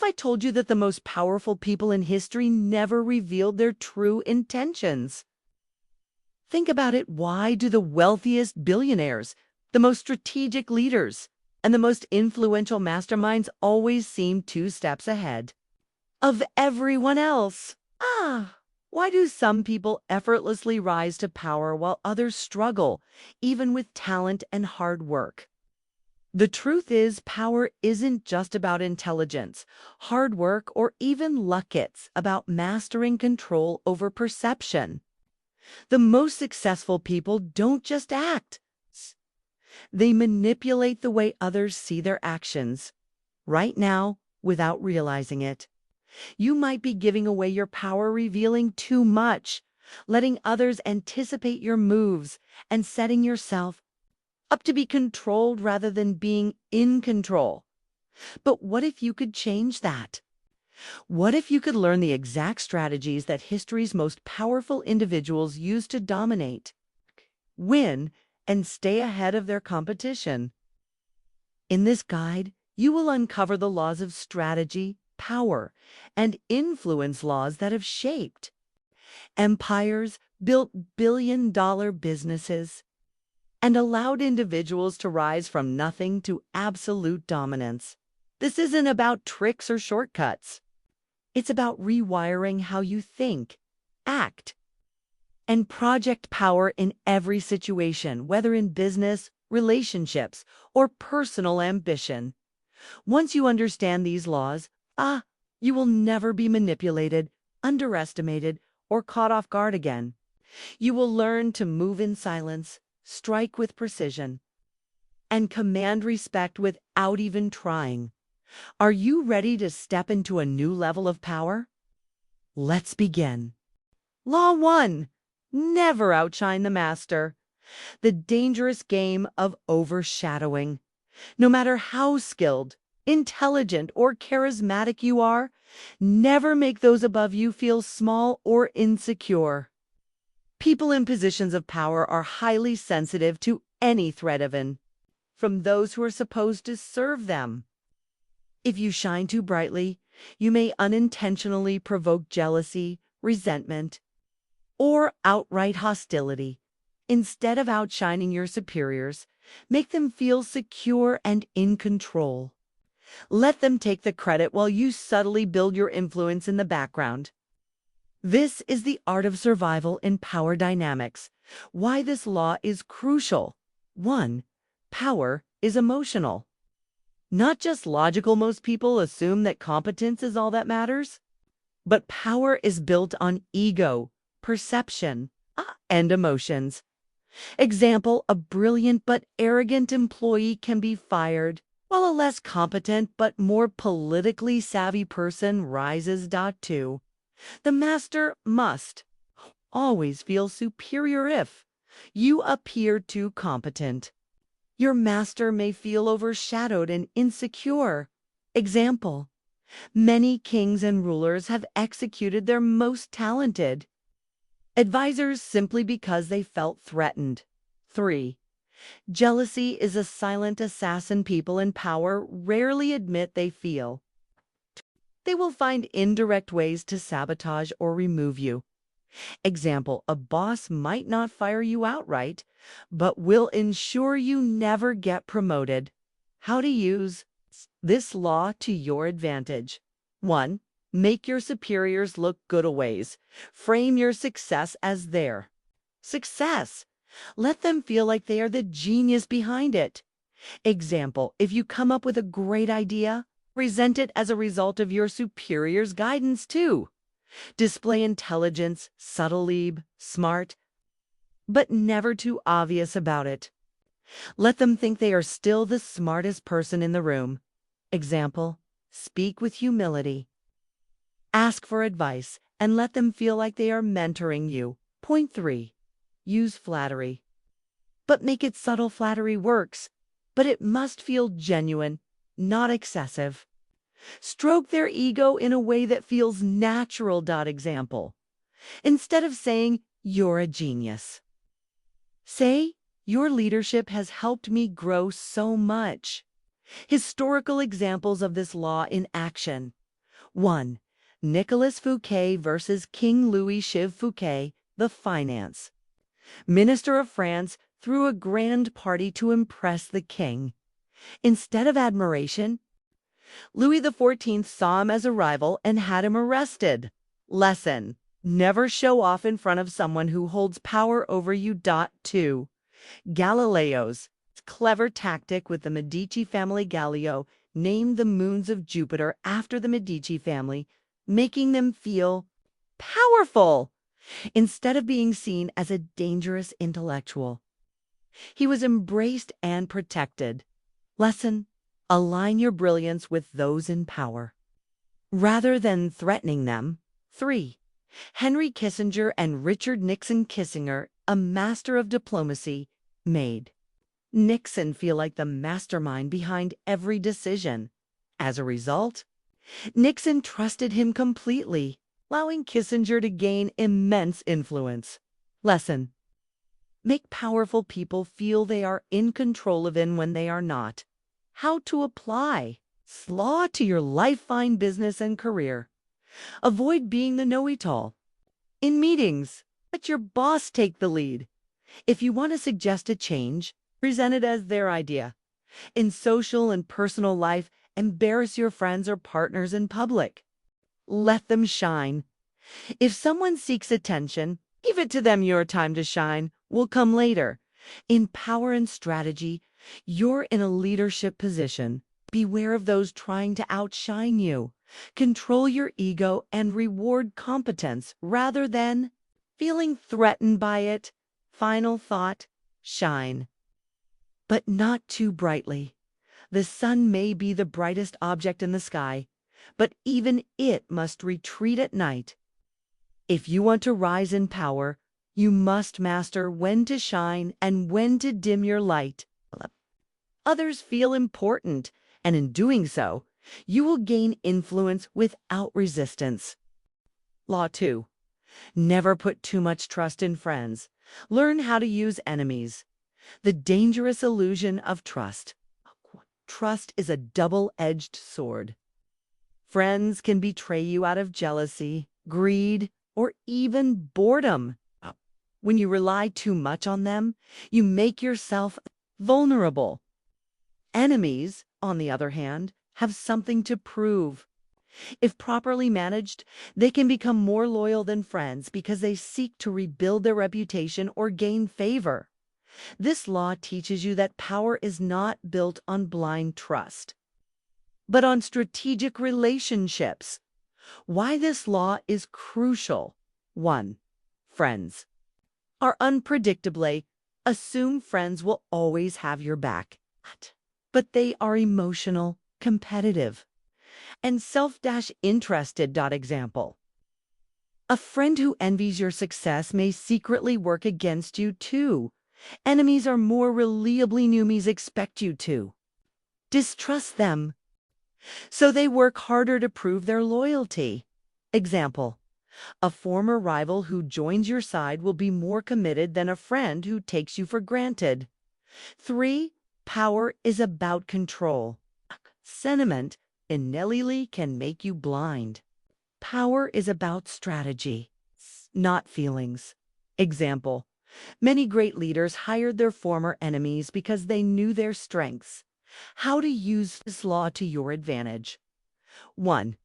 if I told you that the most powerful people in history never revealed their true intentions? Think about it. Why do the wealthiest billionaires, the most strategic leaders, and the most influential masterminds always seem 2 steps ahead of everyone else? Why do some people effortlessly rise to power while others struggle, even with talent and hard work? The truth is, power isn't just about intelligence, hard work, or even luck. It's about mastering control over perception. The most successful people don't just act. They manipulate the way others see their actions, right now, without realizing it. You might be giving away your power, revealing too much, letting others anticipate your moves, and setting yourself up to be controlled rather than being in control. But what if you could change that? What if you could learn the exact strategies that history's most powerful individuals used to dominate, win, and stay ahead of their competition? In this guide, you will uncover the laws of strategy, power, and influence, laws that have shaped empires, built billion-dollar businesses, and allowed individuals to rise from nothing to absolute dominance. This isn't about tricks or shortcuts. It's about rewiring how you think, act, and project power in every situation, whether in business, relationships, or personal ambition. Once you understand these laws, you will never be manipulated, underestimated, or caught off guard again. You will learn to move in silence, strike with precision, and command respect without even trying. Are you ready to step into a new level of power? Let's begin. Law 1. Never outshine the master. The dangerous game of overshadowing. No matter how skilled, intelligent, or charismatic you are, never make those above you feel small or insecure. People in positions of power are highly sensitive to any threat from those who are supposed to serve them. If you shine too brightly, you may unintentionally provoke jealousy, resentment, or outright hostility. Instead of outshining your superiors, make them feel secure and in control. Let them take the credit while you subtly build your influence in the background. This is the art of survival in power dynamics. Why this law is crucial. 1. Power is emotional. Not just logical. Most people assume that competence is all that matters. But power is built on ego, perception, and emotions. Example, a brilliant but arrogant employee can be fired, while a less competent but more politically savvy person rises. 2. The master must always feel superior. If you appear too competent, your master may feel overshadowed and insecure. Example, many kings and rulers have executed their most talented advisors simply because they felt threatened. 3. Jealousy is a silent assassin. People in power rarely admit they feel. They will find indirect ways to sabotage or remove you. Example, a boss might not fire you outright, but will ensure you never get promoted. How to use this law to your advantage. 1. Make your superiors look good always. Frame your success as their success. Let them feel like they are the genius behind it. Example, if you come up with a great idea, present it as a result of your superior's guidance too. Display intelligence, subtly, smart, but never too obvious about it. Let them think they are still the smartest person in the room. Example, speak with humility. Ask for advice and let them feel like they are mentoring you. Point 3. Use flattery. But make it subtle. Flattery works, but it must feel genuine, not excessive. Stroke their ego in a way that feels natural. Example, instead of saying, "You're a genius," say, "Your leadership has helped me grow so much." Historical examples of this law in action. 1. Nicolas Fouquet versus King Louis Chiv Fouquet, the finance minister of France, threw a grand party to impress the king. Instead of admiration, Louis XIV saw him as a rival and had him arrested. Lesson: never show off in front of someone who holds power over you. 2. Galileo's clever tactic with the Medici family. Galileo named the moons of Jupiter after the Medici family, making them feel powerful instead of being seen as a dangerous intellectual. He was embraced and protected. Lesson: align your brilliance with those in power, rather than threatening them. 3. Henry Kissinger and Richard Nixon. Kissinger, a master of diplomacy, made Nixon feel like the mastermind behind every decision. As a result, Nixon trusted him completely, allowing Kissinger to gain immense influence. Lesson: make powerful people feel they are in control even when they are not. How to apply this law to your life, find business and career. Avoid being the know-it-all. In meetings, let your boss take the lead. If you want to suggest a change, present it as their idea. In social and personal life, embarrass your friends or partners in public. Let them shine. If someone seeks attention, give it to them. Your time to shine will come later. In power and strategy, you're in a leadership position. Beware of those trying to outshine you. Control your ego and reward competence rather than feeling threatened by it. Final thought: shine, but not too brightly. The sun may be the brightest object in the sky, but even it must retreat at night. If you want to rise in power, you must master when to shine and when to dim your light. Others feel important, and in doing so, you will gain influence without resistance. Law 2. Never put too much trust in friends. Learn how to use enemies. The dangerous illusion of trust. Trust is a double-edged sword. Friends can betray you out of jealousy, greed, or even boredom. When you rely too much on them, you make yourself vulnerable. Enemies, on the other hand, have something to prove. If properly managed, they can become more loyal than friends because they seek to rebuild their reputation or gain favor. This law teaches you that power is not built on blind trust, but on strategic relationships. Why this law is crucial. 1. Friends are unpredictably. Assume friends will always have your back, but they are emotional, competitive, and self-interested. Example: a friend who envies your success may secretly work against you too. Enemies are more reliably numies expect you to distrust them, so they work harder to prove their loyalty. Example: a former rival who joins your side will be more committed than a friend who takes you for granted. 3. Power is about control. Sentiment inelili can make you blind. Power is about strategy, not feelings. Example: many great leaders hired their former enemies because they knew their strengths. How to use this law to your advantage. 1.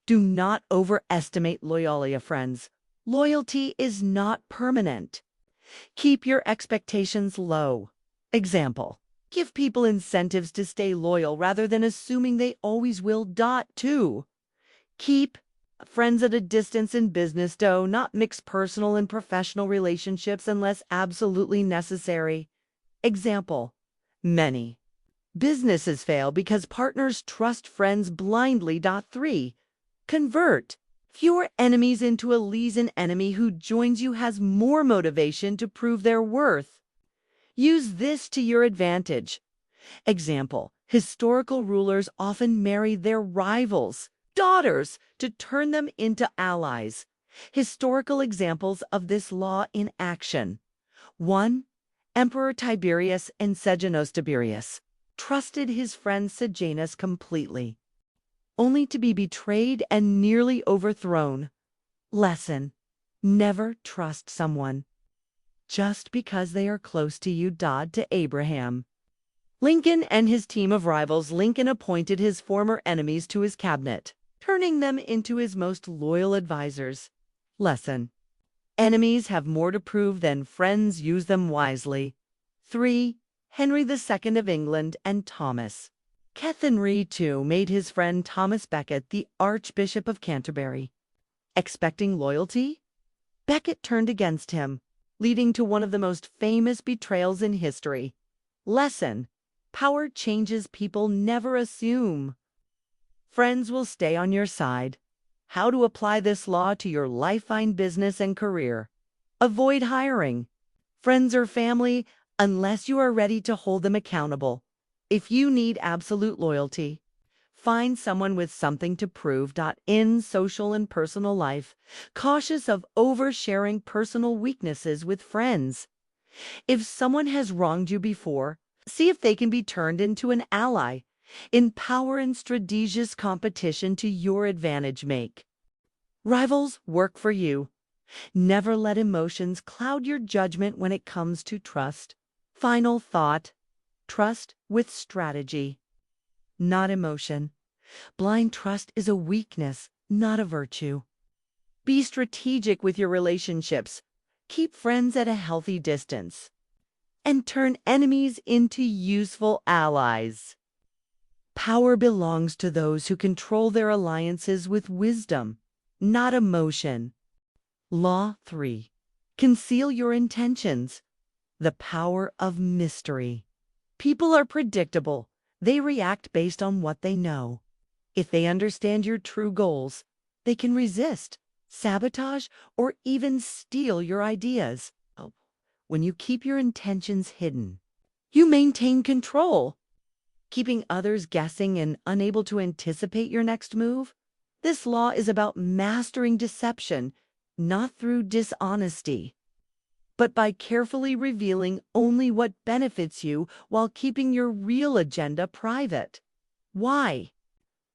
Do not overestimate loyalty of friends. Loyalty is not permanent. Keep your expectations low. Example: give people incentives to stay loyal rather than assuming they always will. 2. Keep friends at a distance in business. Do not mix personal and professional relationships unless absolutely necessary. Example: many businesses fail because partners trust friends blindly. 3. Convert your enemies into a liaison. Enemy who joins you has more motivation to prove their worth. Use this to your advantage. Example: historical rulers often married their rivals' daughters to turn them into allies. Historical examples of this law in action. 1. Emperor Tiberius and Sejanus Tiberius trusted his friend Sejanus completely. only to be betrayed and nearly overthrown. Lesson: never trust someone just because they are close to you. To Abraham Lincoln and his team of rivals. Lincoln appointed his former enemies to his cabinet, turning them into his most loyal advisors. Lesson: enemies have more to prove than friends. Use them wisely. 3. Henry II of England and Thomas Kethenry II made his friend Thomas Becket the Archbishop of Canterbury. Expecting loyalty, Becket turned against him, leading to one of the most famous betrayals in history. Lesson: power changes people. Never assume friends will stay on your side. How to apply this law to your life, find business, and career. Avoid hiring friends or family unless you are ready to hold them accountable. If you need absolute loyalty, find someone with something to prove. In social and personal life, cautious of oversharing personal weaknesses with friends. If someone has wronged you before, see if they can be turned into an ally. In power and strategic competition to your advantage. Make rivals work for you. Never let emotions cloud your judgment when it comes to trust. Final thought: trust with strategy, not emotion. Blind trust is a weakness, not a virtue. Be strategic with your relationships. Keep friends at a healthy distance, and turn enemies into useful allies. Power belongs to those who control their alliances with wisdom, not emotion. Law 3. Conceal your intentions. The power of mystery. People are predictable. They react based on what they know. If they understand your true goals, they can resist, sabotage, or even steal your ideas. When you keep your intentions hidden, you maintain control. Keeping others guessing and unable to anticipate your next move? This law is about mastering deception, not through dishonesty, but by carefully revealing only what benefits you while keeping your real agenda private. Why?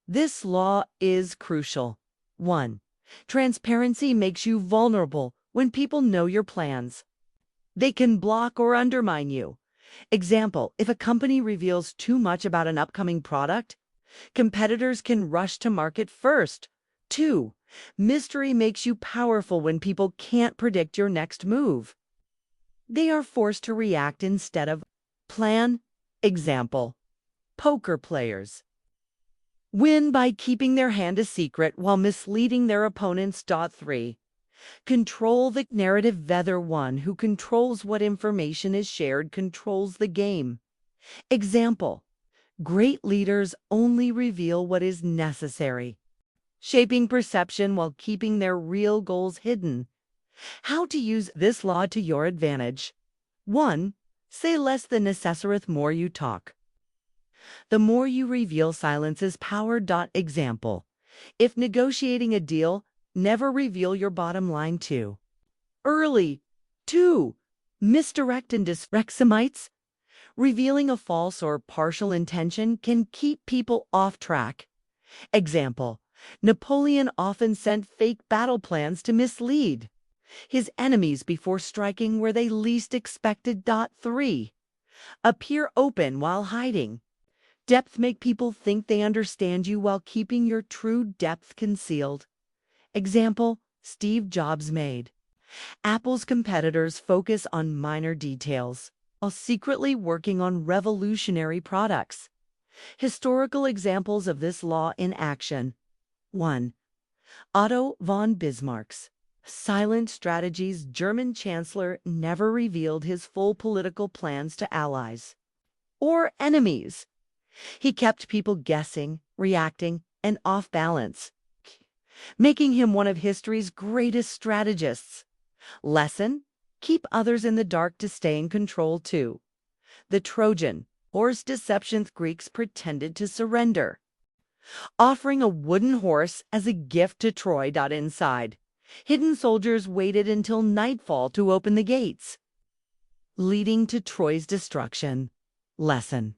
This law is crucial. 1. Transparency makes you vulnerable when people know your plans. They can block or undermine you. Example: if a company reveals too much about an upcoming product, competitors can rush to market first. 2. Mystery makes you powerful when people can't predict your next move. They are forced to react instead of plan. Example: poker players win by keeping their hand a secret while misleading their opponents. 3. Control the narrative. Whether one who controls what information is shared controls the game. Example: great leaders only reveal what is necessary, shaping perception while keeping their real goals hidden. How to use this law to your advantage. 1. Say less than necessary. More you talk, the more you reveal. Silence is power. Example: if negotiating a deal, never reveal your bottom line too early. 2. Misdirect and distract Semites. Revealing a false or partial intention can keep people off track. Example: Napoleon often sent fake battle plans to mislead his enemies before striking where they least expected. 3. Appear open while hiding. Depth make people think they understand you while keeping your true depth concealed. Example: Steve Jobs made Apple's competitors focus on minor details while secretly working on revolutionary products. Historical examples of this law in action. 1. Otto von Bismarck's silent strategies. German chancellor never revealed his full political plans to allies or enemies. He kept people guessing, reacting, and off balance, making him one of history's greatest strategists. Lesson: keep others in the dark to stay in control too. The Trojan horse deception. Greeks pretended to surrender, offering a wooden horse as a gift to Troy. Inside, hidden soldiers waited until nightfall to open the gates, leading to Troy's destruction. Lesson: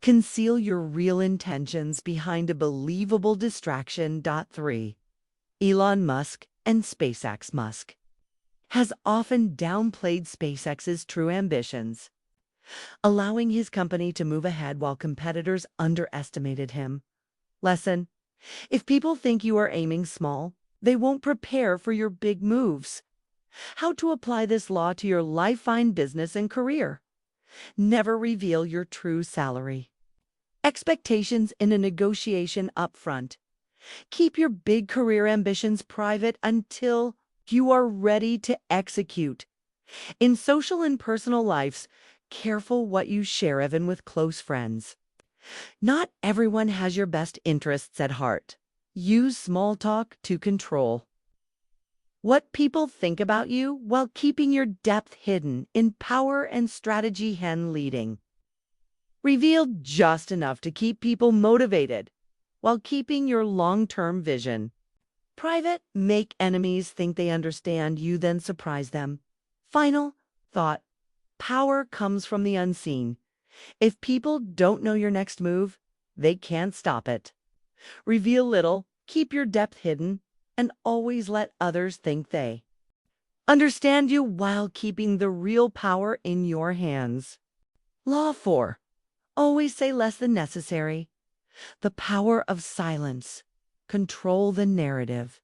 Conceal your real intentions behind a believable distraction. 3. Elon Musk and SpaceX. Musk has often downplayed SpaceX's true ambitions, allowing his company to move ahead while competitors underestimated him. Lesson: if people think you are aiming small, they won't prepare for your big moves. How to apply this law to your life, find business, and career. Never reveal your true salary. Expectations in a negotiation up front. Keep your big career ambitions private until you are ready to execute. In social and personal lives, careful what you share, even with close friends. Not everyone has your best interests at heart. Use small talk to control what people think about you while keeping your depth hidden in power and strategy. Hen leading. Reveal just enough to keep people motivated while keeping your long-term vision. Private. Make enemies think they understand you, then surprise them. Final thought: power comes from the unseen. If people don't know your next move, they can't stop it. Reveal little, keep your depth hidden, and always let others think they understand you while keeping the real power in your hands. Law 4. Always say less than necessary. The power of silence. Control the narrative.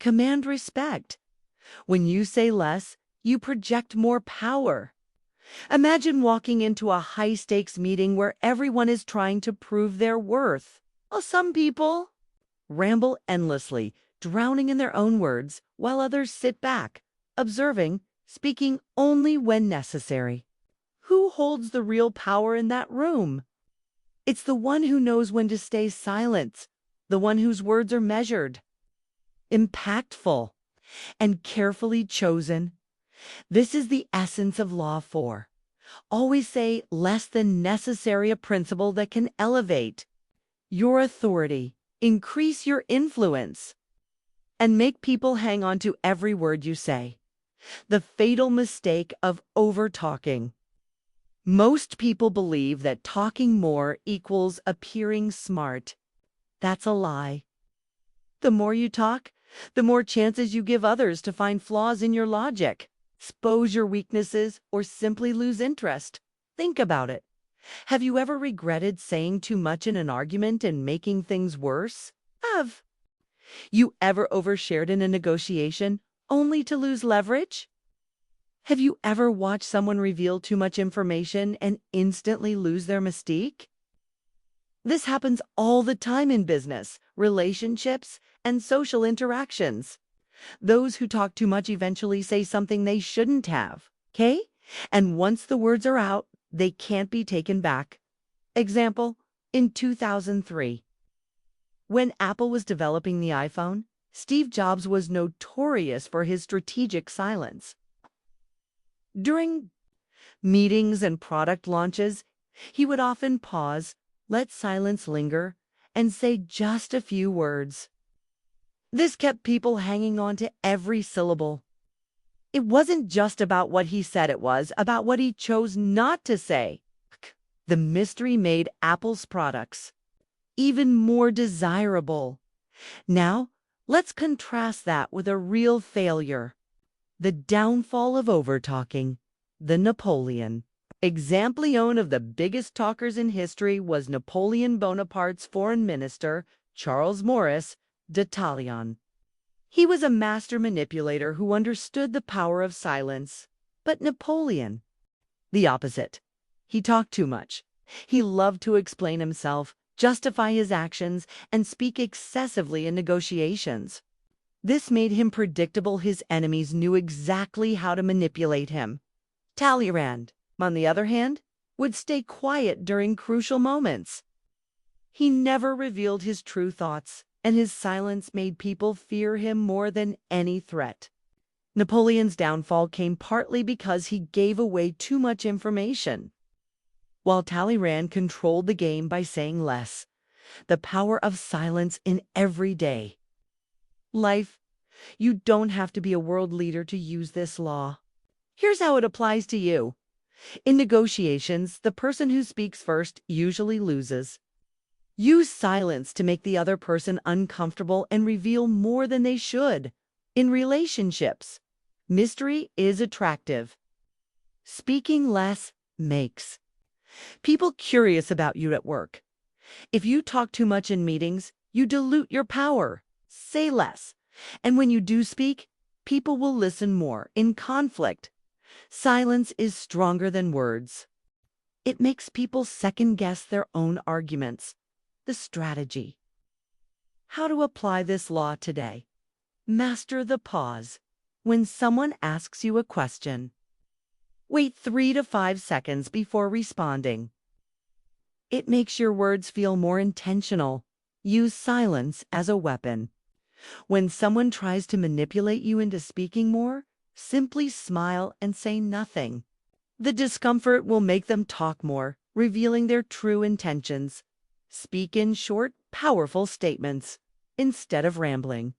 Command respect. When you say less, you project more power. Imagine walking into a high-stakes meeting where everyone is trying to prove their worth. Well, some people ramble endlessly, drowning in their own words, while others sit back, observing, speaking only when necessary. Who holds the real power in that room? It's the one who knows when to stay silent, the one whose words are measured, impactful, and carefully chosen. This is the essence of Law 4. Always say less than necessary, a principle that can elevate your authority, increase your influence, and make people hang on to every word you say. The fatal mistake of over-talking. Most people believe that talking more equals appearing smart. That's a lie. The more you talk, the more chances you give others to find flaws in your logic, expose your weaknesses, or simply lose interest. Think about it. Have you ever regretted saying too much in an argument and making things worse? Have you ever overshared in a negotiation only to lose leverage? Have you ever watched someone reveal too much information and instantly lose their mystique? This happens all the time in business, relationships, and social interactions. Those who talk too much eventually say something they shouldn't have, okay? And once the words are out, they can't be taken back. Example, in 2003. When Apple was developing the iPhone, Steve Jobs was notorious for his strategic silence. During meetings and product launches, he would often pause, let silence linger, and say just a few words. This kept people hanging on to every syllable. It wasn't just about what he said, it was about what he chose not to say. The mystery made Apple's products even more desirable. Now, let's contrast that with a real failure. The downfall of overtalking. The Napoleon. Example of the biggest talkers in history was Napoleon Bonaparte's foreign minister, Charles Maurice d'Italie. He was a master manipulator who understood the power of silence. But Napoleon, the opposite. He talked too much. He loved to explain himself, justify his actions, and speak excessively in negotiations. This made him predictable. His enemies knew exactly how to manipulate him. Talleyrand, on the other hand, would stay quiet during crucial moments. He never revealed his true thoughts, and his silence made people fear him more than any threat. Napoleon's downfall came partly because he gave away too much information, while Talleyrand controlled the game by saying less. The power of silence in everyday life. You don't have to be a world leader to use this law. Here's how it applies to you. In negotiations, the person who speaks first usually loses. Use silence to make the other person uncomfortable and reveal more than they should. In relationships, mystery is attractive. Speaking less makes people curious about you at work. If you talk too much in meetings, you dilute your power. Say less. And when you do speak, people will listen more. In conflict, silence is stronger than words. It makes people second-guess their own arguments. The strategy. How to apply this law today. Master the pause. When someone asks you a question, wait 3 to 5 seconds before responding. It makes your words feel more intentional. Use silence as a weapon. When someone tries to manipulate you into speaking more, simply smile and say nothing. The discomfort will make them talk more, revealing their true intentions. Speak in short, powerful statements instead of rambling.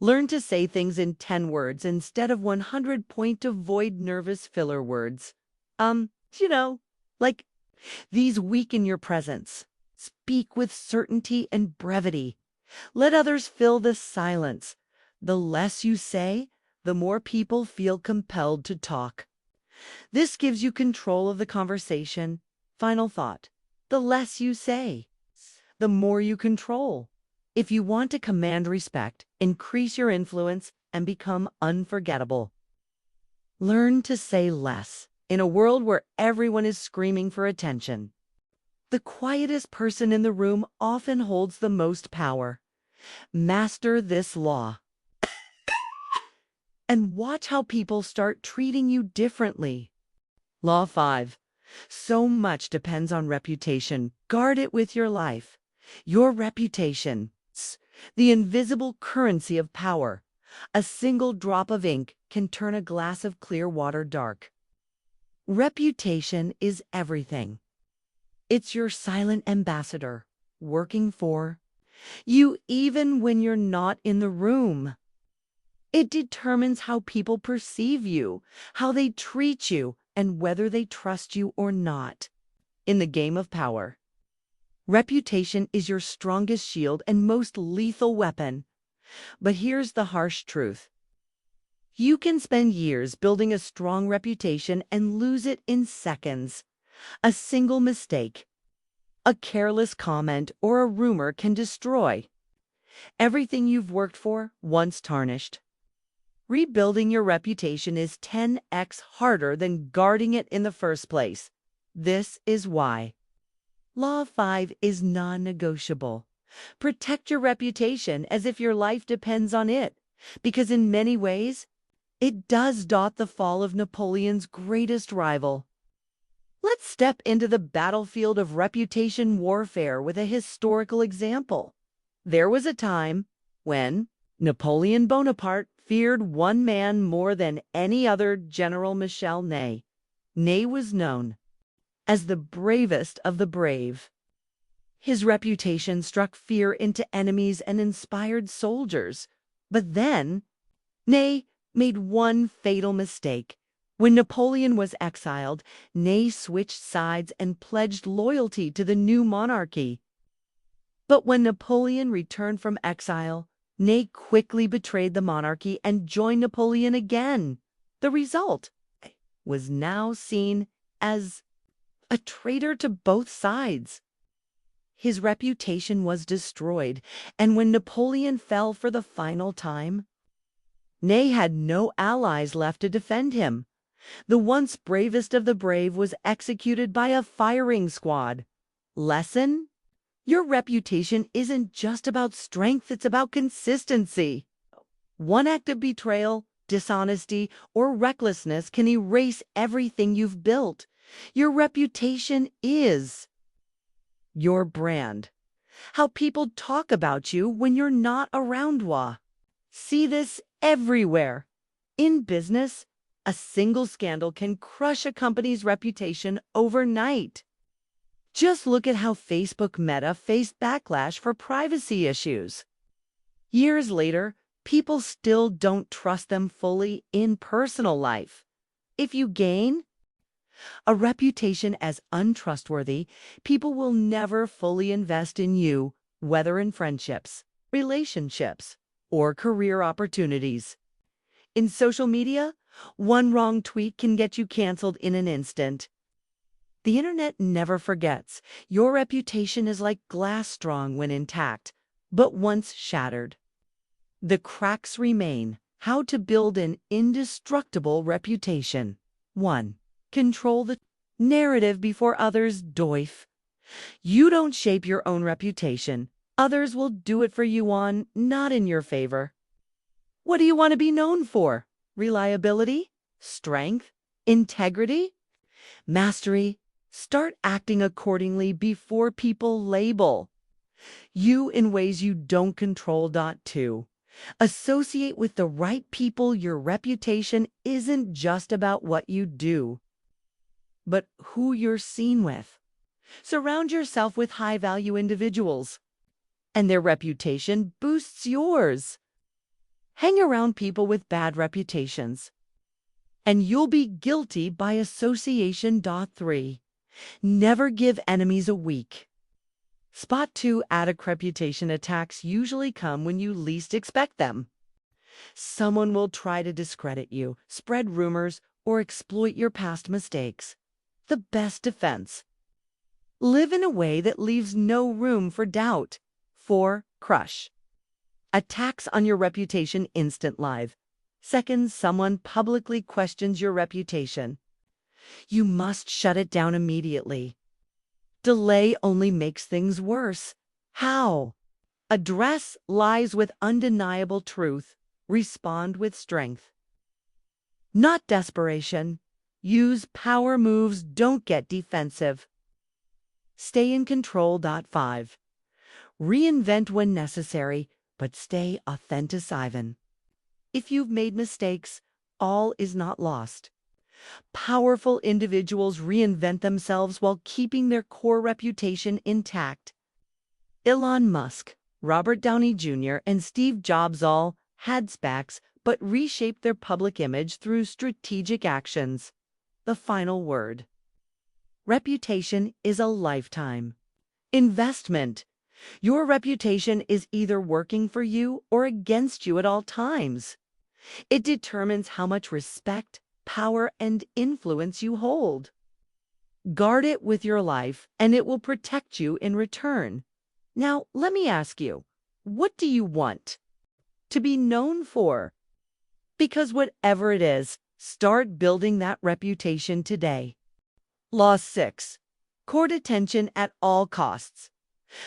Learn to say things in 10 words instead of 100 to avoid nervous filler words. Like these weaken your presence. Speak with certainty and brevity. Let others fill the silence. The less you say, the more people feel compelled to talk. This gives you control of the conversation. Final thought. The less you say, the more you control. If you want to command respect, increase your influence, and become unforgettable, learn to say less. In a world where everyone is screaming for attention, the quietest person in the room often holds the most power. Master this law, and watch how people start treating you differently. Law 5. So much depends on reputation. Guard it with your life. Your reputation, the invisible currency of power. A single drop of ink can turn a glass of clear water dark. Reputation is everything. It's your silent ambassador, working for you even when you're not in the room. It determines how people perceive you, how they treat you, and whether they trust you or not. In the game of power, reputation is your strongest shield and most lethal weapon. But here's the harsh truth. You can spend years building a strong reputation and lose it in seconds. A single mistake, a careless comment, or a rumor can destroy everything you've worked for once tarnished. Rebuilding your reputation is 10x harder than guarding it in the first place. This is why Law 5 is non-negotiable. Protect your reputation as if your life depends on it, because in many ways, it does dot the fall of Napoleon's greatest rival. Let's step into the battlefield of reputation warfare with a historical example. There was a time when Napoleon Bonaparte feared one man more than any other, General Michel Ney. Ney was known as the bravest of the brave. His reputation struck fear into enemies and inspired soldiers. But then, Ney made one fatal mistake. When Napoleon was exiled, Ney switched sides and pledged loyalty to the new monarchy. But when Napoleon returned from exile, Ney quickly betrayed the monarchy and joined Napoleon again. The result was now seen as a traitor to both sides. His reputation was destroyed, and when Napoleon fell for the final time, Ney had no allies left to defend him. The once bravest of the brave was executed by a firing squad. Lesson? Your reputation isn't just about strength, it's about consistency. One act of betrayal, dishonesty, or recklessness can erase everything you've built. Your reputation is your brand. How people talk about you when you're not around. See this everywhere. In business, a single scandal can crush a company's reputation overnight. Just look at how Facebook Meta faced backlash for privacy issues. Years later, people still don't trust them fully in personal life. If you gain A reputation as untrustworthy, people will never fully invest in you, whether in friendships, relationships, or career opportunities. In social media, one wrong tweet can get you canceled in an instant. The internet never forgets. Your reputation is like glass strong when intact, but once shattered, the cracks remain. How to build an indestructible reputation. 1. Control the narrative before others doif. You don't shape your own reputation. Others will do it for you on, not in your favor. What do you want to be known for? Reliability? Strength? Integrity? Mastery? Start acting accordingly before people label you in ways you don't control. 2. Associate with the right people. Your reputation isn't just about what you do, but who you're seen with. Surround yourself with high-value individuals, and their reputation boosts yours. Hang around people with bad reputations, and you'll be guilty by association. 3. Never give enemies a week. Spot 2. Attic reputation attacks usually come when you least expect them. Someone will try to discredit you, spread rumors, or exploit your past mistakes. The best defense: live in a way that leaves no room for doubt. 4. Crush. Attacks on your reputation instant live. Seconds someone publicly questions your reputation, you must shut it down immediately. Delay only makes things worse. How? Address lies with undeniable truth. Respond with strength, not desperation. Use power moves. Don't get defensive. Stay in control. 5. Reinvent when necessary, but stay authentic. If you've made mistakes, all is not lost. Powerful individuals reinvent themselves while keeping their core reputation intact. Elon Musk, Robert Downey Jr., and Steve Jobs all had SPACs but reshaped their public image through strategic actions. The final word: reputation is a lifetime investment. Your reputation is either working for you or against you at all times. It determines how much respect, power, and influence you hold. Guard it with your life, and it will protect you in return. Now, let me ask you, what do you want to be known for? Because whatever it is, start building that reputation today. Law 6. Court attention at all costs.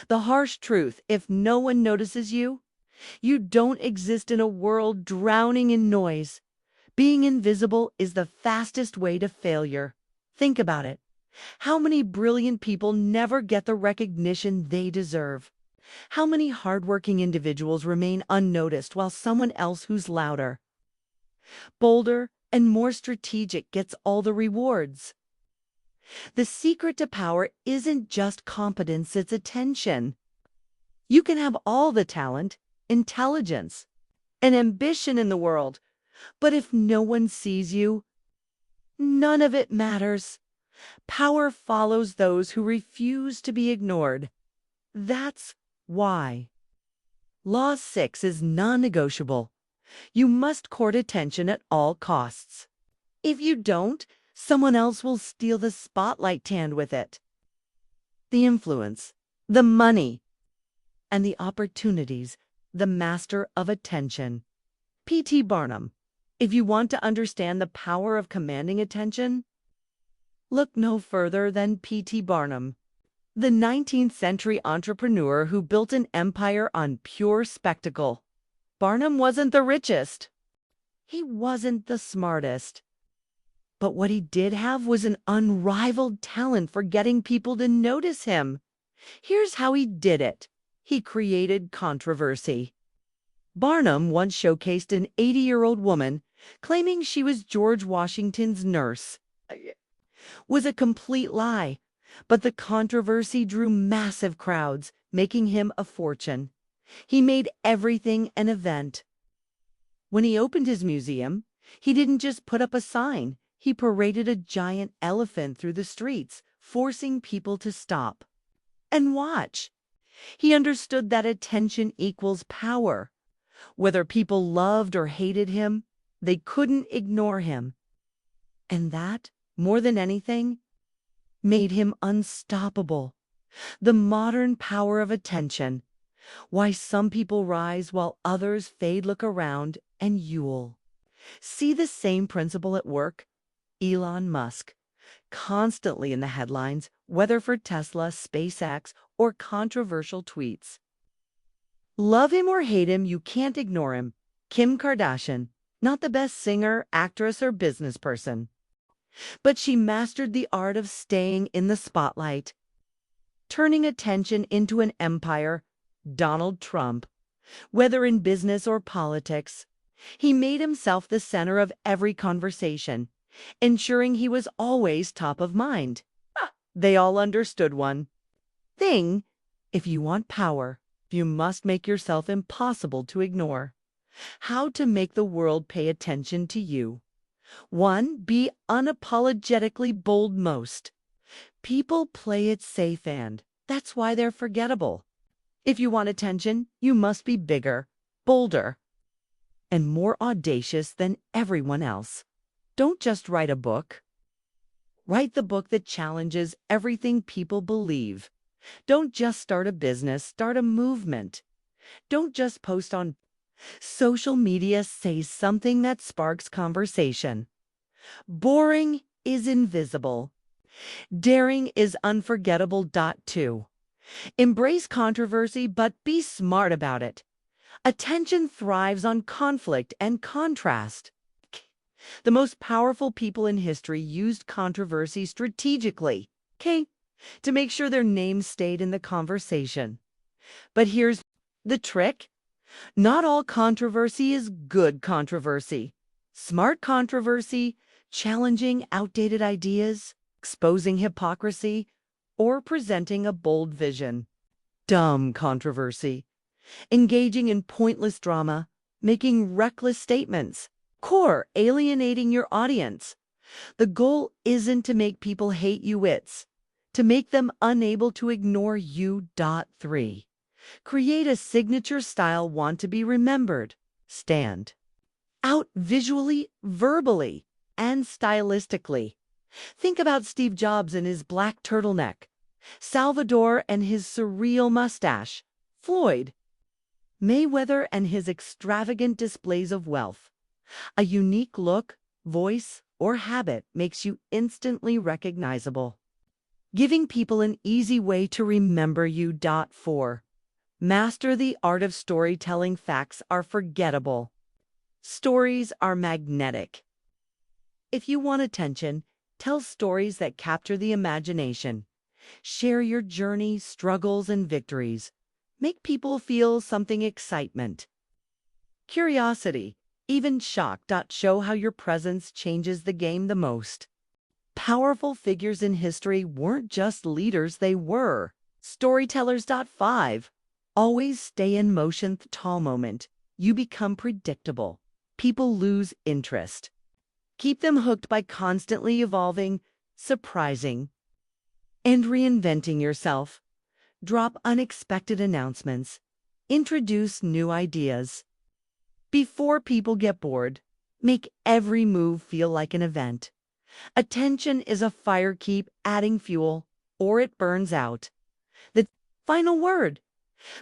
The harsh truth: if no one notices you, you don't exist in a world drowning in noise. Being invisible is the fastest way to failure. Think about it. How many brilliant people never get the recognition they deserve? How many hardworking individuals remain unnoticed while someone else who's louder, bolder, and more strategic gets all the rewards? The secret to power isn't just competence, it's attention. You can have all the talent, intelligence, and ambition in the world, but if no one sees you, none of it matters. Power follows those who refuse to be ignored. That's why Law 6 is non-negotiable. You must court attention at all costs. If you don't, someone else will steal the spotlight and with it the influence, the money, and the opportunities. The master of attention. P.T. Barnum. If you want to understand the power of commanding attention, look no further than P.T. Barnum, the 19th century entrepreneur who built an empire on pure spectacle. Barnum wasn't the richest. He wasn't the smartest. But what he did have was an unrivaled talent for getting people to notice him. Here's how he did it. He created controversy. Barnum once showcased an 80-year-old woman claiming she was George Washington's nurse. Was a complete lie, but the controversy drew massive crowds, making him a fortune. He made everything an event. When he opened his museum, he didn't just put up a sign. He paraded a giant elephant through the streets, forcing people to stop and watch. He understood that attention equals power. Whether people loved or hated him, they couldn't ignore him. And that, more than anything, made him unstoppable. The modern power of attention. Why some people rise while others fade. Look around and you'll see the same principle at work. Elon Musk, constantly in the headlines, whether for Tesla, SpaceX, or controversial tweets. Love him or hate him, you can't ignore him. Kim Kardashian, not the best singer, actress, or business person, but she mastered the art of staying in the spotlight, turning attention into an empire. Donald Trump, whether in business or politics, he made himself the center of every conversation, ensuring he was always top of mind. They all understood one thing: if you want power, you must make yourself impossible to ignore. How to make the world pay attention to you. 1. Be unapologetically bold. Most people play it safe, and that's why they're forgettable. If you want attention, you must be bigger, bolder, and more audacious than everyone else. Don't just write a book. Write the book that challenges everything people believe. Don't just start a business, start a movement. Don't just post on social media, say something that sparks conversation. Boring is invisible. Daring is unforgettable. 2. Embrace controversy, but be smart about it. Attention thrives on conflict and contrast. The most powerful people in history used controversy strategically, to make sure their names stayed in the conversation. But here's the trick. Not all controversy is good controversy. Smart controversy, challenging outdated ideas, exposing hypocrisy, or presenting a bold vision. Dumb controversy, engaging in pointless drama, making reckless statements, alienating your audience. The goal isn't to make people hate you, it's to make them unable to ignore you. 3. Create a signature style. Want to be remembered. Stand out visually, verbally, and stylistically. Think about Steve Jobs and his black turtleneck, Salvador and his surreal mustache, Floyd Mayweather and his extravagant displays of wealth. A unique look, voice, or habit makes you instantly recognizable, giving people an easy way to remember you. 4. Master the art of storytelling. Facts are forgettable. Stories are magnetic. If you want attention, tell stories that capture the imagination. Share your journey, struggles, and victories. Make people feel something. Excitement, curiosity, even shock. Show how your presence changes the game the most. Powerful figures in history weren't just leaders, they were storytellers. 5. Always stay in motion. Tall moment. You become predictable. People lose interest. Keep them hooked by constantly evolving, surprising, and reinventing yourself. Drop unexpected announcements. Introduce new ideas. Before people get bored, make every move feel like an event. Attention is a fire. Keep adding fuel, or it burns out. The final word.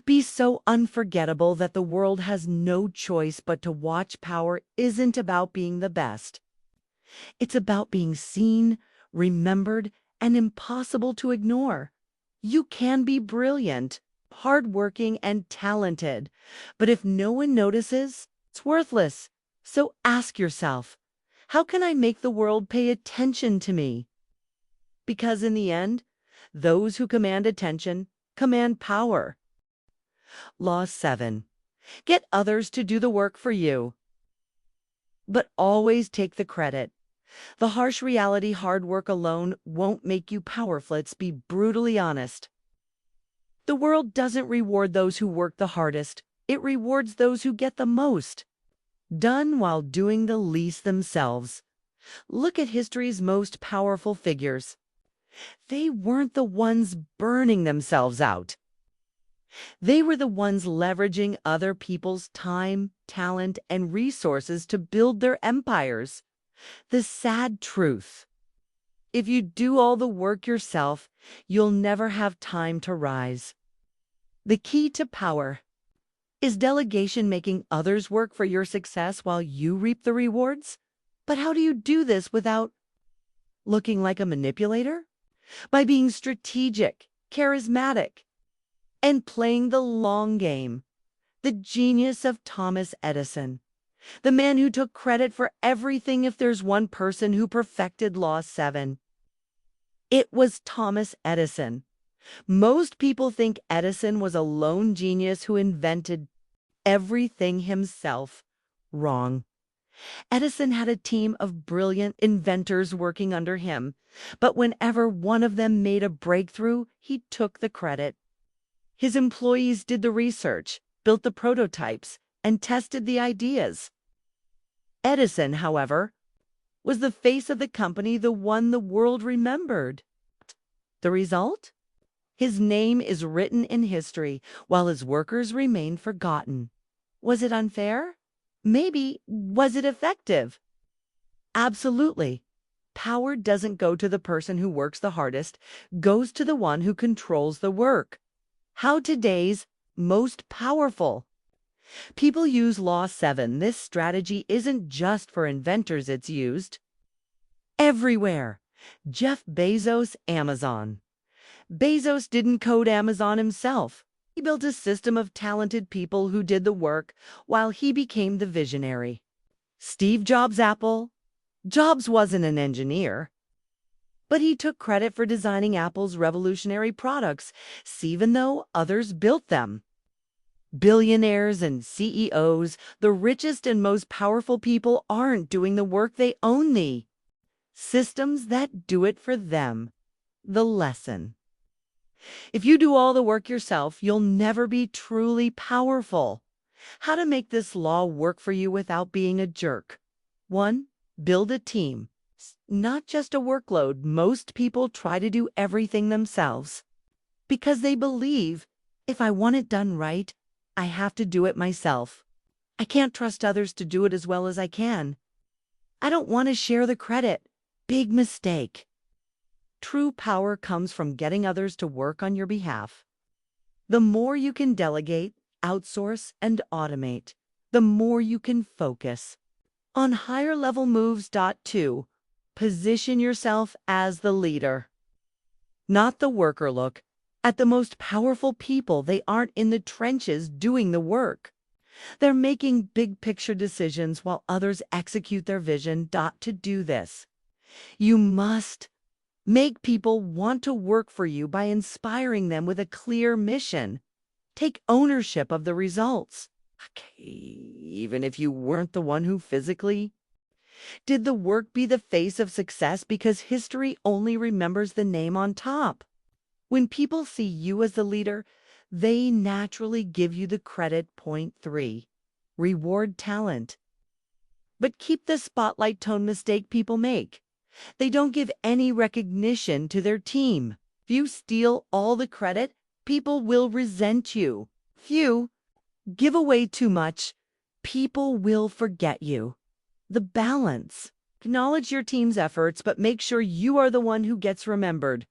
Be so unforgettable that the world has no choice but to watch. Power isn't about being the best. It's about being seen, remembered, and impossible to ignore. You can be brilliant, hardworking, and talented, but if no one notices, it's worthless. So ask yourself, how can I make the world pay attention to me? Because in the end, those who command attention command power. Law 7. Get others to do the work for you, but always take the credit. The harsh reality: hard work alone won't make you powerful. Let's be brutally honest. The world doesn't reward those who work the hardest. It rewards those who get the most done while doing the least themselves. Look at history's most powerful figures. They weren't the ones burning themselves out. They were the ones leveraging other people's time, talent, and resources to build their empires. The sad truth: if you do all the work yourself, you'll never have time to rise. The key to power is delegation, making others work for your success while you reap the rewards. But how do you do this without looking like a manipulator? By being strategic, charismatic, and playing the long game. The genius of Thomas Edison, the man who took credit for everything. If there's one person who perfected Law 7, it was Thomas Edison. Most people think Edison was a lone genius who invented everything himself. Wrong. Edison had a team of brilliant inventors working under him, but whenever one of them made a breakthrough, he took the credit. His employees did the research, built the prototypes, and tested the ideas. Edison, however, was the face of the company, the one the world remembered. The result? His name is written in history, while his workers remain forgotten. Was it unfair? Maybe. Was it effective? Absolutely. Power doesn't go to the person who works the hardest, goes to the one who controls the work. How today's most powerful people use Law 7. This strategy isn't just for inventors, it's used everywhere. Jeff Bezos, Amazon. Bezos didn't code Amazon himself. He built a system of talented people who did the work while he became the visionary. Steve Jobs, Apple. Jobs wasn't an engineer, but he took credit for designing Apple's revolutionary products, even though others built them. Billionaires and CEOs, the richest and most powerful people, aren't doing the work. They own the systems that do it for them. The lesson: if you do all the work yourself, you'll never be truly powerful. How to make this law work for you without being a jerk. 1. Build a team, not just a workload. Most people try to do everything themselves because they believe, if I want it done right, I have to do it myself. I can't trust others to do it as well as I can. I don't want to share the credit. Big mistake. True power comes from getting others to work on your behalf. The more you can delegate, outsource, and automate, the more you can focus on higher level moves. 2. Position yourself as the leader, not the worker. Look at the most powerful people. They aren't in the trenches doing the work. They're making big picture decisions while others execute their vision. To do this, you must make people want to work for you by inspiring them with a clear mission. Take ownership of the results. Okay, even if you weren't the one who physically did the work, be the face of success, because history only remembers the name on top. When people see you as the leader, they naturally give you the credit. 3. Reward talent, but keep the spotlight. Tone mistake people make: they don't give any recognition to their team. If you steal all the credit, people will resent you. If you give away too much, people will forget you. The balance: acknowledge your team's efforts, but make sure you are the one who gets remembered.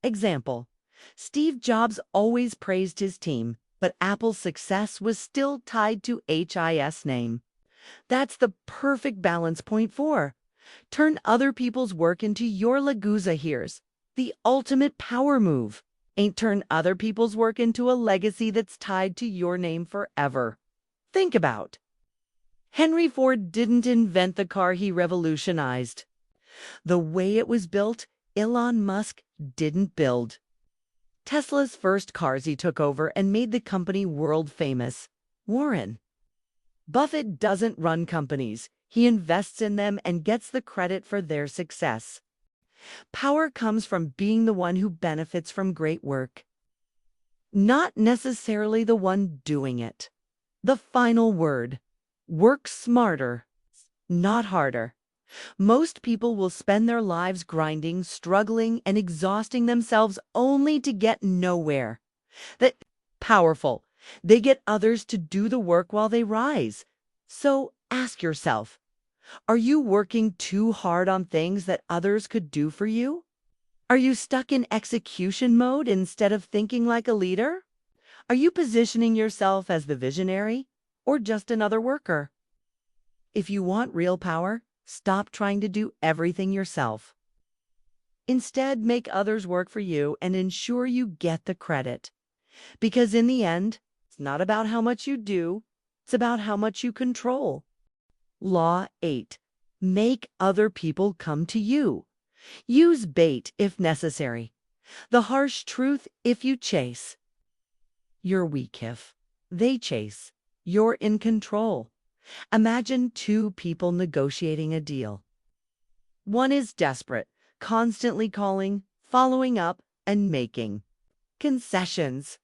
Example: Steve Jobs always praised his team, but Apple's success was still tied to his name. That's the perfect balance. 4. Turn other people's work into your legacy. Here's the ultimate power move: ain't turn other people's work into a legacy that's tied to your name forever. Think about Henry Ford. Didn't invent the car, he revolutionized the way it was built. Elon Musk didn't build Tesla's first cars, he took over and made the company world famous. Warren Buffett doesn't run companies, he invests in them and gets the credit for their success. Power comes from being the one who benefits from great work, not necessarily the one doing it. The final word: work smarter, not harder. Most people will spend their lives grinding, struggling, and exhausting themselves only to get nowhere. That powerful. They get others to do the work while they rise. So ask yourself, are you working too hard on things that others could do for you? Are you stuck in execution mode instead of thinking like a leader? Are you positioning yourself as the visionary or just another worker? If you want real power, stop trying to do everything yourself. Instead, make others work for you and ensure you get the credit. Because in the end, it's not about how much you do, it's about how much you control. Law 8. Make other people come to you. Use bait if necessary. The harsh truth if you chase. You're weak if they chase. You're in control. Imagine two people negotiating a deal. One is desperate, constantly calling, following up, and making concessions.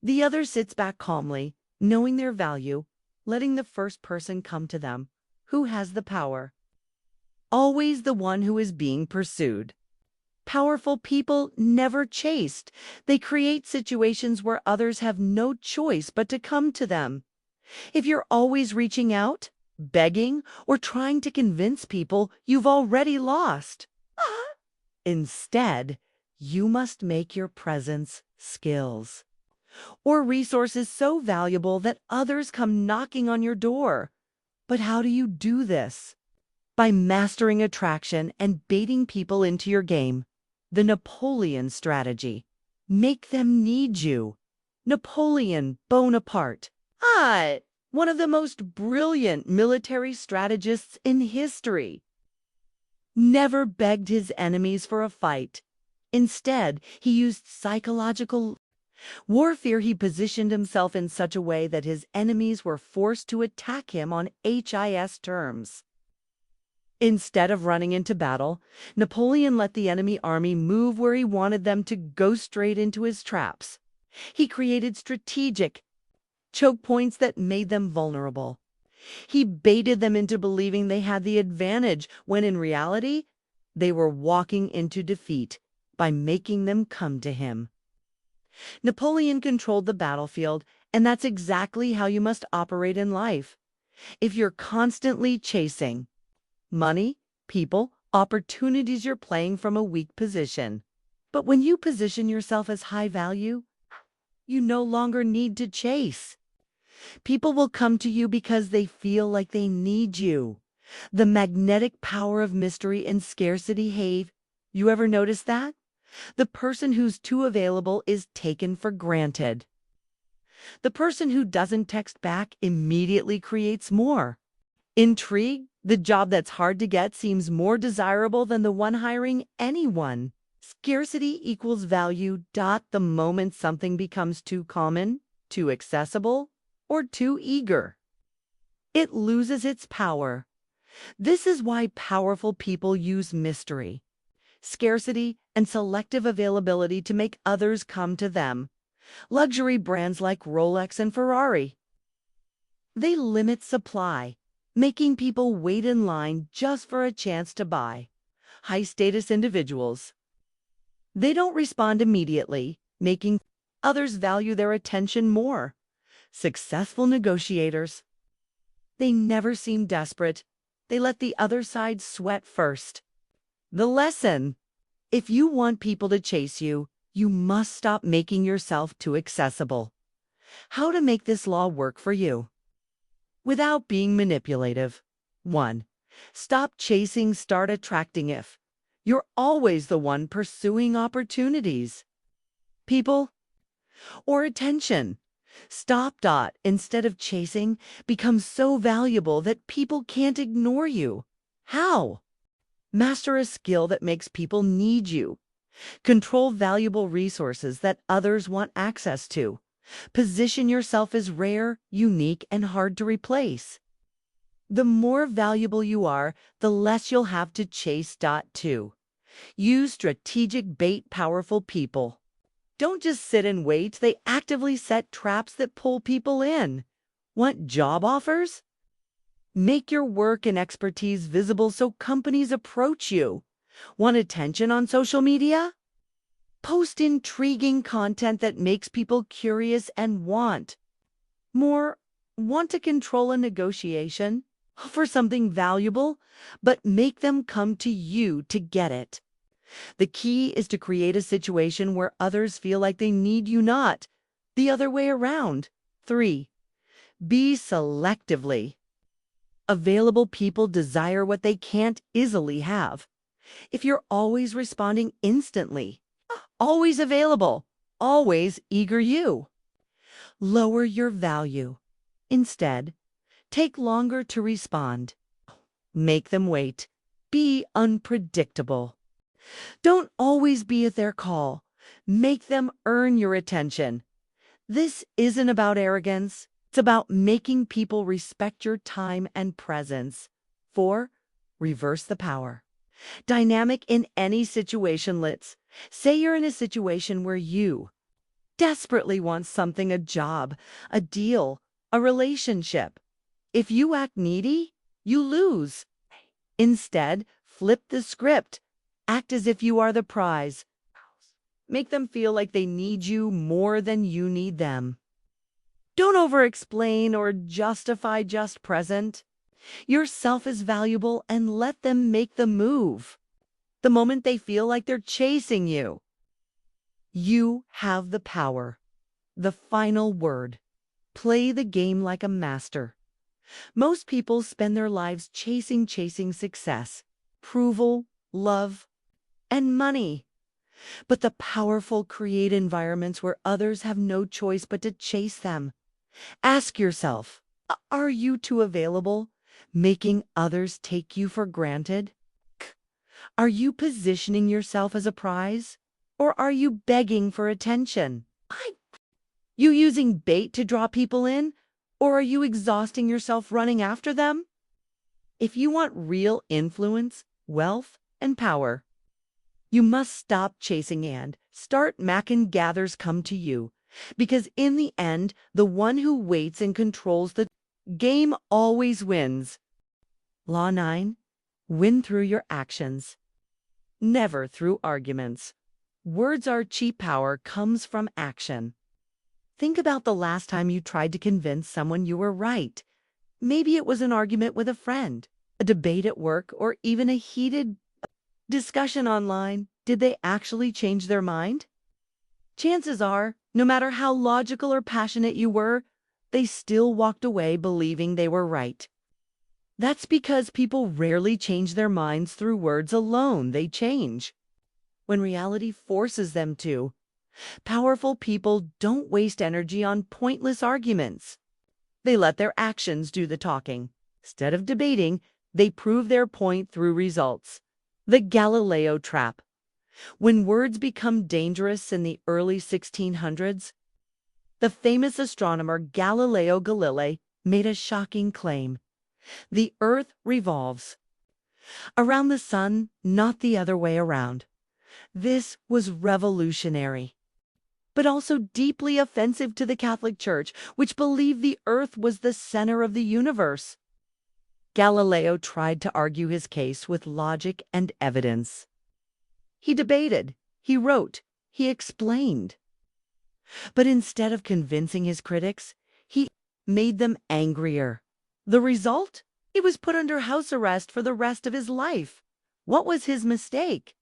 The other sits back calmly, knowing their value, letting the first person come to them. Who has the power? Always the one who is being pursued. Powerful people never chased. They create situations where others have no choice but to come to them. If you're always reaching out, begging, or trying to convince people, you've already lost. Instead, you must make your presence, skills, or resources so valuable that others come knocking on your door. But how do you do this? By mastering attraction and baiting people into your game. The Napoleon strategy. Make them need you. Napoleon Bonaparte. One of the most brilliant military strategists in history. Never begged his enemies for a fight. Instead, he used psychological warfare. He positioned himself in such a way that his enemies were forced to attack him on his terms. Instead of running into battle, Napoleon let the enemy army move where he wanted them to go straight into his traps. He created strategic choke points that made them vulnerable. He baited them into believing they had the advantage when in reality, they were walking into defeat by making them come to him. Napoleon controlled the battlefield, and that's exactly how you must operate in life. If you're constantly chasing money, people, opportunities, you're playing from a weak position. But when you position yourself as high value, you no longer need to chase. People will come to you because they feel like they need you. The magnetic power of mystery and scarcity. Have you ever noticed that? The person who's too available is taken for granted. The person who doesn't text back immediately creates more. Intrigue, the job that's hard to get, seems more desirable than the one hiring anyone. Scarcity equals value. The moment something becomes too common, too accessible, or too eager, it loses its power. This is why powerful people use mystery, scarcity, and selective availability to make others come to them. Luxury brands like Rolex and Ferrari, they limit supply, making people wait in line just for a chance to buy. High-status individuals, they don't respond immediately, making others value their attention more. Successful negotiators, they never seem desperate. They let the other side sweat first. The lesson: if you want people to chase you, you must stop making yourself too accessible. How to make this law work for you without being manipulative. 1. Stop chasing, start attracting. If you're always the one pursuing opportunities, people, or attention, stop. Instead of chasing, become so valuable that people can't ignore you. How? Master a skill that makes people need you. Control valuable resources that others want access to. Position yourself as rare, unique, and hard to replace. The more valuable you are, the less you'll have to chase. 2. Use strategic bait. Powerful people don't just sit and wait, they actively set traps that pull people in. Want job offers? Make your work and expertise visible so companies approach you. Want attention on social media? Post intriguing content that makes people curious and want to control a negotiation for something valuable, but make them come to you to get it. The key is to create a situation where others feel like they need you, not the other way around. 3. Be selectively. Available people desire what they can't easily have. If you're always responding instantly, always available, always eager, you lower your value. Instead, take longer to respond. Make them wait. Be unpredictable. Don't always be at their call. Make them earn your attention. This isn't about arrogance. It's about making people respect your time and presence. 4. Reverse the power. Dynamic in any situation. Let's say you're in a situation where you desperately want something, a job, a deal, a relationship. If you act needy, you lose. Instead, flip the script. Act as if you are the prize. Make them feel like they need you more than you need them. Don't over-explain or justify, just present. Yourself is valuable and let them make the move. The moment they feel like they're chasing you, you have the power. The final word. Play the game like a master. Most people spend their lives chasing success, approval, love, and money. But the powerful create environments where others have no choice but to chase them. Ask yourself, are you too available, making others take you for granted? Are you positioning yourself as a prize, or are you begging for attention? You using bait to draw people in, or are you exhausting yourself running after them? If you want real influence, wealth, and power, you must stop chasing and start making gathers come to you. Because in the end, the one who waits and controls the game always wins. Law 9. Win through your actions, never through arguments. Words are cheap. Power comes from action. Think about the last time you tried to convince someone you were right. Maybe it was an argument with a friend, a debate at work, or even a heated discussion online. Did they actually change their mind? Chances are, no matter how logical or passionate you were, they still walked away believing they were right. That's because people rarely change their minds through words alone. They change when reality forces them to. Powerful people don't waste energy on pointless arguments. They let their actions do the talking. Instead of debating, they prove their point through results. The Galileo trap. When words become dangerous in the early 1600s, the famous astronomer Galileo Galilei made a shocking claim. The Earth revolves around the sun, not the other way around. This was revolutionary, but also deeply offensive to the Catholic Church, which believed the Earth was the center of the universe. Galileo tried to argue his case with logic and evidence. He debated, he wrote, he explained. But instead of convincing his critics, he made them angrier. The result? He was put under house arrest for the rest of his life. What was his mistake?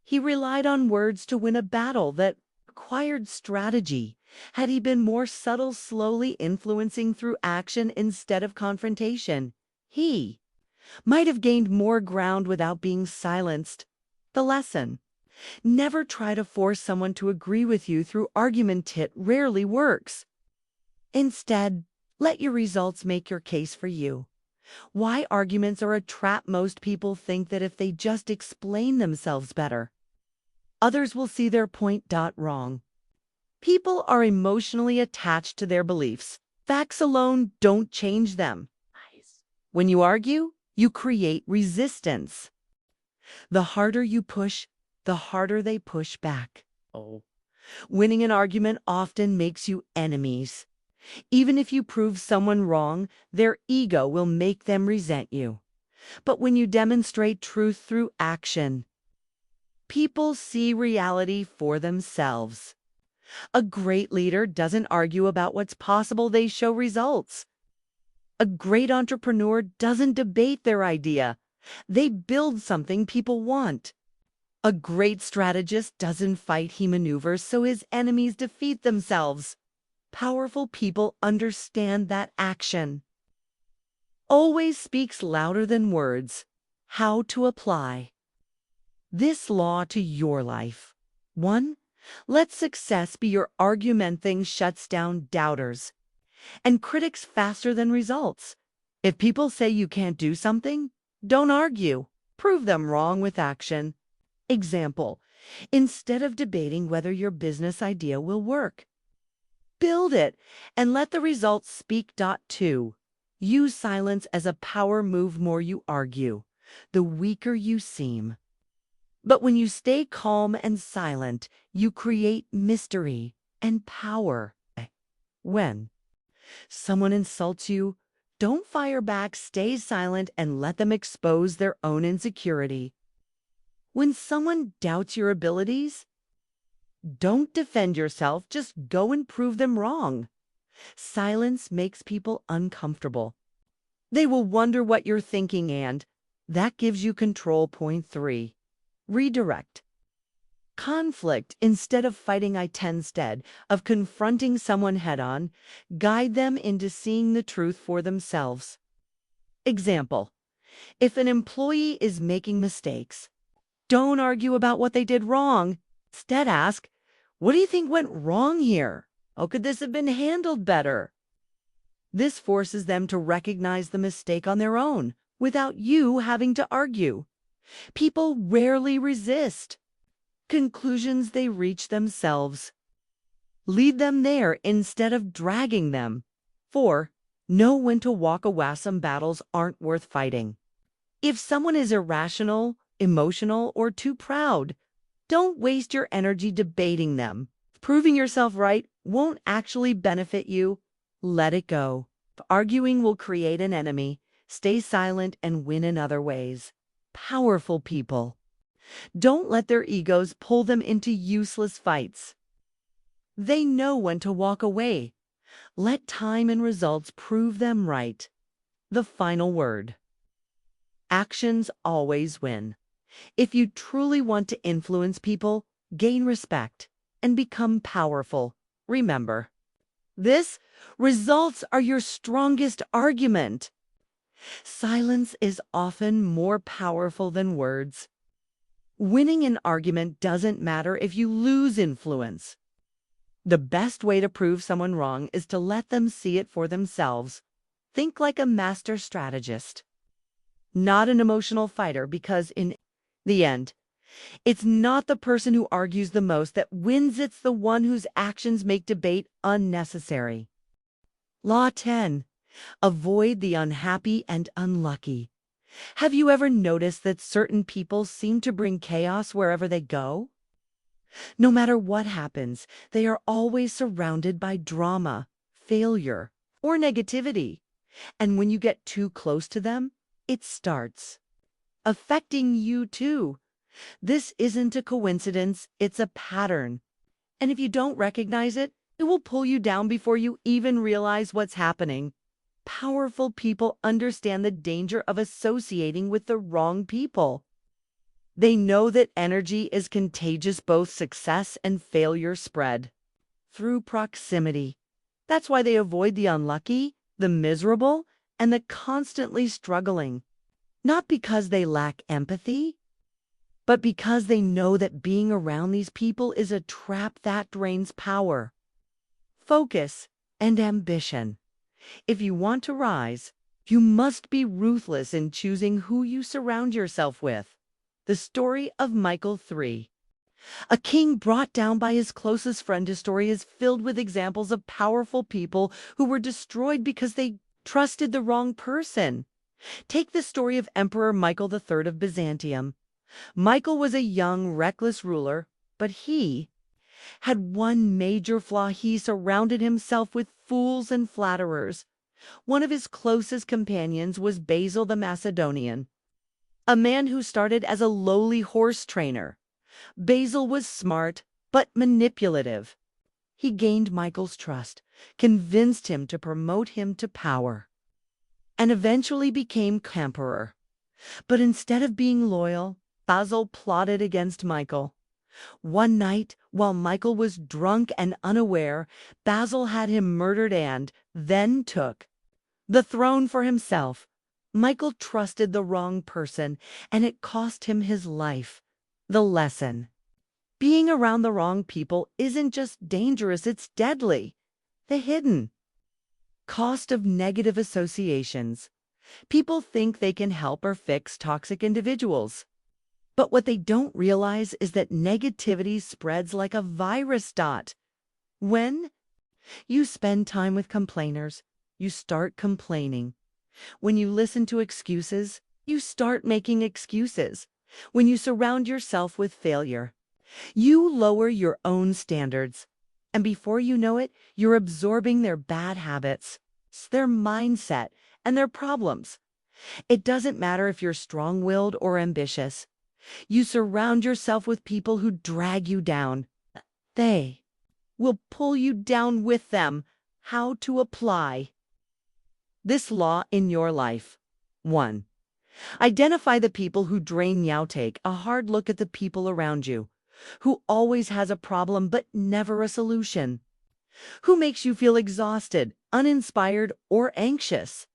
He relied on words to win a battle that required strategy. Had he been more subtle, slowly influencing through action instead of confrontation, he might have gained more ground without being silenced. The lesson: never try to force someone to agree with you through argument. It rarely works. Instead, let your results make your case for you. Why arguments are a trap: most people think that if they just explain themselves better, others will see their point. Wrong. People are emotionally attached to their beliefs. Facts alone don't change them. When you argue, you create resistance. The harder you push, the harder they push back. Winning an argument often makes you enemies. Even if you prove someone wrong, their ego will make them resent you. But when you demonstrate truth through action, people see reality for themselves. A great leader doesn't argue about what's possible, they show results. A great entrepreneur doesn't debate their idea, they build something people want. A great strategist doesn't fight, he maneuvers so his enemies defeat themselves. Powerful people understand that action always speaks louder than words. How to apply this law to your life. 1. Let success be your argument. Thing shuts down doubters and critics faster than results. If people say you can't do something, don't argue. Prove them wrong with action. Example, instead of debating whether your business idea will work, build it and let the results speak. 2. Use silence as a power move. More you argue, the weaker you seem. But when you stay calm and silent, you create mystery and power. When someone insults you, don't fire back, stay silent and let them expose their own insecurity. When someone doubts your abilities, don't defend yourself, just go and prove them wrong. Silence makes people uncomfortable. They will wonder what you're thinking, and that gives you control. 3. Redirect conflict instead of fighting. Instead of confronting someone head-on, guide them into seeing the truth for themselves. Example, if an employee is making mistakes, don't argue about what they did wrong. Instead ask, what do you think went wrong here? How could this have been handled better? This forces them to recognize the mistake on their own without you having to argue. People rarely resist conclusions, they reach themselves. Lead them there instead of dragging them. 4. Know when to walk away. Some battles aren't worth fighting. If someone is irrational, emotional, or too proud, don't waste your energy debating them. Proving yourself right won't actually benefit you. Let it go. Arguing will create an enemy. Stay silent and win in other ways. Powerful people don't let their egos pull them into useless fights. They know when to walk away. Let time and results prove them right. The final word. Actions always win. If you truly want to influence people, gain respect, and become powerful, remember, results are your strongest argument. Silence is often more powerful than words. Winning an argument doesn't matter if you lose influence. The best way to prove someone wrong is to let them see it for themselves. Think like a master strategist, not an emotional fighter, because in the end, it's not the person who argues the most that wins, it's the one whose actions make debate unnecessary. Law 10. Avoid the unhappy and unlucky. Have you ever noticed that certain people seem to bring chaos wherever they go? No matter what happens, they are always surrounded by drama, failure, or negativity. And when you get too close to them, it starts affecting you too. This isn't a coincidence, it's a pattern. And if you don't recognize it, it will pull you down before you even realize what's happening. Powerful people understand the danger of associating with the wrong people. They know that energy is contagious, both success and failure spread through proximity. That's why they avoid the unlucky, the miserable, and the constantly struggling. Not because they lack empathy, but because they know that being around these people is a trap that drains power, focus, and ambition. If you want to rise, you must be ruthless in choosing who you surround yourself with. The story of Michael 3. A king brought down by his closest friend. His story is filled with examples of powerful people who were destroyed because they trusted the wrong person. Take the story of Emperor Michael III of Byzantium. Michael was a young, reckless ruler, but he had one major flaw. He surrounded himself with fools and flatterers. One of his closest companions was Basil the Macedonian, a man who started as a lowly horse trainer. Basil was smart, but manipulative. He gained Michael's trust, convinced him to promote him to power, and eventually became emperor. But instead of being loyal, Basil plotted against Michael. One night, while Michael was drunk and unaware, Basil had him murdered and then took the throne for himself. Michael trusted the wrong person, and it cost him his life. The lesson: being around the wrong people isn't just dangerous, it's deadly. The hidden cost of negative associations. People think they can help or fix toxic individuals. But what they don't realize is that negativity spreads like a virus. When you spend time with complainers, you start complaining. When you listen to excuses, you start making excuses. When you surround yourself with failure, you lower your own standards. And before you know it, you're absorbing their bad habits, their mindset, and their problems. It doesn't matter if you're strong-willed or ambitious. You surround yourself with people who drag you down. They will pull you down with them. How to apply this law in your life. 1. Identify the people who drain you. Take a hard look at the people around you. Who always has a problem but never a solution? Who makes you feel exhausted, uninspired, or anxious?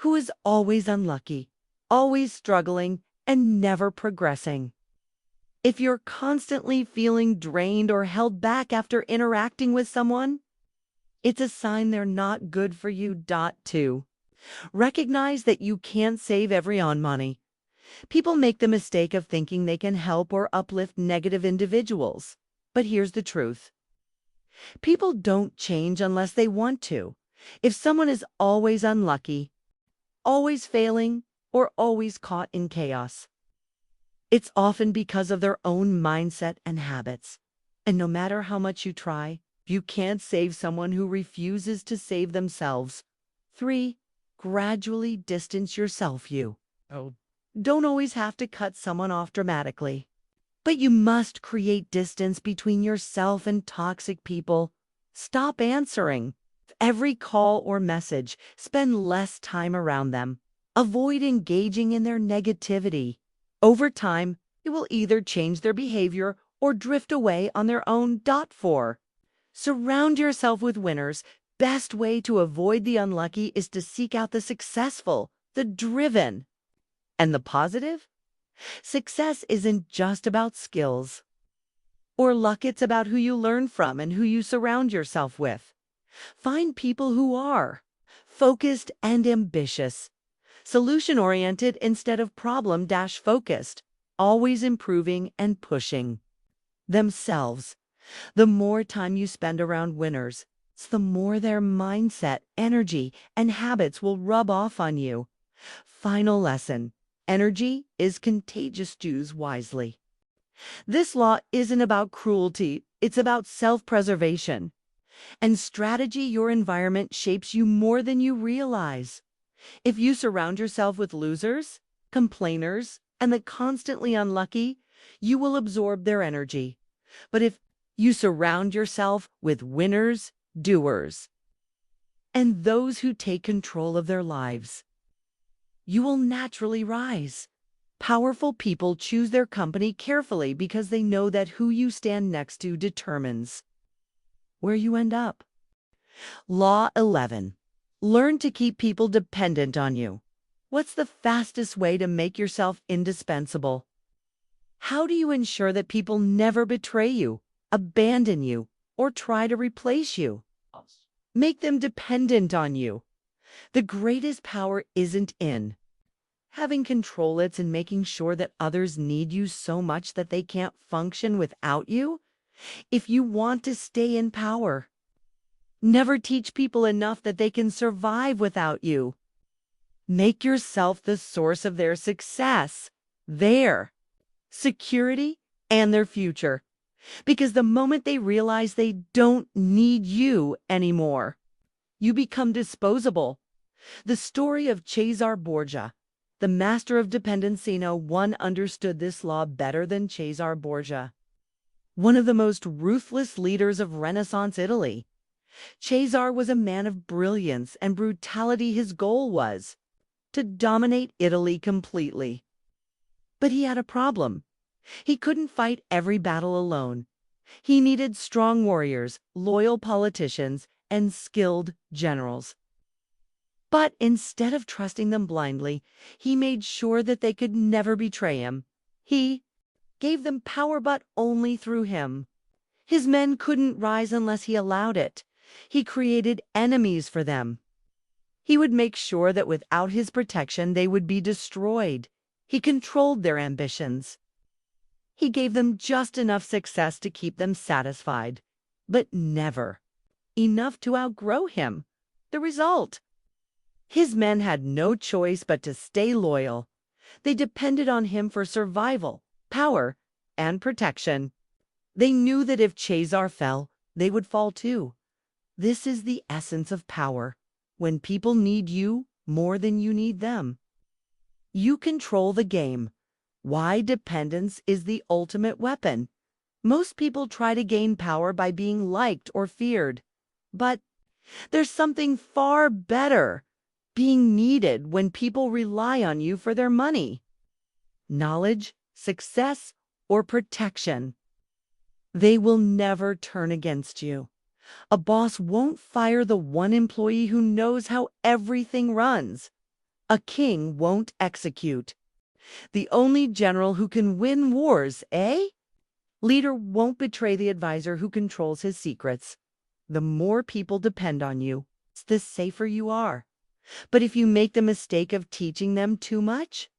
Who is always unlucky, always struggling, and never progressing? If you're constantly feeling drained or held back after interacting with someone, it's a sign they're not good for you. 2. Recognize that you can't save everyone money. People make the mistake of thinking they can help or uplift negative individuals. But here's the truth: people don't change unless they want to. If someone is always unlucky, always failing, or always caught in chaos, it's often because of their own mindset and habits. And no matter how much you try, you can't save someone who refuses to save themselves. 3. Gradually distance yourself. You don't always have to cut someone off dramatically, but you must create distance between yourself and toxic people. Stop answering every call or message. Spend less time around them. Avoid engaging in their negativity. Over time, it will either change their behavior or drift away on their own. 4. Surround yourself with winners. Best way to avoid the unlucky is to seek out the successful, the driven, and the positive. Success isn't just about skills or luck, it's about who you learn from and who you surround yourself with. Find people who are focused and ambitious, solution-oriented instead of problem-focused, always improving and pushing themselves. The more time you spend around winners, the more their mindset, energy, and habits will rub off on you. Final lesson: energy is contagious. Choose wisely. This law isn't about cruelty, it's about self-preservation and strategy. Your environment shapes you more than you realize. If you surround yourself with losers, complainers, and the constantly unlucky, you will absorb their energy. But if you surround yourself with winners, doers, and those who take control of their lives, you will naturally rise. Powerful people choose their company carefully because they know that who you stand next to determines where you end up. Law 11. Learn to keep people dependent on you. What's the fastest way to make yourself indispensable? How do you ensure that people never betray you, abandon you, or try to replace you? Make them dependent on you. The greatest power isn't in having control, it's in making sure that others need you so much that they can't function without you. If you want to stay in power, never teach people enough that they can survive without you. Make yourself the source of their success, their security, and their future. Because the moment they realize they don't need you anymore, you become disposable. The story of Cesare Borgia, the master of dependency. No one understood this law better than Cesare Borgia, one of the most ruthless leaders of Renaissance Italy. Cesare was a man of brilliance and brutality. His goal was to dominate Italy completely. But he had a problem. He couldn't fight every battle alone. He needed strong warriors, loyal politicians, and skilled generals. But instead of trusting them blindly, he made sure that they could never betray him. He gave them power, but only through him. His men couldn't rise unless he allowed it. He created enemies for them. He would make sure that without his protection, they would be destroyed. He controlled their ambitions. He gave them just enough success to keep them satisfied, but never enough to outgrow him. The result: his men had no choice but to stay loyal. They depended on him for survival, power, and protection. They knew that if Cesare fell, they would fall too. This is the essence of power, when people need you more than you need them. You control the game. Why dependence is the ultimate weapon. Most people try to gain power by being liked or feared. But there's something far better: being needed when people rely on you for their money, knowledge, success, or protection. They will never turn against you. A boss won't fire the one employee who knows how everything runs. A king won't execute the only general who can win wars, eh? Leader won't betray the advisor who controls his secrets. The more people depend on you, the safer you are. But if you make the mistake of teaching them too much,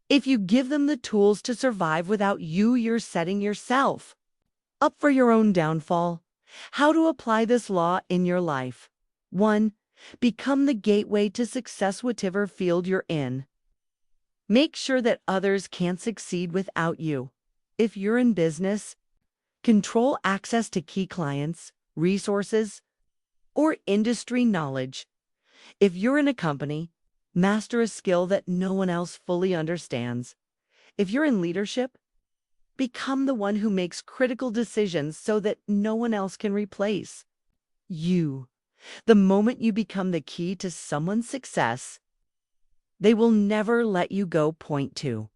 if you give them the tools to survive without you, you're setting yourself up for your own downfall. How to apply this law in your life. 1. Become the gateway to success whatever field you're in. Make sure that others can't succeed without you. If you're in business, control access to key clients, resources, or industry knowledge. If you're in a company, master a skill that no one else fully understands. If you're in leadership, become the one who makes critical decisions so that no one else can replace you. The moment you become the key to someone's success, they will never let you go. Point 2.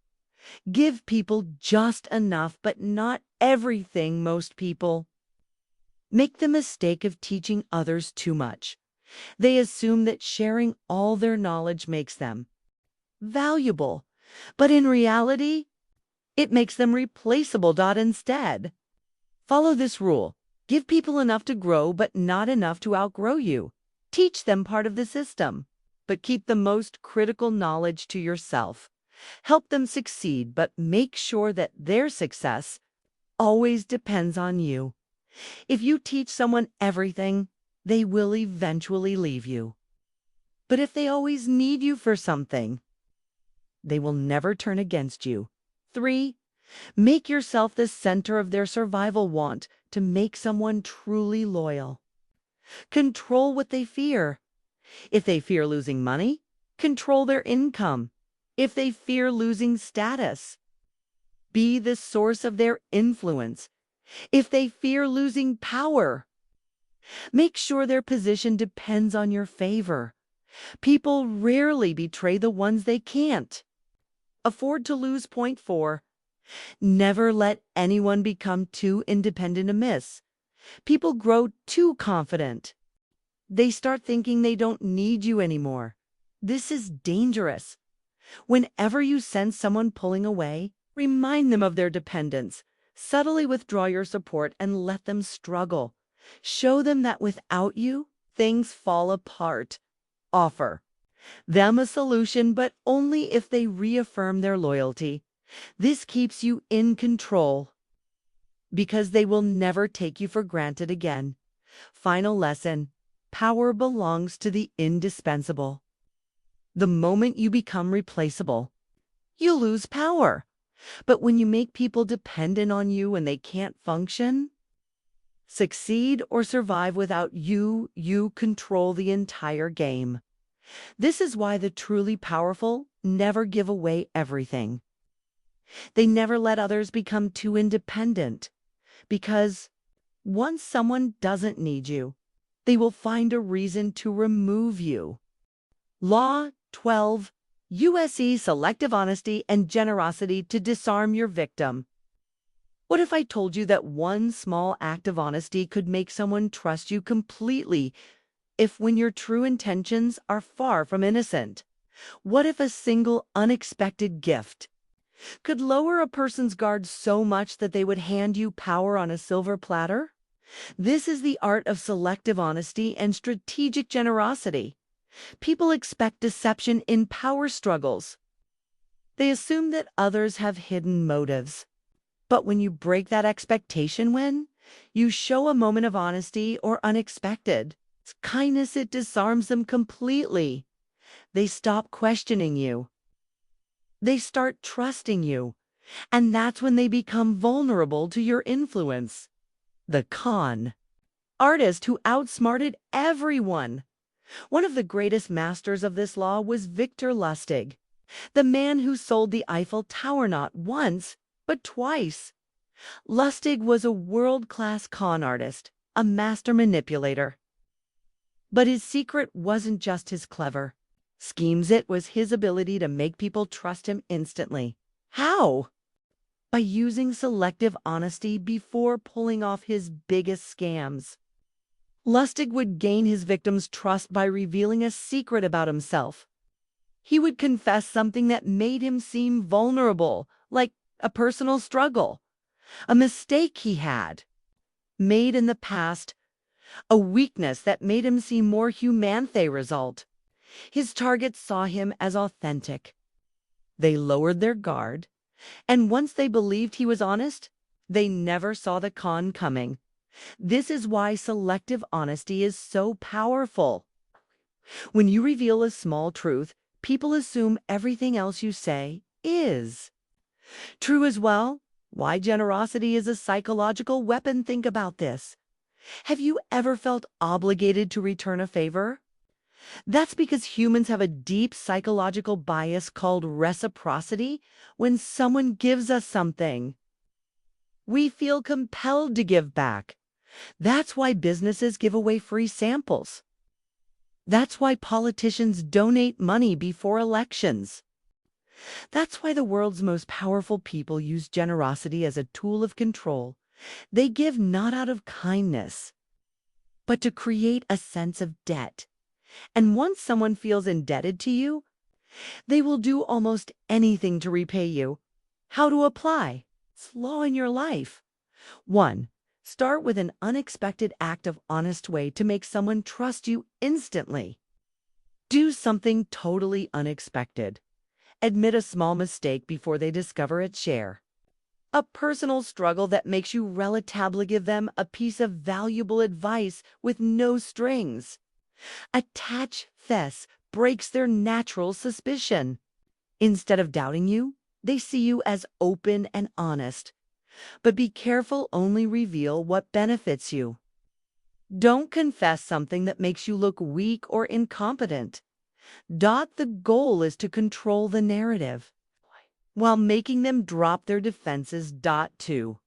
Give people just enough, but not everything. Most people make the mistake of teaching others too much. They assume that sharing all their knowledge makes them valuable, but in reality, it makes them replaceable. Instead, follow this rule. Give people enough to grow, but not enough to outgrow you. Teach them part of the system, but keep the most critical knowledge to yourself. Help them succeed, but make sure that their success always depends on you. If you teach someone everything, they will eventually leave you. But if they always need you for something, they will never turn against you. 3. Make yourself the center of their survival. Want to make someone truly loyal. Control what they fear. If they fear losing money, control their income. If they fear losing status, be the source of their influence. If they fear losing power, make sure their position depends on your favor. People rarely betray the ones they can't afford to lose. Point 4. Never let anyone become too independent. Amiss. People grow too confident. They start thinking they don't need you anymore. This is dangerous. Whenever you sense someone pulling away, remind them of their dependence. Subtly withdraw your support and let them struggle. Show them that without you, things fall apart. Offer them a solution, but only if they reaffirm their loyalty. This keeps you in control, because they will never take you for granted again. Final lesson: power belongs to the indispensable. The moment you become replaceable, you lose power. But when you make people dependent on you when they can't function, succeed or survive without you, you control the entire game. This is why the truly powerful never give away everything. They never let others become too independent, because once someone doesn't need you, they will find a reason to remove you. Law 12, USC Selective Honesty and Generosity to Disarm Your Victim. What if I told you that one small act of honesty could make someone trust you completely, if when your true intentions are far from innocent? What if a single unexpected gift could lower a person's guard so much that they would hand you power on a silver platter? This is the art of selective honesty and strategic generosity. People expect deception in power struggles. They assume that others have hidden motives. But when you break that expectation, when you show a moment of honesty or unexpected kindness, it disarms them completely. They stop questioning you. They start trusting you. And that's when they become vulnerable to your influence. The con artist who outsmarted everyone. One of the greatest masters of this law was Victor Lustig, the man who sold the Eiffel Tower not once, but twice. Lustig was a world-class con artist, a master manipulator. But his secret wasn't just his clever schemes, it was his ability to make people trust him instantly. How? By using selective honesty before pulling off his biggest scams. Lustig would gain his victims' trust by revealing a secret about himself. He would confess something that made him seem vulnerable, like a personal struggle, a mistake he had made in the past, a weakness that made him seem more human. The result: his targets saw him as authentic. They lowered their guard, and once they believed he was honest, they never saw the con coming. This is why selective honesty is so powerful. When you reveal a small truth, people assume everything else you say is true as well. Why generosity is a psychological weapon. Think about this. Have you ever felt obligated to return a favor? That's because humans have a deep psychological bias called reciprocity. When someone gives us something, we feel compelled to give back. That's why businesses give away free samples. That's why politicians donate money before elections. That's why the world's most powerful people use generosity as a tool of control. They give not out of kindness, but to create a sense of debt. And once someone feels indebted to you, they will do almost anything to repay you. How to apply this law in your life? 1. Start with an unexpected act of honest way to make someone trust you instantly. Do something totally unexpected. Admit a small mistake before they discover it. Share a personal struggle that makes you relatively. Give them a piece of valuable advice with no strings. Attach this breaks their natural suspicion. Instead of doubting you, they see you as open and honest. But be careful, only reveal what benefits you. Don't confess something that makes you look weak or incompetent. The goal is to control the narrative while making them drop their defenses. 2.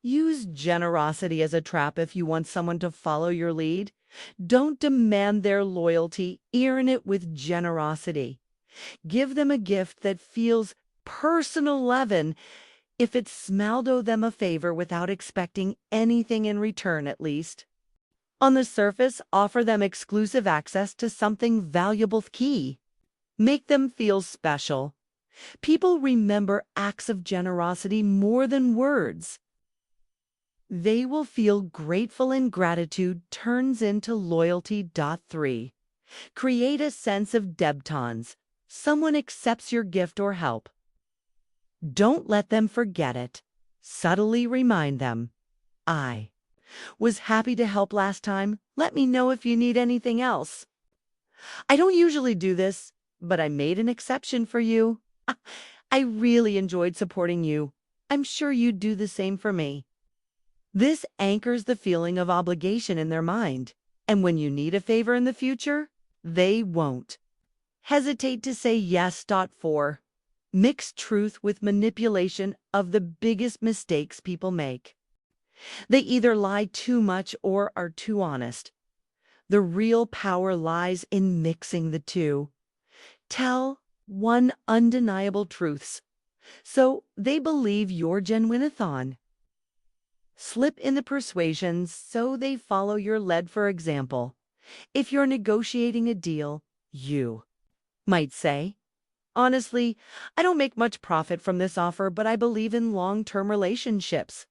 Use generosity as a trap if you want someone to follow your lead. Don't demand their loyalty, earn it with generosity. Give them a gift that feels personal. 11. If it's small, do them a favor without expecting anything in return, at least. On the surface, offer them exclusive access to something valuable. Key. Make them feel special. People remember acts of generosity more than words. They will feel grateful, and gratitude turns into loyalty. 3. Create a sense of debtons. Someone accepts your gift or help. Don't let them forget it. Subtly remind them, I was happy to help last time. Let me know if you need anything else. I don't usually do this, but I made an exception for you. I really enjoyed supporting you. I'm sure you'd do the same for me. This anchors the feeling of obligation in their mind, and when you need a favor in the future, they won't hesitate to say yes. 4. Mix truth with manipulation of the biggest mistakes people make. They either lie too much or are too honest. The real power lies in mixing the two. Tell one undeniable truths, so they believe you're genuine-a-thon. Slip in the persuasions so they follow your lead. For example, if you're negotiating a deal, you might say, honestly, I don't make much profit from this offer, but I believe in long-term relationships.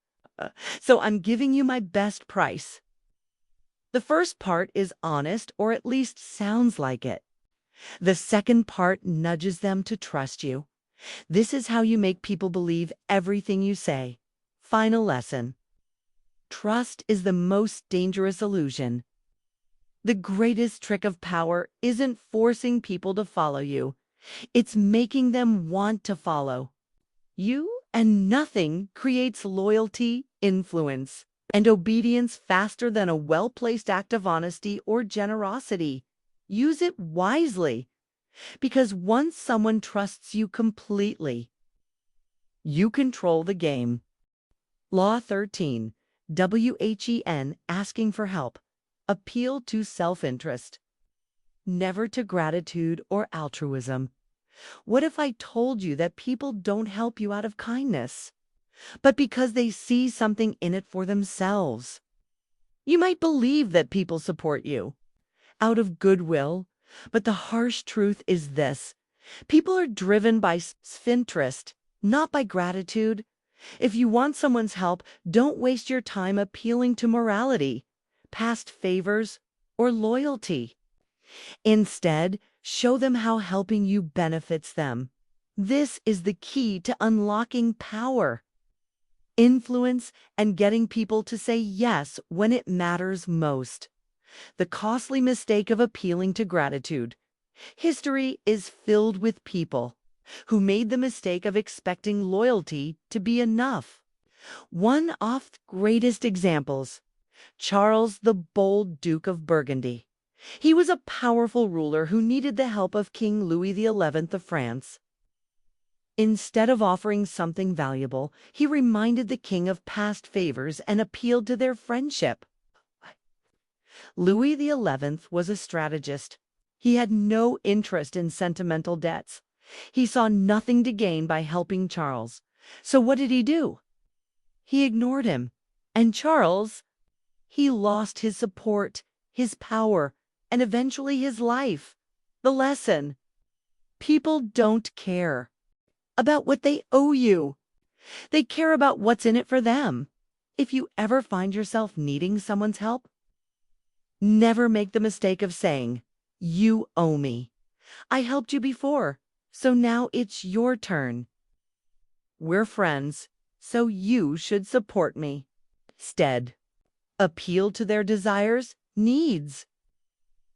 So I'm giving you my best price. The first part is honest, or at least sounds like it. The second part nudges them to trust you. This is how you make people believe everything you say. Final lesson. Trust is the most dangerous illusion. The greatest trick of power isn't forcing people to follow you. It's making them want to follow you, and nothing creates loyalty, influence, and obedience faster than a well-placed act of honesty or generosity. Use it wisely, because once someone trusts you completely, you control the game. Law 13. WHEN. Asking for help. Appeal to self-interest, never to gratitude or altruism. What if I told you that people don't help you out of kindness, but because they see something in it for themselves? You might believe that people support you out of goodwill, but the harsh truth is this: people are driven by self-interest, not by gratitude. If you want someone's help, don't waste your time appealing to morality, past favors, or loyalty. Instead, show them how helping you benefits them. This is the key to unlocking power, influence, and getting people to say yes when it matters most. The costly mistake of appealing to gratitude. History is filled with people who made the mistake of expecting loyalty to be enough. One of the greatest examples, Charles the Bold, Duke of Burgundy. He was a powerful ruler who needed the help of King Louis XI of France. Instead of offering something valuable, he reminded the king of past favors and appealed to their friendship. Louis XI was a strategist. He had no interest in sentimental debts. He saw nothing to gain by helping Charles. So what did he do? He ignored him. And Charles, he lost his support, his power, and eventually his life. The lesson: people don't care about what they owe you. They care about what's in it for them. If you ever find yourself needing someone's help, never make the mistake of saying, "You owe me. I helped you before, so now it's your turn. We're friends, so you should support me." Instead, appeal to their desires, needs,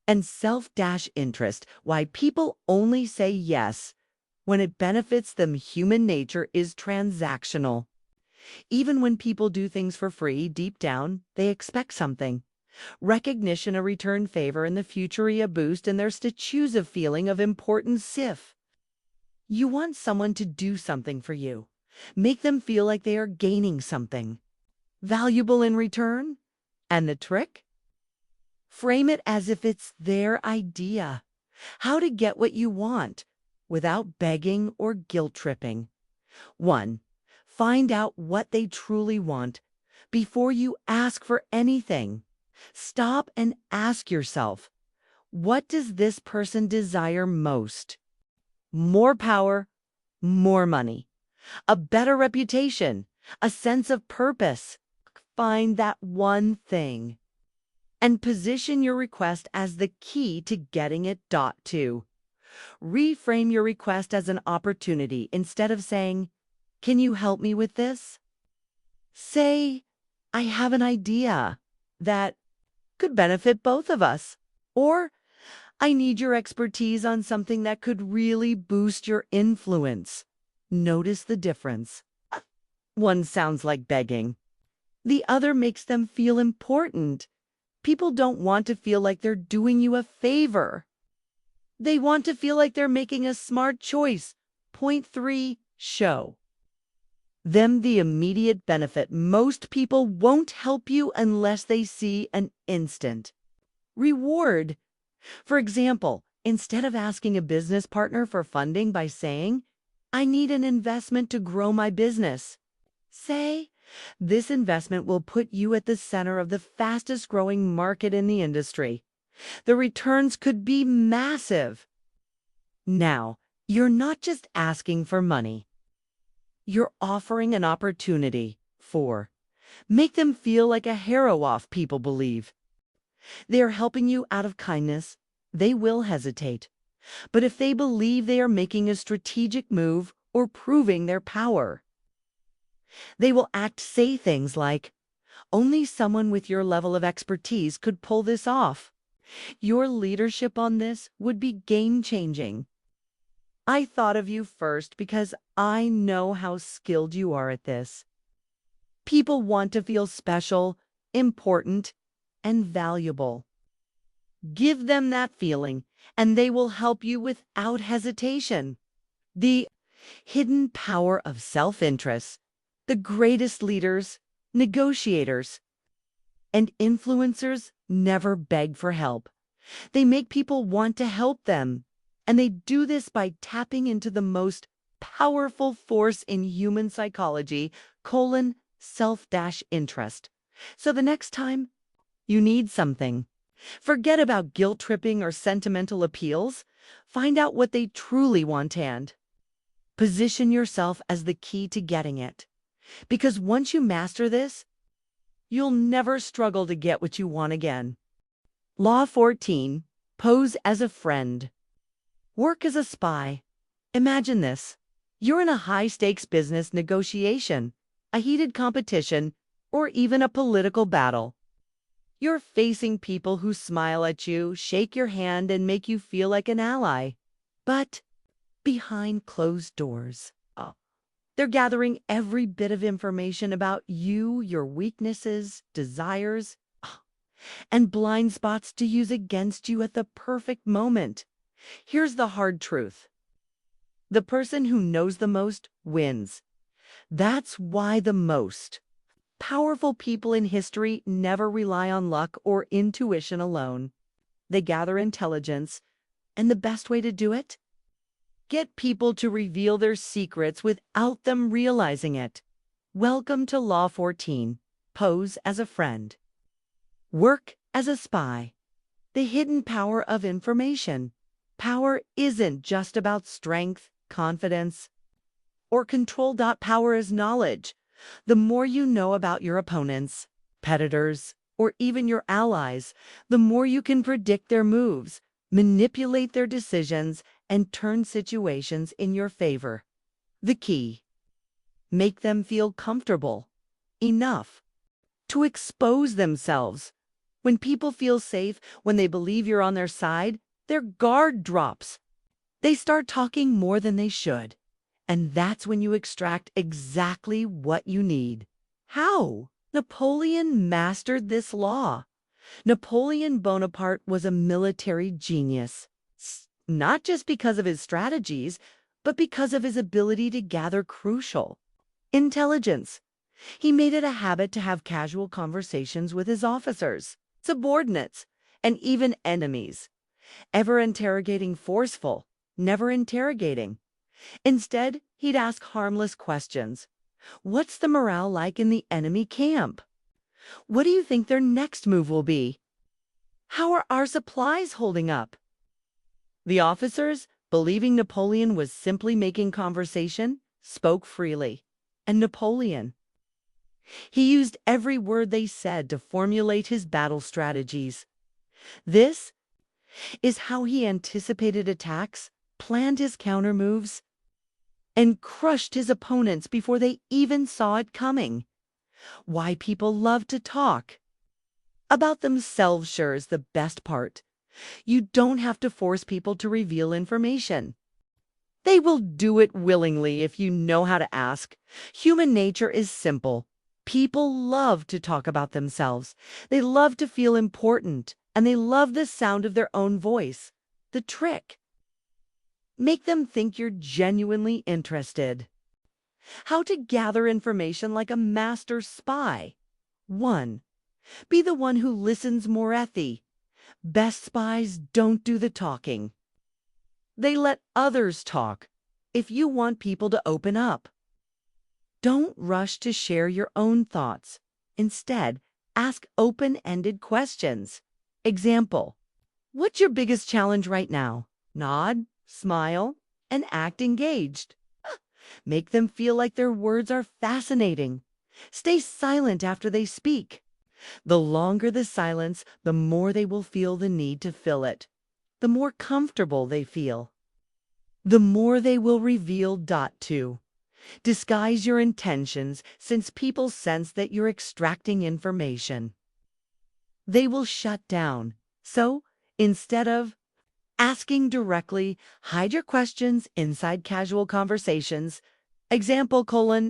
and self-interest. Why people only say yes when it benefits them. Human nature is transactional. Even when people do things for free, deep down, they expect something. Recognition, a return favor, in the future a boost, and there's to choose a feeling of importance. If you want someone to do something for you, make them feel like they are gaining something valuable in return. And the trick? Frame it as if it's their idea, how to get what you want without begging or guilt-tripping. 1. Find out what they truly want before you ask for anything. Stop and ask yourself, what does this person desire most? More power, more money, a better reputation, a sense of purpose. Find that one thing and position your request as the key to getting it. 2. Reframe your request as an opportunity. Instead of saying, "Can you help me with this?" say, "I have an idea that could benefit both of us," or "I need your expertise on something that could really boost your influence." Notice the difference. One sounds like begging. The other makes them feel important. People don't want to feel like they're doing you a favor. They want to feel like they're making a smart choice. Point 3, show them the immediate benefit. Most people won't help you unless they see an instant reward. For example, instead of asking a business partner for funding by saying, "I need an investment to grow my business," say, "This investment will put you at the center of the fastest growing market in the industry. The returns could be massive." Now, you're not just asking for money. You're offering an opportunity. 4. Make them feel like a hero off. People believe they are helping you out of kindness. They will hesitate. But if they believe they are making a strategic move or proving their power, they will act. Say things like, "Only someone with your level of expertise could pull this off. Your leadership on this would be game-changing. I thought of you first because I know how skilled you are at this." People want to feel special, important, and valuable. Give them that feeling, and they will help you without hesitation. The hidden power of self-interest. The greatest leaders, negotiators, and influencers never beg for help. They make people want to help them, and they do this by tapping into the most powerful force in human psychology, self-interest. So the next time you need something, forget about guilt-tripping or sentimental appeals. Find out what they truly want and position yourself as the key to getting it. Because once you master this, you'll never struggle to get what you want again. Law 14. Pose as a friend. Work as a spy. Imagine this. You're in a high-stakes business negotiation, a heated competition, or even a political battle. You're facing people who smile at you, shake your hand, and make you feel like an ally. But behind closed doors, they're gathering every bit of information about you, your weaknesses, desires, and blind spots to use against you at the perfect moment. Here's the hard truth. The person who knows the most wins. That's why the most powerful people in history never rely on luck or intuition alone. They gather intelligence, and the best way to do it? Get people to reveal their secrets without them realizing it. Welcome to Law 14. Pose as a friend. Work as a spy. The hidden power of information. Power isn't just about strength, confidence, or control. Power is knowledge. The more you know about your opponents, competitors, or even your allies, the more you can predict their moves, manipulate their decisions, and turn situations in your favor. The key: make them feel comfortable enough to expose themselves. When people feel safe, when they believe you're on their side, their guard drops. They start talking more than they should. And that's when you extract exactly what you need. How? Napoleon mastered this law. Napoleon Bonaparte was a military genius, not just because of his strategies, but because of his ability to gather crucial intelligence. He made it a habit to have casual conversations with his officers, subordinates, and even enemies. Ever interrogating forceful, never interrogating. Instead, he'd ask harmless questions. What's the morale like in the enemy camp? What do you think their next move will be? How are our supplies holding up? The officers, believing Napoleon was simply making conversation, spoke freely. And Napoleon, he used every word they said to formulate his battle strategies. This is how he anticipated attacks, planned his countermoves, and crushed his opponents before they even saw it coming. Why people love to talk about themselves sure is the best part. You don't have to force people to reveal information. They will do it willingly if you know how to ask. Human nature is simple. People love to talk about themselves. They love to feel important, and they love the sound of their own voice. The trick: make them think you're genuinely interested. How to gather information like a master spy. 1. Be the one who listens more ethy. Best spies don't do the talking. They let others talk if you want people to open up. Don't rush to share your own thoughts. Instead, ask open-ended questions. Example: what's your biggest challenge right now? Nod, smile, and act engaged. Make them feel like their words are fascinating. Stay silent after they speak. The longer the silence, the more they will feel the need to fill it. The more comfortable they feel, the more they will reveal. 2. Disguise your intentions, since people sense that you're extracting information. They will shut down. So, instead of asking directly, hide your questions inside casual conversations. Example: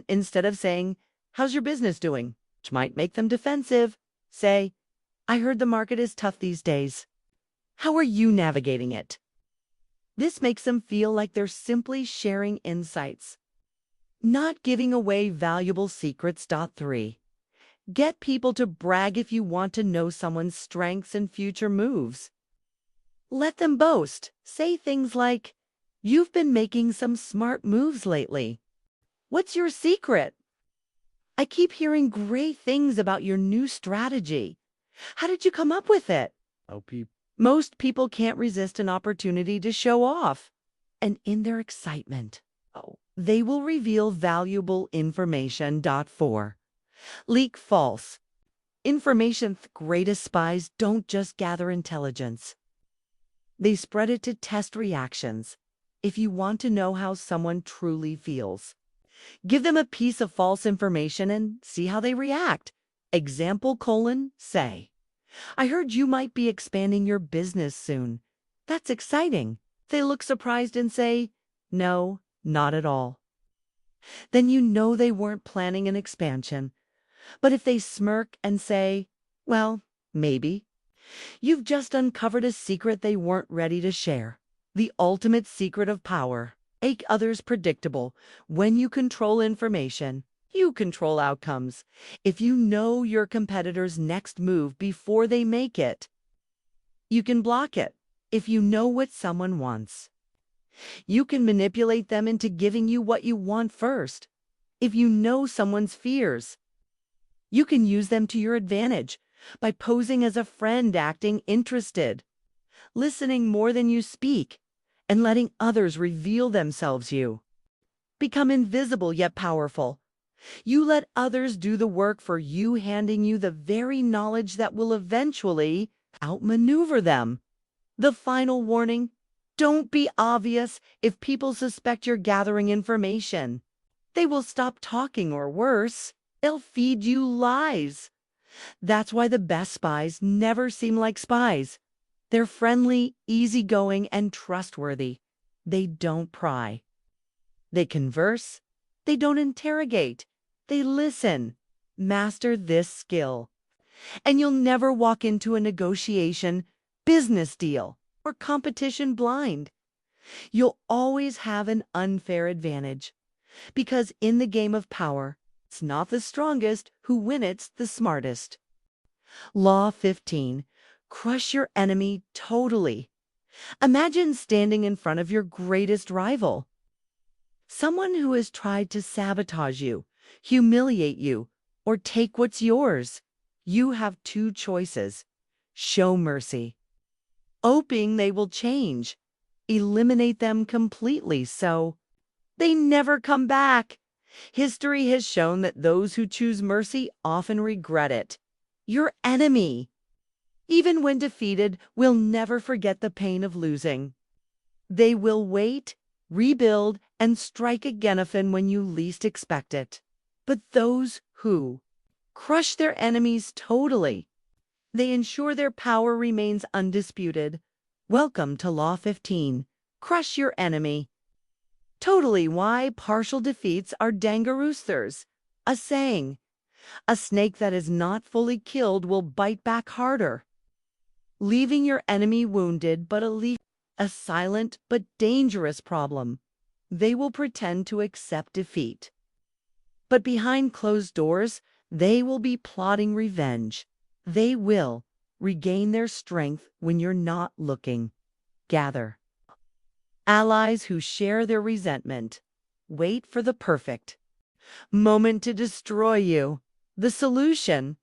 instead of saying, "How's your business doing?" which might make them defensive, say, "I heard the market is tough these days. How are you navigating it?" This makes them feel like they're simply sharing insights, not giving away valuable secrets. 3. Get people to brag if you want to know someone's strengths and future moves. Let them boast. Say things like, "You've been making some smart moves lately. What's your secret? I keep hearing great things about your new strategy. How did you come up with it?" Most people can't resist an opportunity to show off. And in their excitement, they will reveal valuable information. 4. Leak false information. The greatest spies don't just gather intelligence. They spread it to test reactions. If you want to know how someone truly feels, give them a piece of false information and see how they react. Example: say, "I heard you might be expanding your business soon. That's exciting." They look surprised and say, "No, not at all." Then you know they weren't planning an expansion. But if they smirk and say, "Well, maybe," you've just uncovered a secret they weren't ready to share. The ultimate secret of power: make others predictable. When you control information, you control outcomes. If you know your competitor's next move before they make it, you can block it. If you know what someone wants, you can manipulate them into giving you what you want first. If you know someone's fears, you can use them to your advantage by posing as a friend, acting interested, listening more than you speak, and letting others reveal themselves. You become invisible yet powerful. You let others do the work for you, handing you the very knowledge that will eventually outmaneuver them. The final warning: don't be obvious. If people suspect you're gathering information, they will stop talking, or worse, they'll feed you lies. That's why the best spies never seem like spies. They're friendly, easygoing, and trustworthy. They don't pry. They converse. They don't interrogate. They listen. Master this skill, and you'll never walk into a negotiation, business deal, or competition blind. You'll always have an unfair advantage, because in the game of power, it's not the strongest who win, it's the smartest. Law 15. Crush your enemy totally. Imagine standing in front of your greatest rival, someone who has tried to sabotage you, humiliate you, or take what's yours. You have two choices: show mercy, hoping they will change, eliminate them completely so they never come back. History has shown that those who choose mercy often regret it. Your enemy, even when defeated, will never forget the pain of losing. They will wait, rebuild, and strike again often when you least expect it. But those who crush their enemies totally, they ensure their power remains undisputed. Welcome to Law 15. Crush your enemy. Totally why partial defeats are dangaroosters. A saying, a snake that is not fully killed will bite back harder. Leaving your enemy wounded but a silent but dangerous problem. They will pretend to accept defeat. But behind closed doors, they will be plotting revenge. They will regain their strength when you're not looking. Gather allies who share their resentment. Wait for the perfect moment to destroy you. The solution: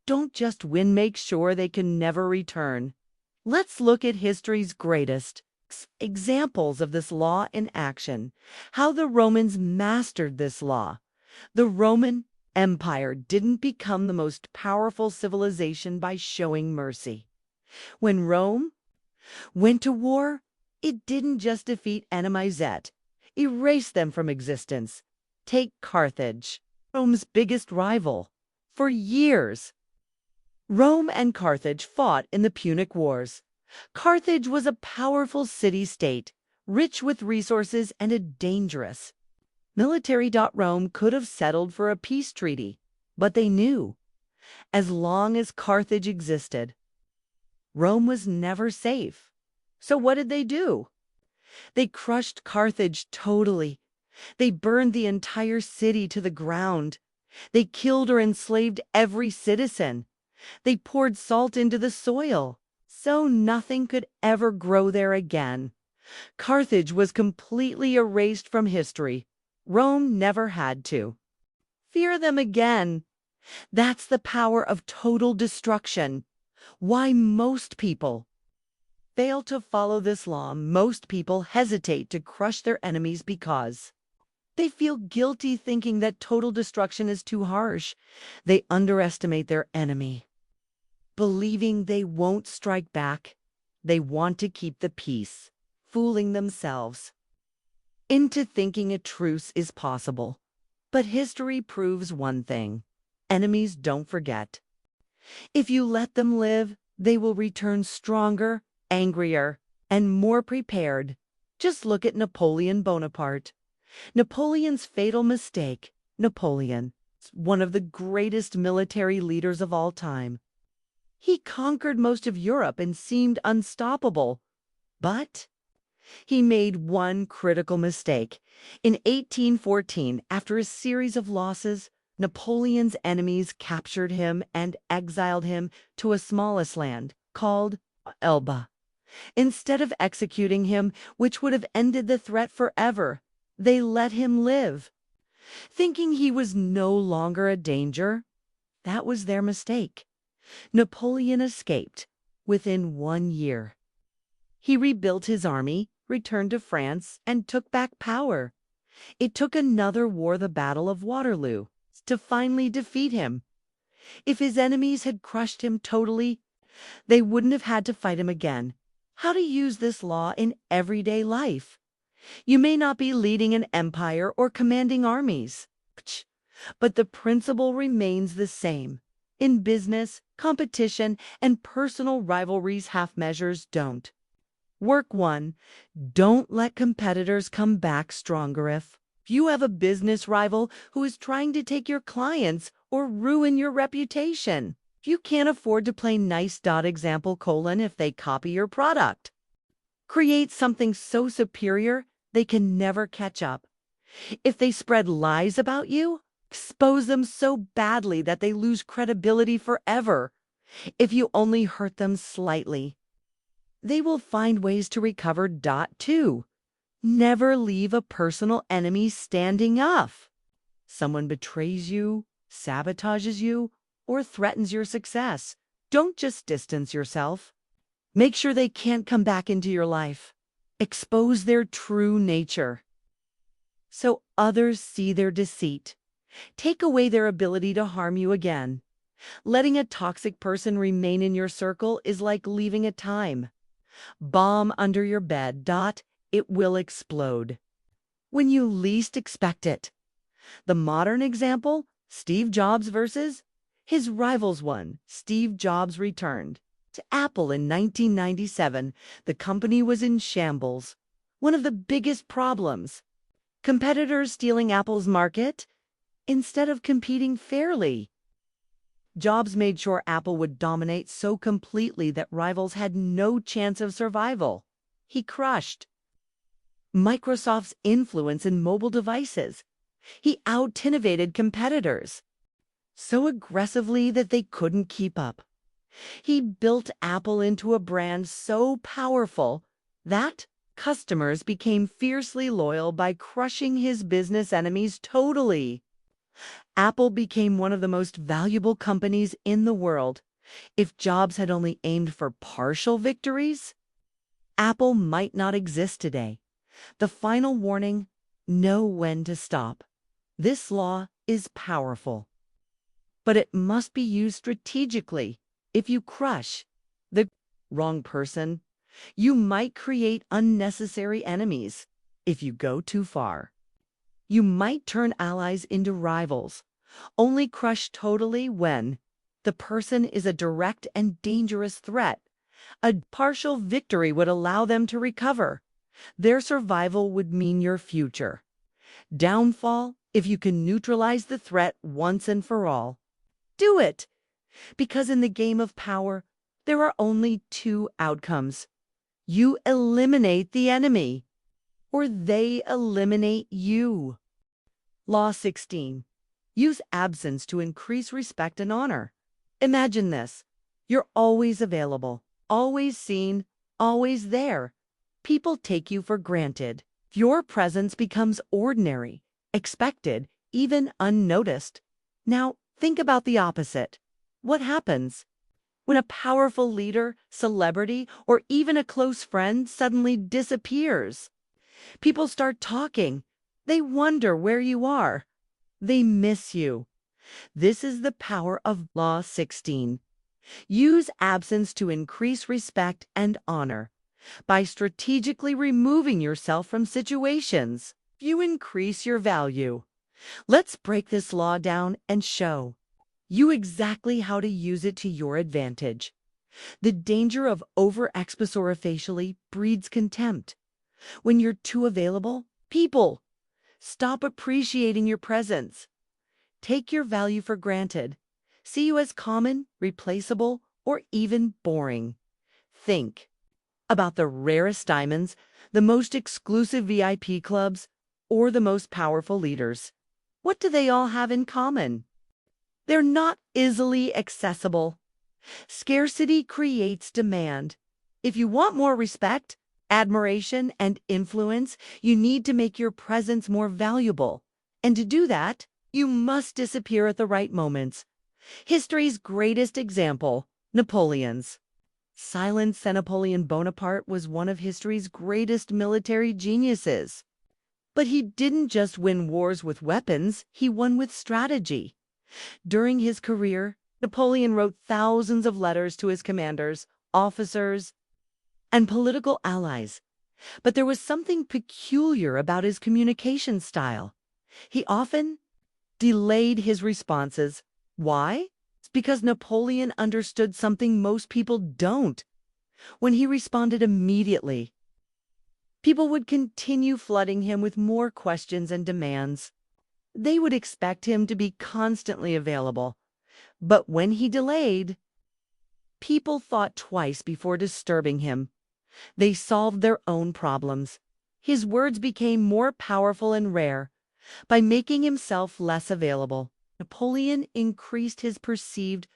don't just win, make sure they can never return. Let's look at history's greatest examples of this law in action. How the Romans mastered this law. The Roman Empire didn't become the most powerful civilization by showing mercy. When Rome went to war, it didn't just defeat enemies, it erased them from existence. Take Carthage, Rome's biggest rival. For years, Rome and Carthage fought in the Punic Wars. Carthage was a powerful city-state, rich with resources and a dangerous military. Rome could have settled for a peace treaty, but they knew, as long as Carthage existed, Rome was never safe. So what did they do? They crushed Carthage totally. They burned the entire city to the ground. They killed or enslaved every citizen. They poured salt into the soil, so nothing could ever grow there again. Carthage was completely erased from history. Rome never had to fear them again. That's the power of total destruction. Why most people fail to follow this law. Most people hesitate to crush their enemies because they feel guilty, thinking that total destruction is too harsh. They underestimate their enemy, believing they won't strike back. They want to keep the peace, fooling themselves into thinking a truce is possible. But history proves one thing: enemies don't forget. If you let them live, they will return stronger, angrier, and more prepared. Just look at Napoleon Bonaparte. Napoleon's fatal mistake. Napoleon, one of the greatest military leaders of all time. He conquered most of Europe and seemed unstoppable. But he made one critical mistake. In 1814, after a series of losses, Napoleon's enemies captured him and exiled him to a smallest land called Elba. Instead of executing him, which would have ended the threat forever, they let him live, thinking he was no longer a danger. That was their mistake. Napoleon escaped within 1 year. He rebuilt his army, returned to France, and took back power. It took another war, the Battle of Waterloo, to finally defeat him. If his enemies had crushed him totally, they wouldn't have had to fight him again. How to use this law in everyday life. You may not be leading an empire or commanding armies, but the principle remains the same. In business, competition, and personal rivalries, half measures don't work. 1. Don't let competitors come back stronger. If you have a business rival who is trying to take your clients or ruin your reputation, you can't afford to play nice. Example: if they copy your product, create something so superior they can never catch up. If they spread lies about you, expose them so badly that they lose credibility forever. If you only hurt them slightly, they will find ways to recover. 2. Never leave a personal enemy standing up. Someone betrays you, sabotages you, or threatens your success. Don't just distance yourself. Make sure they can't come back into your life. Expose their true nature so others see their deceit. Take away their ability to harm you again. Letting a toxic person remain in your circle is like leaving a time bomb under your bed. It will explode when you least expect it. The modern example: Steve Jobs versus his rivals. 1. Steve Jobs returned to Apple in 1997. The company was in shambles. One of the biggest problems: Competitors stealing Apple's market instead of competing fairly. Jobs made sure Apple would dominate so completely that rivals had no chance of survival. He crushed Microsoft's influence in mobile devices. He out-innovated competitors so aggressively that they couldn't keep up. He built Apple into a brand so powerful that customers became fiercely loyal by crushing his business enemies totally. Apple became one of the most valuable companies in the world. If Jobs had only aimed for partial victories, Apple might not exist today. The final warning: know when to stop. This law is powerful, but it must be used strategically. If you crush the wrong person, you might create unnecessary enemies. If you go too far, you might turn allies into rivals. Only crush totally when the person is a direct and dangerous threat. A partial victory would allow them to recover. Their survival would mean your future. Downfall if you can neutralize the threat once and for all. Do it! Because in the game of power, there are only two outcomes. You eliminate the enemy, or they eliminate you. Law 16. Use absence to increase respect and honor. Imagine this. You're always available, always seen, always there. People take you for granted. Your presence becomes ordinary, expected, even unnoticed. Now, think about the opposite. What happens when a powerful leader, celebrity, or even a close friend suddenly disappears? People start talking. They wonder where you are. They miss you. This is the power of Law 16. Use absence to increase respect and honor. By strategically removing yourself from situations, you increase your value. Let's break this law down and show you exactly how to use it to your advantage. The danger of over-exposure breeds contempt. When you're too available, people stop appreciating your presence. Take your value for granted. See you as common, replaceable, or even boring. Think about the rarest diamonds, the most exclusive VIP clubs, or the most powerful leaders. What do they all have in common? They're not easily accessible. Scarcity creates demand. If you want more respect, admiration, and influence, you need to make your presence more valuable. And to do that, you must disappear at the right moments. History's greatest example, Napoleon's. Silence. Napoleon Bonaparte was one of history's greatest military geniuses. But he didn't just win wars with weapons, he won with strategy. During his career, Napoleon wrote thousands of letters to his commanders, officers, and political allies. But there was something peculiar about his communication style. He often delayed his responses. Why? It's because Napoleon understood something most people don't. When he responded immediately, people would continue flooding him with more questions and demands. They would expect him to be constantly available. But when he delayed, people thought twice before disturbing him. They solved their own problems. His words became more powerful and rare. By making himself less available, Napoleon increased his perceived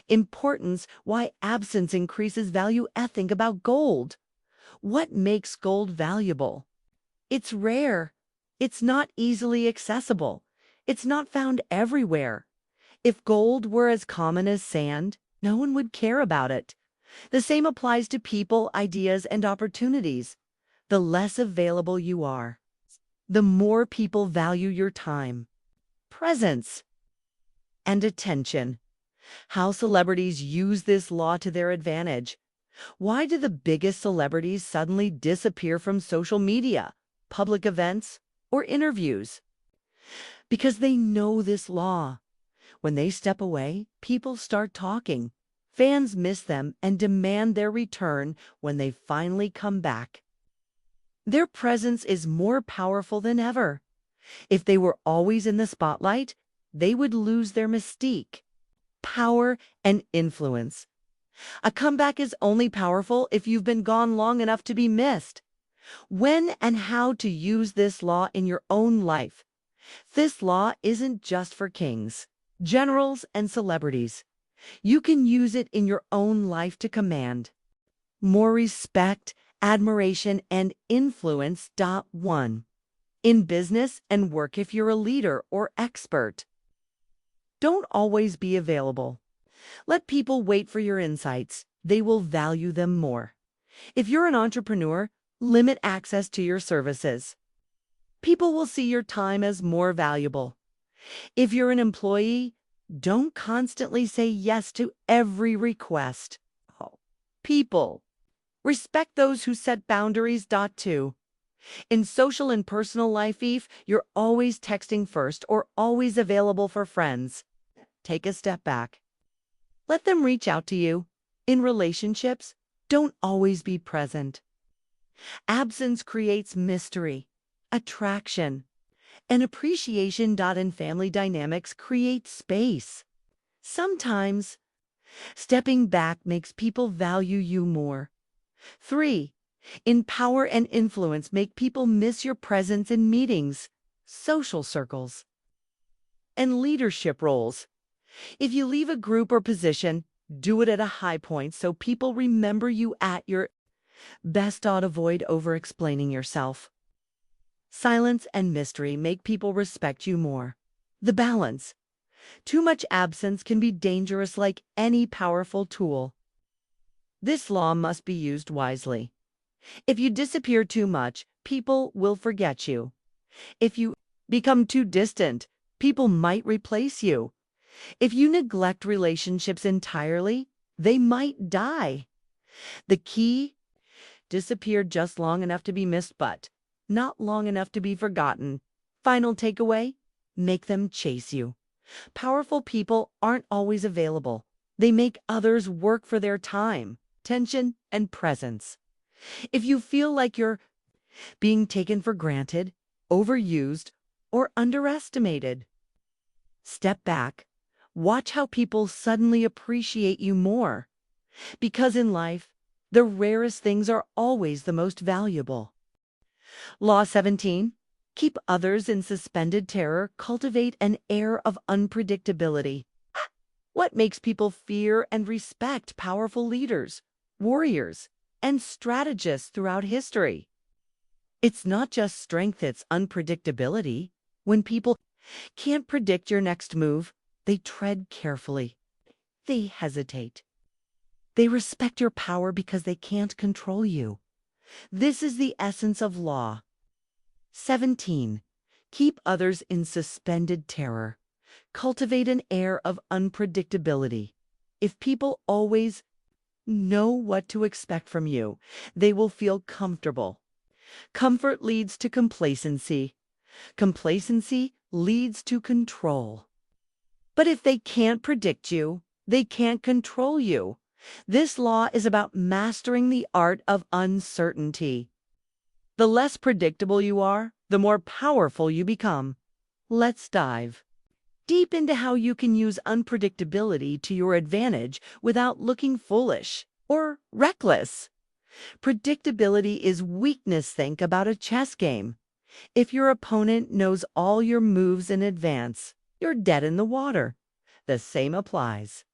importance. Why absence increases value. Think about gold. What makes gold valuable? It's rare. It's not easily accessible. It's not found everywhere. If gold were as common as sand, no one would care about it. The same applies to people, ideas, and opportunities. The less available you are, the more people value your time, presence, and attention. How celebrities use this law to their advantage. Why do the biggest celebrities suddenly disappear from social media, public events, or interviews? Because they know this law. When they step away, people start talking. Fans miss them and demand their return when they finally come back. Their presence is more powerful than ever. If they were always in the spotlight, they would lose their mystique, power, and influence. A comeback is only powerful if you've been gone long enough to be missed. When and how to use this law in your own life. This law isn't just for kings, generals, and celebrities. You can use it in your own life to command more respect, admiration, and influence. 1. In business and work, if you're a leader or expert, don't always be available. Let people wait for your insights. They will value them more. If you're an entrepreneur, limit access to your services. People will see your time as more valuable. If you're an employee, don't constantly say yes to every request. People respect those who set boundaries. 2. In social and personal life, if you're always texting first or always available for friends, take a step back. Let them reach out to you. In relationships, don't always be present. Absence creates mystery, attraction, and appreciation. In family dynamics, create space. Sometimes, stepping back makes people value you more. 3. In power and influence, make people miss your presence in meetings, social circles, and leadership roles. If you leave a group or position, do it at a high point so people remember you at your best. Avoid over-explaining yourself. Silence and mystery make people respect you more. The balance. Too much absence can be dangerous, like any powerful tool. This law must be used wisely. If you disappear too much, people will forget you. If you become too distant, people might replace you. If you neglect relationships entirely, they might die. The key: disappear just long enough to be missed, but not long enough to be forgotten. Final takeaway: make them chase you. Powerful people aren't always available. They make others work for their time, attention, and presence. If you feel like you're being taken for granted, overused, or underestimated, step back. Watch how people suddenly appreciate you more. Because in life, the rarest things are always the most valuable. Law 17. Keep others in suspended terror. Cultivate an air of unpredictability. What makes people fear and respect powerful leaders, warriors, and strategists throughout history? It's not just strength, it's unpredictability. When people can't predict your next move, they tread carefully. They hesitate. They respect your power because they can't control you. This is the essence of law. 17. Keep others in suspended terror. Cultivate an air of unpredictability. If people always know what to expect from you, they will feel comfortable. Comfort leads to complacency. Complacency leads to control. But if they can't predict you, they can't control you. This law is about mastering the art of uncertainty. The less predictable you are, the more powerful you become. Let's dive deep into how you can use unpredictability to your advantage without looking foolish or reckless. Predictability is weakness. Think about a chess game. If your opponent knows all your moves in advance, you're dead in the water. The same applies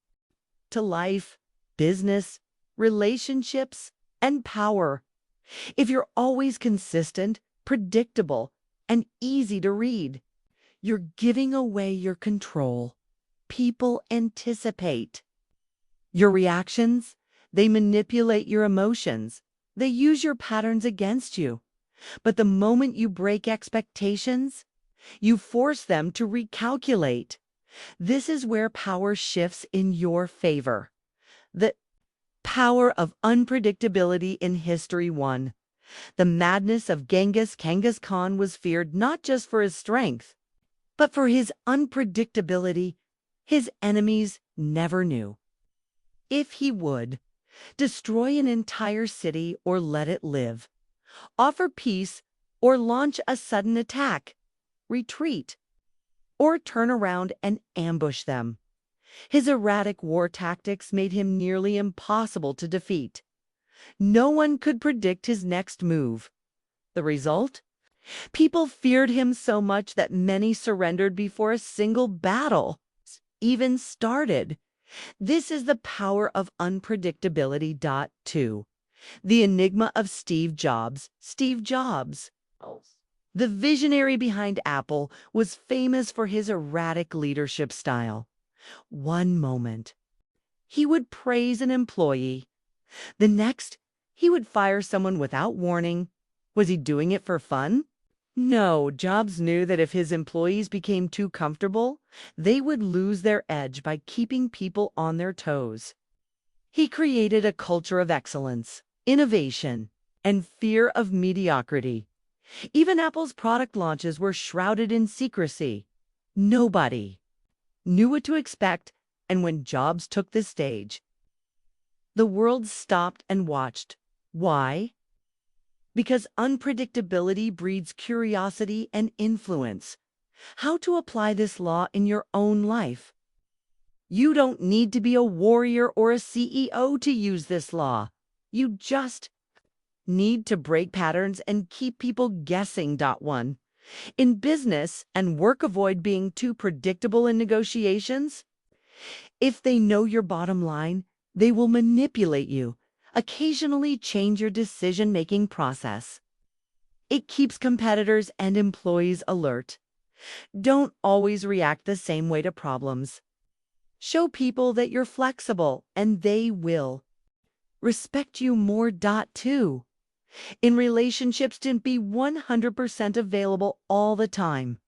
to life, business, relationships, and power. If you're always consistent, predictable, and easy to read, you're giving away your control. People anticipate your reactions. They manipulate your emotions. They use your patterns against you. But the moment you break expectations, you force them to recalculate. This is where power shifts in your favor. The power of unpredictability in history. 1. The madness of Genghis Khan was feared not just for his strength, but for his unpredictability. His enemies never knew if he would destroy an entire city or let it live. offer peace, or launch a sudden attack, retreat, or turn around and ambush them. His erratic war tactics made him nearly impossible to defeat. No one could predict his next move. The result? People feared him so much that many surrendered before a single battle even started. This is the power of unpredictability. 2. The enigma of Steve Jobs. Steve Jobs, the visionary behind Apple, was famous for his erratic leadership style. One moment, he would praise an employee. The next, he would fire someone without warning. Was he doing it for fun? No, Jobs knew that if his employees became too comfortable, they would lose their edge by keeping people on their toes. He created a culture of excellence, innovation, and fear of mediocrity. Even Apple's product launches were shrouded in secrecy. Nobody knew what to expect, and when Jobs took the stage, the world stopped and watched. Why? Because unpredictability breeds curiosity and influence. How to apply this law in your own life? You don't need to be a warrior or a CEO to use this law. You just need to break patterns and keep people guessing. 1. In business and work, avoid being too predictable in negotiations. If they know your bottom line, they will manipulate you, occasionally change your decision-making process. It keeps competitors and employees alert. Don't always react the same way to problems. Show people that you're flexible, and they will respect you more. 2. In relationships, don't be 100% available all the time.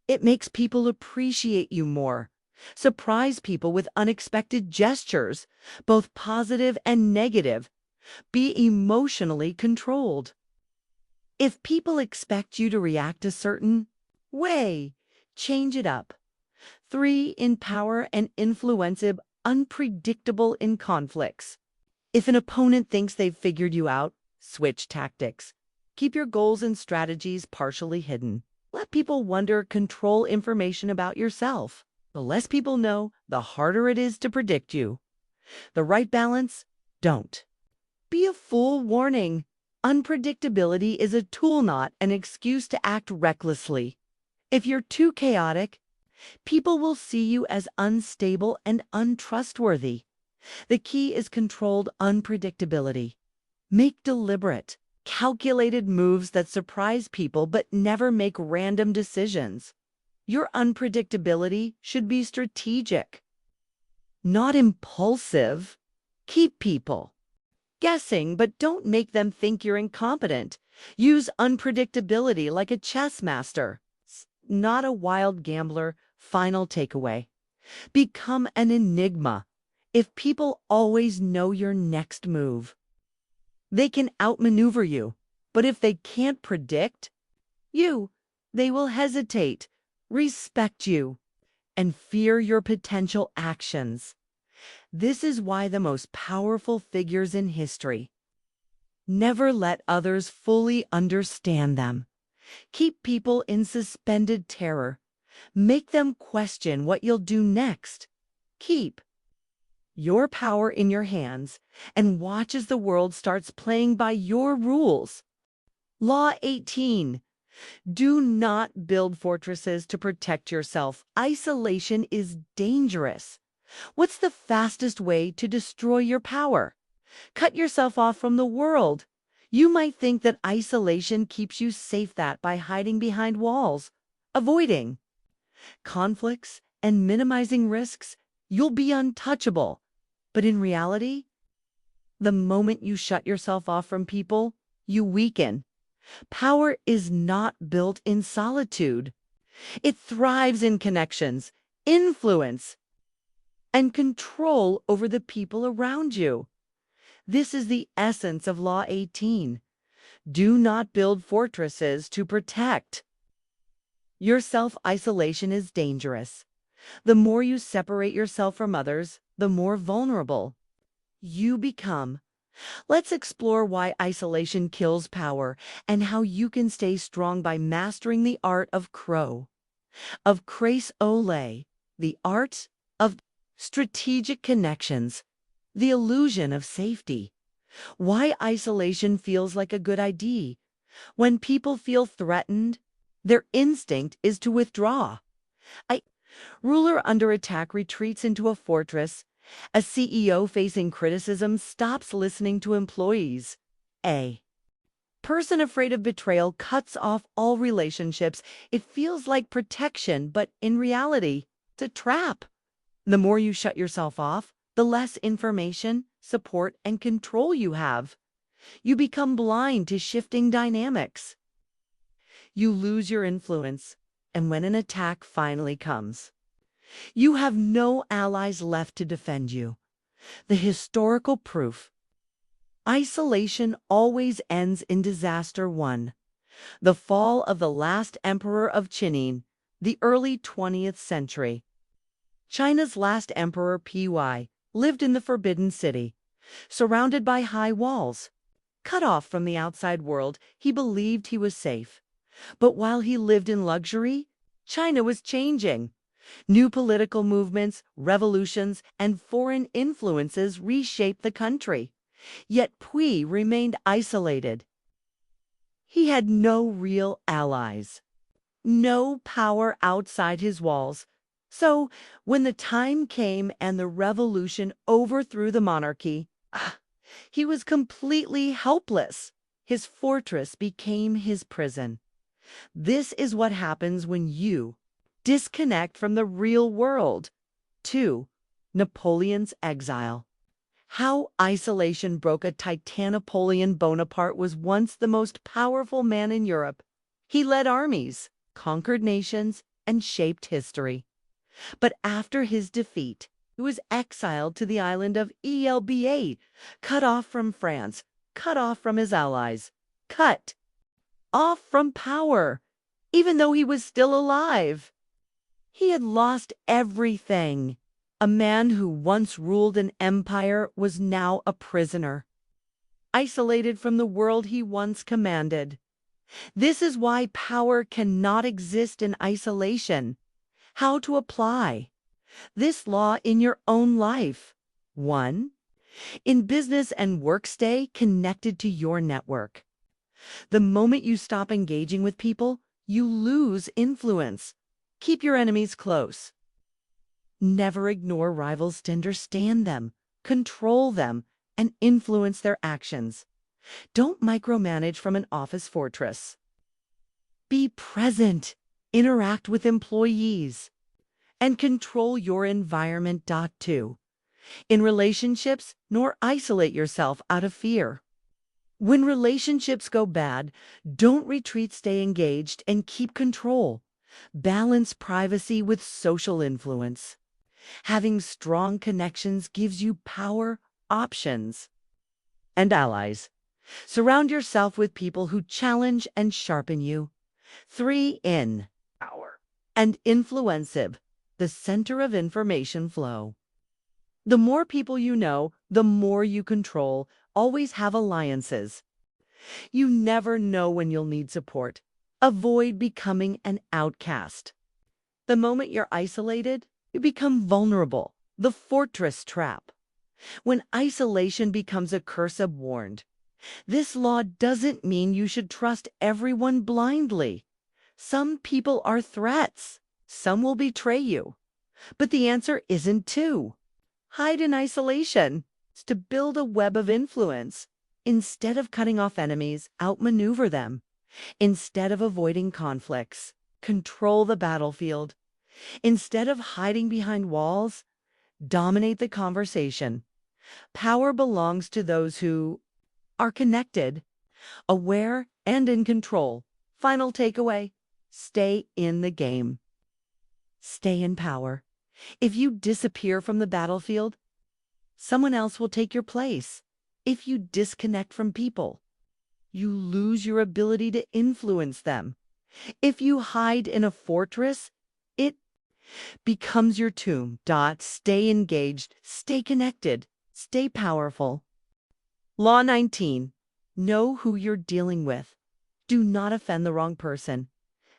It makes people appreciate you more. Surprise people with unexpected gestures, both positive and negative. Be emotionally controlled. If people expect you to react a certain way, change it up. 3. In power and influence, unpredictable in conflicts. If an opponent thinks they've figured you out, switch tactics. Keep your goals and strategies partially hidden. Let people wonder, control information about yourself. The less people know, the harder it is to predict you. The right balance? Don't be a fool. Warning. Unpredictability is a tool, not an excuse to act recklessly. If you're too chaotic, people will see you as unstable and untrustworthy. The key is controlled unpredictability. Make deliberate, calculated moves that surprise people but never make random decisions. Your unpredictability should be strategic, not impulsive. Keep people guessing, but don't make them think you're incompetent. Use unpredictability like a chess master, not a wild gambler. Final takeaway. Become an enigma. If people always know your next move, they can outmaneuver you. But if they can't predict you, they will hesitate, respect you, and fear your potential actions. This is why the most powerful figures in history never let others fully understand them. Keep people in suspended terror. Make them question what you'll do next. Keep your power in your hands and watch as the world starts playing by your rules. Law 18. Do not build fortresses to protect yourself. Isolation is dangerous. What's the fastest way to destroy your power? Cut yourself off from the world. You might think that isolation keeps you safe, that by hiding behind walls, avoiding conflicts, and minimizing risks, you'll be untouchable. But in reality, the moment you shut yourself off from people, you weaken. Power is not built in solitude. It thrives in connections, influence, and control over the people around you. This is the essence of Law 18. Do not build fortresses to protect yourself. Isolation is dangerous. The more you separate yourself from others, the more vulnerable you become. Let's explore why isolation kills power and how you can stay strong by mastering the art of Ole, the art of strategic connections, the illusion of safety. Why isolation feels like a good idea. When people feel threatened, their instinct is to withdraw. A ruler under attack retreats into a fortress. A CEO facing criticism stops listening to employees. A person afraid of betrayal cuts off all relationships. It feels like protection, but in reality, it's a trap. The more you shut yourself off, the less information, support, and control you have. You become blind to shifting dynamics. You lose your influence, and when an attack finally comes, you have no allies left to defend you. The historical proof. Isolation always ends in disaster. 1. The fall of the last emperor of Qin, the early 20th century. China's last emperor, Py, lived in the Forbidden City, surrounded by high walls. Cut off from the outside world, he believed he was safe. But while he lived in luxury, China was changing. New political movements, revolutions, and foreign influences reshaped the country. Yet Pui remained isolated. He had no real allies, no power outside his walls. So, when the time came and the revolution overthrew the monarchy, he was completely helpless. His fortress became his prison. This is what happens when you disconnect from the real world. 2. Napoleon's exile. How isolation broke a titan. Napoleon Bonaparte was once the most powerful man in Europe. He led armies, conquered nations, and shaped history. But after his defeat, he was exiled to the island of Elba, cut off from France, cut off from his allies, cut off from power, even though he was still alive. He had lost everything. A man who once ruled an empire was now a prisoner, isolated from the world he once commanded. This is why power cannot exist in isolation. How to apply this law in your own life. 1. In business and work, stay connected to your network. The moment you stop engaging with people, you lose influence. Keep your enemies close. Never ignore rivals to understand them, control them, and influence their actions. Don't micromanage from an office fortress. Be present, interact with employees, and control your environment. 2. In relationships, nor isolate yourself out of fear. When relationships go bad, don't retreat, stay engaged, and keep control. Balance privacy with social influence. Having strong connections gives you power, options, and allies. Surround yourself with people who challenge and sharpen you. 3. In power and influensive, the center of information flow. The more people you know, the more you control. Always have alliances. You never know when you'll need support. Avoid becoming an outcast. The moment you're isolated, you become vulnerable. The fortress trap. When isolation becomes a curse, warned. This law doesn't mean you should trust everyone blindly. Some people are threats. Some will betray you. But the answer isn't to hide in isolation. It's to build a web of influence. Instead of cutting off enemies, outmaneuver them. Instead of avoiding conflicts, control the battlefield. Instead of hiding behind walls, dominate the conversation. Power belongs to those who are connected, aware, and in control. Final takeaway: stay in the game. Stay in power. If you disappear from the battlefield, someone else will take your place. If you disconnect from people, you lose your ability to influence them. If you hide in a fortress, it becomes your tomb. Stay engaged, stay connected, stay powerful. Law 19. Know who you're dealing with. Do not offend the wrong person.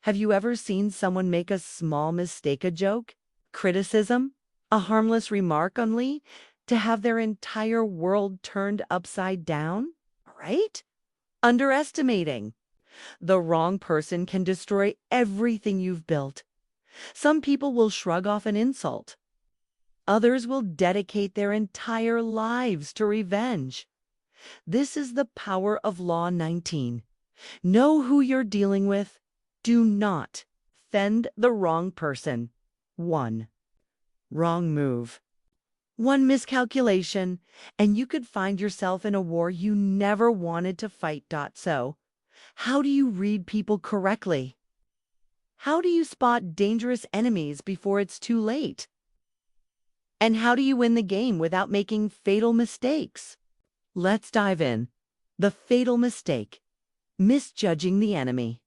Have you ever seen someone make a small mistake, a joke, criticism, a harmless remark only to have their entire world turned upside down? Right? Underestimating. The wrong person can destroy everything you've built. Some people will shrug off an insult. Others will dedicate their entire lives to revenge. This is the power of Law 19. Know who you're dealing with. Do not offend the wrong person. 1. Wrong move. One miscalculation, and you could find yourself in a war you never wanted to fight. So, how do you read people correctly? How do you spot dangerous enemies before it's too late? And how do you win the game without making fatal mistakes? Let's dive in. The fatal mistake: misjudging the enemy.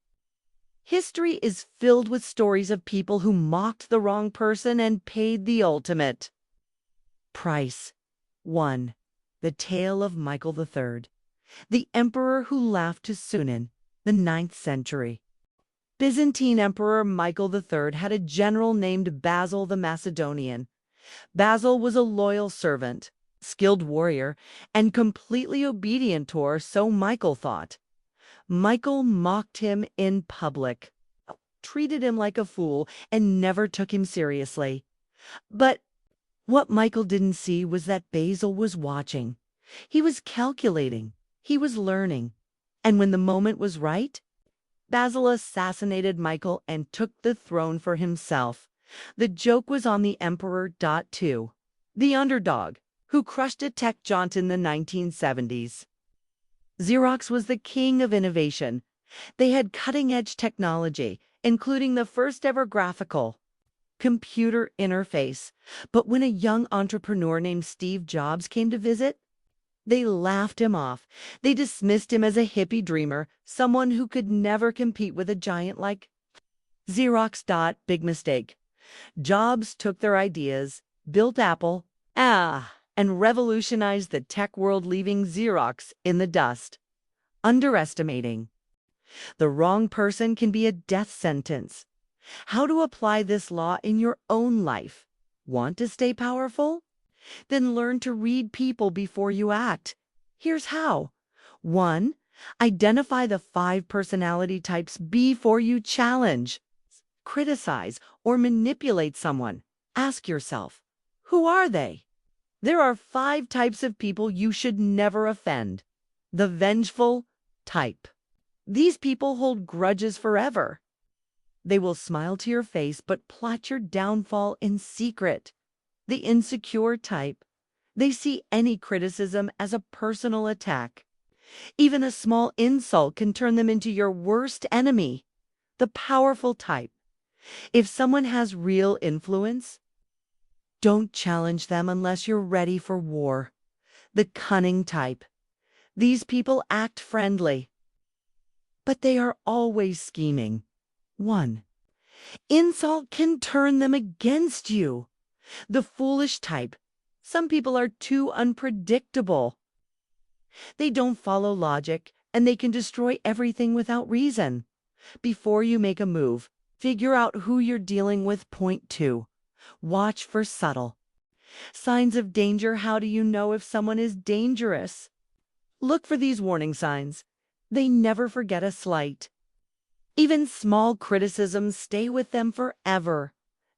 History is filled with stories of people who mocked the wrong person and paid the ultimate price. 1. The tale of Michael III, the emperor who laughed to Sunan, the 9th century. Byzantine Emperor Michael III had a general named Basil the Macedonian. Basil was a loyal servant, skilled warrior, and completely obedient to her, so Michael thought. Michael mocked him in public, treated him like a fool, and never took him seriously. But what Michael didn't see was that Basil was watching. He was calculating. He was learning. And when the moment was right, Basil assassinated Michael and took the throne for himself. The joke was on the emperor. 2. The underdog, who crushed a tech giant in the 1970s. Xerox was the king of innovation. They had cutting-edge technology, including the first-ever graphical computer interface. But when a young entrepreneur named Steve Jobs came to visit, they laughed him off. They dismissed him as a hippie dreamer, someone who could never compete with a giant like Xerox. Big mistake. Jobs took their ideas, built Apple, and revolutionized the tech world, leaving Xerox in the dust. Underestimating. The wrong person can be a death sentence. How to apply this law in your own life? Want to stay powerful? Then learn to read people before you act. Here's how. 1. Identify the 5 personality types before you challenge, criticize, or manipulate someone. Ask yourself, who are they? There are 5 types of people you should never offend. The vengeful type. These people hold grudges forever. They will smile to your face but plot your downfall in secret. The insecure type. They see any criticism as a personal attack. Even a small insult can turn them into your worst enemy. The powerful type. If someone has real influence, don't challenge them unless you're ready for war. The cunning type. These people act friendly, but they are always scheming. 1. Insult can turn them against you. The foolish type. Some people are too unpredictable. They don't follow logic, and they can destroy everything without reason. Before you make a move, figure out who you're dealing with. Point 2. Watch for subtle signs of danger. How do you know if someone is dangerous? Look for these warning signs. They never forget a slight. Even small criticisms stay with them forever.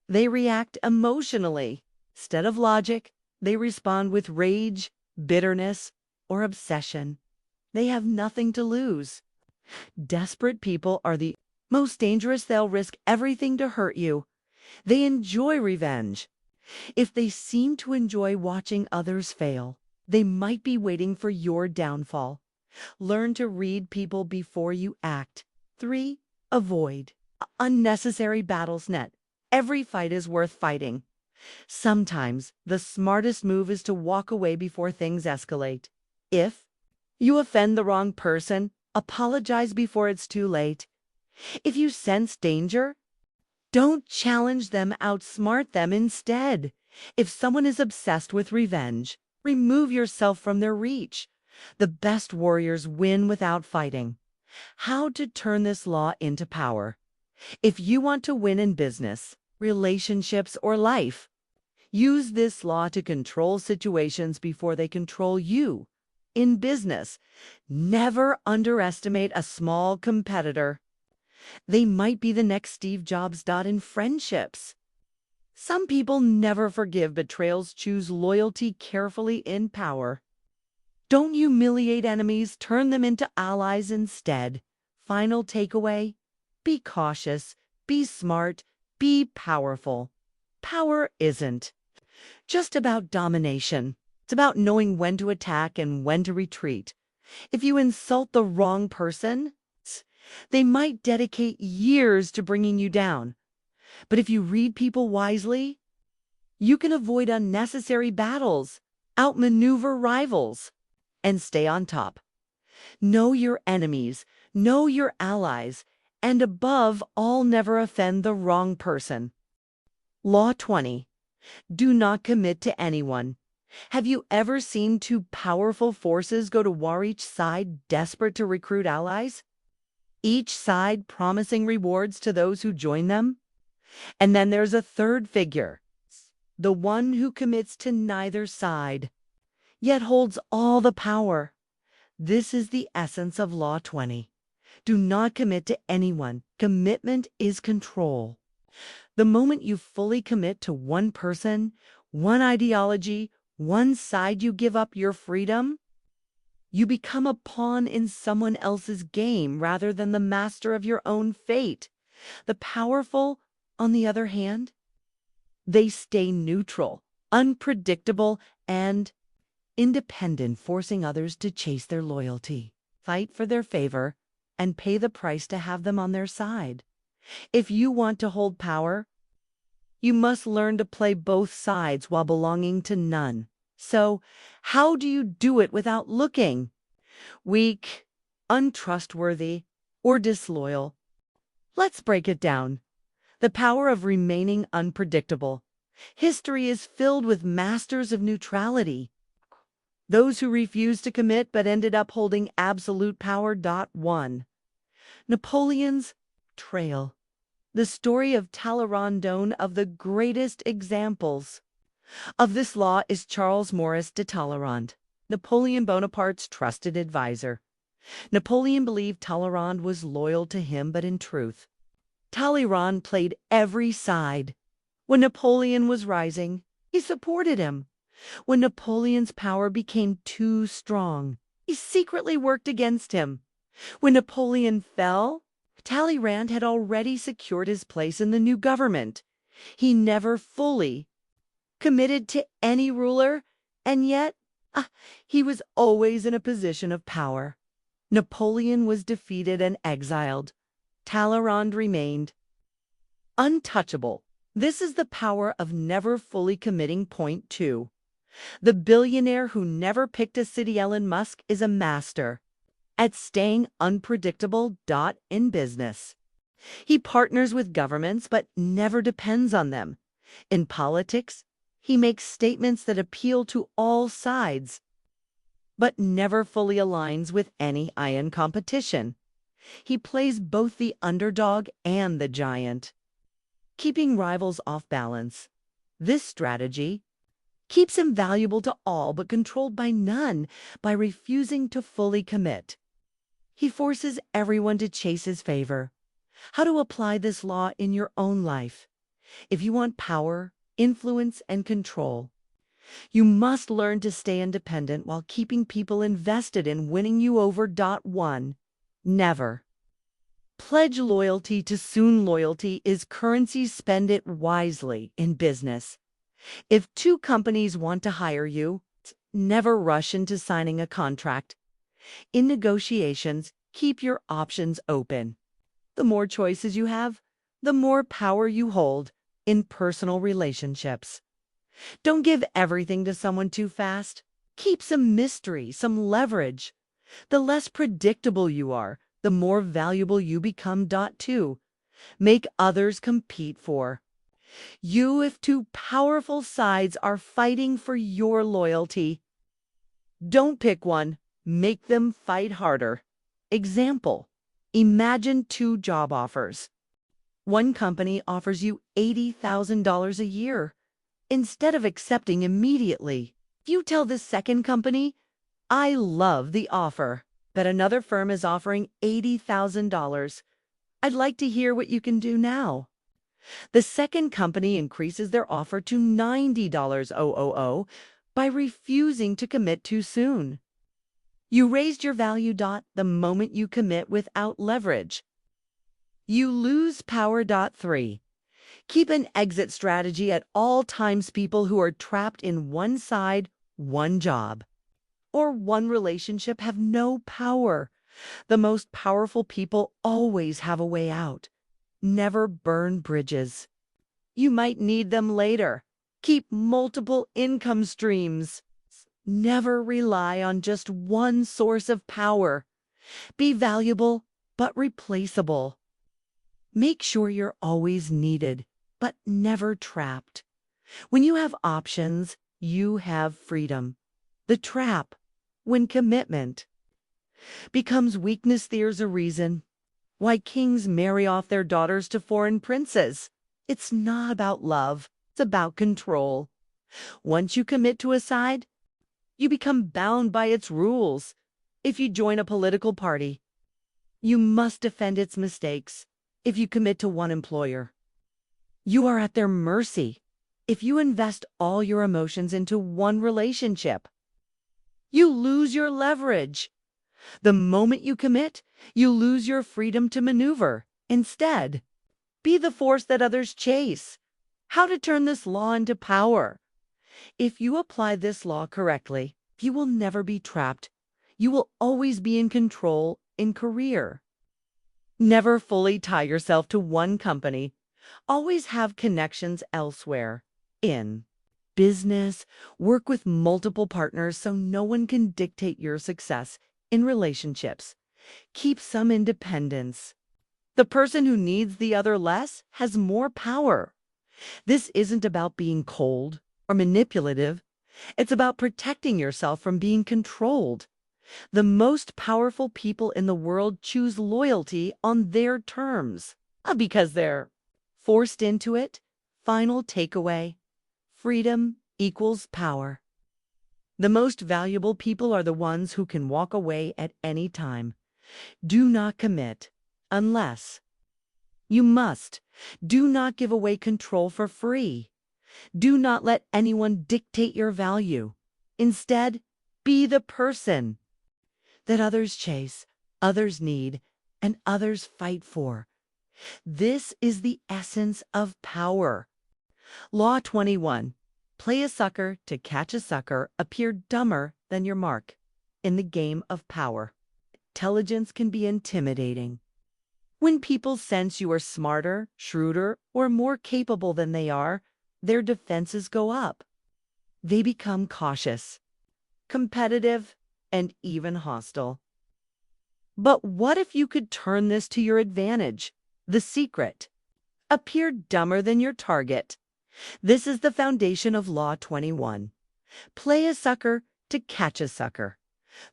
They react emotionally. Instead of logic, they respond with rage, bitterness, or obsession. They have nothing to lose. Desperate people are the most dangerous. They'll risk everything to hurt you. They enjoy revenge. If they seem to enjoy watching others fail, they might be waiting for your downfall. Learn to read people before you act. 3. Avoid unnecessary battles. Every fight is worth fighting. Sometimes the smartest move is to walk away before things escalate. If you offend the wrong person, apologize before it's too late. If you sense danger, don't challenge them, outsmart them instead. If someone is obsessed with revenge, remove yourself from their reach. The best warriors win without fighting. How to turn this law into power. If you want to win in business, relationships, or life, use this law to control situations before they control you. In business, never underestimate a small competitor. They might be the next Steve Jobs. In friendships, some people never forgive betrayals. Choose loyalty carefully. In power, don't humiliate enemies, turn them into allies instead. Final takeaway: be cautious, be smart, be powerful. Power isn't just about domination. It's about knowing when to attack and when to retreat. If you insult the wrong person, they might dedicate years to bringing you down. But if you read people wisely, you can avoid unnecessary battles, outmaneuver rivals, and stay on top. Know your enemies, know your allies, and above all, never offend the wrong person. Law 20. Do not commit to anyone. Have you ever seen two powerful forces go to war, each side desperate to recruit allies? Each side promising rewards to those who join them? And then there's a third figure, the one who commits to neither side, yet holds all the power. This is the essence of Law 20. Do not commit to anyone. Commitment is control. The moment you fully commit to one person, one ideology, one side, you give up your freedom. You become a pawn in someone else's game rather than the master of your own fate. The powerful, on the other hand, they stay neutral, unpredictable, and independent, forcing others to chase their loyalty, fight for their favor, and pay the price to have them on their side. If you want to hold power, you must learn to play both sides while belonging to none. So, how do you do it without looking weak, untrustworthy, or disloyal? Let's break it down. The power of remaining unpredictable. History is filled with masters of neutrality, those who refused to commit but ended up holding absolute power. 1. Napoleon's trail. The story of Talleyrand, one of the greatest examples of this law, is Charles Maurice de Talleyrand, Napoleon Bonaparte's trusted advisor. Napoleon believed Talleyrand was loyal to him, but in truth, Talleyrand played every side. When Napoleon was rising, he supported him. When Napoleon's power became too strong, he secretly worked against him. When Napoleon fell, Talleyrand had already secured his place in the new government. He never fully committed to any ruler, and yet he was always in a position of power. Napoleon was defeated and exiled. Talleyrand remained untouchable. This is the power of never fully committing. Point 2. The billionaire who never picked a city. Elon Musk is a master at staying unpredictable. In business, he partners with governments but never depends on them. In politics, he makes statements that appeal to all sides, but never fully aligns with any iron competition. He plays both the underdog and the giant, keeping rivals off balance. This strategy keeps him valuable to all but controlled by none. By refusing to fully commit, he forces everyone to chase his favor. How to apply this law in your own life? If you want power, influence, and control, you must learn to stay independent while keeping people invested in winning you over. 1. Never pledge loyalty too soon. Loyalty is currency. Spend it wisely. In business, if two companies want to hire you, never rush into signing a contract. In negotiations, keep your options open. The more choices you have, the more power you hold. In personal relationships, don't give everything to someone too fast. Keep some mystery, some leverage. The less predictable you are, the more valuable you become. 2. Make others compete for you. If two powerful sides are fighting for your loyalty, don't pick one. make them fight harder. Example, imagine two job offers. One company offers you $80,000 a year. Instead of accepting immediately, you tell the second company, "I love the offer, but another firm is offering $80,000. I'd like to hear what you can do now." The second company increases their offer to $90,000 by refusing to commit too soon. You raised your value the moment you commit without leverage. You lose power 3. Keep an exit strategy at all times. People who are trapped in one side, one job, or one relationship have no power. The most powerful people always have a way out. Never burn bridges. You might need them later. Keep multiple income streams. Never rely on just one source of power. Be valuable but replaceable. Make sure you're always needed, but never trapped. When you have options, you have freedom. The trap, when commitment becomes weakness, there's a reason why kings marry off their daughters to foreign princes. It's not about love, it's about control. Once you commit to a side, you become bound by its rules. If you join a political party, you must defend its mistakes. If you commit to one employer, you are at their mercy. If you invest all your emotions into one relationship, you lose your leverage. The moment you commit, you lose your freedom to maneuver. Instead, be the force that others chase. How to turn this law into power? If you apply this law correctly, you will never be trapped. You will always be in control in career. Never fully tie yourself to one company. Always have connections elsewhere. In business, work with multiple partners so no one can dictate your success. In relationships, keep some independence. The person who needs the other less has more power. This isn't about being cold or manipulative. It's about protecting yourself from being controlled. The most powerful people in the world choose loyalty on their terms, not because they're forced into it. Final takeaway: freedom equals power. The most valuable people are the ones who can walk away at any time. Do not commit unless you must. Do not give away control for free. Do not let anyone dictate your value. Instead, be the person that others chase, others need, and others fight for. This is the essence of power. Law 21. Play a sucker to catch a sucker. Appear dumber than your mark. In the game of power, intelligence can be intimidating. When people sense you are smarter, shrewder, or more capable than they are, their defenses go up. They become cautious, competitive, and even hostile. But what if you could turn this to your advantage? The secret: appear dumber than your target. This is the foundation of Law 21. Play a sucker to catch a sucker.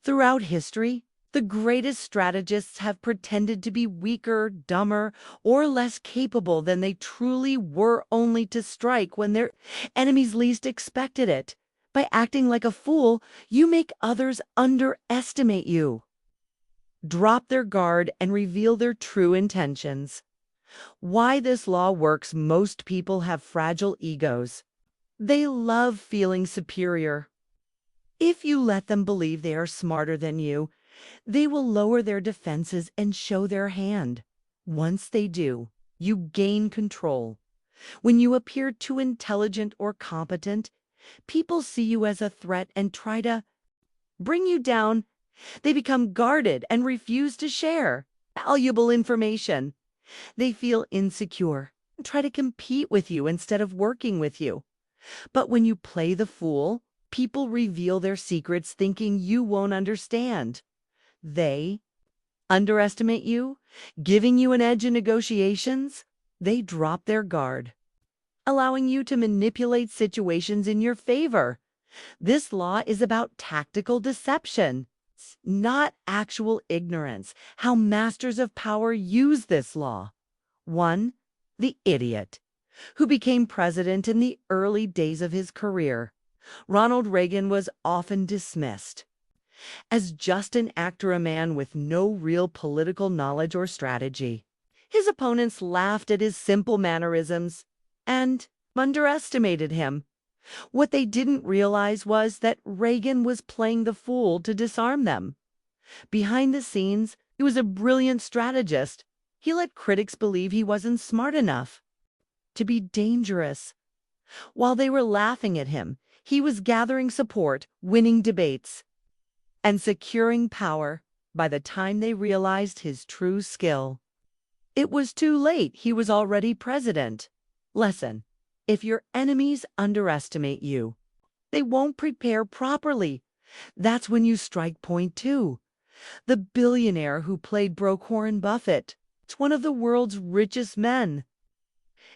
Throughout history, the greatest strategists have pretended to be weaker, dumber, or less capable than they truly were, only to strike when their enemies least expected it. By acting like a fool, you make others underestimate you, drop their guard, and reveal their true intentions. Why this law works: most people have fragile egos. They love feeling superior. If you let them believe they are smarter than you, they will lower their defenses and show their hand. Once they do, you gain control. When you appear too intelligent or competent, people see you as a threat and try to bring you down. They become guarded and refuse to share valuable information. They feel insecure and try to compete with you instead of working with you. But when you play the fool, people reveal their secrets thinking you won't understand. They underestimate you, giving you an edge in negotiations. They drop their guard, allowing you to manipulate situations in your favor. This law is about tactical deception. not actual ignorance. How masters of power use this law. 1. The idiot, who became president in the early days of his career. Ronald Reagan was often dismissed as just an actor, a man with no real political knowledge or strategy. His opponents laughed at his simple mannerisms and underestimated him. What they didn't realize was that Reagan was playing the fool to disarm them. Behind the scenes, he was a brilliant strategist. He let critics believe he wasn't smart enough to be dangerous. While they were laughing at him, he was gathering support, winning debates, and securing power. By the time they realized his true skill, it was too late. He was already president. Lesson: if your enemies underestimate you, they won't prepare properly. That's when you strike. Point 2. The billionaire who played broke Warren Buffett, one of the world's richest men,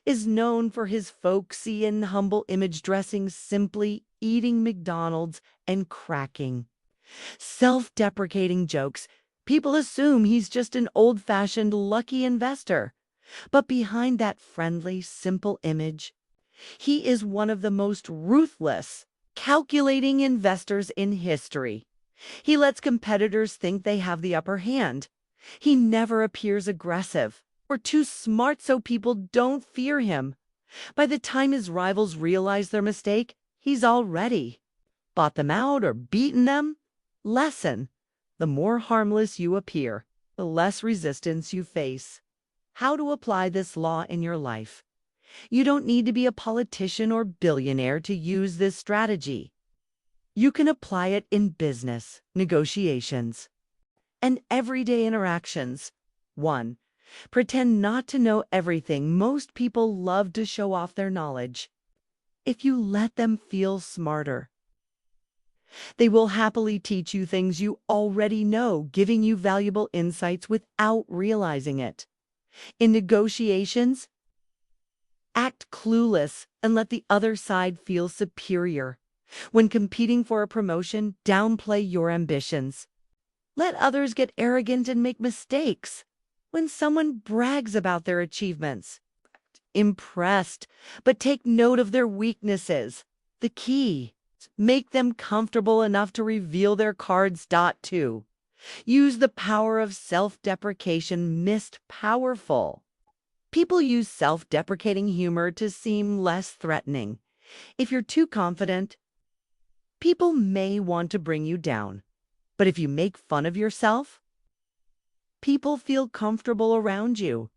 is known for his folksy and humble image, dressing simply, eating McDonald's, and cracking self-deprecating jokes. People assume he's just an old-fashioned lucky investor. But behind that friendly, simple image, he is one of the most ruthless, calculating investors in history. He lets competitors think they have the upper hand. He never appears aggressive or too smart so people don't fear him. By the time his rivals realize their mistake, he's already bought them out or beaten them. Lesson: the more harmless you appear, the less resistance you face. How to apply this law in your life? You don't need to be a politician or billionaire to use this strategy. You can apply it in business, negotiations, and everyday interactions. 1. Pretend not to know everything. Most people love to show off their knowledge. If you let them feel smarter, they will happily teach you things you already know, giving you valuable insights without realizing it. In negotiations, act clueless and let the other side feel superior. When competing for a promotion, downplay your ambitions. Let others get arrogant and make mistakes. When someone brags about their achievements, impressed, but take note of their weaknesses. The key: make them comfortable enough to reveal their cards. 2. Use the power of self-deprecation. Missed powerful. People use self-deprecating humor to seem less threatening. If you're too confident, people may want to bring you down. But if you make fun of yourself, people feel comfortable around you.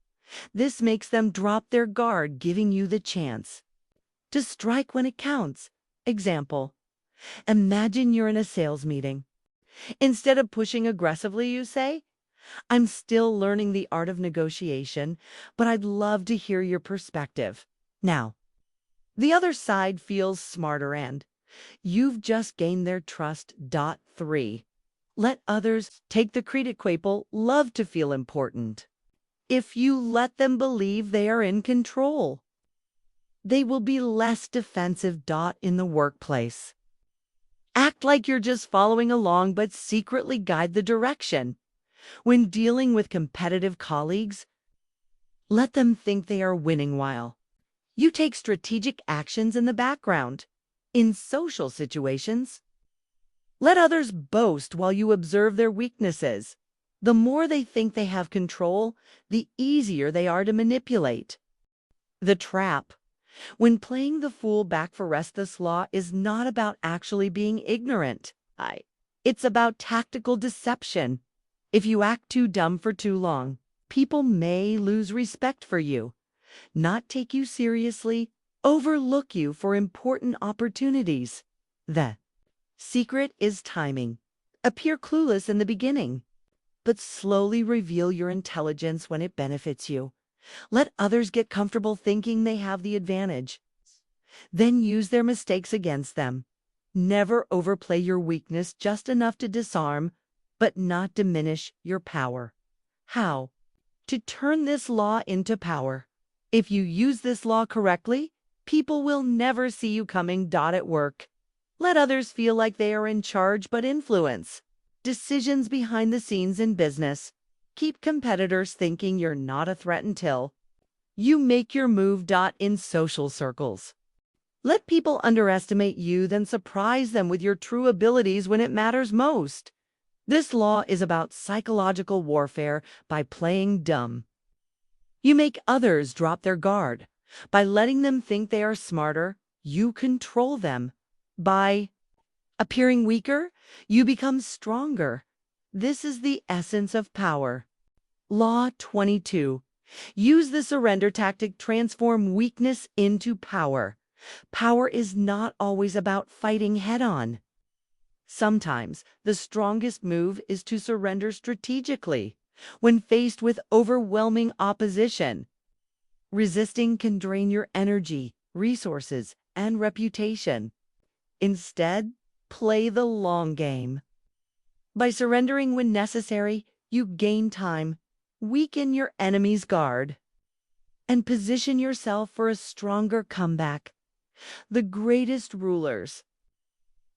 This makes them drop their guard, giving you the chance to strike when it counts. Example: imagine you're in a sales meeting. Instead of pushing aggressively, you say, "I'm still learning the art of negotiation, but I'd love to hear your perspective." Now, the other side feels smarter and you've just gained their trust. 3. Let others take the credit. People love to feel important. If you let them believe they are in control, they will be less defensive. In the workplace, act like you're just following along, but secretly guide the direction. When dealing with competitive colleagues, let them think they are winning while you take strategic actions in the background. In social situations, let others boast while you observe their weaknesses. The more they think they have control, the easier they are to manipulate. The trap: when playing the fool back for rest, this law is not about actually being ignorant. It's about tactical deception. If you act too dumb for too long, people may lose respect for you, not take you seriously, overlook you for important opportunities. The secret is timing. Appear clueless in the beginning, but slowly reveal your intelligence when it benefits you. Let others get comfortable thinking they have the advantage. Then use their mistakes against them. Never overplay your weakness, just enough to disarm, but not diminish your power. How to turn this law into power? If you use this law correctly, people will never see you coming. At work, let others feel like they are in charge, but influence. Decisions behind the scenes in business. Keep competitors thinking you're not a threat until you make your move. In social circles. Let people underestimate you, then surprise them with your true abilities when it matters most. This law is about psychological warfare by playing dumb. You make others drop their guard. By letting them think they are smarter, you control them. By appearing weaker, you become stronger. This is the essence of power. Law 22. Use the surrender tactic. Transform weakness into power. Power is not always about fighting head-on. Sometimes the strongest move is to surrender strategically when faced with overwhelming opposition. Resisting can drain your energy, resources, and reputation. Instead, play the long game. By surrendering when necessary, you gain time, weaken your enemy's guard, and position yourself for a stronger comeback. The greatest rulers,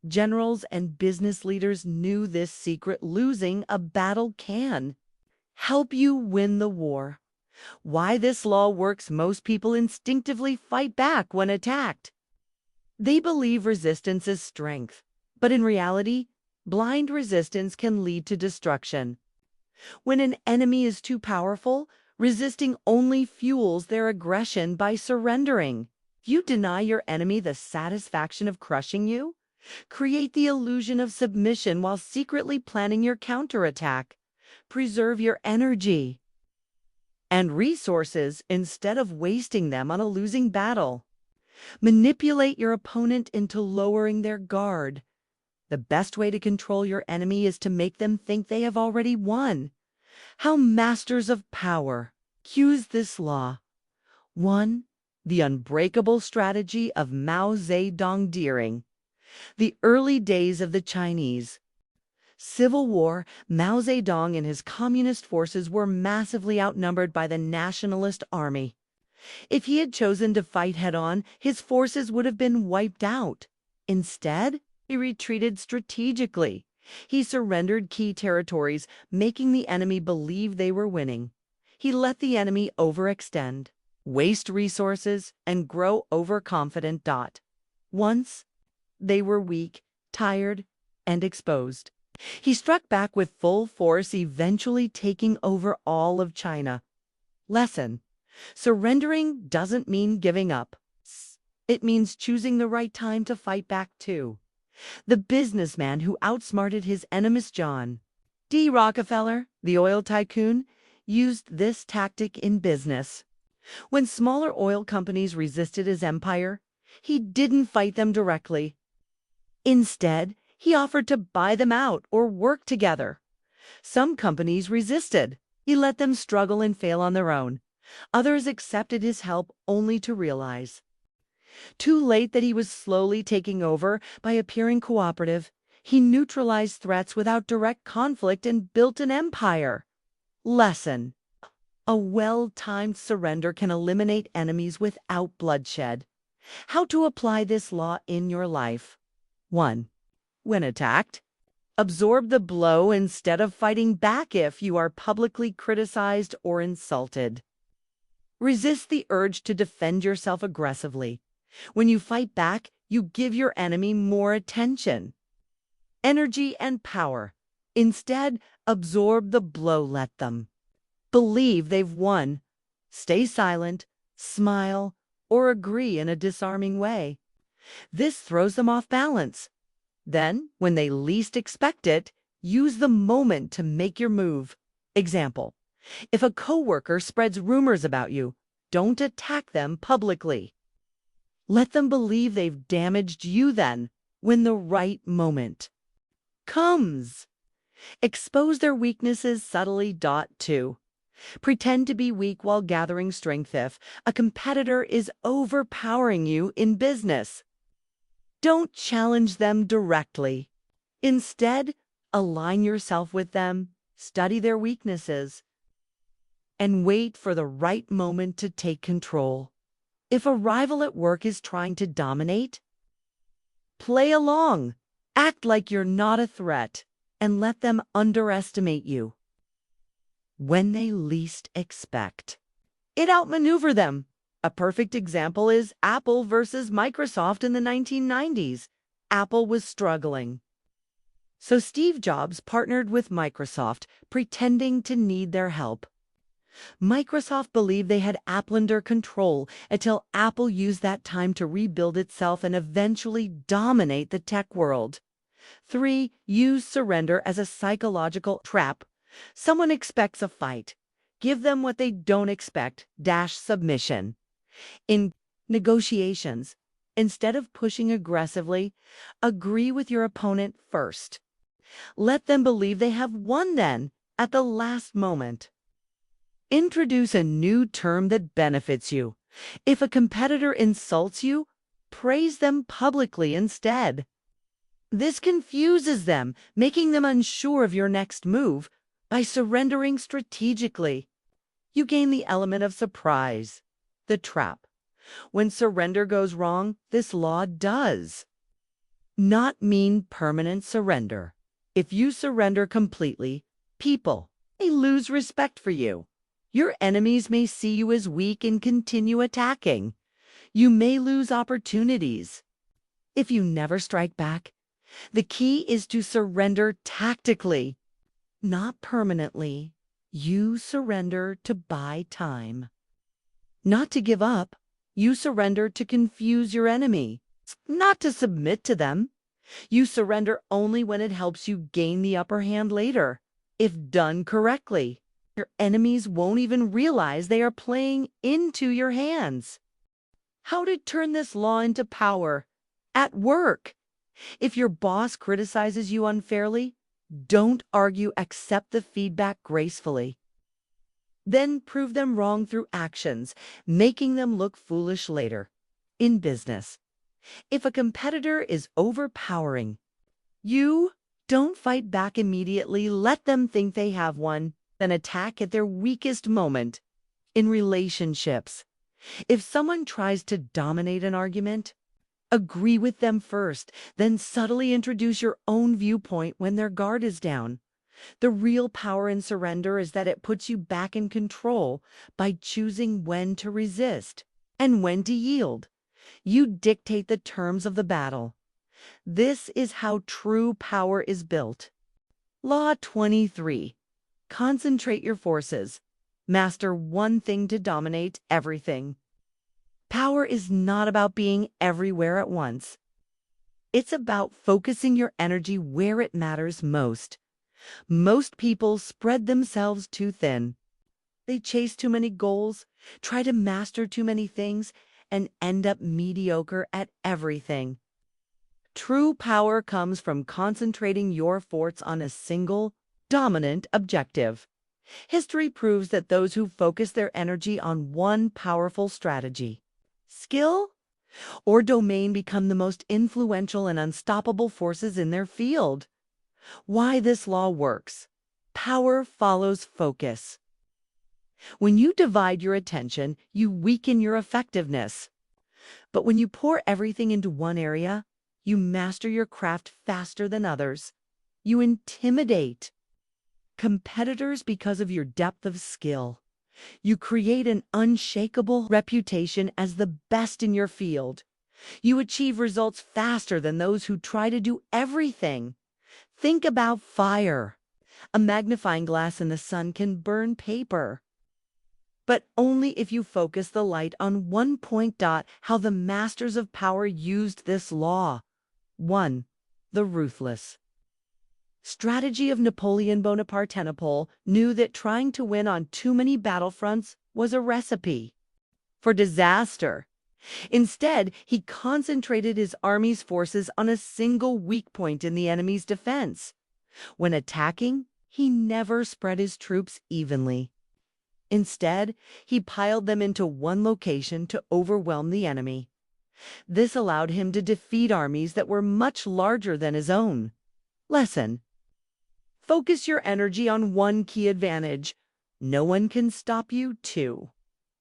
generals, and business leaders knew this secret. Losing a battle can help you win the war. Why this law works: most people instinctively fight back when attacked. They believe resistance is strength, but in reality, blind resistance can lead to destruction. When an enemy is too powerful, resisting only fuels their aggression. By surrendering, you deny your enemy the satisfaction of crushing you. Create the illusion of submission while secretly planning your counterattack. Preserve your energy and resources instead of wasting them on a losing battle. Manipulate your opponent into lowering their guard. The best way to control your enemy is to make them think they have already won. How masters of power use this law. 1. The unbreakable strategy of Mao Zedong. The early days of the Chinese Civil War. Mao Zedong and his communist forces were massively outnumbered by the nationalist army. If he had chosen to fight head-on, his forces would have been wiped out. Instead, he retreated strategically. He surrendered key territories, making the enemy believe they were winning. He let the enemy overextend, waste resources, and grow overconfident. Once they were weak, tired, and exposed, he struck back with full force, eventually taking over all of China. Lesson: surrendering doesn't mean giving up. It means choosing the right time to fight back too. The businessman who outsmarted his enemies, John D. Rockefeller, the oil tycoon, used this tactic in business. When smaller oil companies resisted his empire, he didn't fight them directly. Instead, he offered to buy them out or work together. Some companies resisted. He let them struggle and fail on their own. Others accepted his help only to realize too late that he was slowly taking over. By appearing cooperative, he neutralized threats without direct conflict and built an empire. Lesson: a well-timed surrender can eliminate enemies without bloodshed. How to apply this law in your life. 1. When attacked, absorb the blow instead of fighting back. If you are publicly criticized or insulted, resist the urge to defend yourself aggressively. When you fight back, you give your enemy more attention, energy, and power. Instead, absorb the blow. Let them believe they've won. Stay silent, smile, or agree in a disarming way. This throws them off balance. Then, when they least expect it, use the moment to make your move. Example: if a coworker spreads rumors about you, don't attack them publicly. Let them believe they've damaged you. Then, when the right moment comes, expose their weaknesses subtly. 2. Pretend to be weak while gathering strength. If a competitor is overpowering you in business, don't challenge them directly. Instead, align yourself with them, study their weaknesses, and wait for the right moment to take control. If a rival at work is trying to dominate, play along. Act like you're not a threat and let them underestimate you when they least expect. It outmaneuvered them. A perfect example is Apple versus Microsoft in the 1990s. Apple was struggling. So Steve Jobs partnered with Microsoft, pretending to need their help. Microsoft believed they had Apple under control until Apple used that time to rebuild itself and eventually dominate the tech world. 3. Use surrender as a psychological trap. Someone expects a fight. Give them what they don't expect, submission. In negotiations, instead of pushing aggressively, agree with your opponent first. Let them believe they have won then, at the last moment. Introduce a new term that benefits you. If a competitor insults you, praise them publicly instead. This confuses them, making them unsure of your next move. By surrendering strategically, you gain the element of surprise, the trap. When surrender goes wrong, this law does not mean permanent surrender. If you surrender completely, people may lose respect for you. Your enemies may see you as weak and continue attacking. You may lose opportunities. If you never strike back, the key is to surrender tactically, not permanently. You surrender to buy time. Not to give up. You surrender to confuse your enemy, not to submit to them. You surrender only when it helps you gain the upper hand later. If done correctly, your enemies won't even realize they are playing into your hands. How to turn this law into power? At work. If your boss criticizes you unfairly, don't argue, accept the feedback gracefully. Then prove them wrong through actions, making them look foolish later. In business, if a competitor is overpowering, you don't fight back immediately. Let them think they have won, then attack at their weakest moment. In relationships, if someone tries to dominate an argument, agree with them first, then subtly introduce your own viewpoint when their guard is down. The real power in surrender is that it puts you back in control by choosing when to resist and when to yield. You dictate the terms of the battle. This is how true power is built. Law 23. Concentrate your forces. Master one thing to dominate everything. Power is not about being everywhere at once. It's about focusing your energy where it matters most. Most people spread themselves too thin. They chase too many goals, try to master too many things, and end up mediocre at everything. True power comes from concentrating your force on a single, dominant objective. History proves that those who focus their energy on one powerful strategy, skill, or domain become the most influential and unstoppable forces in their field. Why this law works. Power follows focus. When you divide your attention, you weaken your effectiveness. But when you pour everything into one area, you master your craft faster than others. You intimidate competitors because of your depth of skill. You create an unshakable reputation as the best in your field. You achieve results faster than those who try to do everything. Think about fire. A magnifying glass in the sun can burn paper, but only if you focus the light on one point. How the masters of power used this law. 1. The ruthless strategy of Napoleon Bonaparte. Napoleon knew that trying to win on too many battlefronts was a recipe for disaster. Instead, he concentrated his army's forces on a single weak point in the enemy's defense. When attacking, he never spread his troops evenly. Instead, he piled them into one location to overwhelm the enemy. This allowed him to defeat armies that were much larger than his own. Lesson: focus your energy on one key advantage. No one can stop you. 2.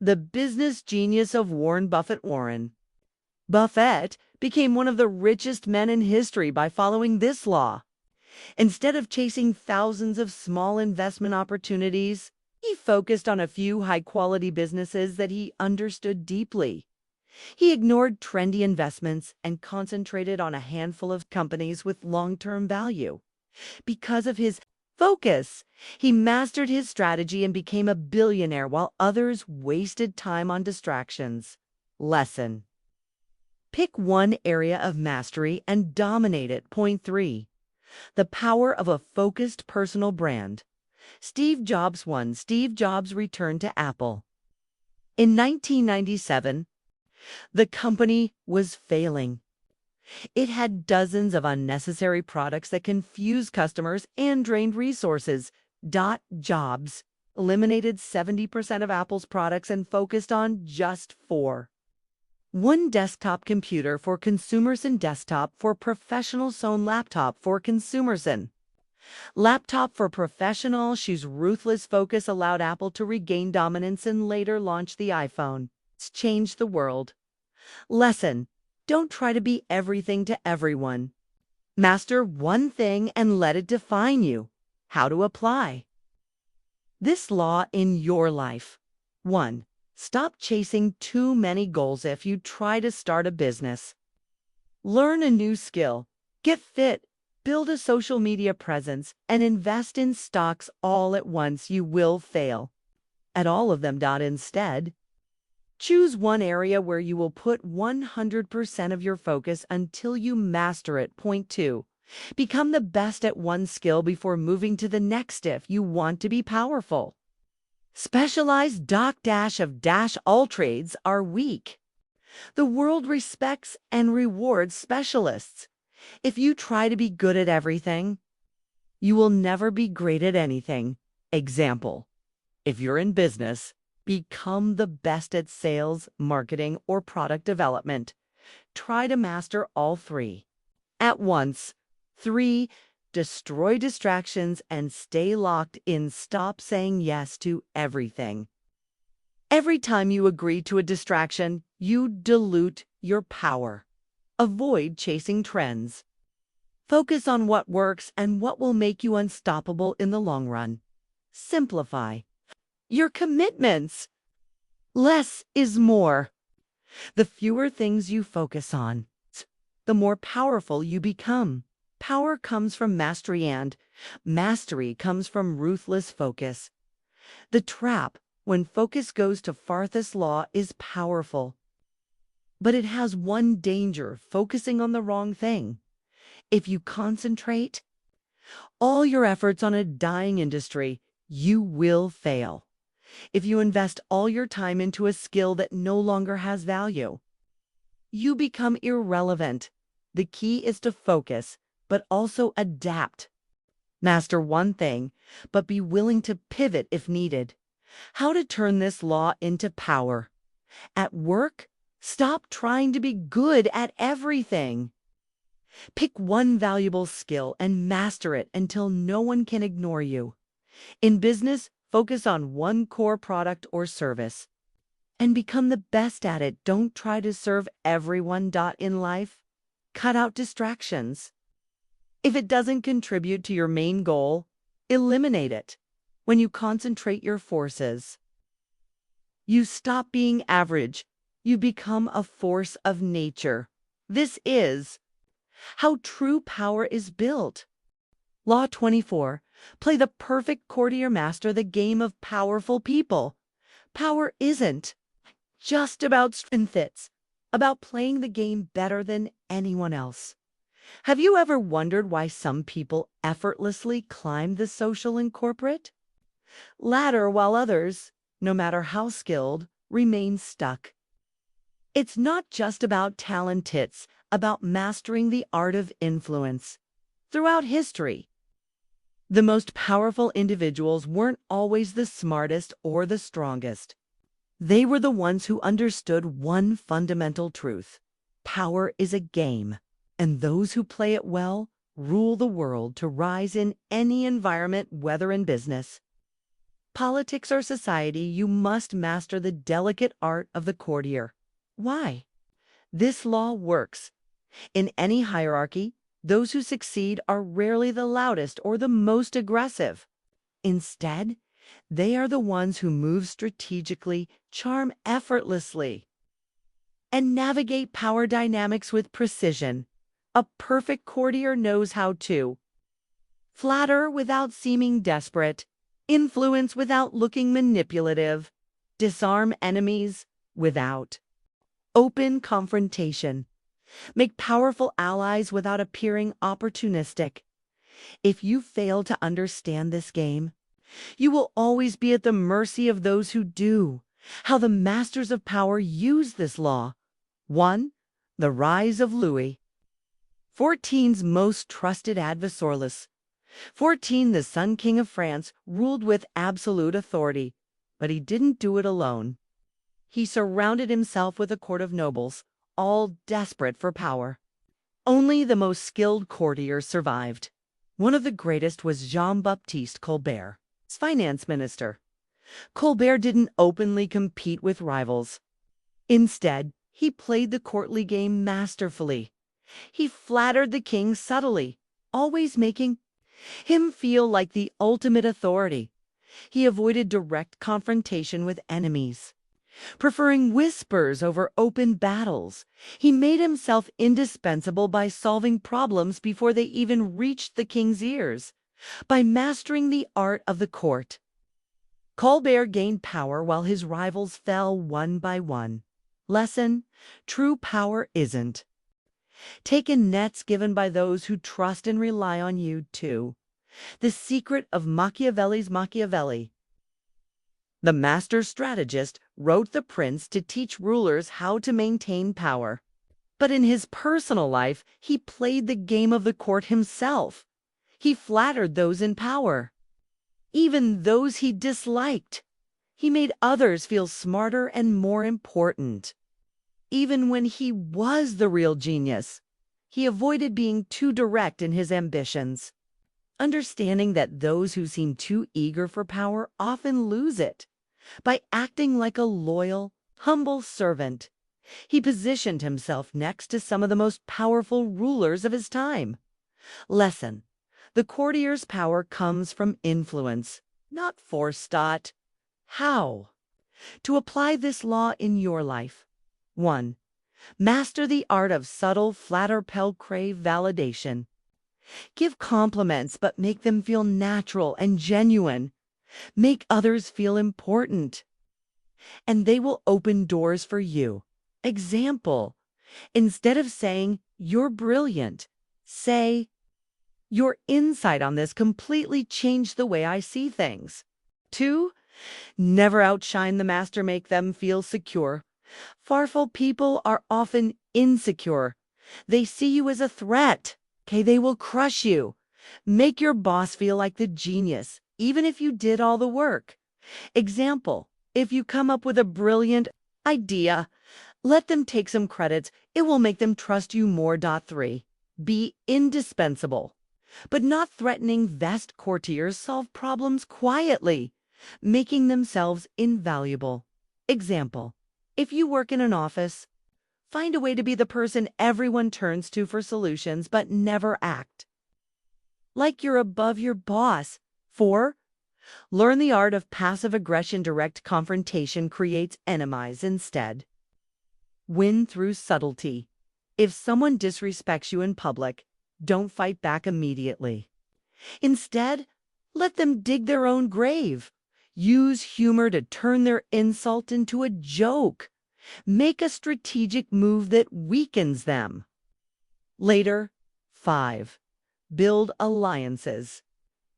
The business genius of Warren Buffett. Warren Buffett became one of the richest men in history by following this law. Instead of chasing thousands of small investment opportunities, he focused on a few high-quality businesses that he understood deeply. He ignored trendy investments and concentrated on a handful of companies with long-term value. Because of his focus, he mastered his strategy and became a billionaire while others wasted time on distractions. Lesson: pick one area of mastery and dominate it. Point 3. The power of a focused personal brand. Steve Jobs returned to Apple. In 1997, the company was failing. It had dozens of unnecessary products that confused customers and drained resources. Jobs eliminated 70% of Apple's products and focused on just 4. One desktop computer for consumers and desktop for professionals, own laptop for consumers and laptop for professionals. His ruthless focus allowed Apple to regain dominance and later launch the iPhone. It's changed the world. Lesson: don't try to be everything to everyone. Master one thing and let it define you. How to apply this law in your life. 1. Stop chasing too many goals. If you try to start a business, learn a new skill, get fit, build a social media presence, and invest in stocks all at once, you will fail at all of them. Instead, choose one area where you will put 100% of your focus until you master it. Point 2. Become the best at one skill before moving to the next. If you want to be powerful, specialize. All trades are weak. The world respects and rewards specialists. If you try to be good at everything, you will never be great at anything. Example: if you're in business, become the best at sales, marketing, or product development. Try to master all 3 at once. 3. Destroy distractions and stay locked in. Stop saying yes to everything. Every time you agree to a distraction, you dilute your power. Avoid chasing trends. Focus on what works and what will make you unstoppable in the long run. Simplify your commitments. Less is more. The fewer things you focus on, the more powerful you become. Power comes from mastery, and mastery comes from ruthless focus. The trap when focus goes to farthest law is powerful, but it has one danger: focusing on the wrong thing. If you concentrate all your efforts on a dying industry, you will fail. If you invest all your time into a skill that no longer has value, you become irrelevant. The key is to focus, but also adapt. Master one thing, but be willing to pivot if needed. How to turn this law into power. At work, stop trying to be good at everything. Pick one valuable skill and master it until no one can ignore you. In business, focus on one core product or service and become the best at it. Don't try to serve everyone. In life, cut out distractions. If it doesn't contribute to your main goal, eliminate it. When you concentrate your forces, you stop being average. You become a force of nature. This is how true power is built. Law 24. Play the perfect courtier. Master the game of powerful people. Power isn't just about strength, it's about playing the game better than anyone else. Have you ever wondered why some people effortlessly climb the social and corporate ladder while others, no matter how skilled, remain stuck? It's not just about talent, it's about mastering the art of influence. Throughout history, the most powerful individuals weren't always the smartest or the strongest. They were the ones who understood one fundamental truth: power is a game, and those who play it well rule the world. To rise in any environment, whether in business, politics, or society, you must master the delicate art of the courtier. Why? This law works in any hierarchy, Those who succeed are rarely the loudest or the most aggressive. Instead, they are the ones who move strategically, charm effortlessly, and navigate power dynamics with precision. A perfect courtier knows how to flatter without seeming desperate, influence without looking manipulative, disarm enemies without open confrontation, make powerful allies without appearing opportunistic. If you fail to understand this game, you will always be at the mercy of those who do. How the masters of power use this law. 1. The rise of Louis XIV's most trusted adversaries. 14. The Sun King of France ruled with absolute authority, but he didn't do it alone. He surrounded himself with a court of nobles, all desperate for power. Only the most skilled courtiers survived. One of the greatest was Jean-Baptiste Colbert's finance minister. Colbert didn't openly compete with rivals. Instead, he played the courtly game masterfully. He flattered the king subtly, always making him feel like the ultimate authority. He avoided direct confrontation with enemies, preferring whispers over open battles. He made himself indispensable by solving problems before they even reached the king's ears. By mastering the art of the court, Colbert gained power while his rivals fell one by one. Lesson: true power isn't taken nets given by those who trust and rely on you too. The secret of Machiavelli's Machiavelli. The master strategist wrote The Prince to teach rulers how to maintain power. But in his personal life, he played the game of the court himself. He flattered those in power, even those he disliked. He made others feel smarter and more important. Even when he was the real genius, he avoided being too direct in his ambitions, understanding that those who seem too eager for power often lose it. By acting like a loyal, humble servant, he positioned himself next to some of the most powerful rulers of his time. Lesson: the courtier's power comes from influence, not forethought. How to apply this law in your life? 1. Master the art of subtle flatter-pelcrave validation. Give compliments, but make them feel natural and genuine. Make others feel important, and they will open doors for you. Example: instead of saying, "You're brilliant," say, "Your insight on this completely changed the way I see things." 2. Never outshine the master, make them feel secure. Powerful people are often insecure. They see you as a threat. Okay, they will crush you. Make your boss feel like the genius, even if you did all the work. Example: if you come up with a brilliant idea, let them take some credits. It will make them trust you more. 3. Be indispensable, but not threatening. Best courtiers solve problems quietly, making themselves invaluable. Example: if you work in an office, find a way to be the person everyone turns to for solutions, but never act like you're above your boss. 4. Learn the art of passive aggression. Direct confrontation creates enemies. Instead, win through subtlety. If someone disrespects you in public, don't fight back immediately. Instead, let them dig their own grave. Use humor to turn their insult into a joke. Make a strategic move that weakens them later. 5. Build alliances,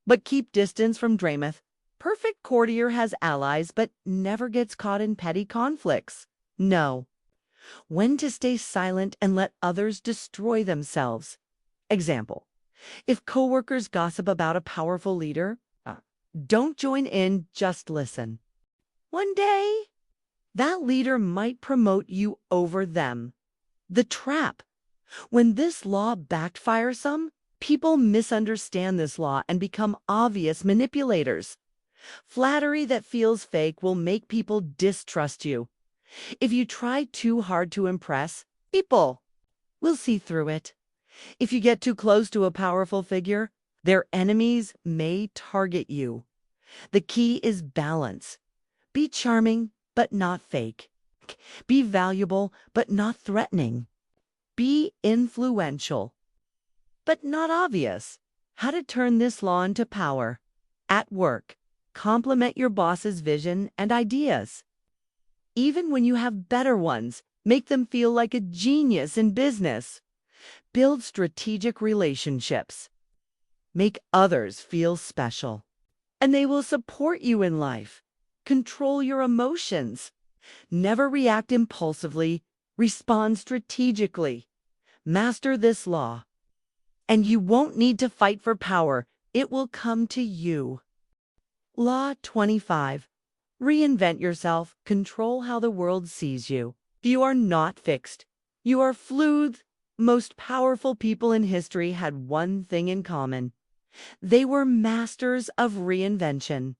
but keep distance from drama. Perfect courtier has allies, but never gets caught in petty conflicts. Know when to stay silent and let others destroy themselves. Example: if coworkers gossip about a powerful leader, don't join in, just listen. One day, that leader might promote you over them. The trap: when this law backfires, some people misunderstand this law and become obvious manipulators. Flattery that feels fake will make people distrust you. If you try too hard to impress, people will see through it. If you get too close to a powerful figure, their enemies may target you. The key is balance. Be charming, but not fake. Be valuable, but not threatening. Be influential, but not obvious. How to turn this law into power. At work, complement your boss's vision and ideas. Even when you have better ones, make them feel like a genius in business. Build strategic relationships. Make others feel special. And they will support you in life. Control your emotions. Never react impulsively. Respond strategically. Master this law. And you won't need to fight for power. It will come to you. Law 25. Reinvent yourself. Control how the world sees you. You are not fixed. You are fluid. Most powerful people in history had one thing in common. They were masters of reinvention.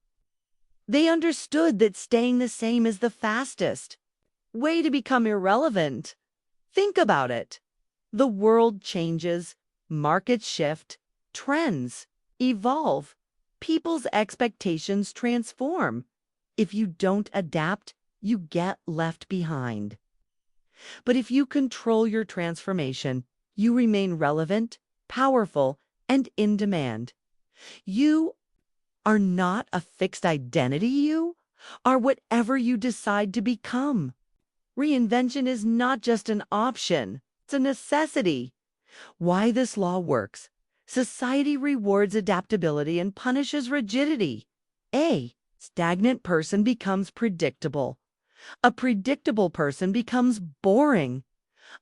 They understood that staying the same is the fastest way to become irrelevant. Think about it. The world changes, markets shift, trends evolve, people's expectations transform. If you don't adapt, you get left behind. But if you control your transformation, you remain relevant, powerful, and in demand. You are not a fixed identity. You are whatever you decide to become. Reinvention is not just an option, it's a necessity. Why this law works. Society rewards adaptability and punishes rigidity. A stagnant person becomes predictable. A predictable person becomes boring.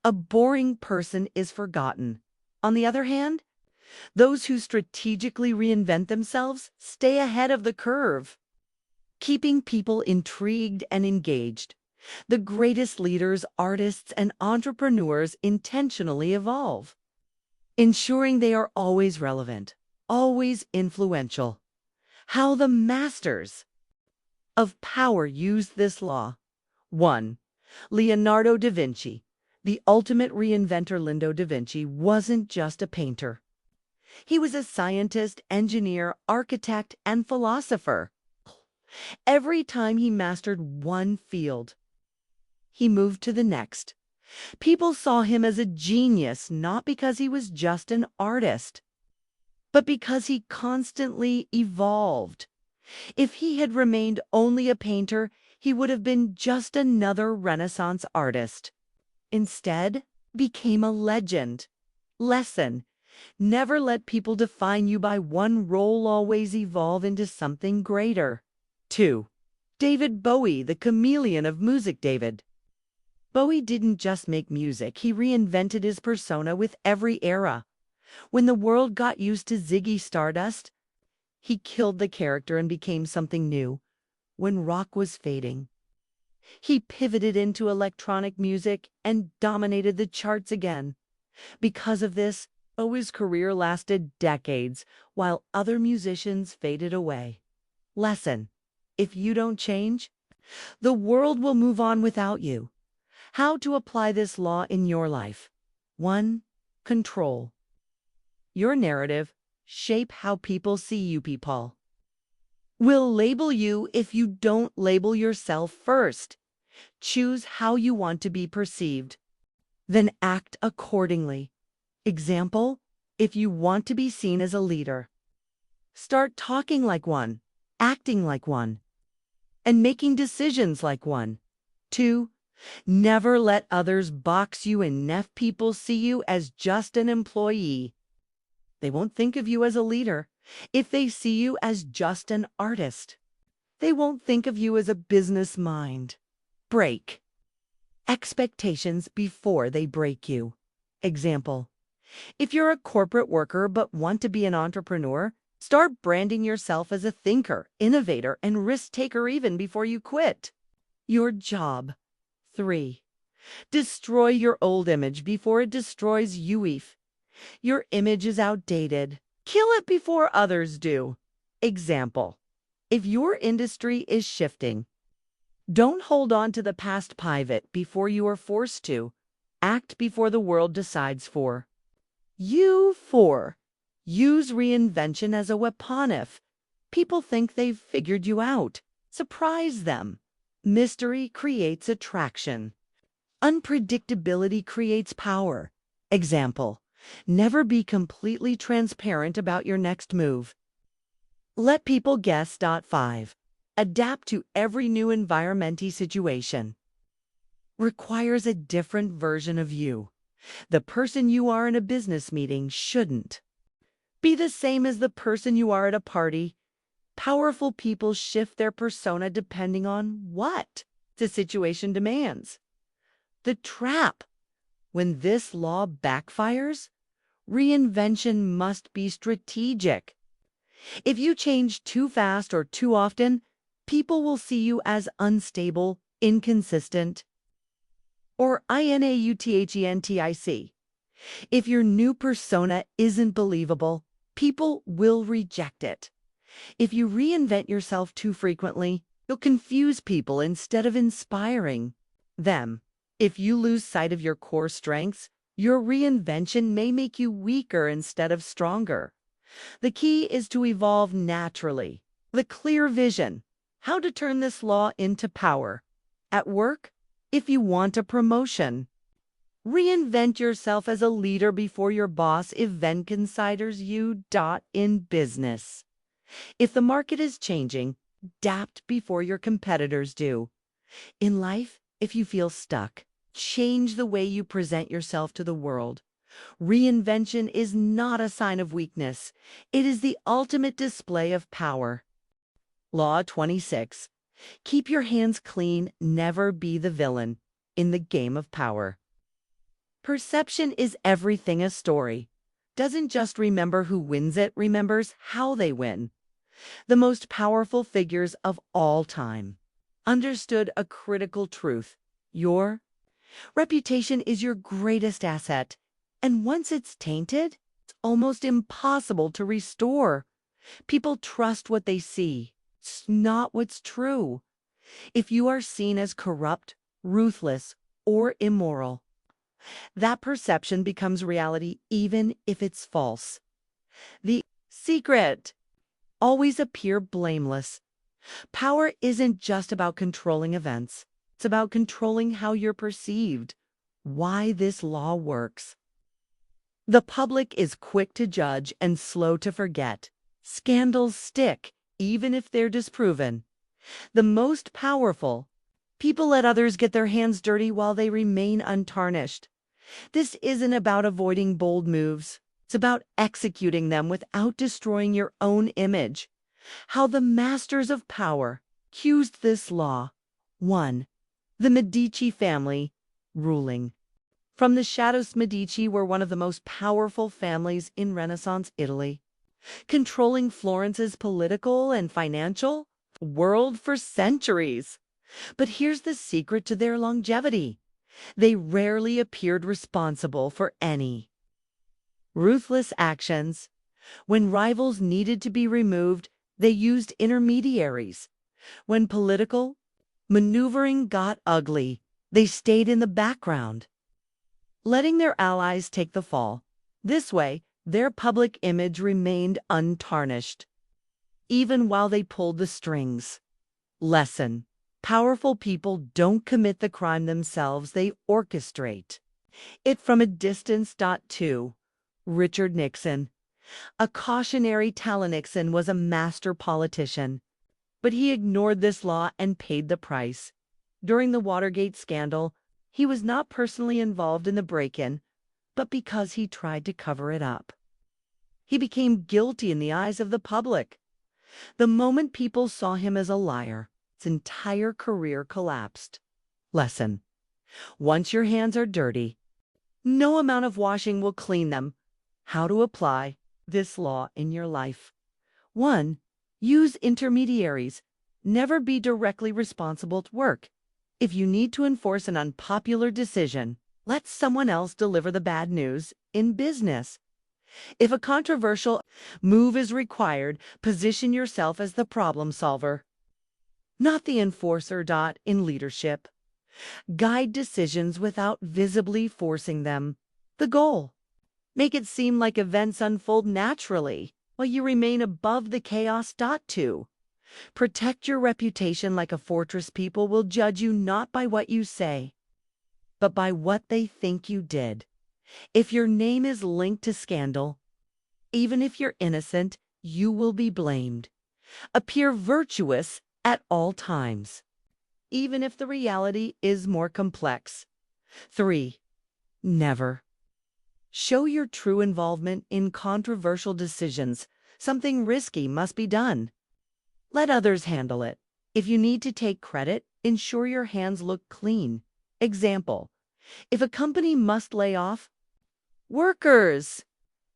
A boring person is forgotten. On the other hand, those who strategically reinvent themselves stay ahead of the curve, keeping people intrigued and engaged. The greatest leaders, artists, and entrepreneurs intentionally evolve, ensuring they are always relevant, always influential. How the masters of power used this law. 1. Leonardo da Vinci. The ultimate reinventor, Leonardo da Vinci, wasn't just a painter. He was a scientist, engineer, architect, and philosopher. Every time he mastered one field, he moved to the next. People saw him as a genius, not because he was just an artist, but because he constantly evolved. If he had remained only a painter, he would have been just another Renaissance artist. Instead, became a legend. Lesson: never let people define you by one role. Always evolve into something greater. 2. David Bowie, the chameleon of music. David Bowie didn't just make music, he reinvented his persona with every era. When the world got used to Ziggy Stardust, he killed the character and became something new. When rock was fading, he pivoted into electronic music and dominated the charts again. Because of this, Bowie's career lasted decades, while other musicians faded away. Lesson: if you don't change, the world will move on without you. How to apply this law in your life. 1. Control your narrative. Shape how people see you. People will label you if you don't label yourself first. Choose how you want to be perceived, then act accordingly. Example: if you want to be seen as a leader, start talking like one, acting like one, and making decisions like one. 2. Never let others box you in. If people see you as just an employee, they won't think of you as a leader. If they see you as just an artist, they won't think of you as a business mind. Break expectations before they break you. Example: if you're a corporate worker but want to be an entrepreneur, start branding yourself as a thinker, innovator, and risk taker even before you quit your job. 3. Destroy your old image before it destroys you. If your image is outdated, kill it before others do. Example: if your industry is shifting, don't hold on to the past. Pivot before you are forced to. Act before the world decides for U4. Use reinvention as a weapon if people think they've figured you out. Surprise them. Mystery creates attraction. Unpredictability creates power. Example: never be completely transparent about your next move. Let people guess. 5. Adapt to every new environmental situation. Requires a different version of you. The person you are in a business meeting shouldn't be the same as the person you are at a party. Powerful people shift their persona depending on what the situation demands. The trap: when this law backfires, reinvention must be strategic. If you change too fast or too often, people will see you as unstable, inconsistent, or inautentic. If your new persona isn't believable, people will reject it. If you reinvent yourself too frequently, you'll confuse people instead of inspiring them. If you lose sight of your core strengths, your reinvention may make you weaker instead of stronger. The key is to evolve naturally. The clear vision: how to turn this law into power. At work, if you want a promotion, reinvent yourself as a leader before your boss event considers you. In business, if the market is changing, adapt before your competitors do. In life, if you feel stuck, change the way you present yourself to the world. Reinvention is not a sign of weakness. It is the ultimate display of power. Law 26. Keep your hands clean. Never be the villain in the game of power. Perception is everything. A story doesn't just remember who wins, it remembers how they win. The most powerful figures of all time understood a critical truth: your reputation is your greatest asset, and once it's tainted, it's almost impossible to restore. People trust what they see, it's not what's true. If you are seen as corrupt, ruthless, or immoral, that perception becomes reality even if it's false. The secret: always appear blameless. Power isn't just about controlling events. It's about controlling how you're perceived. Why this law works. The public is quick to judge and slow to forget. Scandals stick, even if they're disproven. The most powerful people let others get their hands dirty while they remain untarnished. This isn't about avoiding bold moves. It's about executing them without destroying your own image. How the masters of power used this law. 1. The Medici family ruling. From the shadows, Medici were one of the most powerful families in Renaissance Italy, controlling Florence's political and financial world for centuries. But here's the secret to their longevity: they rarely appeared responsible for any ruthless actions. When rivals needed to be removed, they used intermediaries. When political maneuvering got ugly, they stayed in the background, letting their allies take the fall. This way, their public image remained untarnished, even while they pulled the strings. Lesson: powerful people don't commit the crime themselves, they orchestrate it from a distance. 2. Richard Nixon. A cautionary tale: Nixon was a master politician, but he ignored this law and paid the price. During the Watergate scandal, he was not personally involved in the break-in, but because he tried to cover it up, he became guilty in the eyes of the public. The moment people saw him as a liar, his entire career collapsed. Lesson: once your hands are dirty, no amount of washing will clean them. How to apply this law in your life. 1. Use intermediaries. Never be directly responsible at work. If you need to enforce an unpopular decision, let someone else deliver the bad news. In business, if a controversial move is required, position yourself as the problem solver, not the enforcer. In leadership, guide decisions without visibly forcing them. The goal: Make it seem like events unfold naturally, while you remain above the chaos. 2. Protect your reputation like a fortress. People will judge you not by what you say, but by what they think you did. If your name is linked to scandal, even if you're innocent, you will be blamed. Appear virtuous at all times, even if the reality is more complex. 3. Never show your true involvement in controversial decisions. Something risky must be done. Let others handle it. If you need to take credit, ensure your hands look clean. Example: if a company must lay off workers,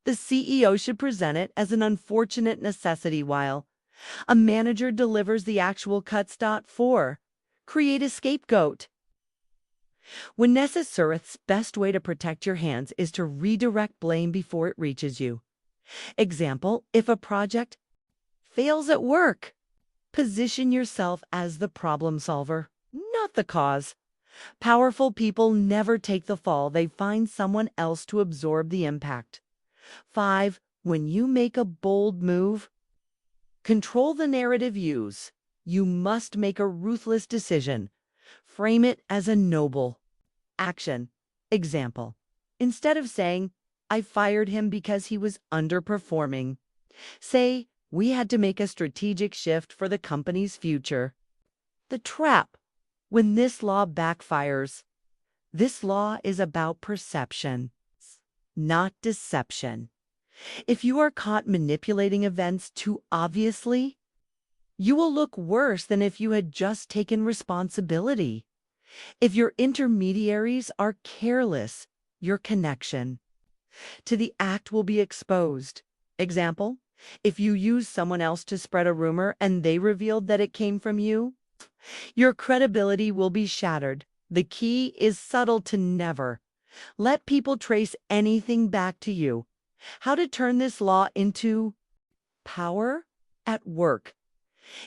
the CEO should present it as an unfortunate necessity, while a manager delivers the actual cuts. 4. Create a scapegoat. When necessary, the best way to protect your hands is to redirect blame before it reaches you. Example: if a project fails at work, position yourself as the problem solver, not the cause. Powerful people never take the fall, they find someone else to absorb the impact. 5. When you make a bold move, control the narrative. You must make a ruthless decision. Frame it as a noble action. Example: instead of saying, "I fired him because he was underperforming," say, "We had to make a strategic shift for the company's future." The trap: when this law backfires. This law is about perception, not deception. If you are caught manipulating events too obviously, you will look worse than if you had just taken responsibility. If your intermediaries are careless, your connection to the act will be exposed. Example: if you use someone else to spread a rumor and they revealed that it came from you, your credibility will be shattered. The key is subtle: to never let people trace anything back to you. How to turn this law into power at work.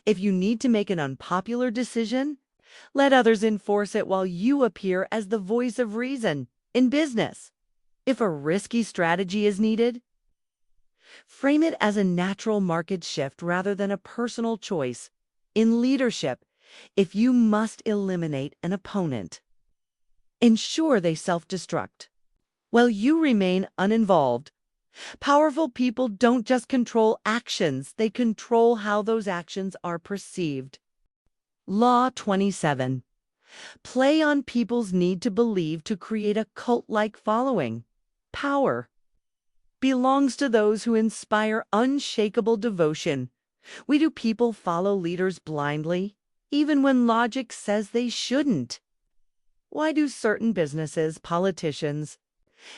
If you need to make an unpopular decision, let others enforce it while you appear as the voice of reason. In business, if a risky strategy is needed, frame it as a natural market shift rather than a personal choice. In leadership, if you must eliminate an opponent, ensure they self-destruct while you remain uninvolved. Powerful people don't just control actions, they control how those actions are perceived. Law 27. Play on people's need to believe to create a cult-like following. Power belongs to those who inspire unshakable devotion. Why do people follow leaders blindly, even when logic says they shouldn't? Why do certain businesses, politicians,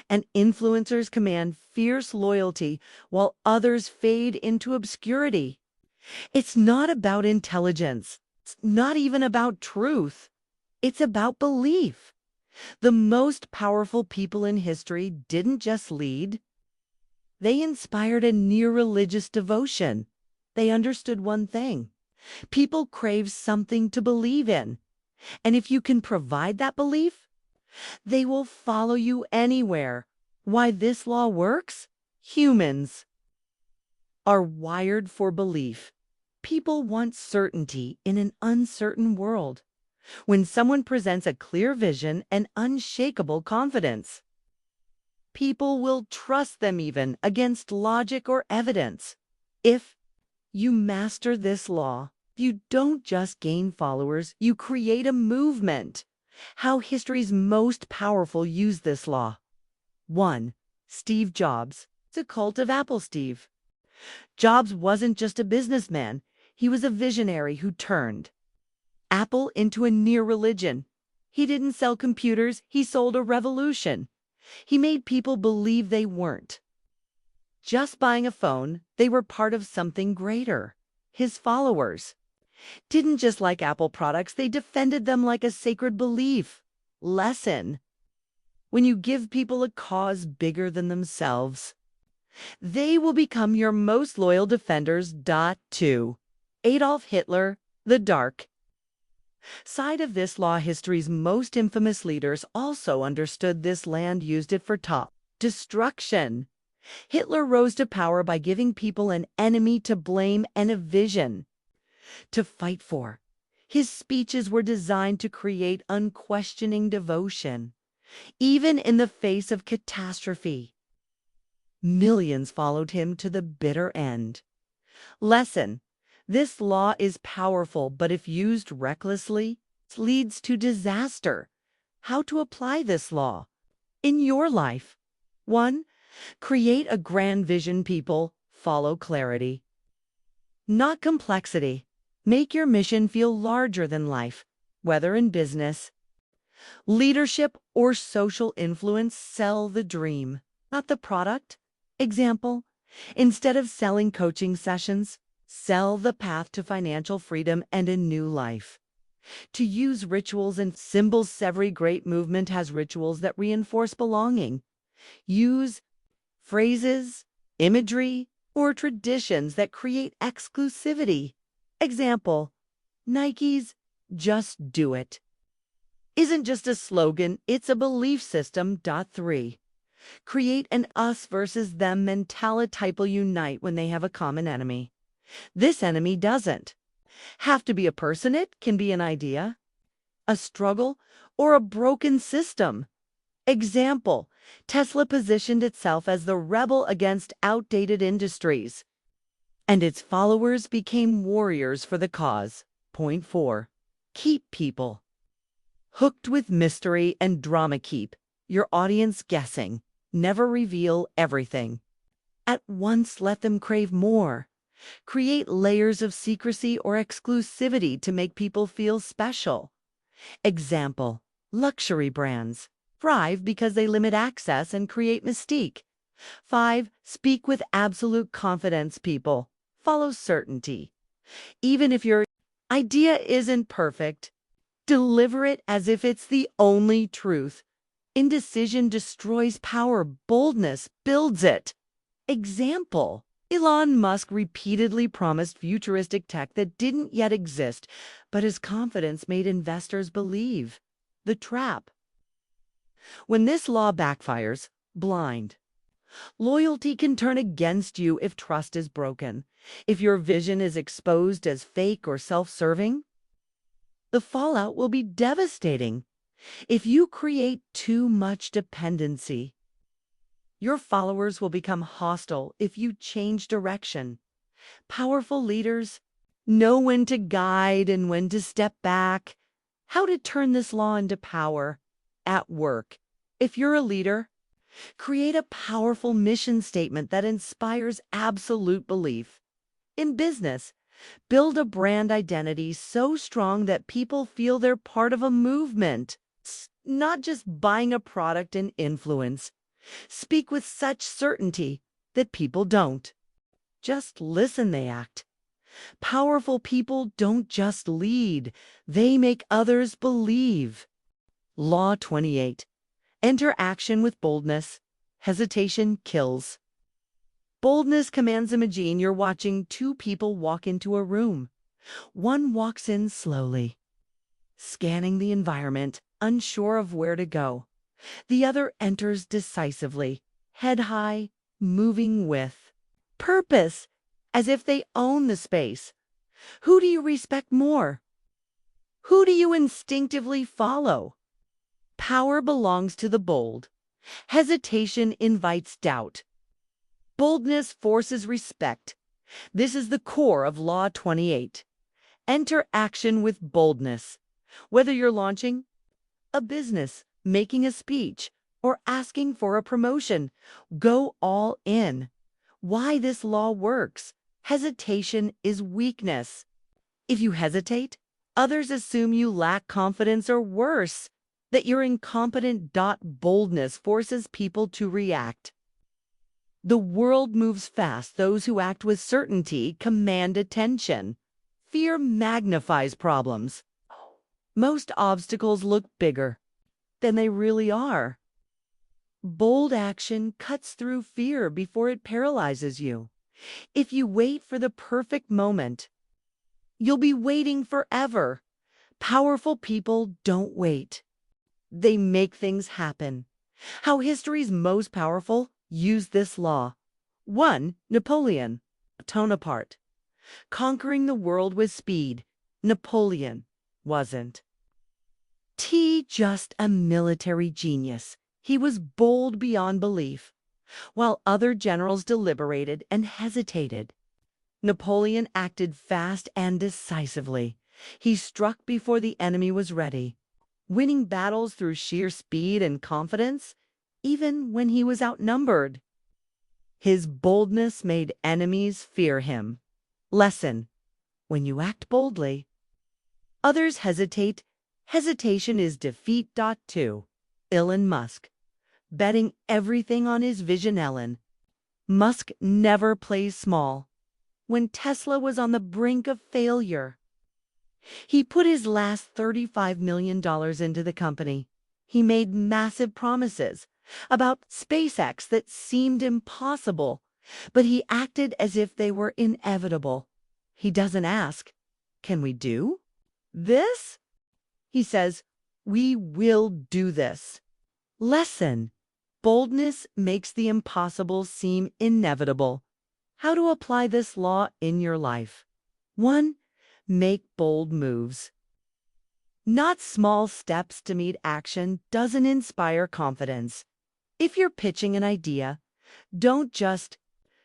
and influencers command fierce loyalty while others fade into obscurity? It's not about intelligence. It's not even about truth. It's about belief. The most powerful people in history didn't just lead. They inspired a near-religious devotion. They understood one thing: people crave something to believe in. And if you can provide that belief, they will follow you anywhere. Why this law works? Humans are wired for belief. People want certainty in an uncertain world. When someone presents a clear vision and unshakable confidence, people will trust them even against logic or evidence. If you master this law, you don't just gain followers, you create a movement. How history's most powerful used this law. 1. Steve Jobs. The cult of Apple. Steve Jobs wasn't just a businessman, he was a visionary who turned Apple into a near religion. He didn't sell computers, he sold a revolution. He made people believe they weren't just buying a phone, they were part of something greater. His followers didn't just like Apple products, they defended them like a sacred belief. Lesson: when you give people a cause bigger than themselves, they will become your most loyal defenders. 2. Adolf Hitler, the dark side of this law. History's most infamous leaders also understood this land, used it for top destruction. Hitler rose to power by giving people an enemy to blame and a vision to fight for. His speeches were designed to create unquestioning devotion, even in the face of catastrophe. Millions followed him to the bitter end. Lesson: this law is powerful, but if used recklessly, it leads to disaster. How to apply this law in your life? 1. Create a grand vision, people. Follow clarity, not complexity. Make your mission feel larger than life, whether in business, leadership, or social influence. Sell the dream, not the product. Example: instead of selling coaching sessions, sell the path to financial freedom and a new life. To use rituals and symbols. Every great movement has rituals that reinforce belonging. Use phrases, imagery, or traditions that create exclusivity. Example: Nike's "Just Do It" isn't just a slogan, it's a belief system. 3. Create an us versus them mentality. People unite when they have a common enemy. This enemy doesn't have to be a person, it can be an idea, a struggle, or a broken system. Example: Tesla positioned itself as the rebel against outdated industries, and its followers became warriors for the cause. Point 4. Keep people hooked with mystery and drama. Keep your audience guessing. Never reveal everything at once. Let them crave more. Create layers of secrecy or exclusivity to make people feel special. Example: luxury brands thrive because they limit access and create mystique. 5. Speak with absolute confidence. People follow certainty. Even if your idea isn't perfect, deliver it as if it's the only truth. Indecision destroys power. Boldness builds it. Example: Elon Musk repeatedly promised futuristic tech that didn't yet exist, but his confidence made investors believe. The trap: when this law backfires, blind loyalty can turn against you if trust is broken. If your vision is exposed as fake or self-serving, the fallout will be devastating. If you create too much dependency, your followers will become hostile. If you change direction, powerful leaders know when to guide and when to step back. How to turn this law into power at work. If you're a leader, create a powerful mission statement that inspires absolute belief. In business, build a brand identity so strong that people feel they're part of a movement, not just buying a product and influence. Speak with such certainty that people don't just listen, they act. Powerful people don't just lead, they make others believe. Law 28. Enter action with boldness. Hesitation kills. Boldness commands. Imagine you're watching two people walk into a room. One walks in slowly, scanning the environment, unsure of where to go. The other enters decisively, head high, moving with purpose, as if they own the space. Who do you respect more? Who do you instinctively follow? Power belongs to the bold. Hesitation invites doubt. Boldness forces respect. This is the core of Law 28. Enter action with boldness. Whether you're launching a business, making a speech, or asking for a promotion, go all in. Why this law works. Hesitation is weakness. If you hesitate, others assume you lack confidence, or worse, that you're incompetent. Boldness forces people to react. The world moves fast. Those who act with certainty command attention. Fear magnifies problems. Most obstacles look bigger than they really are. Bold action cuts through fear before it paralyzes you. If you wait for the perfect moment, you'll be waiting forever. Powerful people don't wait. They make things happen. How history's most powerful used this law. 1. Napoleon, Bonaparte. Conquering the world with speed. Napoleon wasn't. Just a military genius. He was bold beyond belief, while other generals deliberated and hesitated. Napoleon acted fast and decisively. He struck before the enemy was ready, winning battles through sheer speed and confidence, even when he was outnumbered. His boldness made enemies fear him. Lesson: when you act boldly, others hesitate. Hesitation is defeat. 2. Elon Musk. Betting everything on his vision. Musk never plays small. When Tesla was on the brink of failure, he put his last $35 million into the company. He made massive promises about SpaceX that seemed impossible, but he acted as if they were inevitable. He doesn't ask, "Can we do this?" He says, "We will do this." Lesson: boldness makes the impossible seem inevitable. How to apply this law in your life. 1. Make bold moves. Not small steps to meet action doesn't inspire confidence. If you're pitching an idea, don't just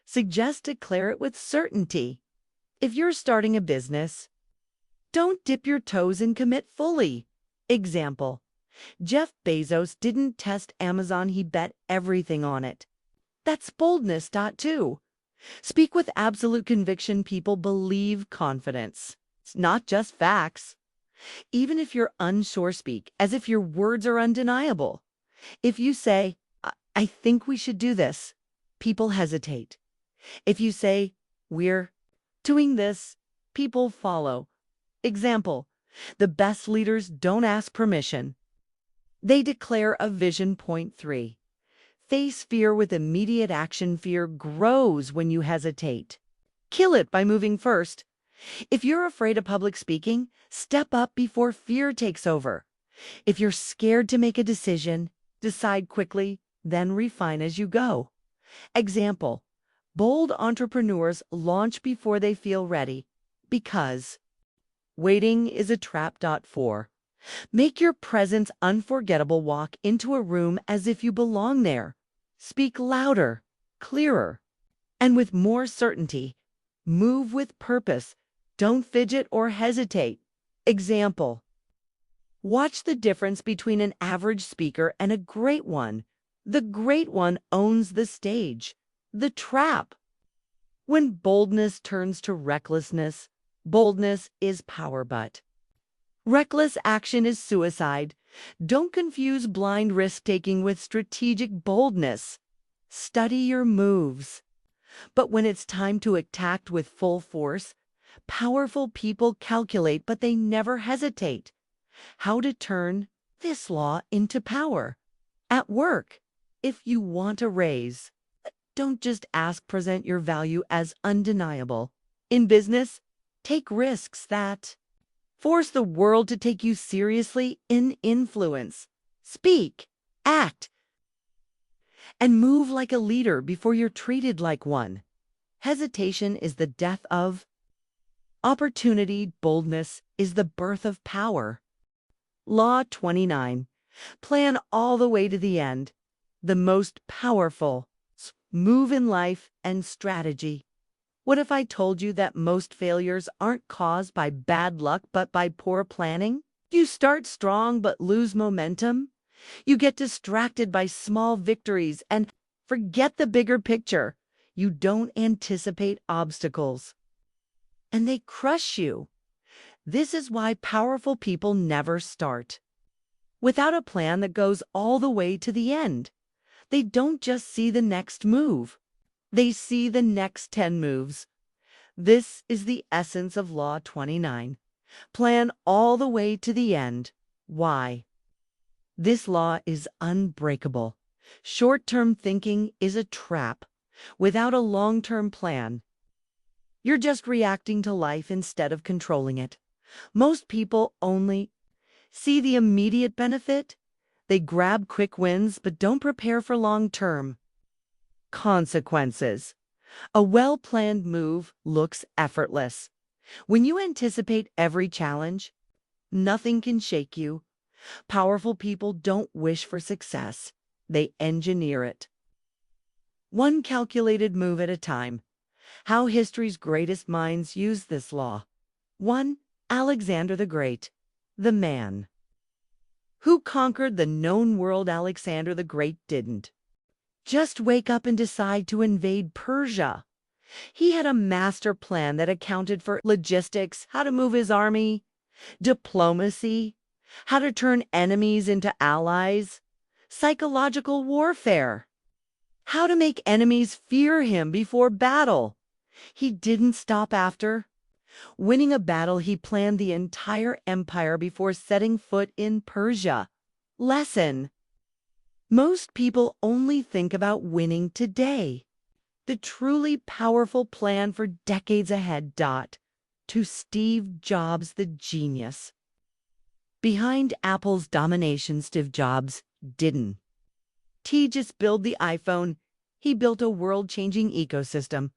suggest, declare it with certainty. If you're starting a business, don't dip your toes and commit fully. Example: Jeff Bezos didn't test Amazon, he bet everything on it. That's boldness. 2. Speak with absolute conviction. People believe confidence. It's not just facts. Even if you're unsure, speak as if your words are undeniable. If you say, "I think we should do this," people hesitate. If you say, "We're doing this," people follow. Example: the best leaders don't ask permission. They declare a vision. 3. Face fear with immediate action. Fear grows when you hesitate. Kill it by moving first. If you're afraid of public speaking, step up before fear takes over. If you're scared to make a decision, decide quickly, then refine as you go. Example: bold entrepreneurs launch before they feel ready, because waiting is a trap. 4. Make your presence unforgettable. Walk into a room as if you belong there. Speak louder, clearer, and with more certainty. Move with purpose. Don't fidget or hesitate. Example: watch the difference between an average speaker and a great one. The great one owns the stage. The trap: when boldness turns to recklessness, boldness is power, but reckless action is suicide. Don't confuse blind risk-taking with strategic boldness. Study your moves. But when it's time to attack with full force, powerful people calculate, but they never hesitate. How to turn this law into power. At work, if you want a raise, don't just ask, present your value as undeniable. In business, take risks that force the world to take you seriously. In influence, speak, act, and move like a leader before you're treated like one. Hesitation is the death of opportunity. Boldness is the birth of power. Law 29. Plan all the way to the end. The most powerful move in life and strategy. What if I told you that most failures aren't caused by bad luck but by poor planning? You start strong but lose momentum. You get distracted by small victories and forget the bigger picture. You don't anticipate obstacles, and they crush you. This is why powerful people never start without a plan that goes all the way to the end. They don't just see the next move. They see the next 10 moves. This is the essence of Law 29. Plan all the way to the end. Why? This law is unbreakable. Short-term thinking is a trap. Without a long-term plan, you're just reacting to life instead of controlling it. Most people only see the immediate benefit. They grab quick wins but don't prepare for long-term consequences. A well-planned move looks effortless. When you anticipate every challenge, nothing can shake you. Powerful people don't wish for success. They engineer it. One calculated move at a time. How history's greatest minds used this law. 1. Alexander the Great, the man. Who conquered the known world Alexander the Great didn't just wake up and decide to invade Persia. He had a master plan that accounted for logistics, how to move his army, diplomacy, how to turn enemies into allies, psychological warfare, how to make enemies fear him before battle. He didn't stop after winning a battle. He planned the entire empire before setting foot in Persia. Lesson: most people only think about winning today. The truly powerful plan for decades ahead. To Steve Jobs, the genius. Behind Apple's domination, Steve Jobs didn't just build the iPhone. He built a world-changing ecosystem.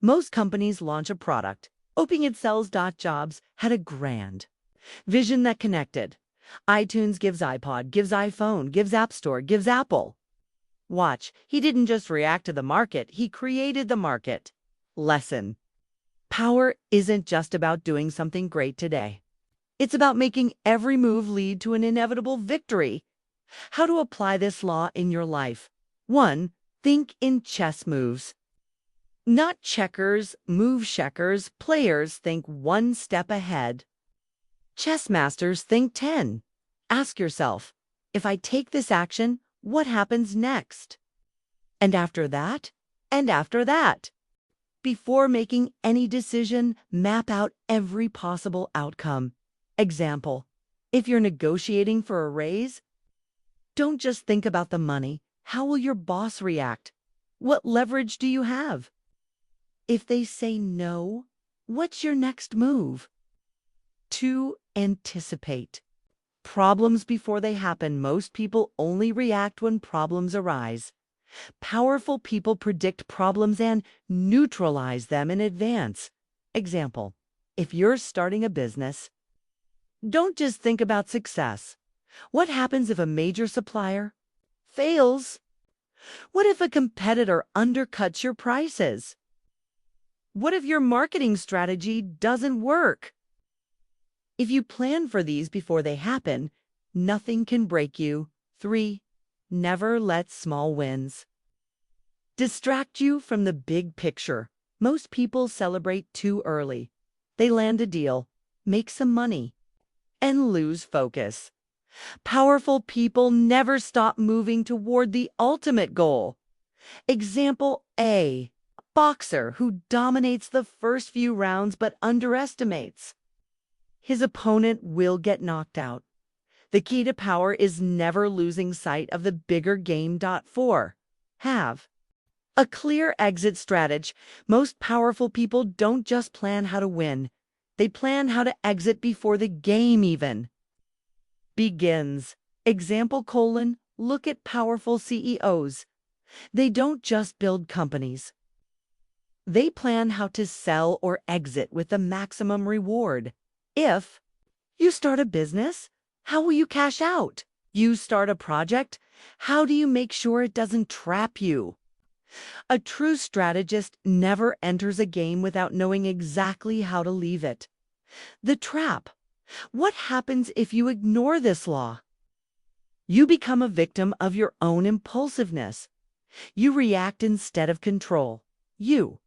Most companies launch a product, hoping it sells. Jobs had a grand vision that connected. iTunes gives iPod, gives iPhone, gives App Store, gives Apple. Watch, he didn't just react to the market, he created the market. Lesson: power isn't just about doing something great today. It's about making every move lead to an inevitable victory. How to apply this law in your life. 1. Think in chess moves. Not checkers, move checkers. Players think one step ahead. Chess masters think 10. Ask yourself, if I take this action, what happens next? And after that? And after that? Before making any decision, map out every possible outcome. Example: if you're negotiating for a raise, don't just think about the money. How will your boss react? What leverage do you have? If they say no, what's your next move? 2. Anticipate problems before they happen. Most people only react when problems arise. Powerful people predict problems and neutralize them in advance. Example: if you're starting a business, don't just think about success. What happens if a major supplier fails? What if a competitor undercuts your prices? What if your marketing strategy doesn't work? If you plan for these before they happen, nothing can break you. 3. Never let small wins distract you from the big picture. Most people celebrate too early. They land a deal, make some money, and lose focus. Powerful people never stop moving toward the ultimate goal. Example A. Boxer who dominates the first few rounds but underestimates his opponent will get knocked out. The key to power is never losing sight of the bigger game. 4. Have a clear exit strategy. Most powerful people don't just plan how to win. They plan how to exit before the game even begins. Example: look at powerful CEOs. They don't just build companies. They plan how to sell or exit with the maximum reward. If you start a business, how will you cash out? You start a project, how do you make sure it doesn't trap you? A true strategist never enters a game without knowing exactly how to leave it. The trap: what happens if you ignore this law? You become a victim of your own impulsiveness. You react instead of control. You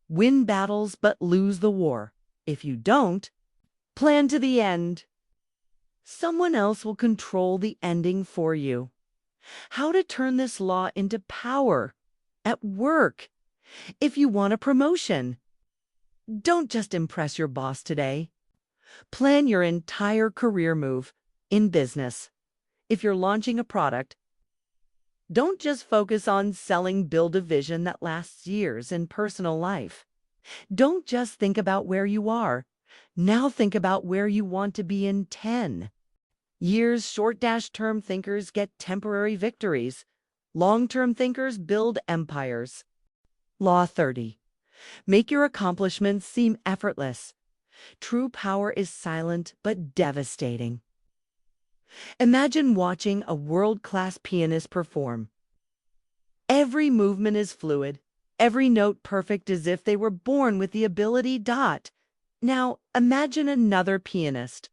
win battles but lose the war. If you don't plan to the end, someone else will control the ending for you. How to turn this law into power at work. If you want a promotion, don't just impress your boss today. Plan your entire career move. In business, if you're launching a product, don't just focus on selling. Build a vision that lasts years. In personal life, don't just think about where you are. Now think about where you want to be in 10. Years short-term thinkers get temporary victories. Long-term thinkers build empires. Law 30. Make your accomplishments seem effortless. True power is silent but devastating. Imagine watching a world-class pianist perform. Every movement is fluid, every note perfect as if they were born with the ability. Now, imagine another pianist.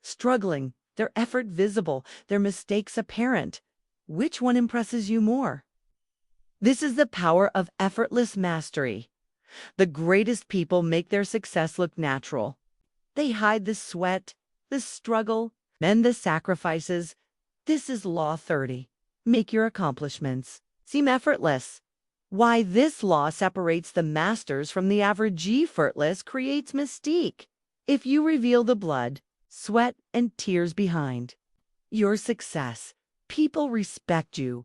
Struggling, their effort visible, their mistakes apparent. Which one impresses you more? This is the power of effortless mastery. The greatest people make their success look natural. They hide the sweat, the struggle, and the sacrifices. This is Law 30. Make your accomplishments seem effortless. Why this law separates the masters from the average effortless creates mystique. If you reveal the blood, sweat, and tears behind your success, people respect you,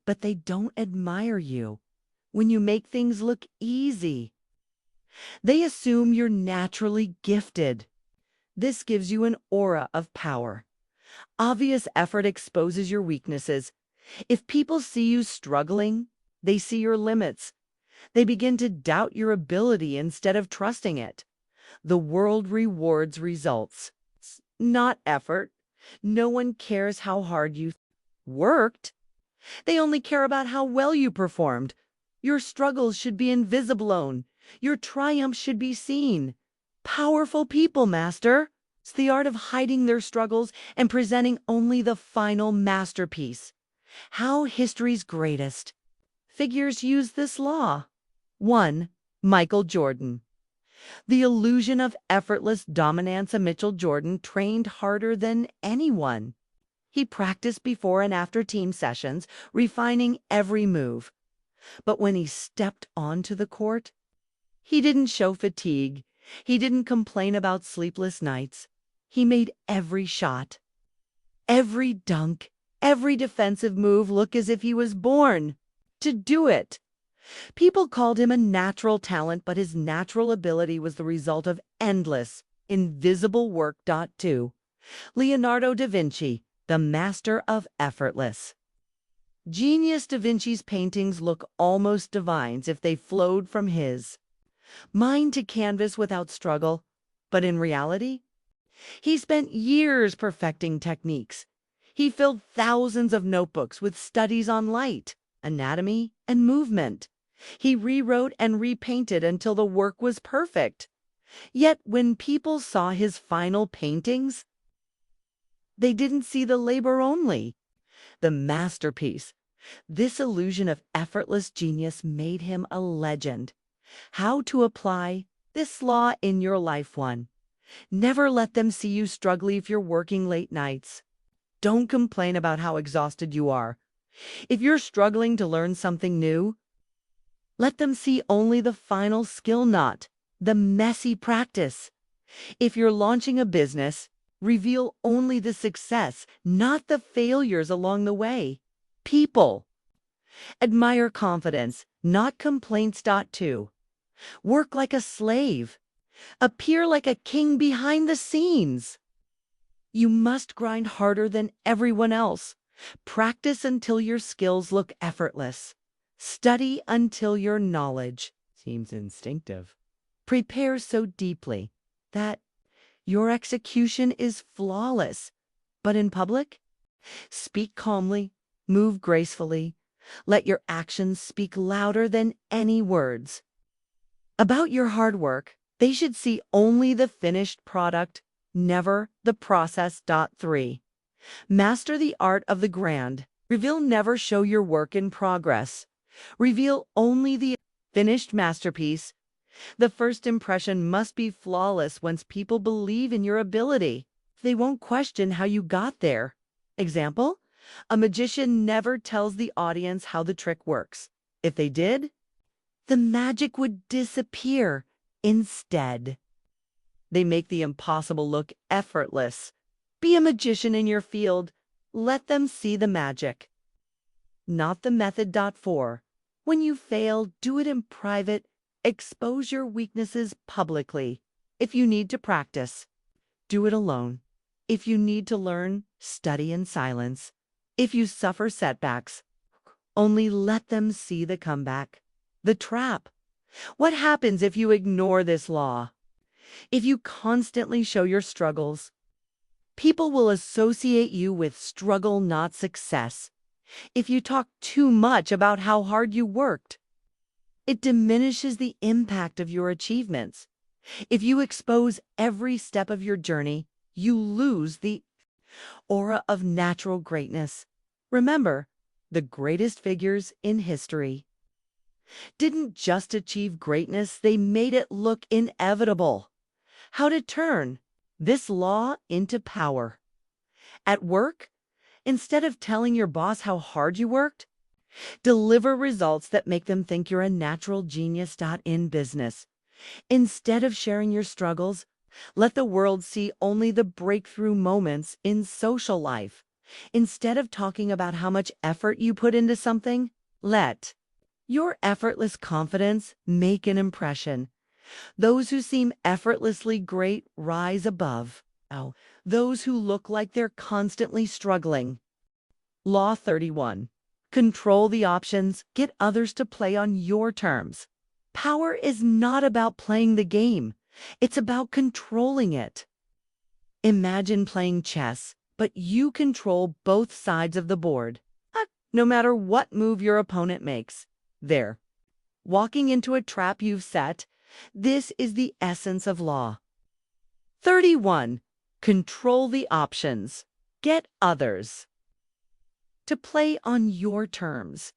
but they don't admire you. When you make things look easy, they assume you're naturally gifted. This gives you an aura of power. Obvious effort exposes your weaknesses. If people see you struggling, they see your limits. They begin to doubt your ability instead of trusting it. The world rewards results, not effort. No one cares how hard you worked. They only care about how well you performed. Your struggles should be invisible. Your triumphs should be seen. Powerful people, master. It's the art of hiding their struggles and presenting only the final masterpiece. How history's greatest figures use this law. 1. Michael Jordan. The illusion of effortless dominance. Mitchell Jordan trained harder than anyone. He practiced before and after team sessions, refining every move. But when he stepped onto the court, he didn't show fatigue. He didn't complain about sleepless nights. He made every shot, every dunk, every defensive move look as if he was born to do it. People called him a natural talent, but his natural ability was the result of endless, invisible work. 2. Leonardo da Vinci, the master of effortless. Genius Da Vinci's paintings look almost divine if they flowed from his mind to canvas without struggle. But in reality, he spent years perfecting techniques. He filled thousands of notebooks with studies on light, anatomy, and movement. He rewrote and repainted until the work was perfect. Yet when people saw his final paintings, they didn't see the labor only, the masterpiece. This illusion of effortless genius made him a legend. How to apply this law in your life? 1. Never let them see you struggling if you're working late nights. Don't complain about how exhausted you are. If you're struggling to learn something new, let them see only the final skill, not the messy practice. If you're launching a business, reveal only the success, not the failures along the way. People admire confidence, not complaints. 2. Work like a slave. Appear like a king behind the scenes. You must grind harder than everyone else. Practice until your skills look effortless. Study until your knowledge seems instinctive. Prepare so deeply that your execution is flawless. But in public, speak calmly, move gracefully. Let your actions speak louder than any words. About your hard work, they should see only the finished product, never the process. 3. Master the art of the grand. Reveal, never show your work in progress. Reveal only the finished masterpiece. The first impression must be flawless. Once people believe in your ability, they won't question how you got there. Example: a magician never tells the audience how the trick works. If they did, the magic would disappear. Instead, they make the impossible look effortless. Be a magician in your field. Let them see the magic, not the method. 4. When you fail, do it in private. Expose your weaknesses publicly. If you need to practice, do it alone. If you need to learn, study in silence. If you suffer setbacks, only let them see the comeback. The trap. What happens if you ignore this law? If you constantly show your struggles, people will associate you with struggle, not success. If you talk too much about how hard you worked, it diminishes the impact of your achievements. If you expose every step of your journey, you lose the aura of natural greatness. Remember, the greatest figures in history didn't just achieve greatness, they made it look inevitable. How to turn this law into power. At work, instead of telling your boss how hard you worked, deliver results that make them think you're a natural genius. In business, instead of sharing your struggles, let the world see only the breakthrough moments. In social life, instead of talking about how much effort you put into something, let your effortless confidence make an impression. Those who seem effortlessly great rise above. Those who look like they're constantly struggling. Law 31. Control the options. Get others to play on your terms. Power is not about playing the game. It's about controlling it. Imagine playing chess, but you control both sides of the board. No matter what move your opponent makes. There. Walking into a trap you've set. This is the essence of law. 31. Control the options. Get others to play on your terms.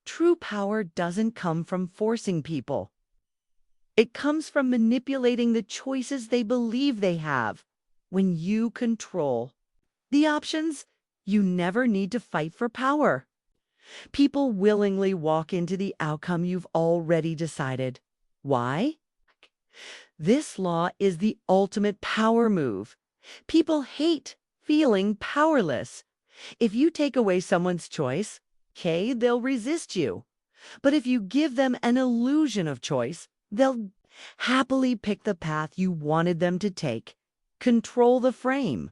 True power doesn't come from forcing people. It comes from manipulating the choices they believe they have. When you control the options, you never need to fight for power. People willingly walk into the outcome you've already decided. Why? This law is the ultimate power move. People hate feeling powerless. If you take away someone's choice, they'll resist you. But if you give them an illusion of choice, they'll happily pick the path you wanted them to take. Control the frame,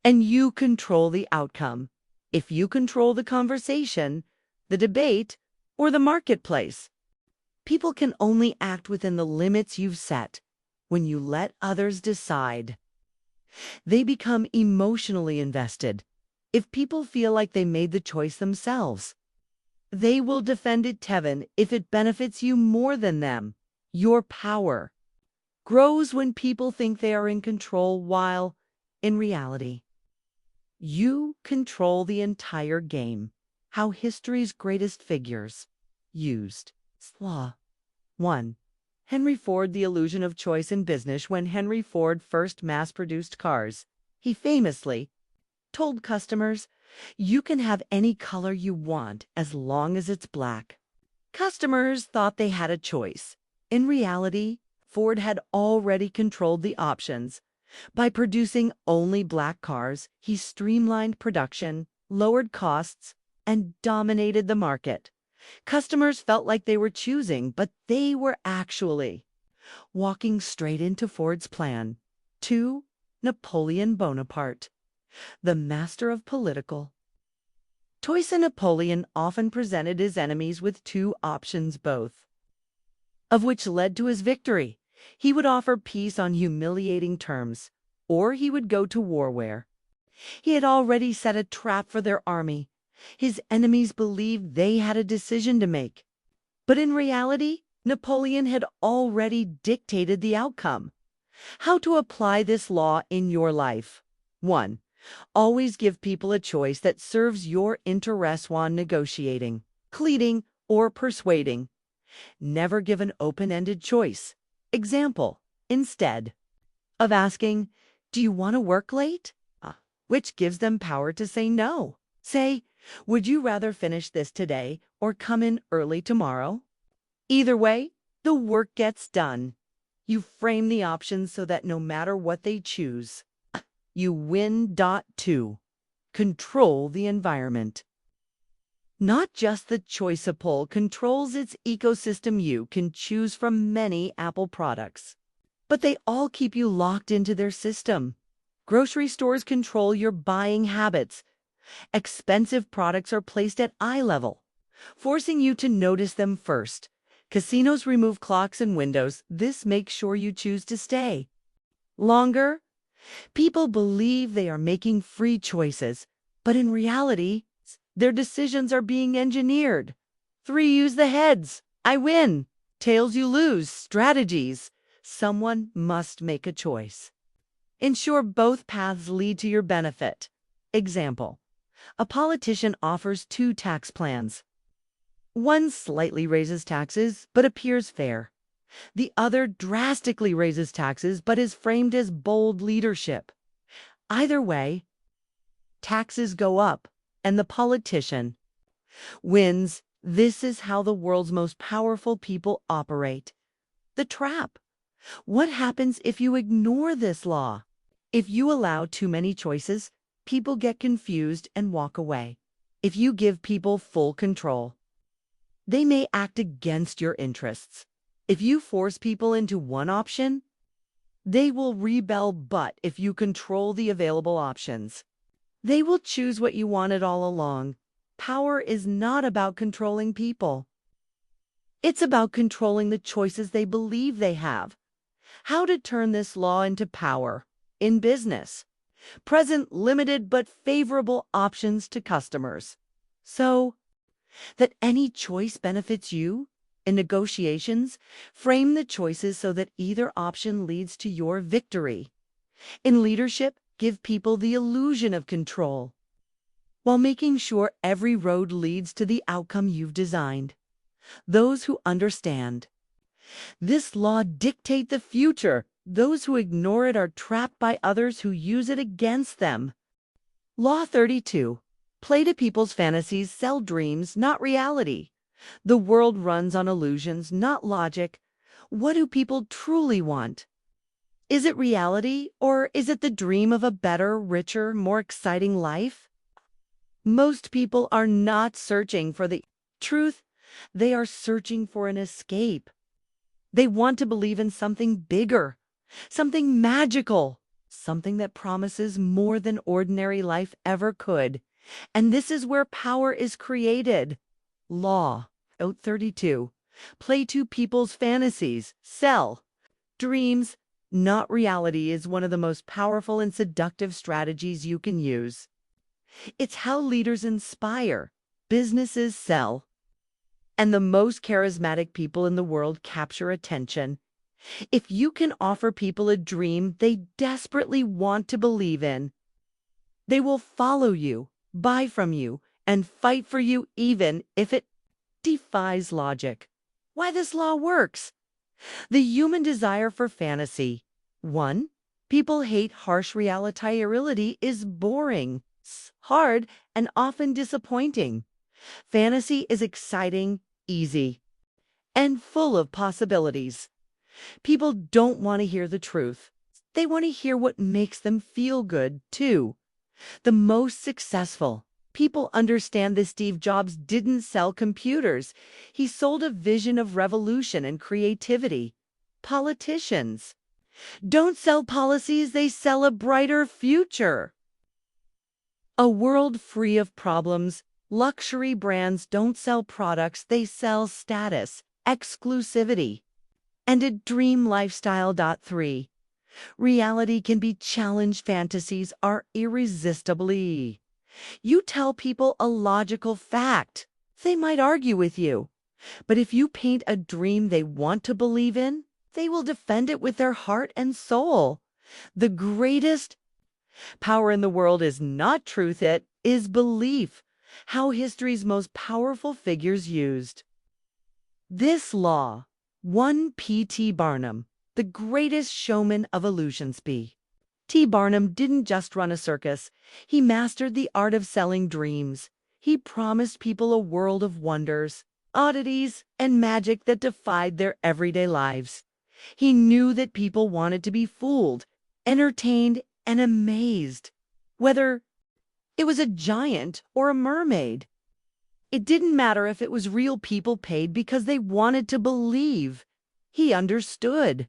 and you control the outcome. If you control the conversation, the debate, or the marketplace, people can only act within the limits you've set. When you let others decide, they become emotionally invested. If people feel like they made the choice themselves, they will defend it if it benefits you more than them. Your power grows when people think they are in control while, in reality, you control the entire game. How history's greatest figures used law. 1. Henry Ford. The illusion of choice in business. When Henry Ford first mass-produced cars, he famously told customers, "You can have any color you want as long as it's black." Customers thought they had a choice. In reality, Ford had already controlled the options. By producing only black cars, he streamlined production, lowered costs, and dominated the market. Customers felt like they were choosing, but they were actually walking straight into Ford's plan. 2. Napoleon Bonaparte. The master of political choice. Napoleon often presented his enemies with two options, both of which led to his victory. He would offer peace on humiliating terms, or he would go to war where he had already set a trap for their army. His enemies believed they had a decision to make. But in reality, Napoleon had already dictated the outcome. How to apply this law in your life. 1. Always give people a choice that serves your interests when negotiating, pleading, or persuading. Never give an open-ended choice. Example, instead of asking, "Do you want to work late?" which gives them power to say no. Say, "Would you rather finish this today or come in early tomorrow?" Either way, the work gets done. You frame the options so that no matter what they choose, you win. 2. Control the environment. Not just the choice Apple controls its ecosystem. You can choose from many Apple products, but they all keep you locked into their system. Grocery stores control your buying habits. Expensive products are placed at eye level, forcing you to notice them first. Casinos remove clocks and windows. This makes sure you choose to stay longer. People believe they are making free choices, but in reality, their decisions are being engineered. 3, use the heads. I win. Tails, you lose. Strategies. Someone must make a choice. Ensure both paths lead to your benefit. Example: a politician offers 2 tax plans. One slightly raises taxes but appears fair. The other drastically raises taxes but is framed as bold leadership. Either way, taxes go up and the politician wins. This is how the world's most powerful people operate. The trap. What happens if you ignore this law? If you allow too many choices, people get confused and walk away. If you give people full control, they may act against your interests. If you force people into one option, they will rebel. But if you control the available options, they will choose what you wanted all along. Power is not about controlling people. It's about controlling the choices they believe they have. How to turn this law into power in business. Present limited but favorable options to customers, so that any choice benefits you. In negotiations, frame the choices so that either option leads to your victory. In leadership, give people the illusion of control, while making sure every road leads to the outcome you've designed. Those who understand this law dictate the future. Those who ignore it are trapped by others who use it against them. Law 32. Play to people's fantasies, sell dreams, not reality. The world runs on illusions, not logic. What do people truly want? Is it reality, or is it the dream of a better, richer, more exciting life? Most people are not searching for the truth. They are searching for an escape. They want to believe in something bigger, something magical, something that promises more than ordinary life ever could. And this is where power is created. Law 32. Play to people's fantasies. Sell dreams, not reality, is one of the most powerful and seductive strategies you can use. It's how leaders inspire, businesses sell, and the most charismatic people in the world capture attention. If you can offer people a dream they desperately want to believe in, they will follow you, buy from you, and fight for you even if it defies logic. Why this law works? The human desire for fantasy. 1. People hate harsh reality. Reality is boring, hard, and often disappointing. Fantasy is exciting, easy, and full of possibilities. People don't want to hear the truth. They want to hear what makes them feel good, too. The most successful people understand this. Steve Jobs didn't sell computers. He sold a vision of revolution and creativity. Politicians don't sell policies, they sell a brighter future. A world free of problems. Luxury brands don't sell products, they sell status, exclusivity, and a dream lifestyle. 3. Reality can be challenged. Fantasies are irresistibly. You tell people a logical fact, they might argue with you. But if you paint a dream they want to believe in, they will defend it with their heart and soul. The greatest power in the world is not truth, it is belief. How history's most powerful figures used this law. 1. P.T. Barnum, the greatest showman of illusions. P.T. Barnum didn't just run a circus. He mastered the art of selling dreams. He promised people a world of wonders, oddities, and magic that defied their everyday lives. He knew that people wanted to be fooled, entertained, and amazed, whether it was a giant or a mermaid. It didn't matter if it was real. People paid because they wanted to believe. He understood.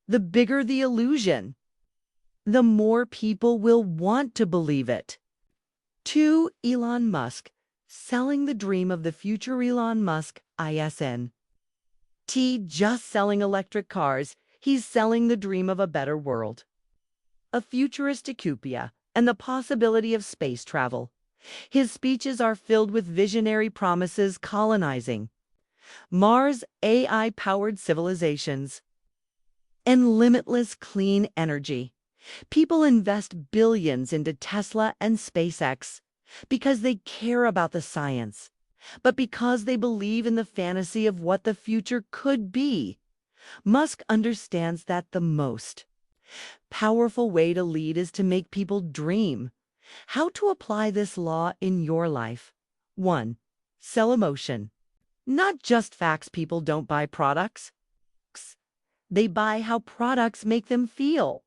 The bigger the illusion, the more people will want to believe it. 2. Elon Musk, selling the dream of the future. Elon Musk, isn't just selling electric cars, he's selling the dream of a better world. A futuristic utopia and the possibility of space travel. His speeches are filled with visionary promises colonizing Mars, AI-powered civilizations, and limitless clean energy. People invest billions into Tesla and SpaceX because they care about the science, but because they believe in the fantasy of what the future could be. Musk understands that the most powerful way to lead is to make people dream. How to apply this law in your life? 1. Sell emotion. Not just facts. People don't buy products. They buy how products make them feel.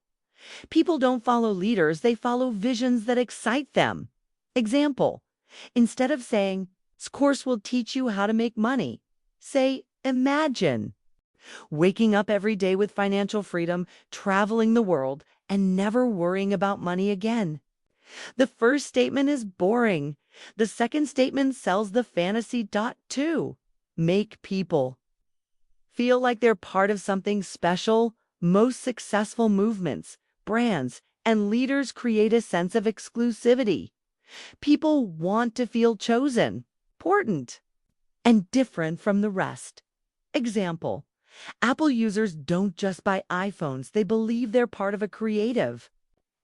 People don't follow leaders, they follow visions that excite them. Example, instead of saying, "This course will teach you how to make money," say, "Imagine waking up every day with financial freedom, traveling the world, and never worrying about money again." The first statement is boring. The second statement sells the fantasy. 2. Make people feel like they're part of something special. Most successful movements, brands, and leaders create a sense of exclusivity. People want to feel chosen, important, and different from the rest. Example, Apple users don't just buy iPhones, they believe they're part of a creative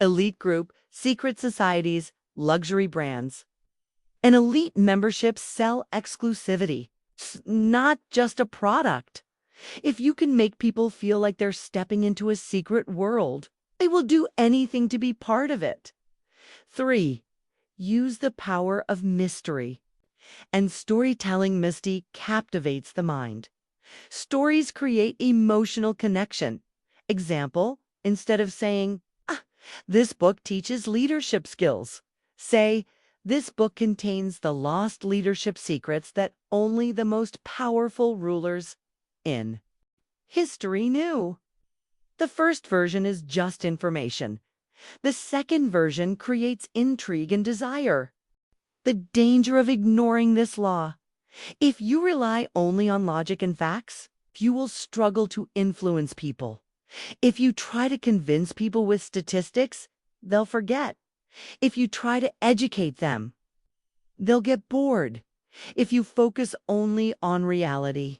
elite group, secret societies, luxury brands. And elite memberships sell exclusivity, not just a product. If you can make people feel like they're stepping into a secret world, they will do anything to be part of it. 3. Use the power of mystery. And storytelling mystery captivates the mind. Stories create emotional connection. Example, instead of saying, "This book teaches leadership skills," say, "This book contains the lost leadership secrets that only the most powerful rulers in history knew." The first version is just information. The second version creates intrigue and desire. The danger of ignoring this law. If you rely only on logic and facts, you will struggle to influence people. If you try to convince people with statistics, they'll forget. If you try to educate them, they'll get bored. If you focus only on reality,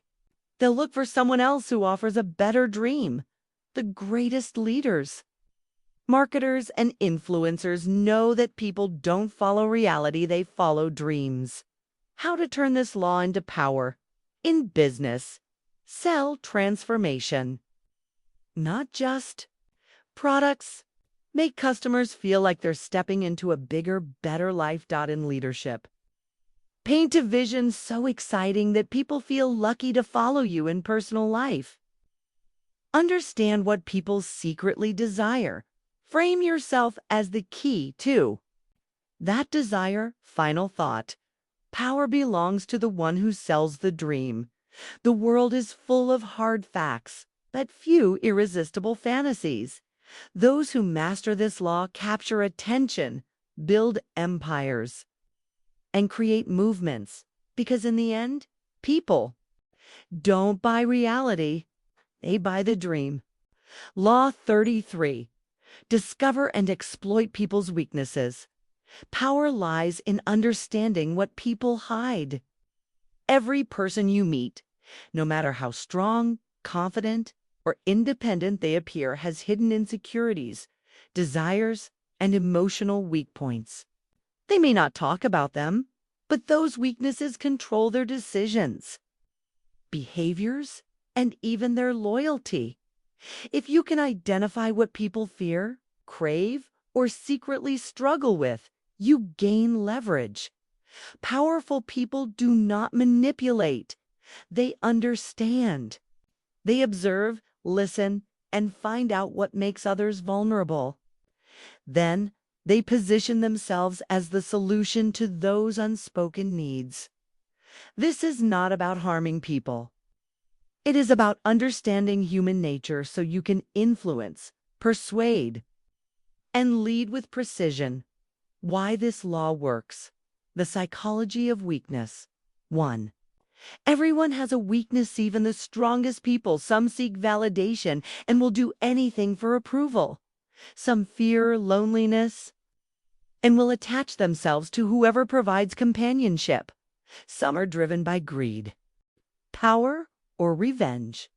they'll look for someone else who offers a better dream. The greatest leaders, marketers, and influencers know that people don't follow reality, they follow dreams. How to turn this law into power? In business, sell transformation. Not just products. Make customers feel like they're stepping into a bigger, better life. In leadership, paint a vision so exciting that people feel lucky to follow you in personal life. Understand what people secretly desire. Frame yourself as the key to that desire. Final thought. Power belongs to the one who sells the dream. The world is full of hard facts, but few irresistible fantasies. Those who master this law capture attention, build empires, and create movements, because in the end, people don't buy reality, they buy the dream. Law 33. Discover and exploit people's weaknesses. Power lies in understanding what people hide. Every person you meet, no matter how strong, confident, or independent they appear, has hidden insecurities, desires, and emotional weak points. They may not talk about them, but those weaknesses control their decisions, behaviors, and even their loyalty. If you can identify what people fear, crave, or secretly struggle with, you gain leverage. Powerful people do not manipulate. They understand. They observe, listen, and find out what makes others vulnerable. Then, they position themselves as the solution to those unspoken needs. This is not about harming people. It is about understanding human nature so you can influence, persuade, and lead with precision. Why this law works. The psychology of weakness. 1. Everyone has a weakness, even the strongest people. Some seek validation and will do anything for approval. Some fear loneliness and will attach themselves to whoever provides companionship. Some are driven by greed, power, or revenge,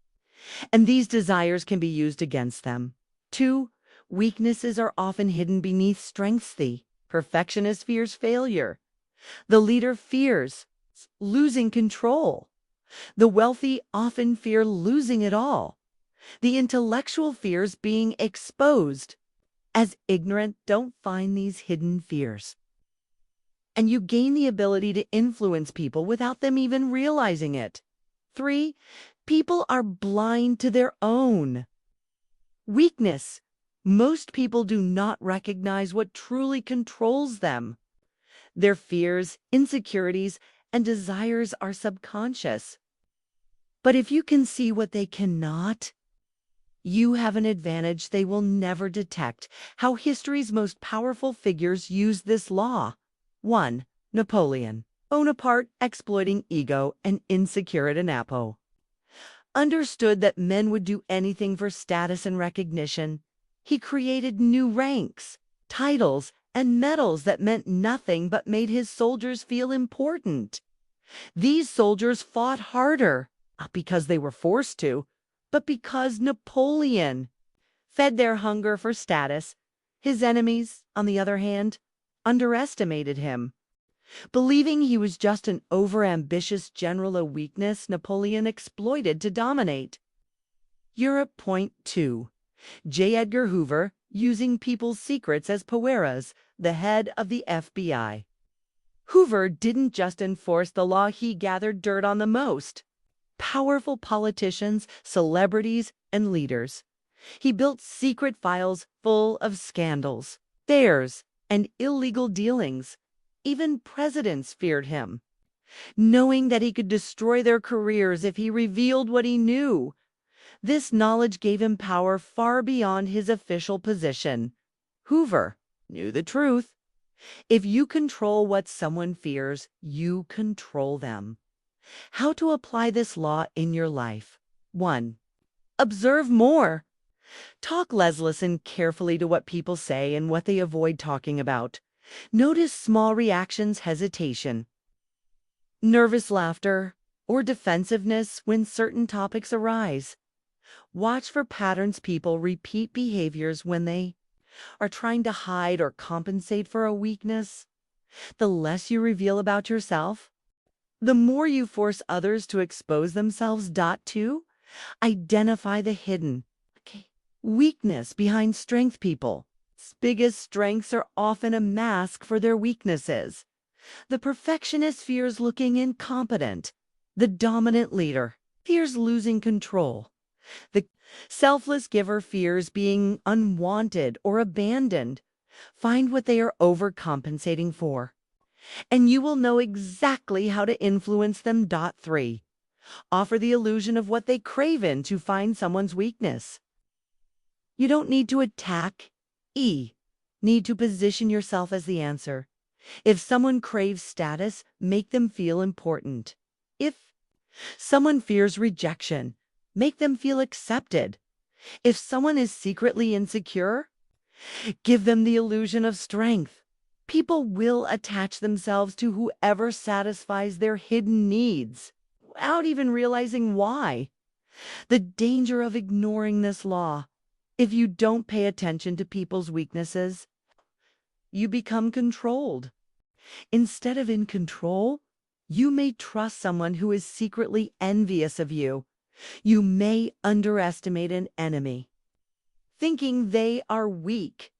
and these desires can be used against them. 2. Weaknesses are often hidden beneath strengths. The perfectionist fears failure. The leader fears losing control. The wealthy often fear losing it all. The intellectual fears being exposed. As ignorant, don't find these hidden fears. And you gain the ability to influence people without them even realizing it. 3. People are blind to their own weakness. Most people do not recognize what truly controls them. Their fears, insecurities, and desires are subconscious. But if you can see what they cannot, you have an advantage they will never detect. How history's most powerful figures used this law. 1. Napoleon Bonaparte, exploiting ego and insecurity. Napo understood that men would do anything for status and recognition. He created new ranks, titles, and medals that meant nothing but made his soldiers feel important. These soldiers fought harder, not because they were forced to, but because Napoleon fed their hunger for status. His enemies, on the other hand, underestimated him. Believing he was just an overambitious general, a weakness Napoleon exploited to dominate Europe. Point 2. J. Edgar Hoover, using people's secrets as pueras, the head of the FBI. Hoover didn't just enforce the law, he gathered dirt on the most powerful politicians, celebrities, and leaders. He built secret files full of scandals, affairs, and illegal dealings. Even presidents feared him, knowing that he could destroy their careers if he revealed what he knew. This knowledge gave him power far beyond his official position. Hoover knew the truth. If you control what someone fears, you control them. How to apply this law in your life. 1. Observe more. Talk less, listen carefully to what people say and what they avoid talking about. Notice small reactions, hesitation, nervous laughter, or defensiveness when certain topics arise. Watch for patterns. People repeat behaviors when they are trying to hide or compensate for a weakness. The less you reveal about yourself, the more you force others to expose themselves. 2. Identify the hidden weakness behind strength. People's biggest strengths are often a mask for their weaknesses. The perfectionist fears looking incompetent. The dominant leader fears losing control. The selfless giver fears being unwanted or abandoned. Find what they are overcompensating for, and you will know exactly how to influence them. 3. Offer the illusion of what they crave in to find someone's weakness. You don't need to attack. Need to position yourself as the answer. If someone craves status, make them feel important. If someone fears rejection, make them feel accepted. If someone is secretly insecure, give them the illusion of strength. People will attach themselves to whoever satisfies their hidden needs without even realizing why. The danger of ignoring this law. If you don't pay attention to people's weaknesses, you become controlled. Instead of in control, you may trust someone who is secretly envious of you. You may underestimate an enemy, thinking they are weak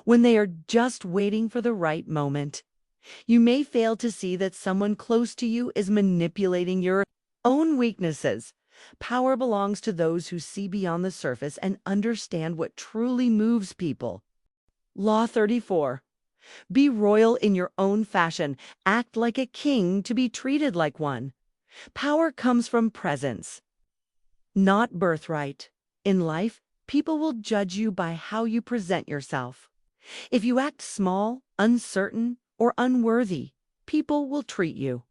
when they are just waiting for the right moment. You may fail to see that someone close to you is manipulating your own weaknesses. Power belongs to those who see beyond the surface and understand what truly moves people. Law 34. Be royal in your own fashion. Act like a king to be treated like one. Power comes from presence, not birthright. In life, people will judge you by how you present yourself. If you act small, uncertain, or unworthy, people will treat you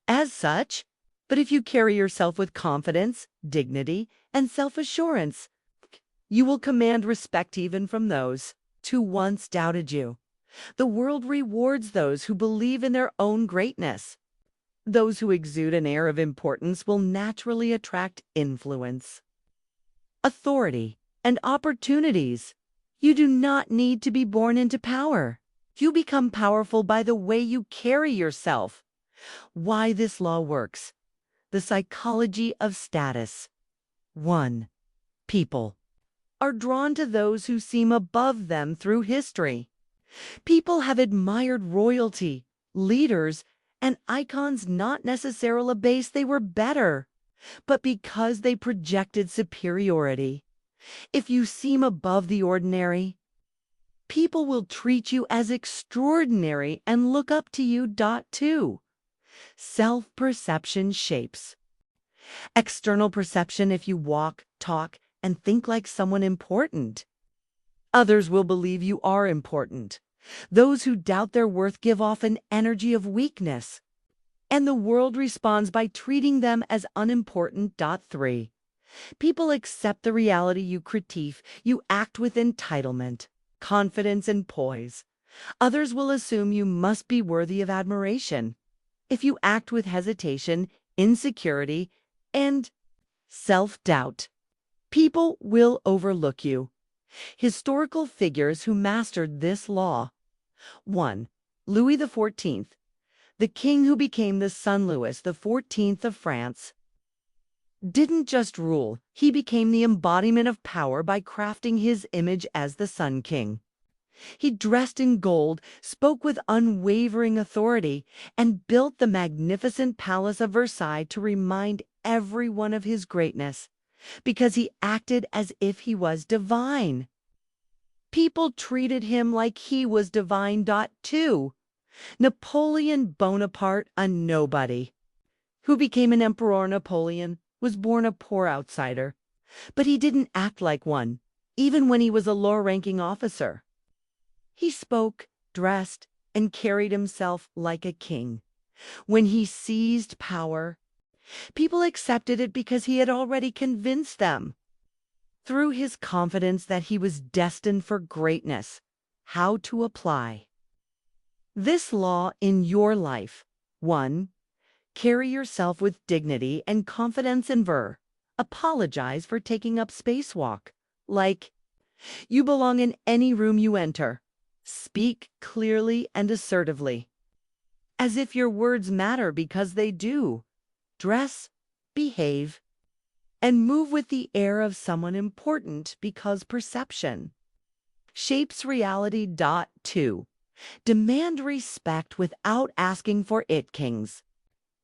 as such. But if you carry yourself with confidence, dignity, and self-assurance, you will command respect even from those who once doubted you. The world rewards those who believe in their own greatness. Those who exude an air of importance will naturally attract influence, authority, and opportunities. You do not need to be born into power. You become powerful by the way you carry yourself. Why this law works. The psychology of status. 1. People are drawn to those who seem above them through history. People have admired royalty, leaders, and icons not necessarily based they were better, but because they projected superiority. If you seem above the ordinary, people will treat you as extraordinary and look up to you. 2. Self-perception shapes. External perception. If you walk, talk, and think like someone important, others will believe you are important. Those who doubt their worth give off an energy of weakness, and the world responds by treating them as unimportant. 3. People accept the reality you critique. You act with entitlement, confidence, and poise. Others will assume you must be worthy of admiration. If you act with hesitation, insecurity, and self-doubt, people will overlook you. Historical figures who mastered this law. 1. Louis XIV, the king who became the son. Louis XIV of France didn't just rule, he became the embodiment of power by crafting his image as the Sun King. He dressed in gold, spoke with unwavering authority, and built the magnificent palace of Versailles to remind everyone of his greatness, because he acted as if he was divine. People treated him like he was divine. 2. Napoleon Bonaparte, a nobody who became an emperor. Napoleon was born a poor outsider, but he didn't act like one, even when he was a low-ranking officer. He spoke, dressed, and carried himself like a king. When he seized power, people accepted it because he had already convinced them, through his confidence, that he was destined for greatness. How to apply this law in your life. 1. Carry yourself with dignity and confidence. Apologize for taking up spacewalk. Like, you belong in any room you enter. Speak clearly and assertively, as if your words matter, because they do. Dress, behave, and move with the air of someone important, because perception shapes reality. 2. Demand respect without asking for it. Kings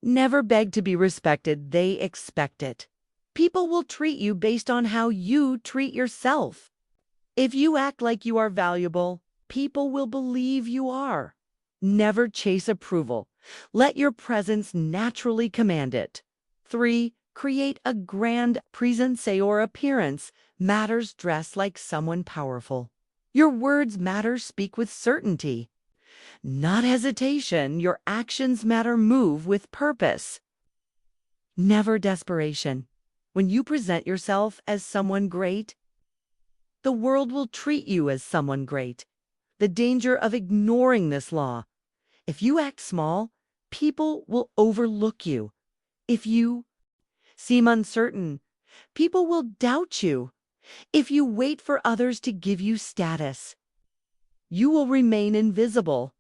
never beg to be respected, they expect it. People will treat you based on how you treat yourself. If you act like you are valuable, people will believe you are. Never chase approval. Let your presence naturally command it. 3. Create a grand presence or appearance. Matters. Dress like someone powerful. Your words matter. Speak with certainty, not hesitation. Your actions matter. Move with purpose, never desperation. When you present yourself as someone great, the world will treat you as someone great. The danger of ignoring this law. If you act small, people will overlook you. If you seem uncertain, people will doubt you. If you wait for others to give you status, you will remain invisible.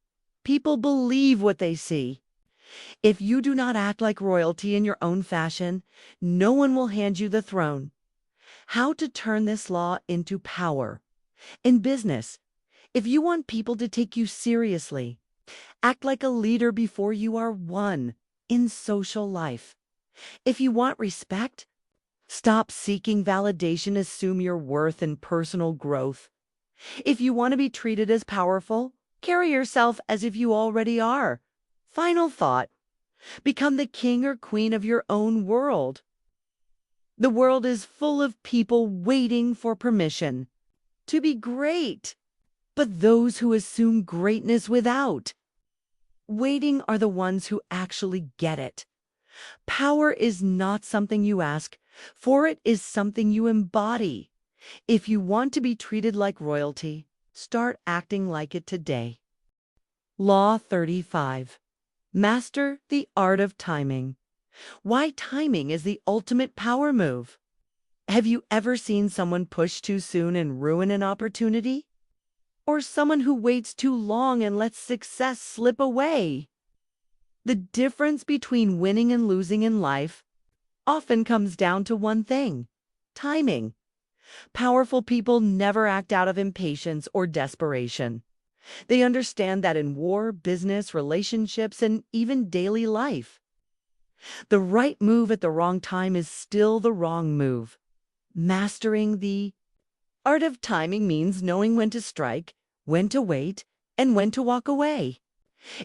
People believe what they see. If you do not act like royalty in your own fashion, no one will hand you the throne. How to turn this law into power. In business, if you want people to take you seriously, act like a leader before you are one. In social life, if you want respect, stop seeking validation. Assume your worth and personal growth. If you want to be treated as powerful, carry yourself as if you already are. Final thought. Become the king or queen of your own world. The world is full of people waiting for permission to be great. but those who assume greatness without. Waiting are the ones who actually get it. Power is not something you ask, for it is something you embody. If you want to be treated like royalty, start acting like it today. Law 35. Master the art of timing. Why timing is the ultimate power move. Have you ever seen someone push too soon and ruin an opportunity? Or someone who waits too long and lets success slip away? The difference between winning and losing in life often comes down to one thing: timing. Powerful people never act out of impatience or desperation. They understand that in war, business, relationships, and even daily life, the right move at the wrong time is still the wrong move. Mastering the art of timing means knowing when to strike, when to wait, and when to walk away.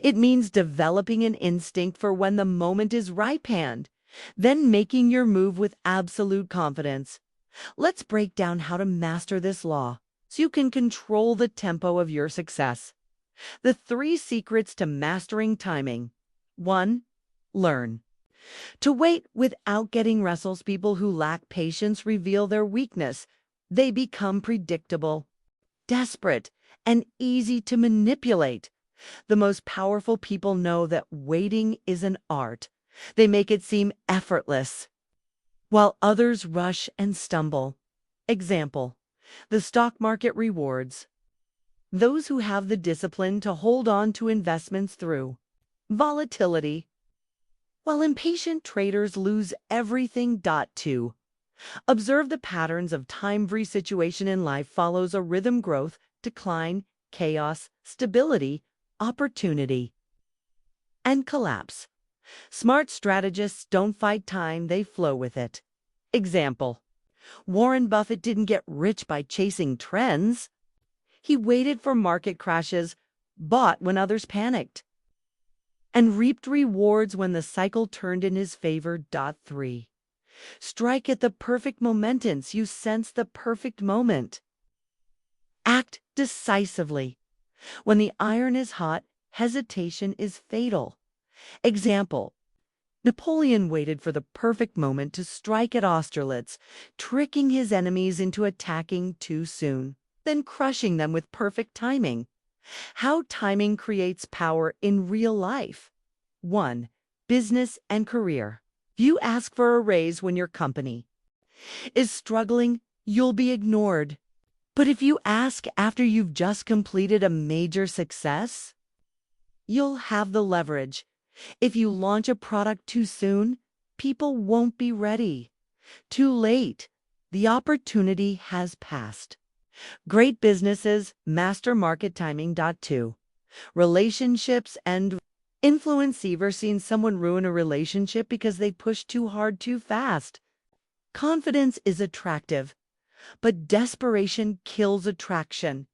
It means developing an instinct for when the moment is ripe hand, then making your move with absolute confidence. Let's break down how to master this law so you can control the tempo of your success. The 3 secrets to mastering timing. 1. Learn. To wait without getting restless. People who lack patience reveal their weakness. They become predictable, desperate, and easy to manipulate. The most powerful people know that waiting is an art. They make it seem effortless, while others rush and stumble. Example: the stock market rewards those who have the discipline to hold on to investments through volatility, while impatient traders lose everything. 2. Observe the patterns of time. Every situation in life follows a rhythm: growth, decline, chaos, stability, opportunity, and collapse. Smart strategists don't fight time, they flow with it. Example: Warren Buffett didn't get rich by chasing trends. He waited for market crashes, bought when others panicked, and reaped rewards when the cycle turned in his favor. 3. Strike at the perfect momentum. You sense the perfect moment. Act decisively. When the iron is hot, hesitation is fatal. Example: Napoleon waited for the perfect moment to strike at Austerlitz, tricking his enemies into attacking too soon, then crushing them with perfect timing. How timing creates power in real life. 1. Business and career. If you ask for a raise when your company is struggling, you'll be ignored. But if you ask after you've just completed a major success, you'll have the leverage. If you launch a product too soon, people won't be ready. Too late. The opportunity has passed. Great businesses master market timing. 2. Relationships and influence. Ever seen someone ruin a relationship because they pushed too hard too fast? Confidence is attractive, but desperation kills attraction.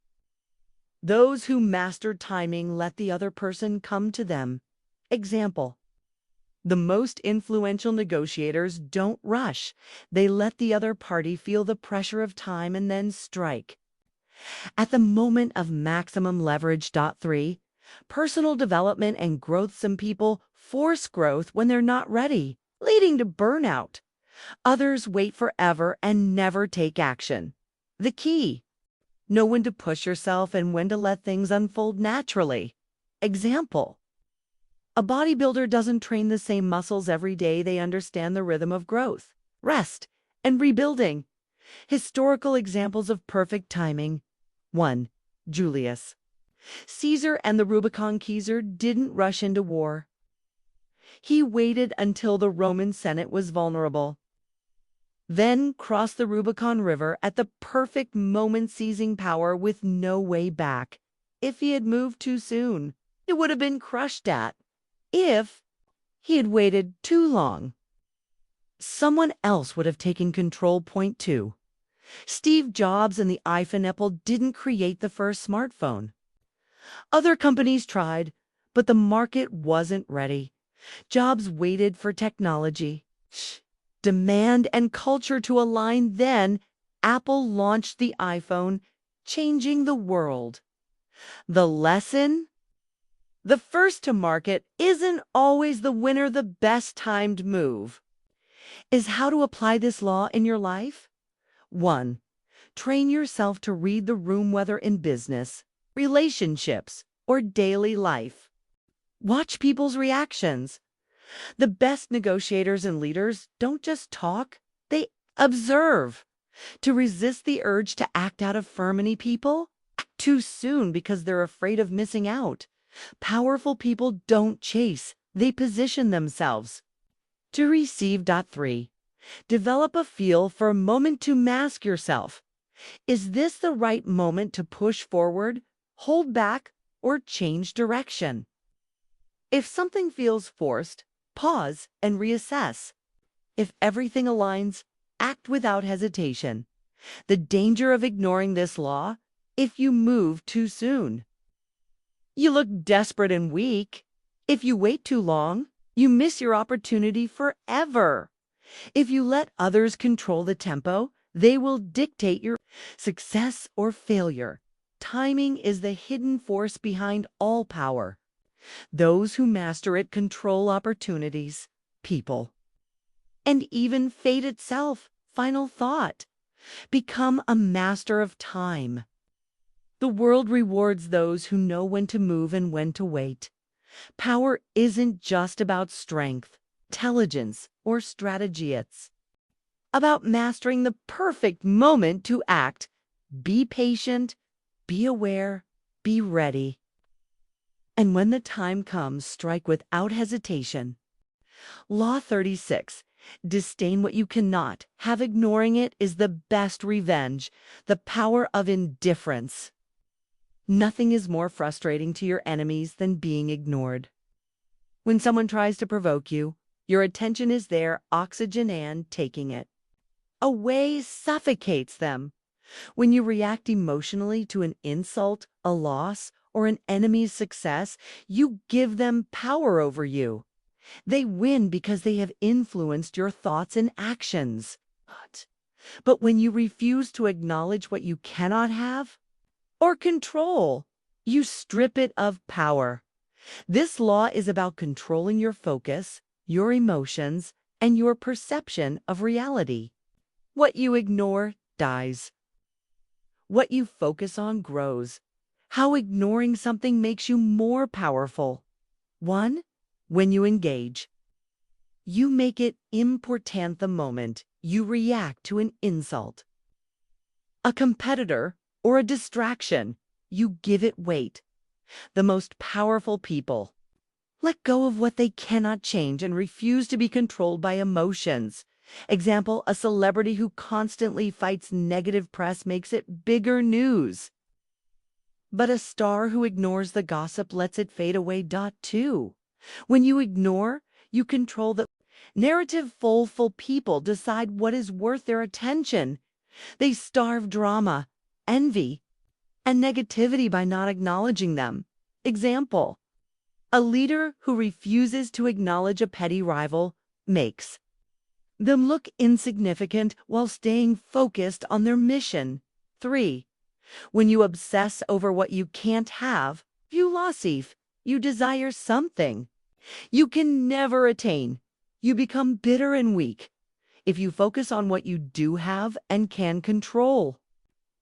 Those who master timing let the other person come to them. Example: the most influential negotiators don't rush. They let the other party feel the pressure of time and then strike at the moment of maximum leverage. 3. Personal development and growth. Some people force growth when they're not ready, leading to burnout. Others wait forever and never take action. The key: know when to push yourself and when to let things unfold naturally. Example: a bodybuilder doesn't train the same muscles every day. They understand the rhythm of growth, rest, and rebuilding. Historical examples of perfect timing. 1. Julius Caesar and the Rubicon. Caesar didn't rush into war. He waited until the Roman Senate was vulnerable, then crossed the Rubicon River at the perfect moment, seizing power with no way back. If he had moved too soon, it would have been crushed at. If he had waited too long, someone else would have taken control. 2. Steve Jobs and the iPhone. Apple didn't create the first smartphone. Other companies tried, but the market wasn't ready. Jobs waited for technology, demand, and culture to align. Then Apple launched the iPhone, changing the world. The lesson? The first to market isn't always the winner, the best timed move. Is how to apply this law in your life? 1. Train yourself to read the room, whether in business, relationships, or daily life. Watch people's reactions. The best negotiators and leaders don't just talk, they observe. To resist the urge to act out of firminy, people act too soon because they're afraid of missing out. Powerful people don't chase, they position themselves. To receive. 3. Develop a feel for a moment to mask yourself. Is this the right moment to push forward, hold back, or change direction? If something feels forced, pause and reassess. If everything aligns, act without hesitation. The danger of ignoring this law: if you move too soon, you look desperate and weak. If you wait too long, you miss your opportunity forever. If you let others control the tempo, they will dictate your success or failure. Timing is the hidden force behind all power. Those who master it control opportunities, people, and even fate itself. Final thought: become a master of time. The world rewards those who know when to move and when to wait. Power isn't just about strength, intelligence, or strategy. It's about mastering the perfect moment to act. Be patient, be aware, be ready. And when the time comes, strike without hesitation. Law 36. Disdain what you cannot have. Ignoring it is the best revenge. The power of indifference. Nothing is more frustrating to your enemies than being ignored. When someone tries to provoke you, your attention is there, oxygen, and taking it away suffocates them. When you react emotionally to an insult, a loss, or an enemy's success, you give them power over you. They win because they have influenced your thoughts and actions. But when you refuse to acknowledge what you cannot have or control, you strip it of power. This law is about controlling your focus, your emotions, and your perception of reality. What you ignore dies. What you focus on grows. How ignoring something makes you more powerful. 1. When you engage, you make it important. The moment you react to an insult, a competitor, or a distraction, you give it weight. The most powerful people let go of what they cannot change and refuse to be controlled by emotions. Example: a celebrity who constantly fights negative press makes it bigger news. But a star who ignores the gossip lets it fade away. 2. When you ignore, you control the narrative. Full people decide what is worth their attention. They starve drama, envy, and negativity by not acknowledging them. Example: a leader who refuses to acknowledge a petty rival makes them look insignificant while staying focused on their mission. 3. When you obsess over what you can't have, you desire something you can never attain. You become bitter and weak. If you focus on what you do have and can control,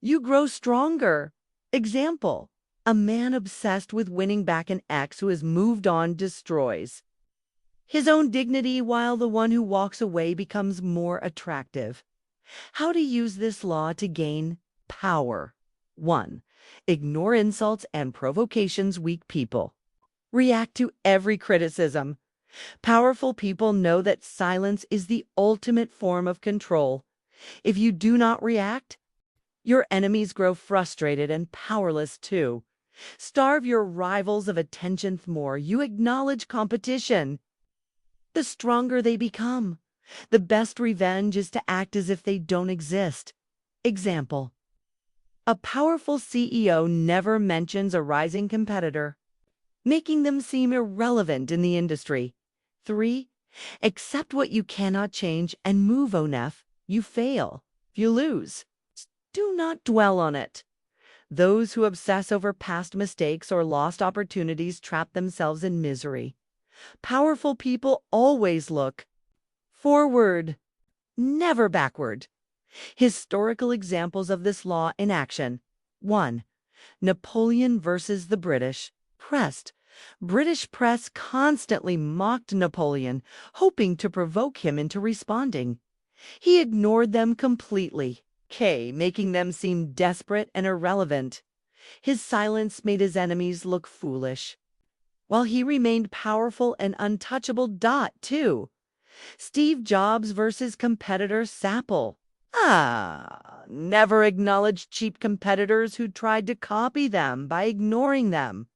you grow stronger. Example: a man obsessed with winning back an ex who has moved on destroys his own dignity, while the one who walks away becomes more attractive. How to use this law to gain power. 1. Ignore insults and provocations. Weak people react to every criticism. Powerful people know that silence is the ultimate form of control. If you do not react, your enemies grow frustrated and powerless too. Starve your rivals of attention. More you acknowledge competition, the stronger they become. The best revenge is to act as if they don't exist. Example: a powerful CEO never mentions a rising competitor, making them seem irrelevant in the industry. 3. Accept what you cannot change and move on. If you fail, you lose. Do not dwell on it. Those who obsess over past mistakes or lost opportunities trap themselves in misery. Powerful people always look forward, never backward. Historical examples of this law in action. 1. Napoleon versus the British press. British press constantly mocked Napoleon, hoping to provoke him into responding. He ignored them completely, making them seem desperate and irrelevant. His silence made his enemies look foolish, while he remained powerful and untouchable. 2. Steve Jobs versus competitor Apple. Never acknowledged cheap competitors who tried to copy them by ignoring them.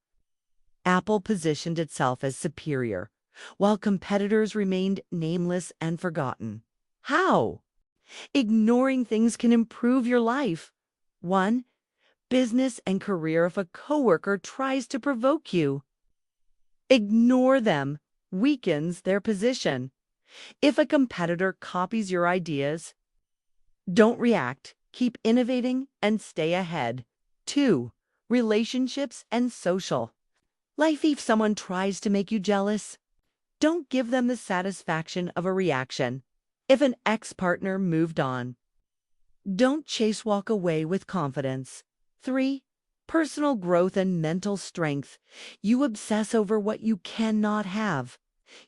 Apple positioned itself as superior, while competitors remained nameless and forgotten. How? Ignoring things can improve your life. 1. Business and career. If a coworker tries to provoke you, ignore them, weakens their position. If a competitor copies your ideas, don't react, keep innovating, and stay ahead. 2. Relationships and social life. If someone tries to make you jealous, don't give them the satisfaction of a reaction. If an ex-partner moved on, don't walk away with confidence. 3. Personal growth and mental strength. You obsess over what you cannot have.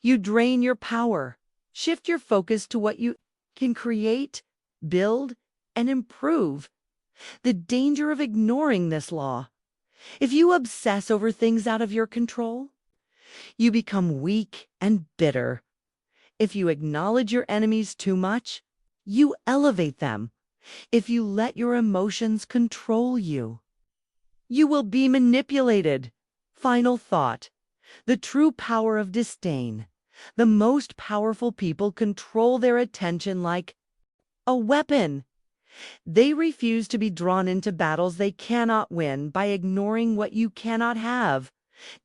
You drain your power. Shift your focus to what you can create, build, and improve. The danger of ignoring this law. If you obsess over things out of your control, you become weak and bitter. If you acknowledge your enemies too much, you elevate them. If you let your emotions control you, you will be manipulated. Final thought. The true power of disdain. The most powerful people control their attention like a weapon. They refuse to be drawn into battles they cannot win by ignoring what you cannot have,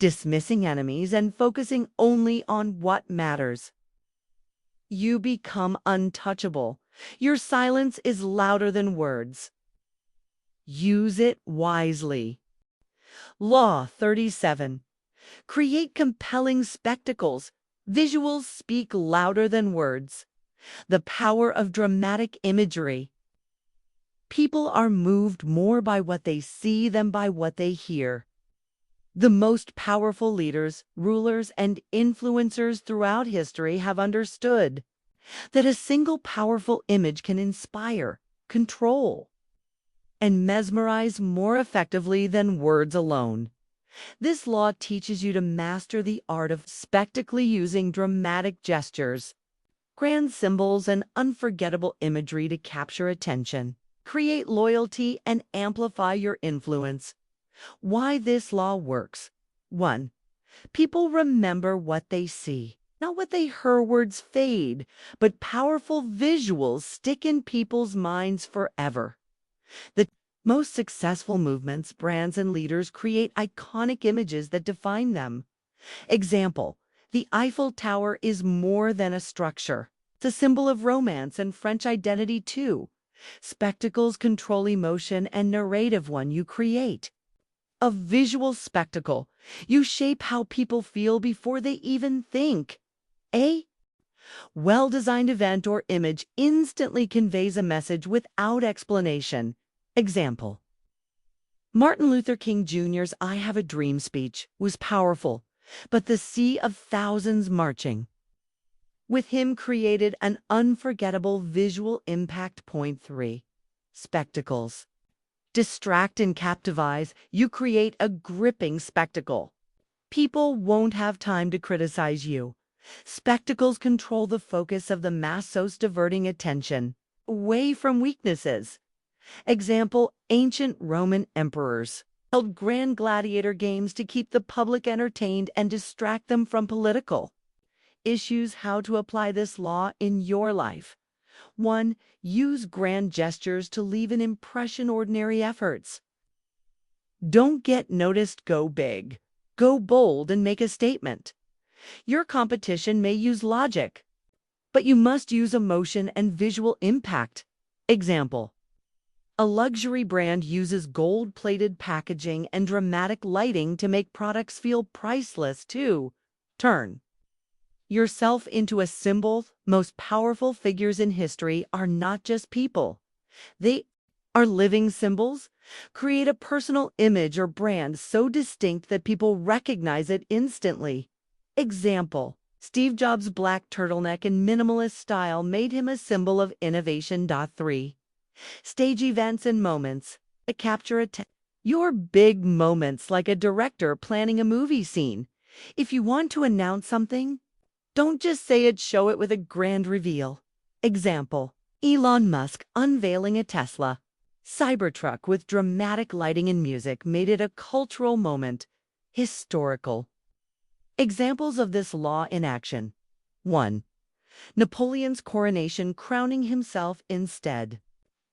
dismissing enemies, and focusing only on what matters. You become untouchable. Your silence is louder than words. Use it wisely. Law 37. Create compelling spectacles. Visuals speak louder than words. The power of dramatic imagery. People are moved more by what they see than by what they hear. The most powerful leaders, rulers, and influencers throughout history have understood that a single powerful image can inspire, control, and mesmerize more effectively than words alone. This law teaches you to master the art of spectacularly using dramatic gestures, grand symbols, and unforgettable imagery to capture attention, create loyalty, and amplify your influence. Why this law works. 1. People remember what they see, not what they hear. Words fade, but powerful visuals stick in people's minds forever. The most successful movements, brands, and leaders create iconic images that define them. Example: the Eiffel Tower is more than a structure. It's a symbol of romance and French identity too. Spectacles control emotion and narrative. One you create a visual spectacle. You shape how people feel before they even think. A well-designed event or image instantly conveys a message without explanation. Example: Martin Luther King Jr.'s "I Have a Dream" speech was powerful, but the sea of thousands marching with him created an unforgettable visual impact. Point 3. Spectacles distract and captivate. You create a gripping spectacle. People won't have time to criticize you. Spectacles control the focus of the masses, diverting attention away from weaknesses. Example: ancient Roman emperors held grand gladiator games to keep the public entertained and distract them from political issues. How to apply this law in your life. 1. Use grand gestures to leave an impression. Ordinary efforts don't get noticed. Go big, go bold, and make a statement. Your competition may use logic, but you must use emotion and visual impact. Example: A luxury brand uses gold-plated packaging and dramatic lighting to make products feel priceless, too. Turn yourself into a symbol. Most powerful figures in history are not just people. They are living symbols. Create a personal image or brand so distinct that people recognize it instantly. Example: Steve Jobs' black turtleneck and minimalist style made him a symbol of innovation. 3. Stage events and moments that capture attention. Your big moments, like a director planning a movie scene. If you want to announce something, don't just say it, show it with a grand reveal. Example: Elon Musk unveiling a Tesla Cybertruck with dramatic lighting and music made it a cultural moment. Historical. Examples of this law in action. 1. Napoleon's coronation, crowning himself instead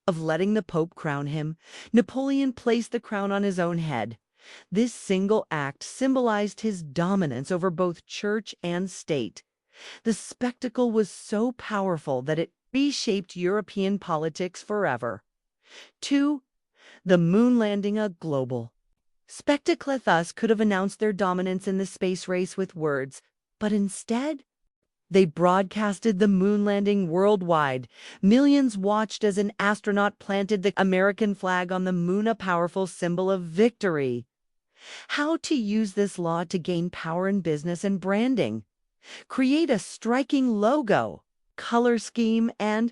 of letting the Pope crown him. Napoleon placed the crown on his own head. This single act symbolized his dominance over both church and state. The spectacle was so powerful that it reshaped European politics forever. 2. The moon landing, a global spectacle. Thus could have announced their dominance in the space race with words, but instead, they broadcasted the moon landing worldwide. Millions watched as an astronaut planted the American flag on the moon, a powerful symbol of victory. How to use this law to gain power in business and branding. Create a striking logo, color scheme, and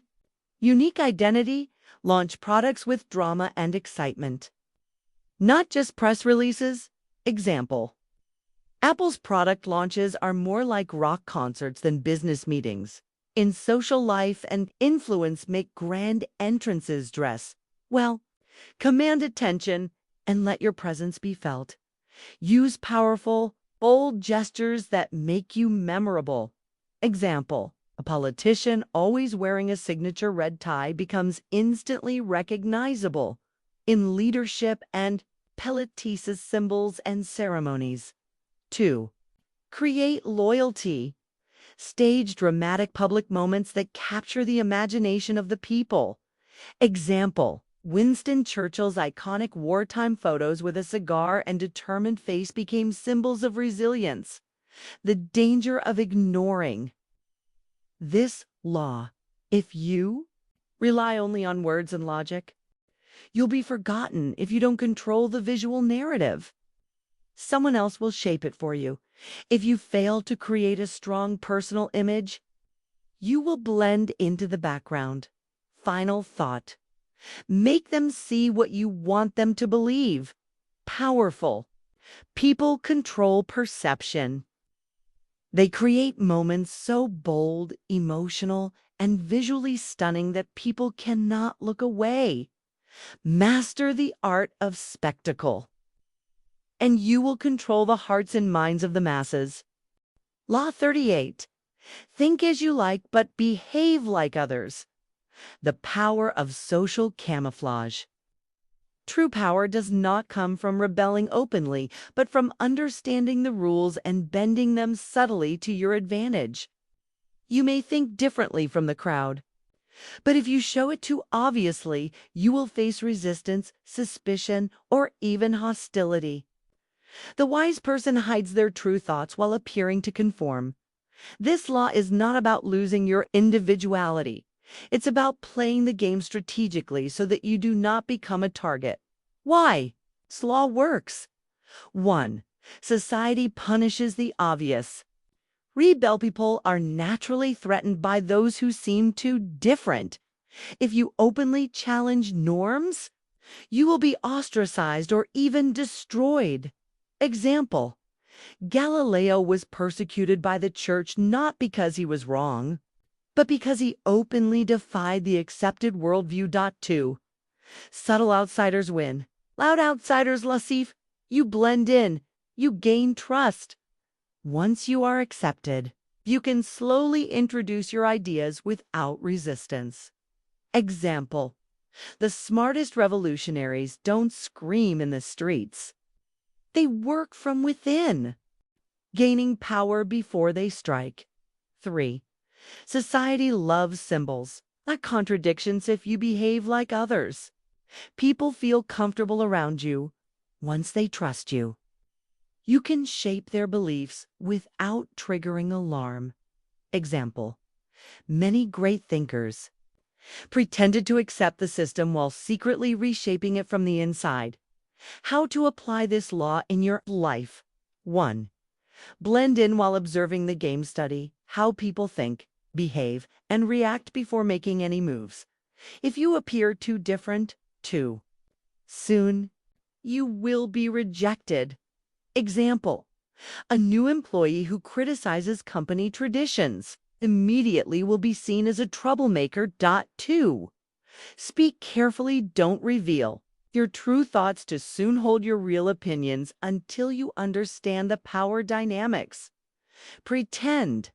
unique identity. Launch products with drama and excitement, not just press releases. Example: Apple's product launches are more like rock concerts than business meetings. In social life and influence, make grand entrances, dress well, command attention, and let your presence be felt. Use powerful, bold gestures that make you memorable. Example: a politician always wearing a signature red tie becomes instantly recognizable in leadership and politics symbols and ceremonies. 2. Create loyalty. Stage dramatic public moments that capture the imagination of the people. Example: Winston Churchill's iconic wartime photos with a cigar and determined face became symbols of resilience. The danger of ignoring this law. If you rely only on words and logic, you'll be forgotten. If you don't control the visual narrative, someone else will shape it for you. If you fail to create a strong personal image, you will blend into the background. Final thought: make them see what you want them to believe. Powerful people control perception. They create moments so bold, emotional, and visually stunning that people cannot look away. Master the art of spectacle, and you will control the hearts and minds of the masses. Law 38. Think as you like, but behave like others. The power of social camouflage. True power does not come from rebelling openly, but from understanding the rules and bending them subtly to your advantage. You may think differently from the crowd, but if you show it too obviously, you will face resistance, suspicion, or even hostility. The wise person hides their true thoughts while appearing to conform. This law is not about losing your individuality. It's about playing the game strategically so that you do not become a target. Why? This law works. 1. Society punishes the obvious. Rebel people are naturally threatened by those who seem too different. If you openly challenge norms, you will be ostracized or even destroyed. Example: Galileo was persecuted by the church not because he was wrong, but because he openly defied the accepted worldview. 2. Subtle outsiders win. Loud outsiders laissez. You blend in. You gain trust. Once you are accepted, you can slowly introduce your ideas without resistance. Example: the smartest revolutionaries don't scream in the streets. They work from within, gaining power before they strike. 3. Society loves symbols, not contradictions. If you behave like others, People feel comfortable around you once they trust you. You can shape their beliefs without triggering alarm. Example: many great thinkers pretended to accept the system while secretly reshaping it from the inside. How to apply this law in your life. 1. Blend in while observing the game. Study how people think, behave, and react before making any moves. If you appear too different, 2. Soon, you will be rejected. Example: a new employee who criticizes company traditions immediately will be seen as a troublemaker. 2. Speak carefully, don't reveal your true thoughts to soon hold your real opinions until you understand the power dynamics. Pretend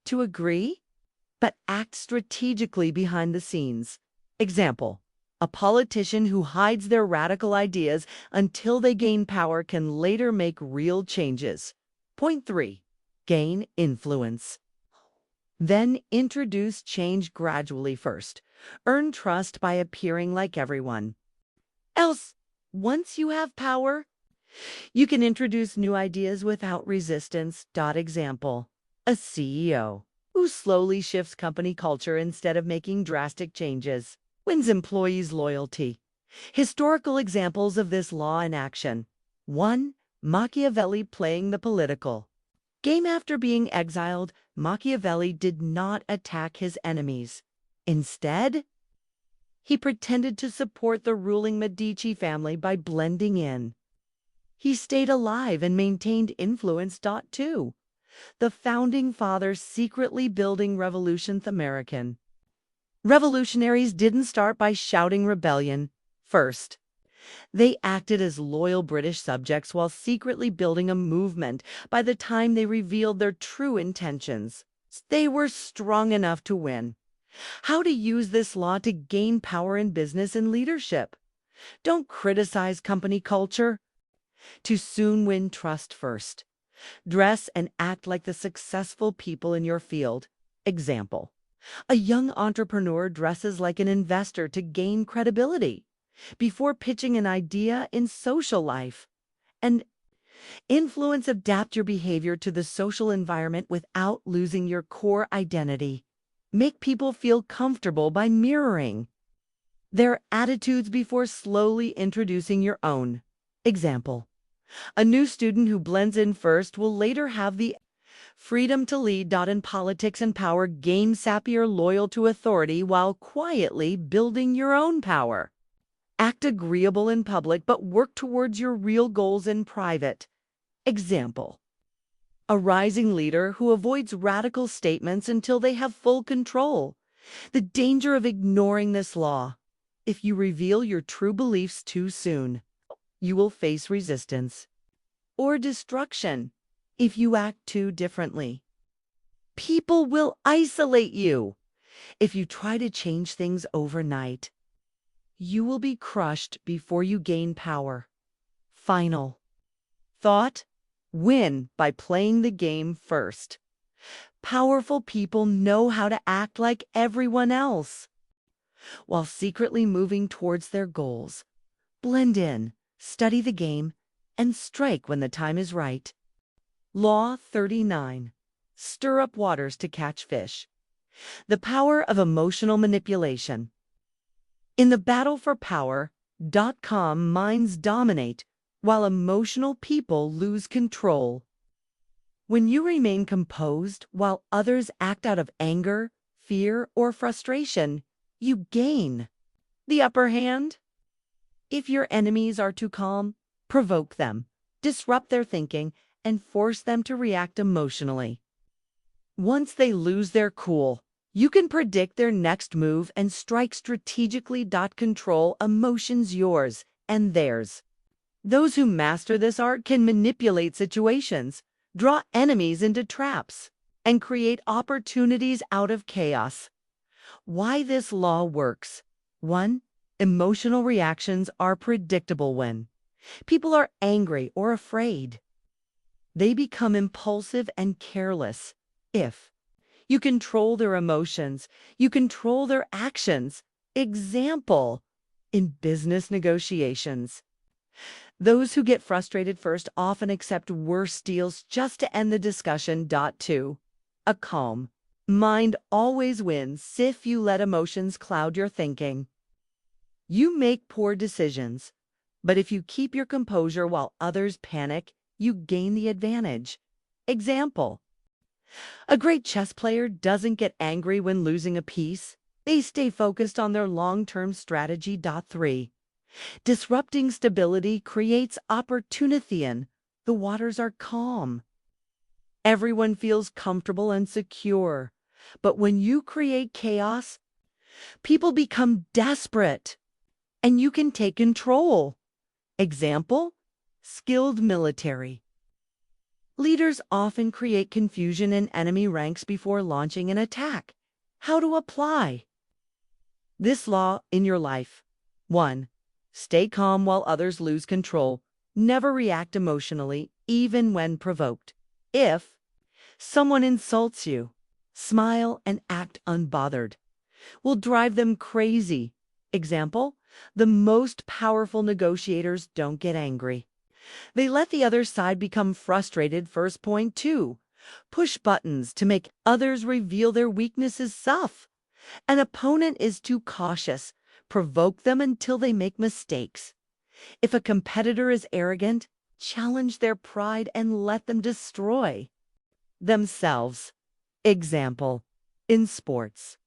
to agree, but act strategically behind the scenes. Example: a politician who hides their radical ideas until they gain power can later make real changes. Point 3. Gain influence. Then introduce change gradually first. Earn trust by appearing like everyone else. Once you have power, you can introduce new ideas without resistance. Example: a CEO who slowly shifts company culture instead of making drastic changes wins employees' loyalty. Historical examples of this law in action. 1. Machiavelli playing the political game. After being exiled, Machiavelli did not attack his enemies. Instead, he pretended to support the ruling Medici family by blending in. He stayed alive and maintained influence. 2. The founding fathers secretly building revolution. American revolutionaries didn't start by shouting rebellion first. They acted as loyal British subjects while secretly building a movement. By the time they revealed their true intentions, they were strong enough to win. How to use this law to gain power in business and leadership. Don't criticize company culture to soon win trust first. Dress and act like the successful people in your field. Example: a young entrepreneur dresses like an investor to gain credibility before pitching an idea in social life. And influence: adapt your behavior to the social environment without losing your core identity. Make people feel comfortable by mirroring their attitudes before slowly introducing your own. Example: a new student who blends in first will later have the freedom to lead. In politics and power, game sappier loyal to authority while quietly building your own power. Act agreeable in public, but work towards your real goals in private. Example: a rising leader who avoids radical statements until they have full control. The danger of ignoring this law: if you reveal your true beliefs too soon, you will face resistance or destruction. If you act too differently, people will isolate you. If you try to change things overnight, you will be crushed before you gain power. Final thought: win by playing the game first. Powerful people know how to act like everyone else while secretly moving towards their goals. Blend in, study the game, and strike when the time is right. Law 39. Stir up waters to catch fish. The power of emotional manipulation. In the battle for power, minds dominate, while emotional people lose control. When you remain composed while others act out of anger, fear, or frustration, you gain the upper hand. If your enemies are too calm, provoke them, disrupt their thinking, and force them to react emotionally. Once they lose their cool, you can predict their next move and strike strategically. Control emotions, yours and theirs. Those who master this art can manipulate situations, draw enemies into traps, and create opportunities out of chaos. Why this law works. 1. Emotional reactions are predictable. When people are angry or afraid, they become impulsive and careless. If you control their emotions, you control their actions. Example: In business negotiations, those who get frustrated first often accept worse deals just to end the discussion. 2. A calm mind always wins if you let emotions cloud your thinking. You make poor decisions, but if you keep your composure while others panic, you gain the advantage. Example: a great chess player doesn't get angry when losing a piece. They stay focused on their long-term strategy. 3. Disrupting stability creates opportunity. The waters are calm. Everyone feels comfortable and secure. But when you create chaos, people become desperate, and you can take control. Example: skilled military. Leaders often create confusion in enemy ranks before launching an attack. How to apply this law in your life? 1. Stay calm while others lose control. Never react emotionally, even when provoked. If someone insults you, smile and act unbothered. Will drive them crazy. Example: the most powerful negotiators don't get angry. They let the other side become frustrated. 2. Push buttons to make others reveal their weaknesses. An opponent is too cautious. Provoke them until they make mistakes. If a competitor is arrogant, challenge their pride and let them destroy themselves. Example: in sports,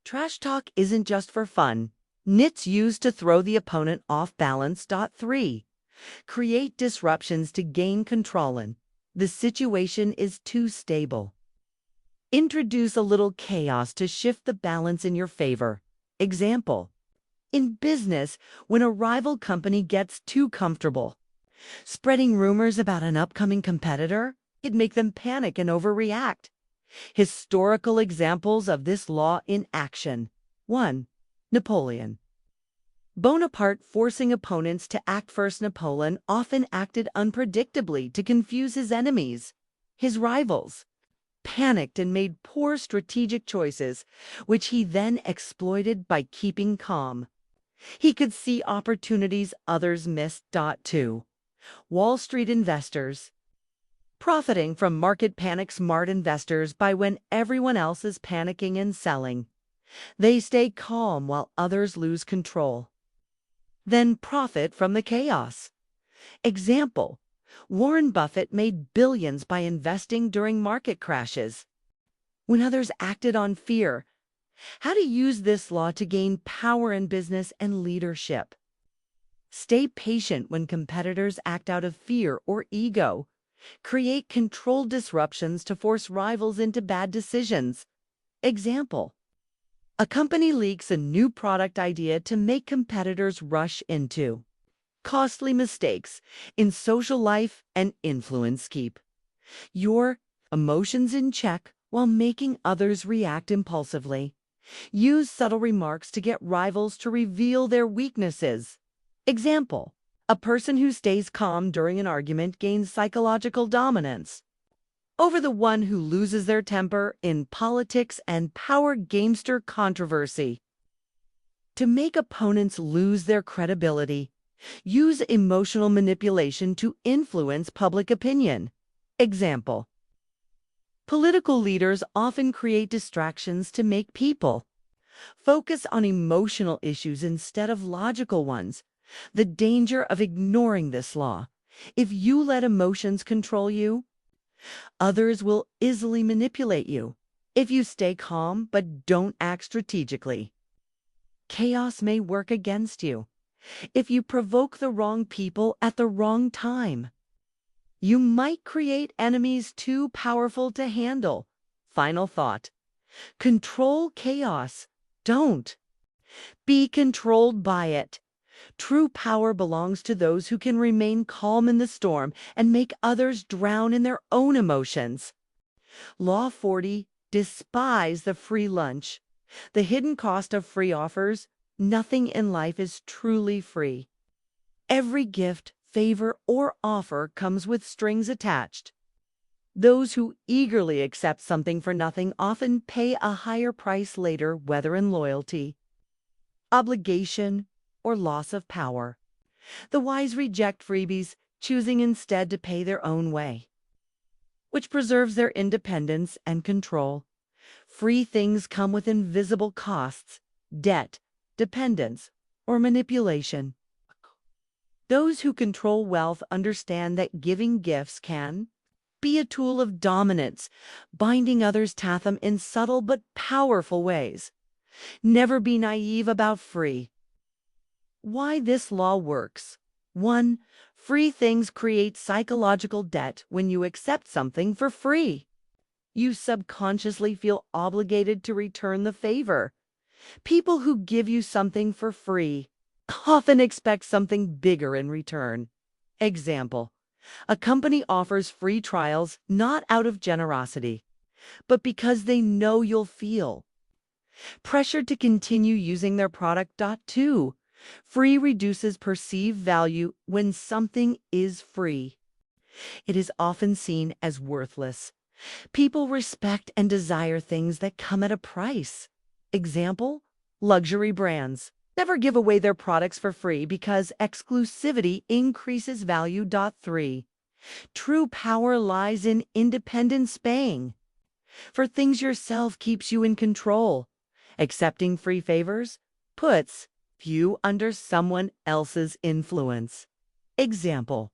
trash talk isn't just for fun. It's used to throw the opponent off balance. 3. Create disruptions to gain control. The situation is too stable. Introduce a little chaos to shift the balance in your favor. Example: in business, when a rival company gets too comfortable, spreading rumors about an upcoming competitor could make them panic and overreact. Historical examples of this law in action. 1. Napoleon Bonaparte forcing opponents to act first. Napoleon often acted unpredictably to confuse his enemies. His rivals panicked and made poor strategic choices, which he then exploited by keeping calm. He could see opportunities others missed. 2. Wall Street investors profiting from market panic. Smart investors buy when everyone else is panicking and selling. They stay calm while others lose control, then profit from the chaos. Example: Warren Buffett made billions by investing during market crashes when others acted on fear. How to use this law to gain power in business and leadership. Stay patient when competitors act out of fear or ego. Create controlled disruptions to force rivals into bad decisions. Example: a company leaks a new product idea to make competitors rush into costly mistakes. In social life and influence, keep your emotions in check while making others react impulsively. Use subtle remarks to get rivals to reveal their weaknesses. Example: a person who stays calm during an argument gains psychological dominance over the one who loses their temper in politics and power. Gamester controversy. To make opponents lose their credibility, use emotional manipulation to influence public opinion. Example: political leaders often create distractions to make people focus on emotional issues instead of logical ones. The danger of ignoring this law: if you let emotions control you, others will easily manipulate you. If you stay calm but don't act strategically, chaos may work against you. If you provoke the wrong people at the wrong time, you might create enemies too powerful to handle. Final thought: control chaos. Don't be controlled by it. True power belongs to those who can remain calm in the storm and make others drown in their own emotions. Law 40. Despise the free lunch. The hidden cost of free offers: nothing in life is truly free. Every gift, favor, or offer comes with strings attached. Those who eagerly accept something for nothing often pay a higher price later, whether in loyalty, obligation, or loss of power. The wise reject freebies, choosing instead to pay their own way, which preserves their independence and control. Free things come with invisible costs, debt, dependence, or manipulation. Those who control wealth understand that giving gifts can be a tool of dominance, binding others to them in subtle but powerful ways. Never be naive about free. Why this law works. 1. Free things create psychological debt when you accept something for free. You subconsciously feel obligated to return the favor. People who give you something for free often expect something bigger in return. Example: a company offers free trials not out of generosity, but because they know you'll feel pressured to continue using their product. 2. Free reduces perceived value when something is free. It is often seen as worthless. People respect and desire things that come at a price. Example: luxury brands never give away their products for free because exclusivity increases value. 3. True power lies in independence paying for things yourself keeps you in control. Accepting free favors puts you under someone else's influence. Example: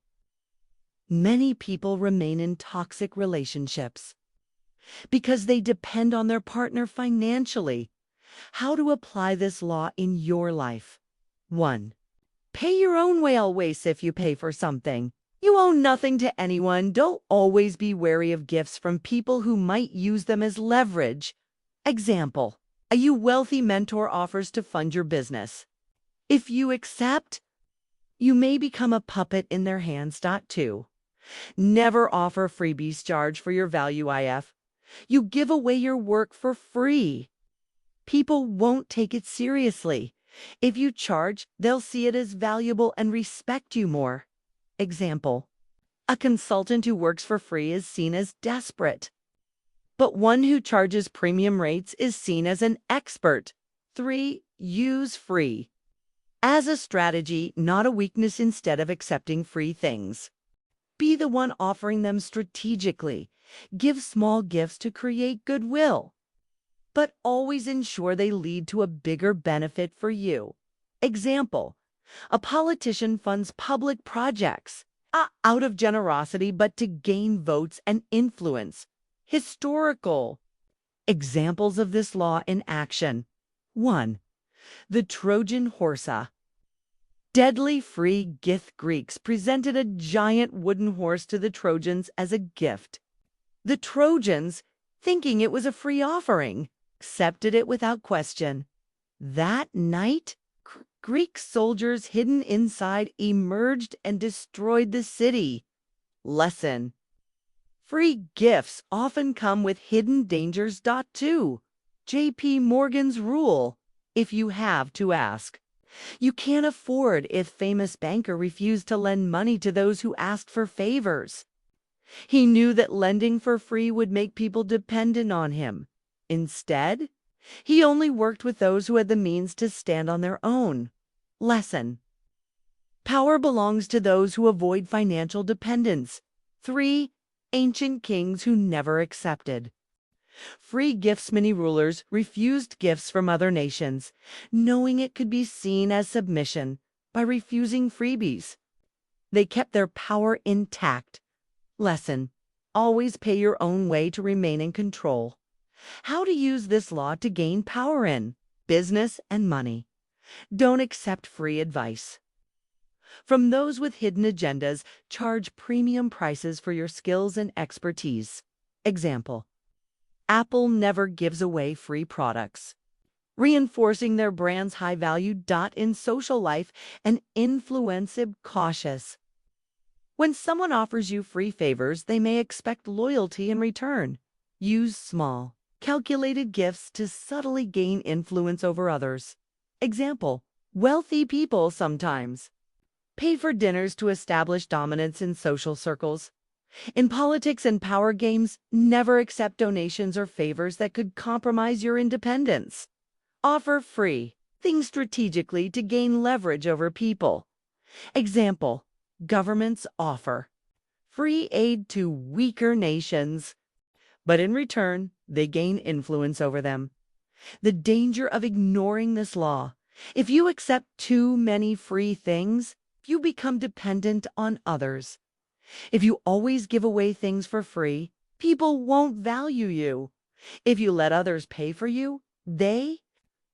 many people remain in toxic relationships because they depend on their partner financially. How to apply this law in your life. 1. Pay your own way always if you pay for something. You owe nothing to anyone. Don't always be wary of gifts from people who might use them as leverage. Example: a wealthy mentor offers to fund your business. If you accept, you may become a puppet in their hands. 2. Never offer freebies charge for your value if you give away your work for free. People won't take it seriously. If you charge, they'll see it as valuable and respect you more. Example: a consultant who works for free is seen as desperate, but one who charges premium rates is seen as an expert. 3. Use free as a strategy, not a weakness. Instead of accepting free things, be the one offering them strategically. Give small gifts to create goodwill, but always ensure they lead to a bigger benefit for you. Example: a politician funds public projects out of generosity but to gain votes and influence. Historical examples of this law in action. 1. The Trojan horse. Deadly free gift. Greeks presented a giant wooden horse to the Trojans as a gift. The Trojans, thinking it was a free offering, accepted it without question. That night, Greek soldiers hidden inside emerged and destroyed the city. Lesson: free gifts often come with hidden dangers. 2. J.P. Morgan's rule: if you have to ask, you can't afford. If famous banker refused to lend money to those who asked for favors, he knew that lending for free would make people dependent on him. Instead, he only worked with those who had the means to stand on their own. Lesson: power belongs to those who avoid financial dependence. 3. Ancient kings who never accepted free gifts. Many rulers refused gifts from other nations, knowing it could be seen as submission. By refusing freebies, they kept their power intact. Lesson: always pay your own way to remain in control. How to use this law to gain power in business and money. Don't accept free advice from those with hidden agendas. Charge premium prices for your skills and expertise. Example: Apple never gives away free products, reinforcing their brand's high value. In social life and influence, cautious. When someone offers you free favors, they may expect loyalty in return. Use small, calculated gifts to subtly gain influence over others. Example: wealthy people sometimes pay for dinners to establish dominance in social circles. In politics and power games, never accept donations or favors that could compromise your independence. Offer free Think strategically to gain leverage over people. Example, governments offer free aid to weaker nations, but in return, they gain influence over them. The danger of ignoring this law. If you accept too many free things, you become dependent on others. If you always give away things for free, people won't value you. If you let others pay for you, they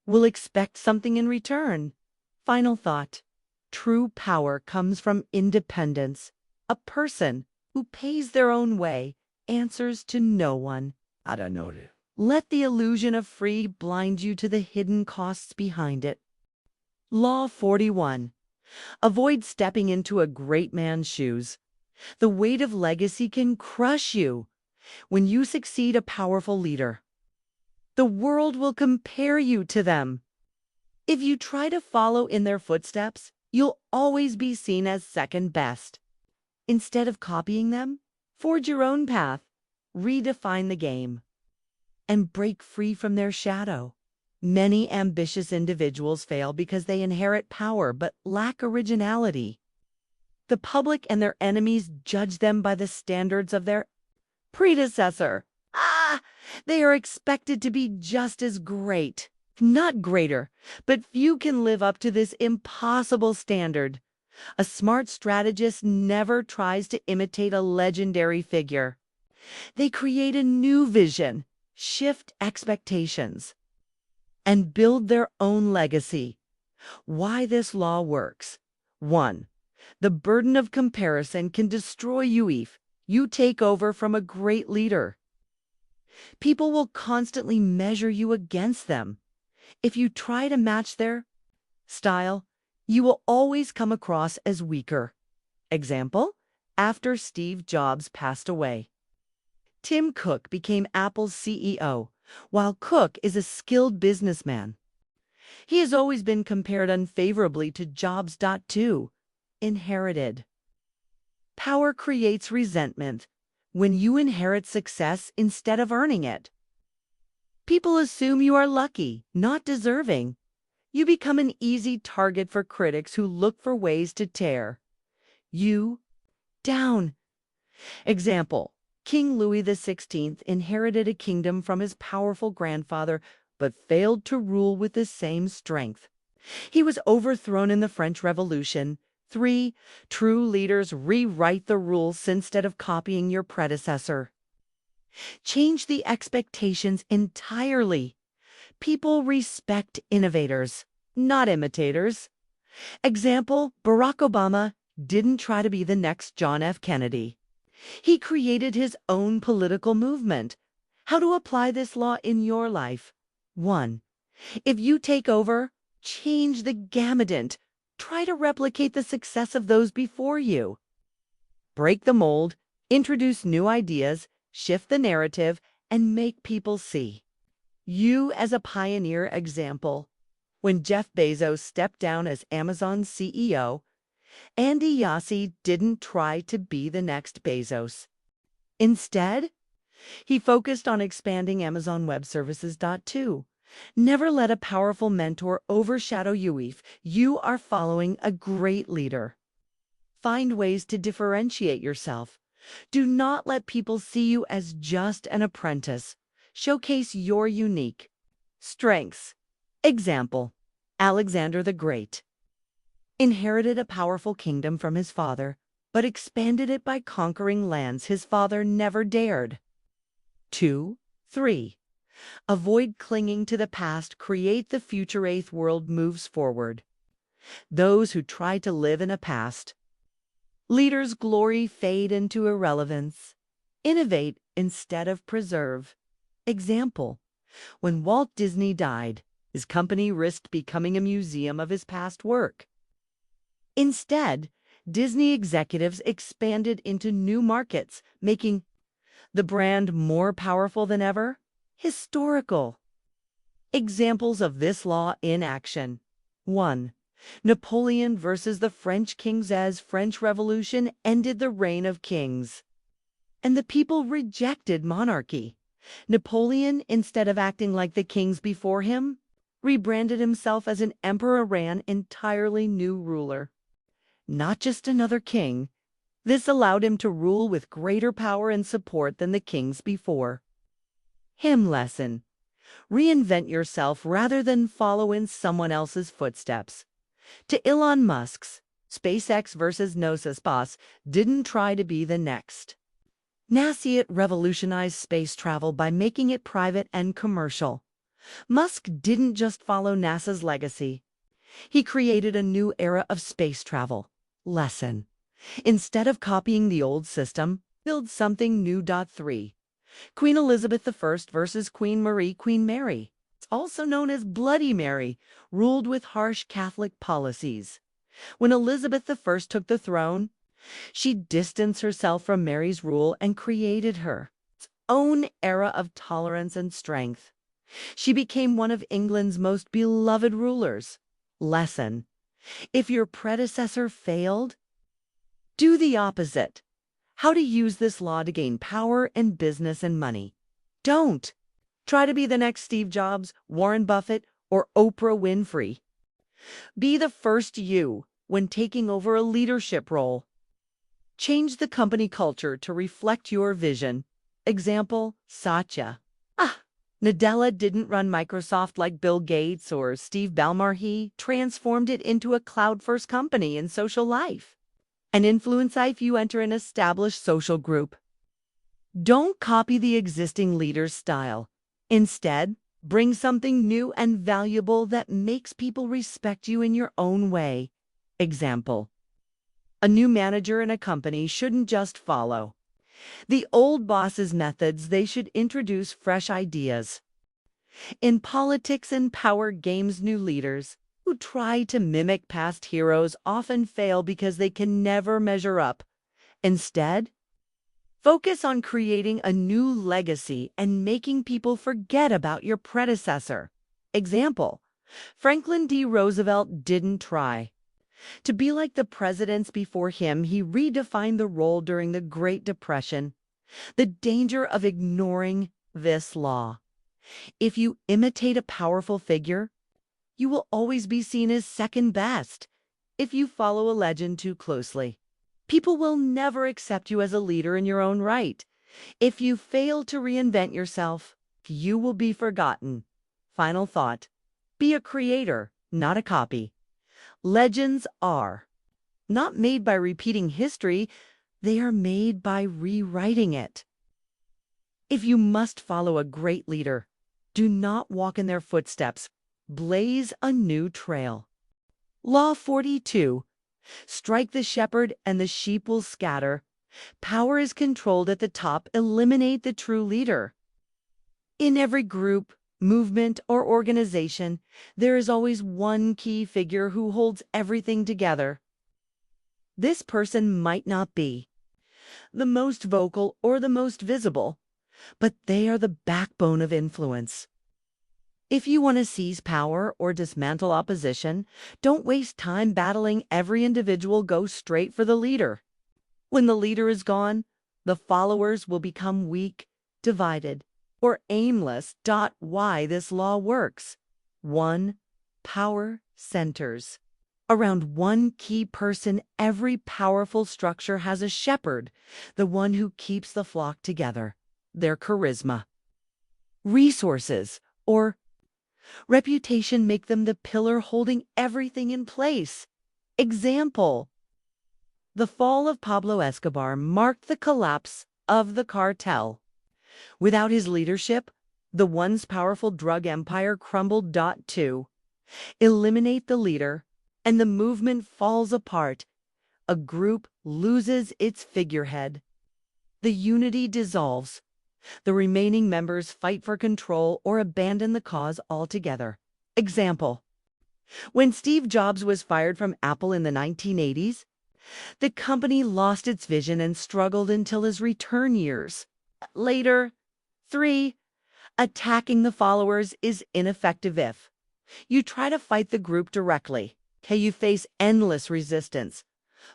will expect something in return. Final thought. True power comes from independence. A person who pays their own way answers to no one. I don't know. Let the illusion of free blind you to the hidden costs behind it. Law 41. Avoid stepping into a great man's shoes. The weight of legacy can crush you. When you succeed a powerful leader, the world will compare you to them. If you try to follow in their footsteps, you'll always be seen as second best. Instead of copying them, forge your own path, redefine the game, and break free from their shadow. Many ambitious individuals fail because they inherit power but lack originality. The public and their enemies judge them by the standards of their predecessor. They are expected to be just as great, not greater, but few can live up to this impossible standard. A smart strategist never tries to imitate a legendary figure. They create a new vision, shift expectations, and build their own legacy. Why this law works. 1. The burden of comparison can destroy you if you take over from a great leader. People will constantly measure you against them. If you try to match their style, you will always come across as weaker. Example, after Steve Jobs passed away, Tim Cook became Apple's CEO, while Cook is a skilled businessman. He has always been compared unfavorably to Jobs. 2. Inherited. Power creates resentment when you inherit success instead of earning it. People assume you are lucky, not deserving. You become an easy target for critics who look for ways to tear you down. Example, King Louis XVI inherited a kingdom from his powerful grandfather, but failed to rule with the same strength. He was overthrown in the French Revolution. 3. True leaders rewrite the rules instead of copying your predecessor. Change the expectations entirely. People respect innovators, not imitators. Example, Barack Obama didn't try to be the next John F. Kennedy. He created his own political movement. How to apply this law in your life? 1. If you take over, change the gamut. Try to replicate the success of those before you. Break the mold, introduce new ideas, shift the narrative, and make people see you as a pioneer. Example, when Jeff Bezos stepped down as Amazon's CEO, Andy Jassy didn't try to be the next Bezos. Instead, he focused on expanding Amazon Web Services. 2. Never let a powerful mentor overshadow you if you are following a great leader. Find ways to differentiate yourself. Do not let people see you as just an apprentice. Showcase your unique strengths. Example, Alexander the Great inherited a powerful kingdom from his father, but expanded it by conquering lands his father never dared. 2. 3. Avoid clinging to the past. Create the future. 8th world moves forward. Those who try to live in a past leader's glory fade into irrelevance. Innovate instead of preserve. Example, when Walt Disney died, his company risked becoming a museum of his past work. Instead, Disney executives expanded into new markets, making the brand more powerful than ever. Historical examples of this law in action. 1. Napoleon versus the French kings. As French Revolution ended the reign of kings, and the people rejected monarchy. Napoleon, instead of acting like the kings before him, rebranded himself as an emperor, ran entirely new ruler. Not just another king. This allowed him to rule with greater power and support than the kings before. Him lesson. Reinvent yourself rather than follow in someone else's footsteps. To Elon Musk's SpaceX versus Gnosis boss didn't try to be the next. NASA revolutionized space travel by making it private and commercial. Musk didn't just follow NASA's legacy. He created a new era of space travel. Lesson. Instead of copying the old system, build something new. 3. Queen Elizabeth I versus Queen Marie. Queen Mary, also known as Bloody Mary, ruled with harsh Catholic policies. When Elizabeth I took the throne, she distanced herself from Mary's rule and created her own era of tolerance and strength. She became one of England's most beloved rulers. Lesson. If your predecessor failed, do the opposite. How to use this law to gain power in business and money. Don't try to be the next Steve Jobs, Warren Buffett, or Oprah Winfrey. Be the first you when taking over a leadership role. Change the company culture to reflect your vision. Example, Satya. Nadella didn't run Microsoft like Bill Gates or Steve Ballmer. He transformed it into a cloud-first company in social life. And influence if you enter an established social group. Don't copy the existing leader's style. Instead, bring something new and valuable that makes people respect you in your own way. Example. A new manager in a company shouldn't just follow the old boss's methods. They should introduce fresh ideas. In politics and power games, new leaders who try to mimic past heroes often fail because they can never measure up. Instead, focus on creating a new legacy and making people forget about your predecessor. Example, Franklin D. Roosevelt didn't try to be like the presidents before him. He redefined the role during the Great Depression. The danger of ignoring this law. If you imitate a powerful figure, you will always be seen as second best. If you follow a legend too closely, people will never accept you as a leader in your own right. If you fail to reinvent yourself, you will be forgotten. Final thought. Be a creator, not a copy. Legends are not made by repeating history, they are made by rewriting it. If you must follow a great leader, do not walk in their footsteps. Blaze a new trail. Law 42. Strike the shepherd and the sheep will scatter. Power is controlled at the top. Eliminate the true leader. In every group, movement, or organization, there is always one key figure who holds everything together. This person might not be the most vocal or the most visible, but they are the backbone of influence. If you want to seize power or dismantle opposition, don't waste time battling every individual. Go straight for the leader. When the leader is gone, the followers will become weak, divided, or aimless. Why this law works. 1. Power centers. Around one key person, every powerful structure has a shepherd, the one who keeps the flock together. Their charisma, resources, or reputation make them the pillar holding everything in place. Example. The fall of Pablo Escobar marked the collapse of the cartel. Without his leadership, the once powerful drug empire crumbled. 2. Eliminate the leader, and the movement falls apart. A group loses its figurehead. The unity dissolves. The remaining members fight for control or abandon the cause altogether. Example. When Steve Jobs was fired from Apple in the 1980s, the company lost its vision and struggled until his return years later. 3. Attacking the followers is ineffective. If you try to fight the group directly, you face endless resistance.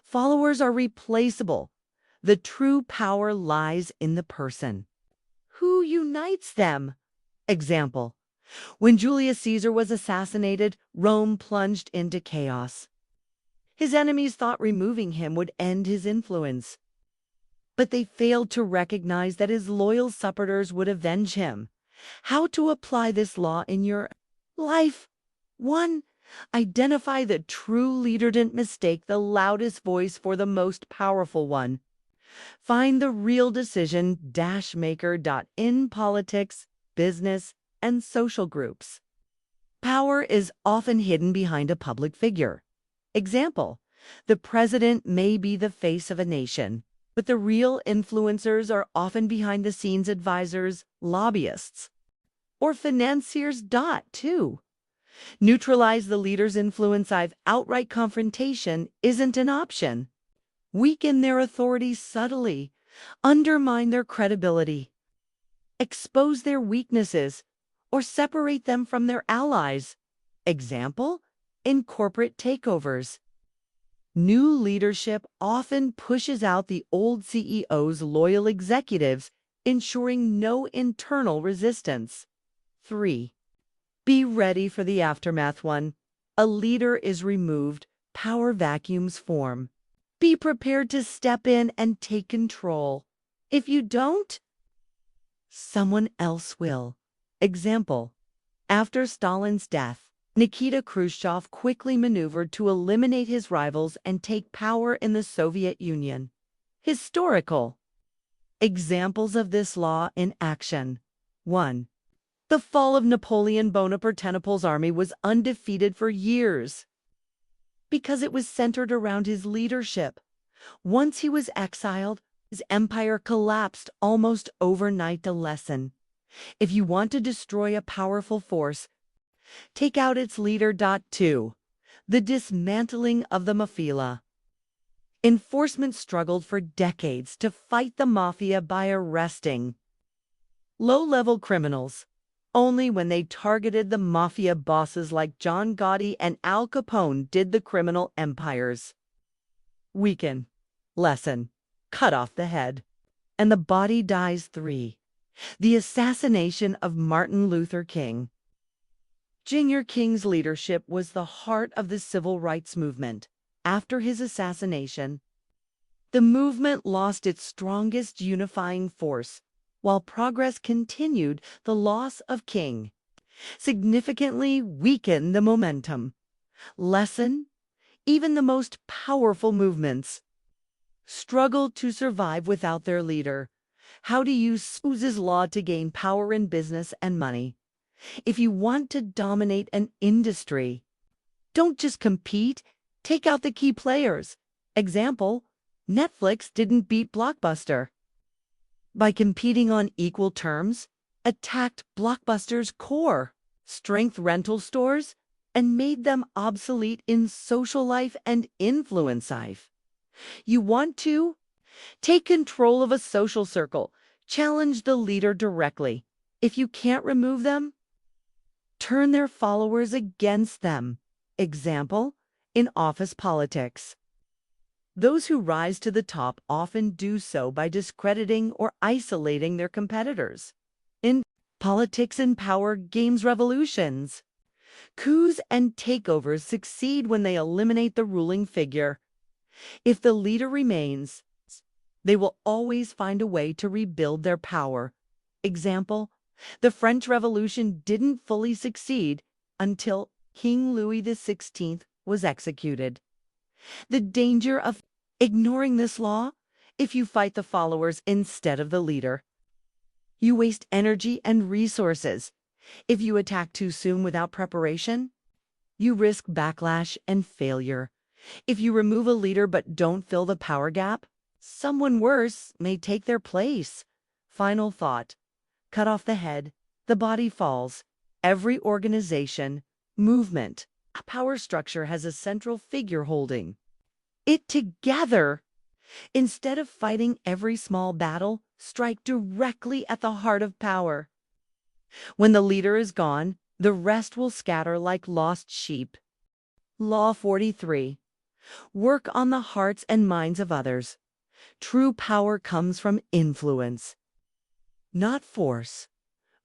Followers are replaceable. The true power lies in the person who unites them. Example. When Julius Caesar was assassinated, Rome plunged into chaos. His enemies thought removing him would end his influence, but they failed to recognize that his loyal supporters would avenge him. How to apply this law in your life? 1. Identify the true leader. Didn't mistake the loudest voice for the most powerful one. Find the real decision maker. In politics, business, and social groups, power is often hidden behind a public figure. Example, the president may be the face of a nation, but the real influencers are often behind the scenes advisors, lobbyists, or financiers. 2. Neutralize the leader's influence. Outright confrontation isn't an option. Weaken their authority subtly, undermine their credibility, expose their weaknesses, or separate them from their allies. Example, in corporate takeovers. New leadership often pushes out the old CEO's loyal executives, ensuring no internal resistance. 3. Be ready for the aftermath. 1. A leader is removed, power vacuums form. Be prepared to step in and take control. If you don't, someone else will. Example, after Stalin's death, Nikita Khrushchev quickly maneuvered to eliminate his rivals and take power in the Soviet Union. Historical examples of this law in action. 1. The fall of Napoleon Bonaparte. Napoleon's army was undefeated for years because it was centered around his leadership. Once he was exiled, his empire collapsed almost overnight. A lesson: if you want to destroy a powerful force, take out its leader. 2. The dismantling of the mafia. Enforcement struggled for decades to fight the mafia by arresting low-level criminals. Only when they targeted the mafia bosses like John Gotti and Al Capone did the criminal empires weaken. Lesson: cut off the head, and the body dies. 3. The assassination of Martin Luther King. Jr. King's leadership was the heart of the civil rights movement. After his assassination, the movement lost its strongest unifying force. While progress continued, the loss of King significantly weakened the momentum. Lesson: even the most powerful movements struggle to survive without their leader. How to use Sousa's law to gain power in business and money. If you want to dominate an industry, don't just compete, take out the key players. Example, Netflix didn't beat Blockbuster by competing on equal terms, attacked Blockbuster's core strength, rental stores, and made them obsolete in social life and influence life. You want to take control of a social circle, challenge the leader directly. If you can't remove them, turn their followers against them. Example, in office politics. Those who rise to the top often do so by discrediting or isolating their competitors. In politics and power games revolutions, coups and takeovers succeed when they eliminate the ruling figure. If the leader remains, they will always find a way to rebuild their power. Example, the French Revolution didn't fully succeed until King Louis XVI was executed. The danger of ignoring this law: if you fight the followers instead of the leader, you waste energy and resources. If you attack too soon without preparation, you risk backlash and failure. If you remove a leader but don't fill the power gap, someone worse may take their place. Final thought: cut off the head, the body falls. Every organization, movement, power structure has a central figure holding it together. Instead of fighting every small battle, strike directly at the heart of power. When the leader is gone, the rest will scatter like lost sheep. Law 43. Work on the hearts and minds of others. True power comes from influence, not force.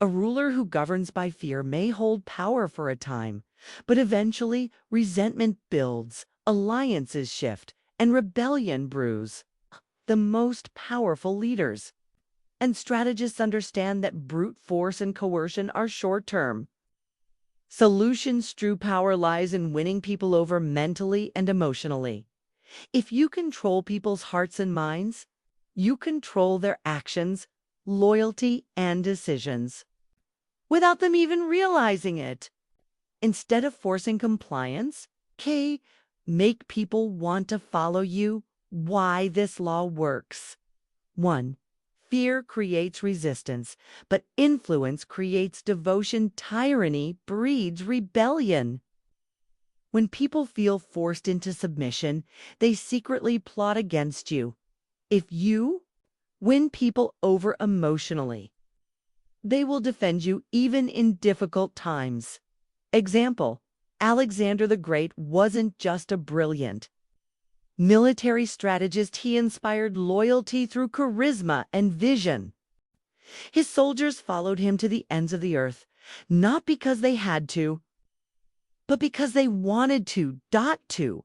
A ruler who governs by fear may hold power for a time, but eventually resentment builds, alliances shift, and rebellion brews. The most powerful leaders and strategists understand that brute force and coercion are short-term. Solutions' true power lies in winning people over mentally and emotionally. If you control people's hearts and minds, you control their actions, loyalty, and decisions without them even realizing it. Instead of forcing compliance, make people want to follow you. Why this law works. 1. Fear creates resistance, but influence creates devotion. Tyranny breeds rebellion. When people feel forced into submission, they secretly plot against you. If you win people over emotionally, they will defend you even in difficult times. Example, Alexander the Great wasn't just a brilliant military strategist, he inspired loyalty through charisma and vision. His soldiers followed him to the ends of the earth, not because they had to, but because they wanted to.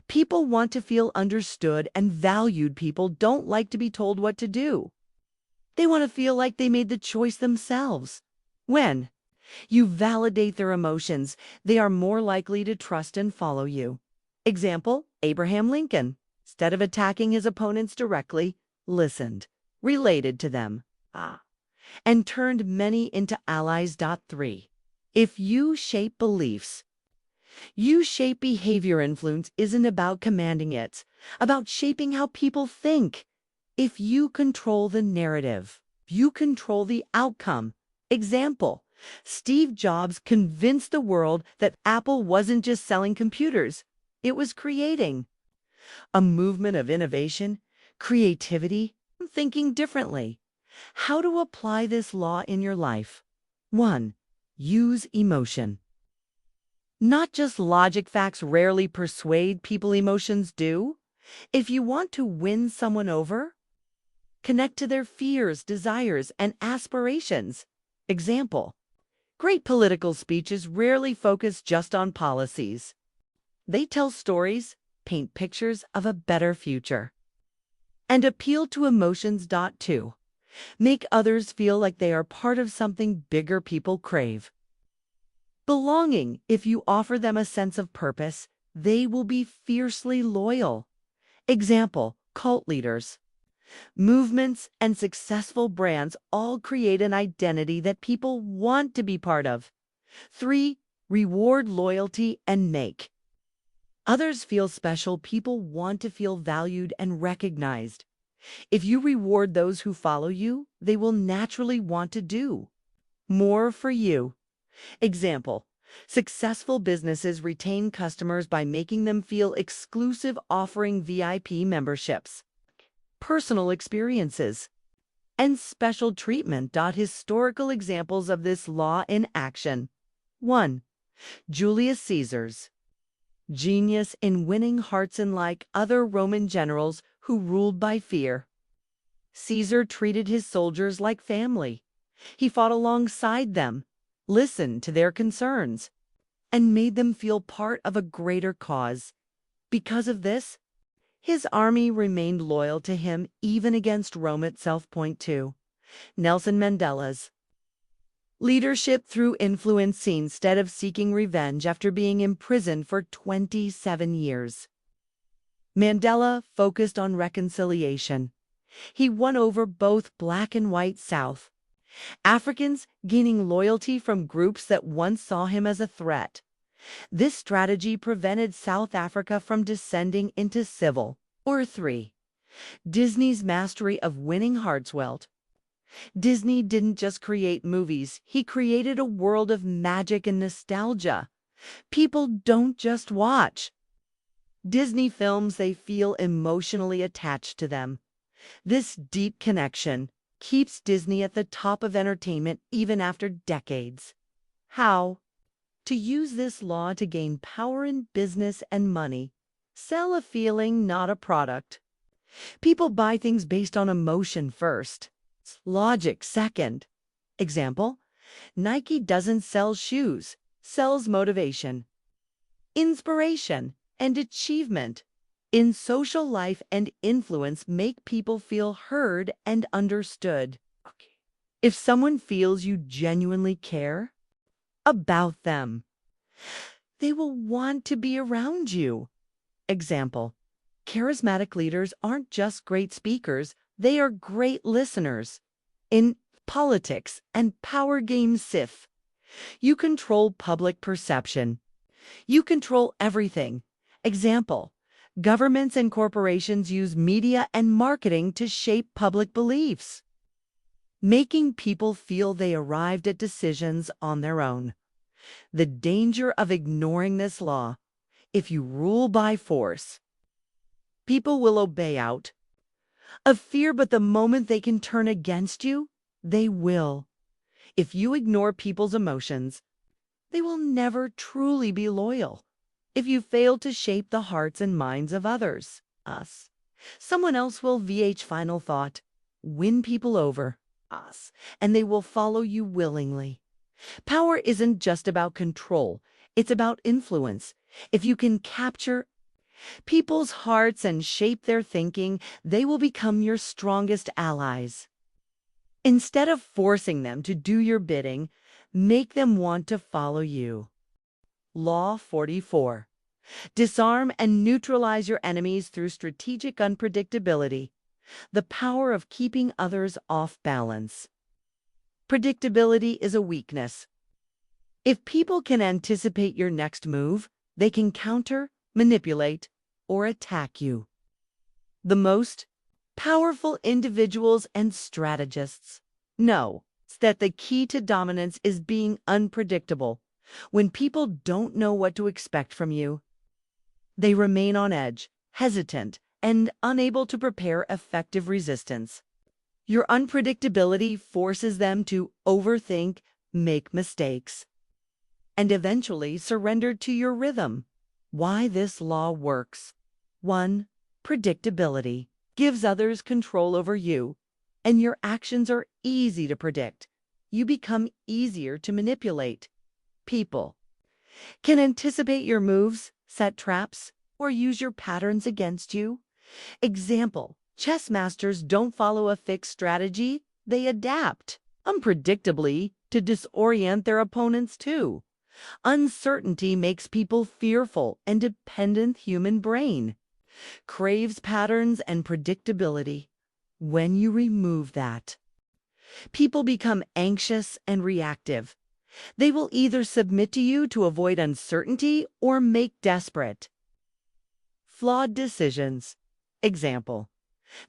People want to feel understood and valued. People don't like to be told what to do. They want to feel like they made the choice themselves. When you validate their emotions, they are more likely to trust and follow you. Example, Abraham Lincoln, instead of attacking his opponents directly, listened, related to them, and turned many into allies. 3. If you shape beliefs, you shape behavior. Influence isn't about commanding, it's about shaping how people think. If you control the narrative, you control the outcome. Example, Steve Jobs convinced the world that Apple wasn't just selling computers, it was creating a movement of innovation, creativity, and thinking differently. How to apply this law in your life? 1. Use emotion. Not just logic. Facts rarely persuade people, emotions do. If you want to win someone over, connect to their fears, desires, and aspirations. Example, great political speeches rarely focus just on policies. They tell stories, paint pictures of a better future, and appeal to emotions. 2. Make others feel like they are part of something bigger. People crave belonging. If you offer them a sense of purpose, they will be fiercely loyal. Example, cult leaders, movements, and successful brands all create an identity that people want to be part of. 3. Reward loyalty and make others feel special. People want to feel valued and recognized. If you reward those who follow you, they will naturally want to do more for you. Example, successful businesses retain customers by making them feel exclusive, offering VIP memberships, personal experiences, and special treatment. Historical examples of this law in action. 1. Julius Caesar's genius in winning hearts. Unlike other Roman generals who ruled by fear, Caesar treated his soldiers like family. He fought alongside them, listened to their concerns, and made them feel part of a greater cause. Because of this, his army remained loyal to him even against Rome itself. 2. Nelson Mandela's leadership through influence. Instead of seeking revenge after being imprisoned for 27 years, Mandela focused on reconciliation. He won over both Black and white South Africans, gaining loyalty from groups that once saw him as a threat. This strategy prevented South Africa from descending into civil war. 3. Disney's mastery of winning hearts. Disney didn't just create movies, he created a world of magic and nostalgia. People don't just watch Disney films, they feel emotionally attached to them. This deep connection keeps Disney at the top of entertainment even after decades. How to use this law to gain power in business and money. Sell a feeling, not a product. People buy things based on emotion first, logic second. Example, Nike doesn't sell shoes, sells motivation, inspiration, and achievement. In social life and influence make people feel heard and understood. Okay. If someone feels you genuinely care about them, they will want to be around you. Example: charismatic leaders aren't just great speakers, they are great listeners. In politics and power game SIF, you control public perception. You control everything. Example: governments and corporations use media and marketing to shape public beliefs, making people feel they arrived at decisions on their own. The danger of ignoring this law: if you rule by force, people will obey out of fear, but the moment they can turn against you, they will. If you ignore people's emotions, they will never truly be loyal. If you fail to shape the hearts and minds of others, us, someone else will final thought, win people over, us, and they will follow you willingly. Power isn't just about control, it's about influence. If you can capture people's hearts and shape their thinking, they will become your strongest allies. Instead of forcing them to do your bidding, make them want to follow you. Law 44. Disarm and neutralize your enemies through strategic unpredictability. The power of keeping others off balance. Predictability is a weakness. If people can anticipate your next move, they can counter, manipulate, or attack you. The most powerful individuals and strategists know that the key to dominance is being unpredictable. When people don't know what to expect from you, they remain on edge, hesitant, and unable to prepare effective resistance. Your unpredictability forces them to overthink, make mistakes, and eventually surrender to your rhythm. Why this law works. 1. Predictability gives others control over you, and your actions are easy to predict. You become easier to manipulate. People can anticipate your moves, set traps, or use your patterns against you. Example: chess masters don't follow a fixed strategy, they adapt unpredictably to disorient their opponents too. Uncertainty makes people fearful, and dependent human brain craves patterns and predictability. When you remove that, people become anxious and reactive. They will either submit to you to avoid uncertainty or make desperate, flawed decisions. Example: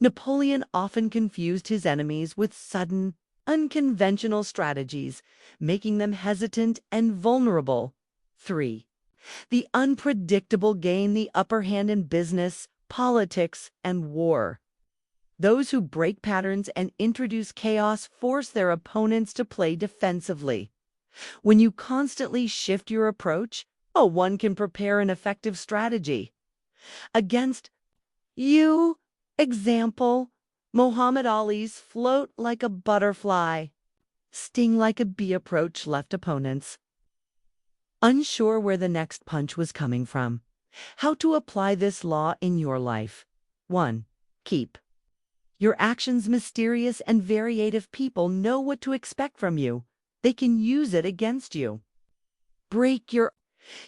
Napoleon often confused his enemies with sudden, unconventional strategies, making them hesitant and vulnerable. 3. The unpredictable gain the upper hand in business, politics, and war. Those who break patterns and introduce chaos force their opponents to play defensively. When you constantly shift your approach, one can prepare an effective strategy against you. Example: Muhammad Ali's float like a butterfly, sting like a bee approach left opponents unsure where the next punch was coming from. How to apply this law in your life. 1. Keep your actions mysterious and varied. If people know what to expect from you, they can use it against you. Break your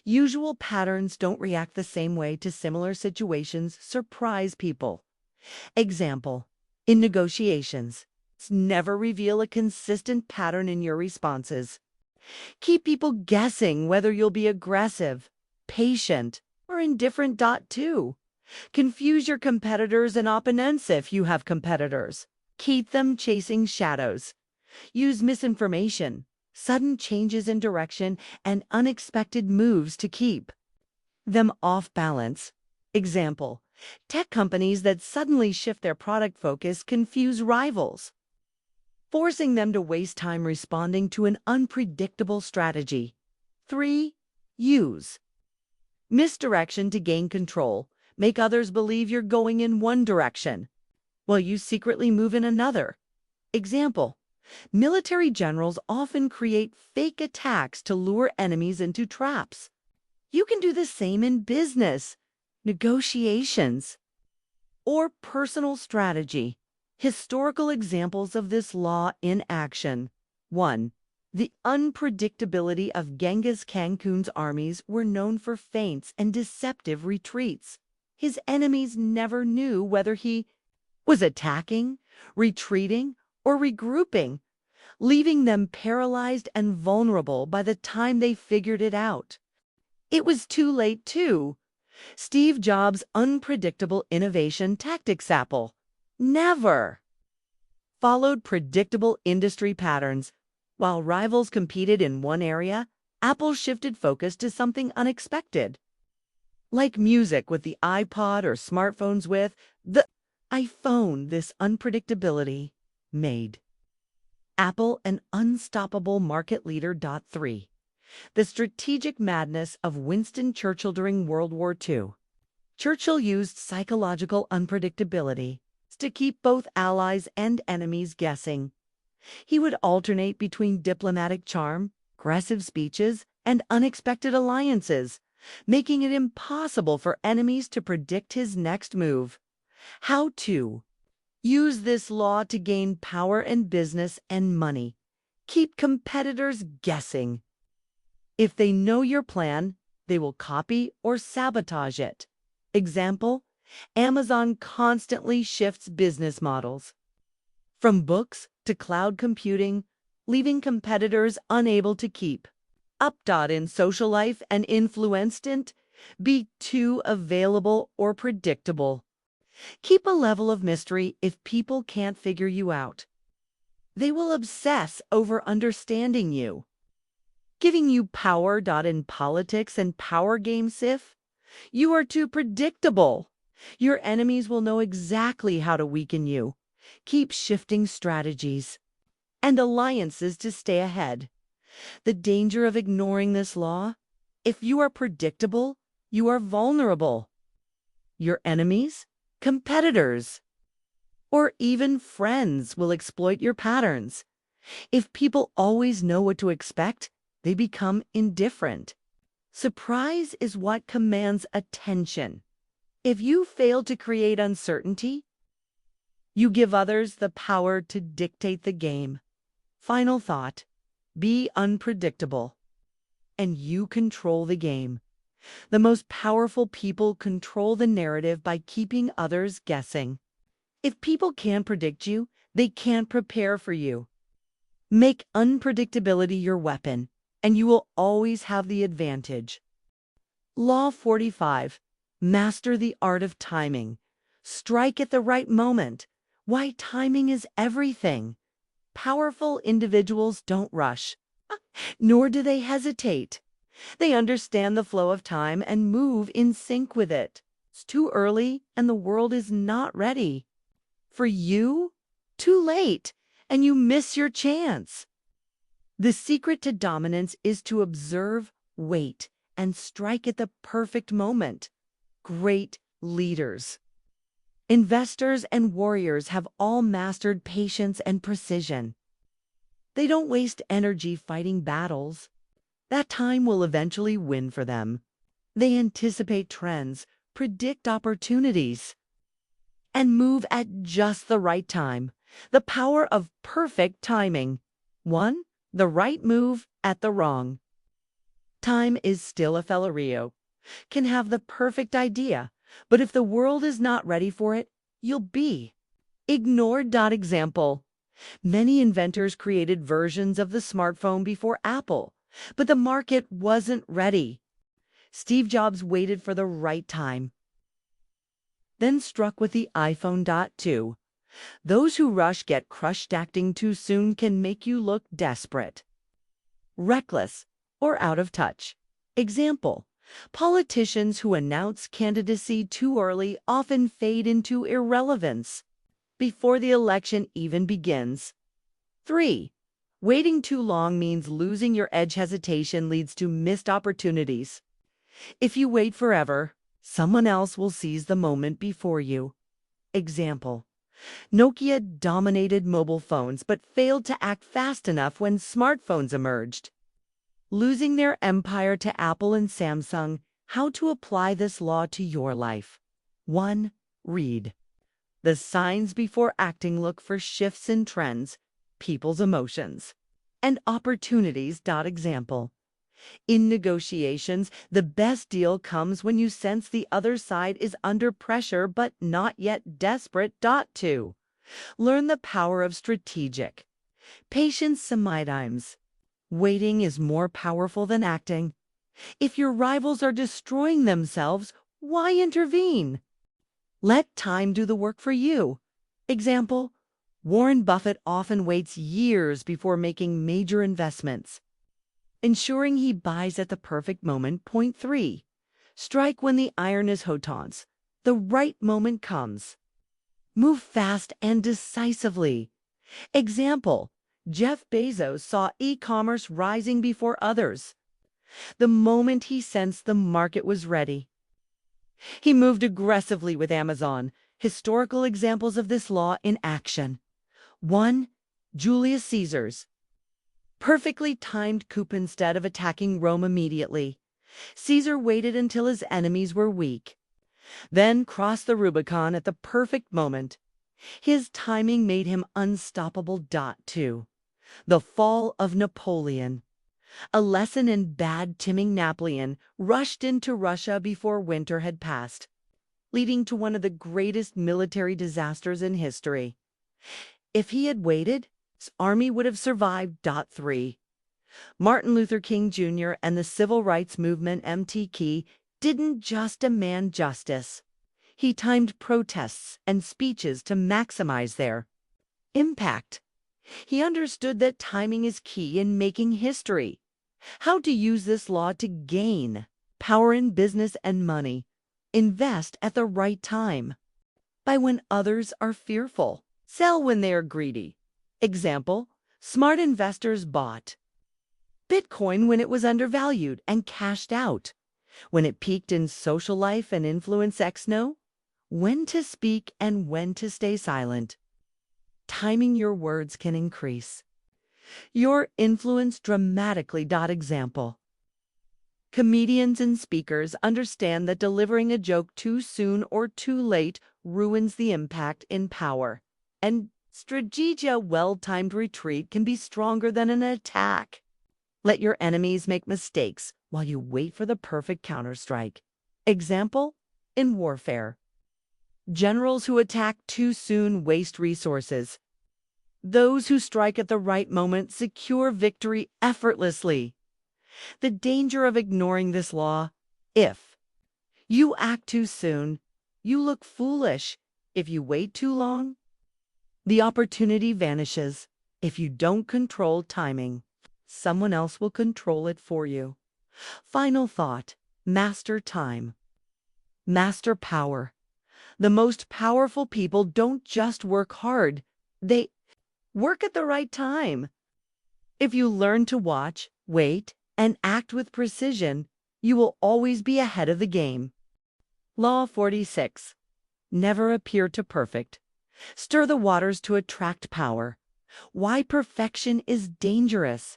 usual patterns. Don't react the same way to similar situations. Surprise people. Example: in negotiations, never reveal a consistent pattern in your responses. Keep people guessing whether you'll be aggressive, patient, or indifferent. 2. Confuse your competitors and opponents. If you have competitors, keep them chasing shadows. Use misinformation, sudden changes in direction, and unexpected moves to keep them off balance. Example: tech companies that suddenly shift their product focus confuse rivals, forcing them to waste time responding to an unpredictable strategy. 3. Use misdirection to gain control. Make others believe you're going in one direction while you secretly move in another. Example: Military generals often create fake attacks to lure enemies into traps. You can do the same in business, negotiations, or personal strategy. Historical examples of this law in action. 1. The unpredictability of Genghis Khan's armies were known for feints and deceptive retreats. His enemies never knew whether he was attacking, retreating, or regrouping, leaving them paralyzed and vulnerable by the time they figured it out. It was too late, too. Steve Jobs' unpredictable innovation tactics Apple never followed predictable industry patterns. While rivals competed in one area, Apple shifted focus to something unexpected. Like music with the iPod or smartphones with the iPhone, this unpredictability made Apple an unstoppable market leader. 3. The strategic madness of Winston Churchill during World War II. Churchill used psychological unpredictability to keep both allies and enemies guessing. He would alternate between diplomatic charm, aggressive speeches, and unexpected alliances, making it impossible for enemies to predict his next move. How to use this law to gain power in business and money. Keep competitors guessing. If they know your plan, they will copy or sabotage it. Example, Amazon constantly shifts business models from books to cloud computing, leaving competitors unable to keep up. In social life and influenced. Be too available or predictable. Keep a level of mystery. If people can't figure you out, they will obsess over understanding you. Giving you power. In politics and power games, if you are too predictable, your enemies will know exactly how to weaken you. Keep shifting strategies and alliances to stay ahead. The danger of ignoring this law: if you are predictable, you are vulnerable. Your enemies, competitors, or even friends will exploit your patterns. If people always know what to expect, they become indifferent. Surprise is what commands attention. If you fail to create uncertainty, you give others the power to dictate the game. Final thought: be unpredictable, and you control the game. The most powerful people control the narrative by keeping others guessing. If people can't predict you, they can't prepare for you. Make unpredictability your weapon, and you will always have the advantage. Law 45. Master the art of timing. Strike at the right moment. Why timing is everything. Powerful individuals don't rush, nor do they hesitate. They understand the flow of time and move in sync with it. It's too early and the world is not ready. For you, too late, and you miss your chance. The secret to dominance is to observe, wait, and strike at the perfect moment. Great leaders, investors, and warriors have all mastered patience and precision. They don't waste energy fighting battles. That time will eventually win for them. They anticipate trends, predict opportunities, and move at just the right time. The power of perfect timing. 1. The right move at the wrong time is still ephemeral. Can have the perfect idea, but if the world is not ready for it, you'll be ignored. Example: many inventors created versions of the smartphone before Apple, but the market wasn't ready. Steve Jobs waited for the right time, then struck with the iPhone. 2. Those who rush get crushed. Acting too soon can make you look desperate, reckless, or out of touch. Example: politicians who announce candidacy too early often fade into irrelevance before the election even begins. 3. Waiting too long means losing your edge. Hesitation leads to missed opportunities. If you wait forever, someone else will seize the moment before you. Example: Nokia dominated mobile phones but failed to act fast enough when smartphones emerged, losing their empire to Apple and Samsung. How to apply this law to your life? 1. Read the signs before acting. Look for shifts in trends, people's emotions, and opportunities. Example. In negotiations, the best deal comes when you sense the other side is under pressure but not yet desperate. 2. Learn the power of strategic patience. Sometimes waiting is more powerful than acting. If your rivals are destroying themselves, why intervene? Let time do the work for you. Example, Warren Buffett often waits years before making major investments, ensuring he buys at the perfect moment. Point 3. Strike when the iron is hot. The right moment comes. Move fast and decisively. Example, Jeff Bezos saw e-commerce rising before others. The moment he sensed the market was ready, he moved aggressively with Amazon. Historical examples of this law in action. 1. Julius Caesar's perfectly timed coup. Instead of attacking Rome immediately, Caesar waited until his enemies were weak, then crossed the Rubicon at the perfect moment. His timing made him unstoppable. 2. The fall of Napoleon. A lesson in bad timing. Napoleon rushed into Russia before winter had passed, leading to one of the greatest military disasters in history. If he had waited, his army would have survived. 3. Martin Luther King Jr. and the Civil Rights Movement (MTK) didn't just demand justice. He timed protests and speeches to maximize their impact. He understood that timing is key in making history. How to use this law to gain power in business and money. Invest at the right time. Buy when others are fearful. Sell when they are greedy. Example, smart investors bought Bitcoin when it was undervalued and cashed out when it peaked in social life and influence. Know when to speak and when to stay silent. Timing your words can increase your influence dramatically. Example, comedians and speakers understand that delivering a joke too soon or too late ruins the impact in power, and strategia well-timed retreat can be stronger than an attack. Let your enemies make mistakes while you wait for the perfect counterstrike. Example, in warfare, generals who attack too soon waste resources. Those who strike at the right moment secure victory effortlessly. The danger of ignoring this law: if you act too soon, you look foolish. If you wait too long, the opportunity vanishes. If you don't control timing, someone else will control it for you. Final thought: master time, master power. The most powerful people don't just work hard, they work at the right time. If you learn to watch, wait, and act with precision, you will always be ahead of the game. Law 46. Never appear too perfect. Stir the waters to attract power. Why perfection is dangerous.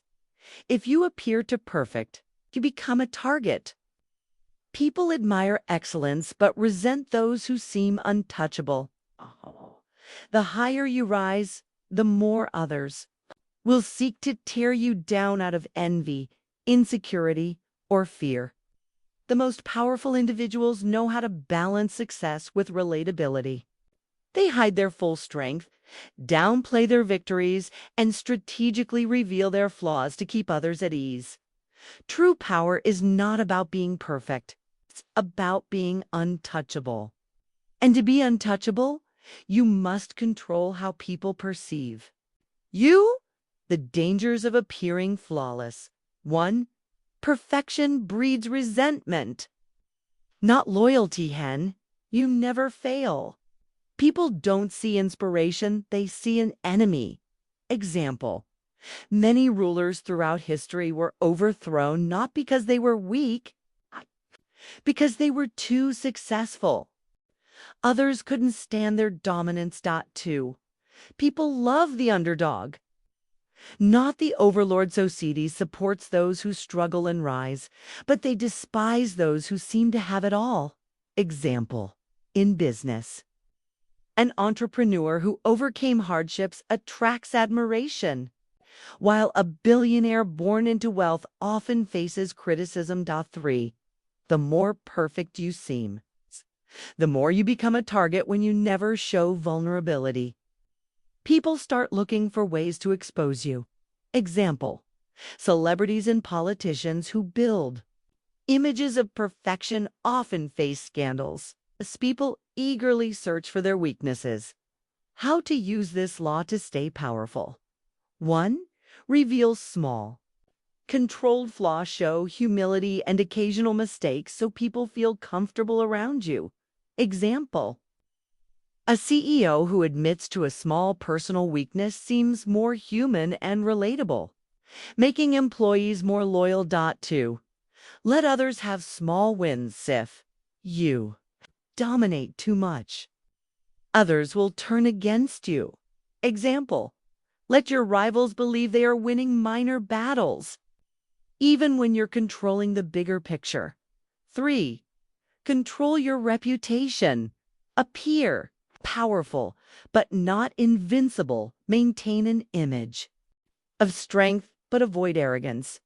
If you appear too perfect, you become a target. People admire excellence but resent those who seem untouchable. The higher you rise, the more others will seek to tear you down out of envy, insecurity, or fear. The most powerful individuals know how to balance success with relatability. They hide their full strength, downplay their victories, and strategically reveal their flaws to keep others at ease. True power is not about being perfect. It's about being untouchable. And to be untouchable, you must control how people perceive you. The dangers of appearing flawless. 1. Perfection breeds resentment. Not loyalty, hen. You never fail. People don't see inspiration, they see an enemy. Example, many rulers throughout history were overthrown not because they were weak, because they were too successful. Others couldn't stand their dominance. 2. People love the underdog. Not the overlord. Society supports those who struggle and rise, but they despise those who seem to have it all. Example, in business. An entrepreneur who overcame hardships attracts admiration, while a billionaire born into wealth often faces criticism. 3. The more perfect you seem, the more you become a target when you never show vulnerability. People start looking for ways to expose you. Example, celebrities and politicians who build images of perfection often face scandals, as people eagerly search for their weaknesses. How to use this law to stay powerful. 1. Reveal small, controlled flaws. Show humility and occasional mistakes so people feel comfortable around you. Example, a CEO who admits to a small personal weakness seems more human and relatable, making employees more loyal. 2. Let others have small wins. If you dominate too much, others will turn against you. Example, let your rivals believe they are winning minor battles, even when you're controlling the bigger picture. 3. Control your reputation. Appear powerful, but not invincible. Maintain an image of strength, but avoid arrogance.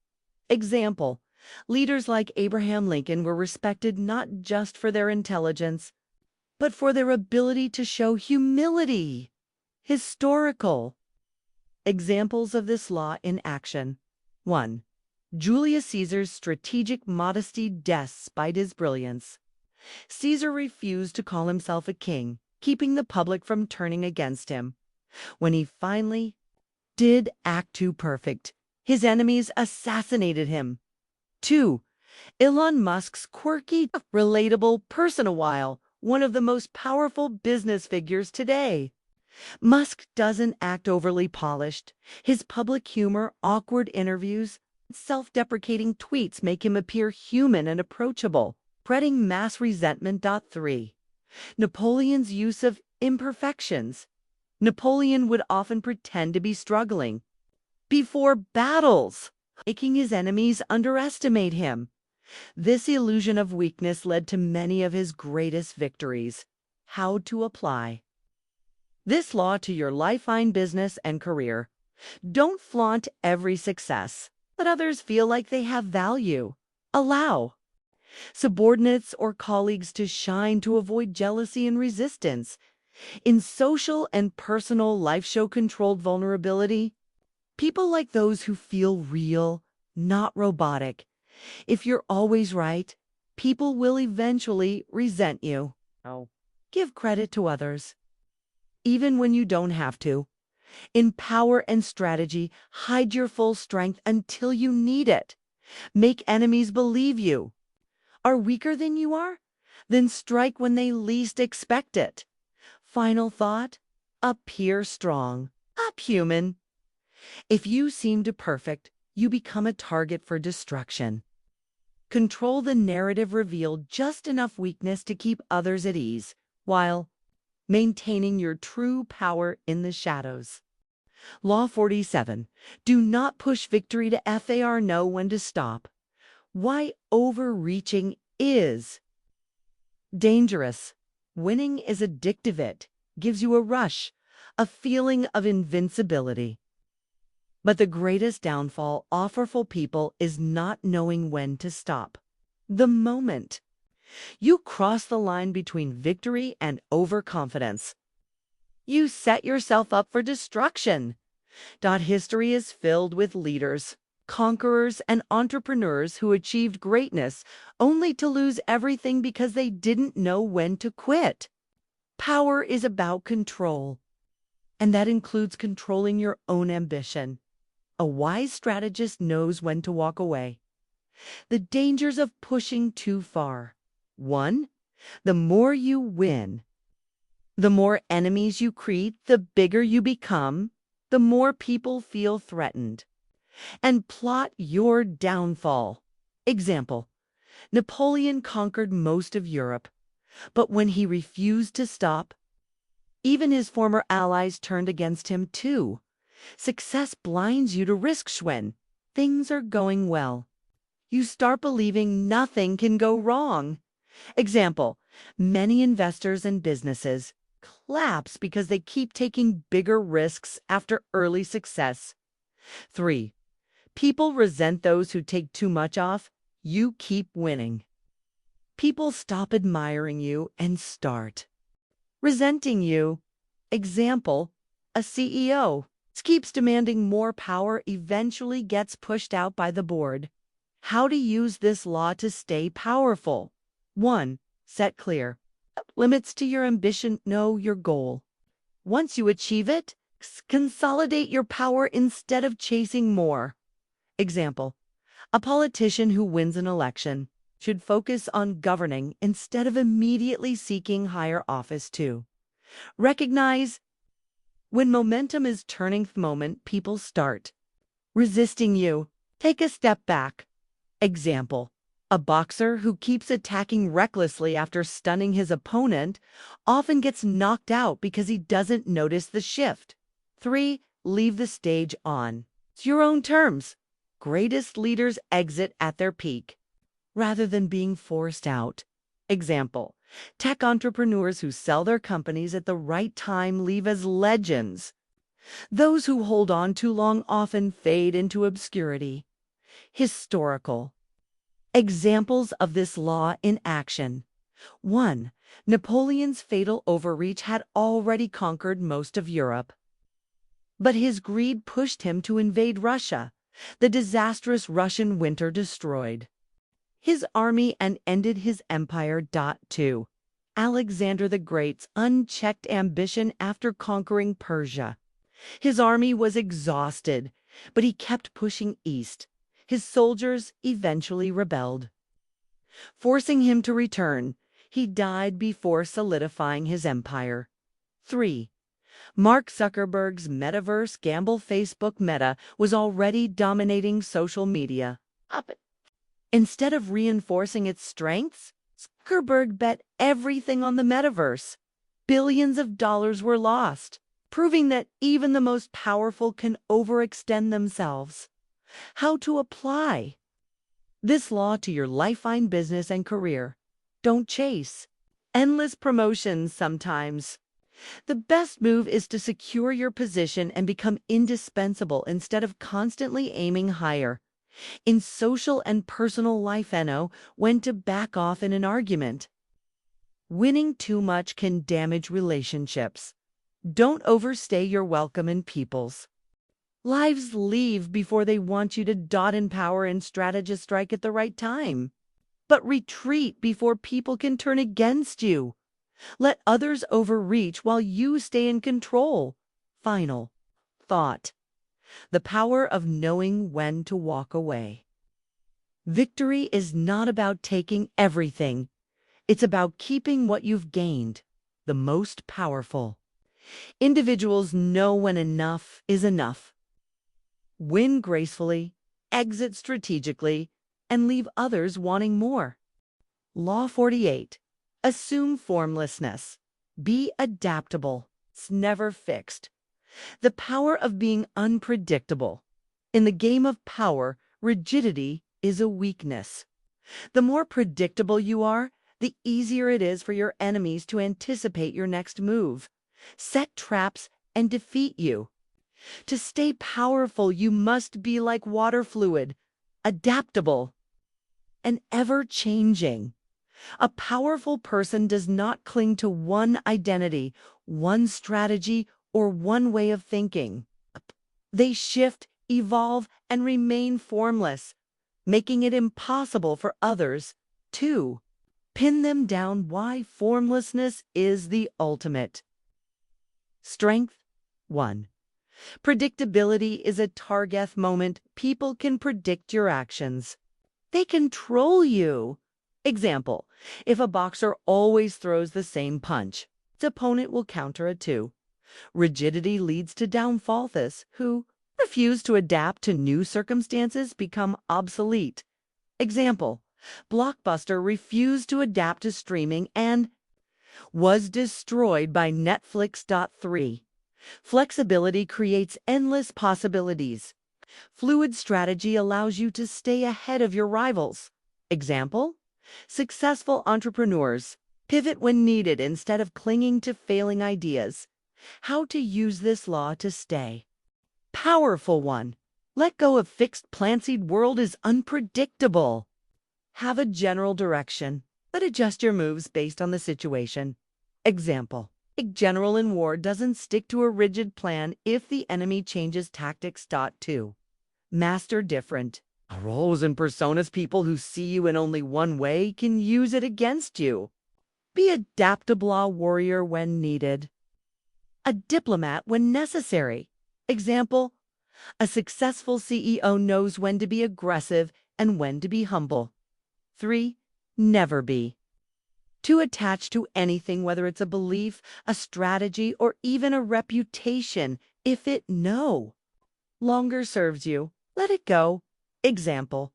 Example, leaders like Abraham Lincoln were respected not just for their intelligence, but for their ability to show humility. Historical examples of this law in action. 1. Julius Caesar's strategic modesty. Despite his brilliance, Caesar refused to call himself a king, keeping the public from turning against him. When he finally did act too perfect, his enemies assassinated him. 2. Elon Musk's quirky, relatable person. While one of the most powerful business figures today, Musk doesn't act overly polished. His public humor, awkward interviews, self-deprecating tweets make him appear human and approachable, spreading mass resentment. 3. Napoleon's use of imperfections. Napoleon would often pretend to be struggling before battles, making his enemies underestimate him. This illusion of weakness led to many of his greatest victories. How to apply this law to your life, business, and career. Don't flaunt every success. Let others feel like they have value. Allow subordinates or colleagues to shine to avoid jealousy and resistance. In social and personal life, show controlled vulnerability. People like those who feel real, not robotic. If you're always right, people will eventually resent you. Give credit to others, even when you don't have to. In power and strategy, hide your full strength until you need it. Make enemies believe you are weaker than you are, then strike when they least expect it. Final thought, appear strong, up human. If you seem too perfect, you become a target for destruction. Control the narrative, reveal just enough weakness to keep others at ease, while maintaining your true power in the shadows. Law 47. Do not push victory to FAR. Know when to stop. Why overreaching is dangerous. Winning is addictive. It gives you a rush, a feeling of invincibility. But the greatest downfall for people is not knowing when to stop. The moment you cross the line between victory and overconfidence, you set yourself up for destruction. History is filled with leaders, conquerors, and entrepreneurs who achieved greatness only to lose everything because they didn't know when to quit. Power is about control, and that includes controlling your own ambition. A wise strategist knows when to walk away. The dangers of pushing too far. 1. The more you win, the more enemies you create, the bigger you become, the more people feel threatened and plot your downfall. Example, Napoleon conquered most of Europe, But when he refused to stop, even his former allies turned against him too. Success blinds you to risks when things are going well. You start believing nothing can go wrong. Example, many investors and businesses collapse because they keep taking bigger risks after early success. 3. People resent those who take too much off. You keep winning. People stop admiring you and start resenting you. Example, a CEO keeps demanding more power, eventually gets pushed out by the board. How to use this law to stay powerful. 1. Set clear limits to your ambition. Know your goal. Once you achieve it, consolidate your power instead of chasing more. Example, a politician who wins an election should focus on governing instead of immediately seeking higher office too. Recognize when momentum is turning moment, people start resisting you. Take a step back. Example, a boxer who keeps attacking recklessly after stunning his opponent often gets knocked out because he doesn't notice the shift. 3. Leave the stage on your own terms. Greatest leaders exit at their peak rather than being forced out. Example, tech entrepreneurs who sell their companies at the right time leave as legends. Those who hold on too long often fade into obscurity. Historical examples of this law in action. 1. Napoleon's fatal overreach had already conquered most of Europe, but his greed pushed him to invade Russia. The disastrous Russian winter destroyed his army and ended his empire. 2. Alexander the Great's unchecked ambition after conquering Persia. His army was exhausted, but he kept pushing east. His soldiers eventually rebelled, forcing him to return. He died before solidifying his empire. 3. Mark Zuckerberg's metaverse gamble. Facebook Meta was already dominating social media. Instead of reinforcing its strengths, Zuckerberg bet everything on the metaverse. Billions of dollars were lost, proving that even the most powerful can overextend themselves. How to apply this law to your lifeline business and career. Don't chase endless promotions sometimes. The best move is to secure your position and become indispensable instead of constantly aiming higher. In social and personal life, know when to back off in an argument. Winning too much can damage relationships. Don't overstay your welcome in people's lives. Leave before they want you to. In power and strategists strike at the right time. But retreat before people can turn against you. Let others overreach while you stay in control. Final thought. The power of knowing when to walk away. Victory is not about taking everything. It's about keeping what you've gained. The most powerful individuals know when enough is enough. Win gracefully, exit strategically, and leave others wanting more. Law 48. Assume formlessness. Be adaptable. It's never fixed. The power of being unpredictable. In the game of power, rigidity is a weakness. The more predictable you are, the easier it is for your enemies to anticipate your next move, set traps, and defeat you. To stay powerful, you must be like water fluid, adaptable, and ever-changing. A powerful person does not cling to one identity, one strategy, or one way of thinking. They shift, evolve, and remain formless, making it impossible for others to pin them down. Why formlessness is the ultimate strength. 1. Predictability is a target moment. People can predict your actions. They control you. Example, if a boxer always throws the same punch, its opponent will counter it too. Rigidity leads to downfall. Those who refuse to adapt to new circumstances become obsolete. Example, Blockbuster refused to adapt to streaming and was destroyed by Netflix. 3. Flexibility creates endless possibilities. Fluid strategy allows you to stay ahead of your rivals. Example: successful entrepreneurs pivot when needed instead of clinging to failing ideas. How to use this law to stay. Powerful one. Let go of fixed plan-seed world is unpredictable. Have a general direction, but adjust your moves based on the situation. Example: a general in war doesn't stick to a rigid plan if the enemy changes tactics. 2. Master different. Roles and personas people who see you in only one way can use it against you. Be adaptable warrior when needed. A diplomat when necessary. Example: a successful CEO knows when to be aggressive and when to be humble. 3. Never be too attached to anything, whether it's a belief, a strategy, or even a reputation. If it no longer serves you, let it go. Example: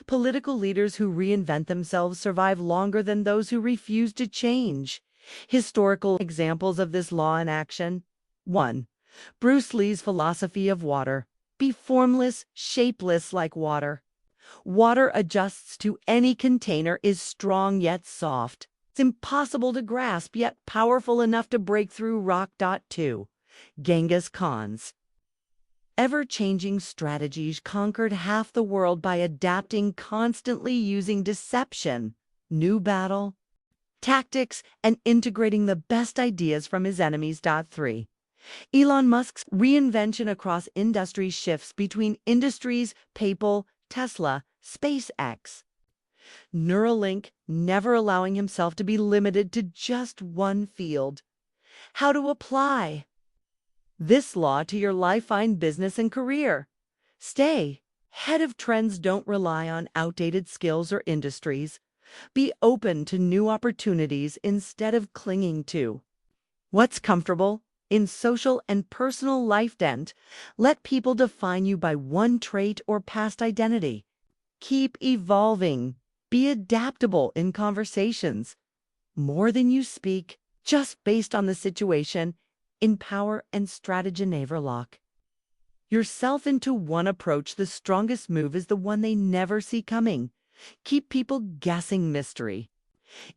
political leaders who reinvent themselves survive longer than those who refuse to change. Historical examples of this law in action. 1. Bruce Lee's philosophy of water. Be formless, shapeless like water. Water adjusts to any container, is strong yet soft. It's impossible to grasp yet powerful enough to break through rock. 2. Genghis Khan's ever-changing strategies conquered half the world by adapting, constantly using deception, new battle tactics, and integrating the best ideas from his enemies. 3. Elon Musk's reinvention across industry shifts between industries, PayPal, Tesla, SpaceX. Neuralink never allowing himself to be limited to just one field. How to apply this law to your life, find business and career. Stay ahead of trends. Don't rely on outdated skills or industries. Be open to new opportunities instead of clinging to what's comfortable. In social and personal life, don't let people define you by one trait or past identity. Keep evolving. Be adaptable in conversations. More than you speak, just based on the situation. In power and strategy, never lock yourself into one approach. The strongest move is the one they never see coming. Keep people guessing. Mystery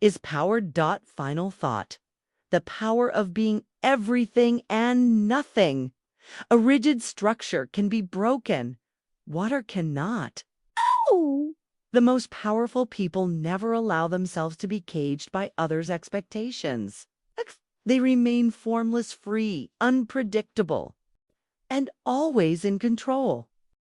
is power. Final thought. The power of being everything and nothing. A rigid structure can be broken. Water cannot. Oh! The most powerful people never allow themselves to be caged by others' expectations. They remain formless, free, unpredictable, and always in control.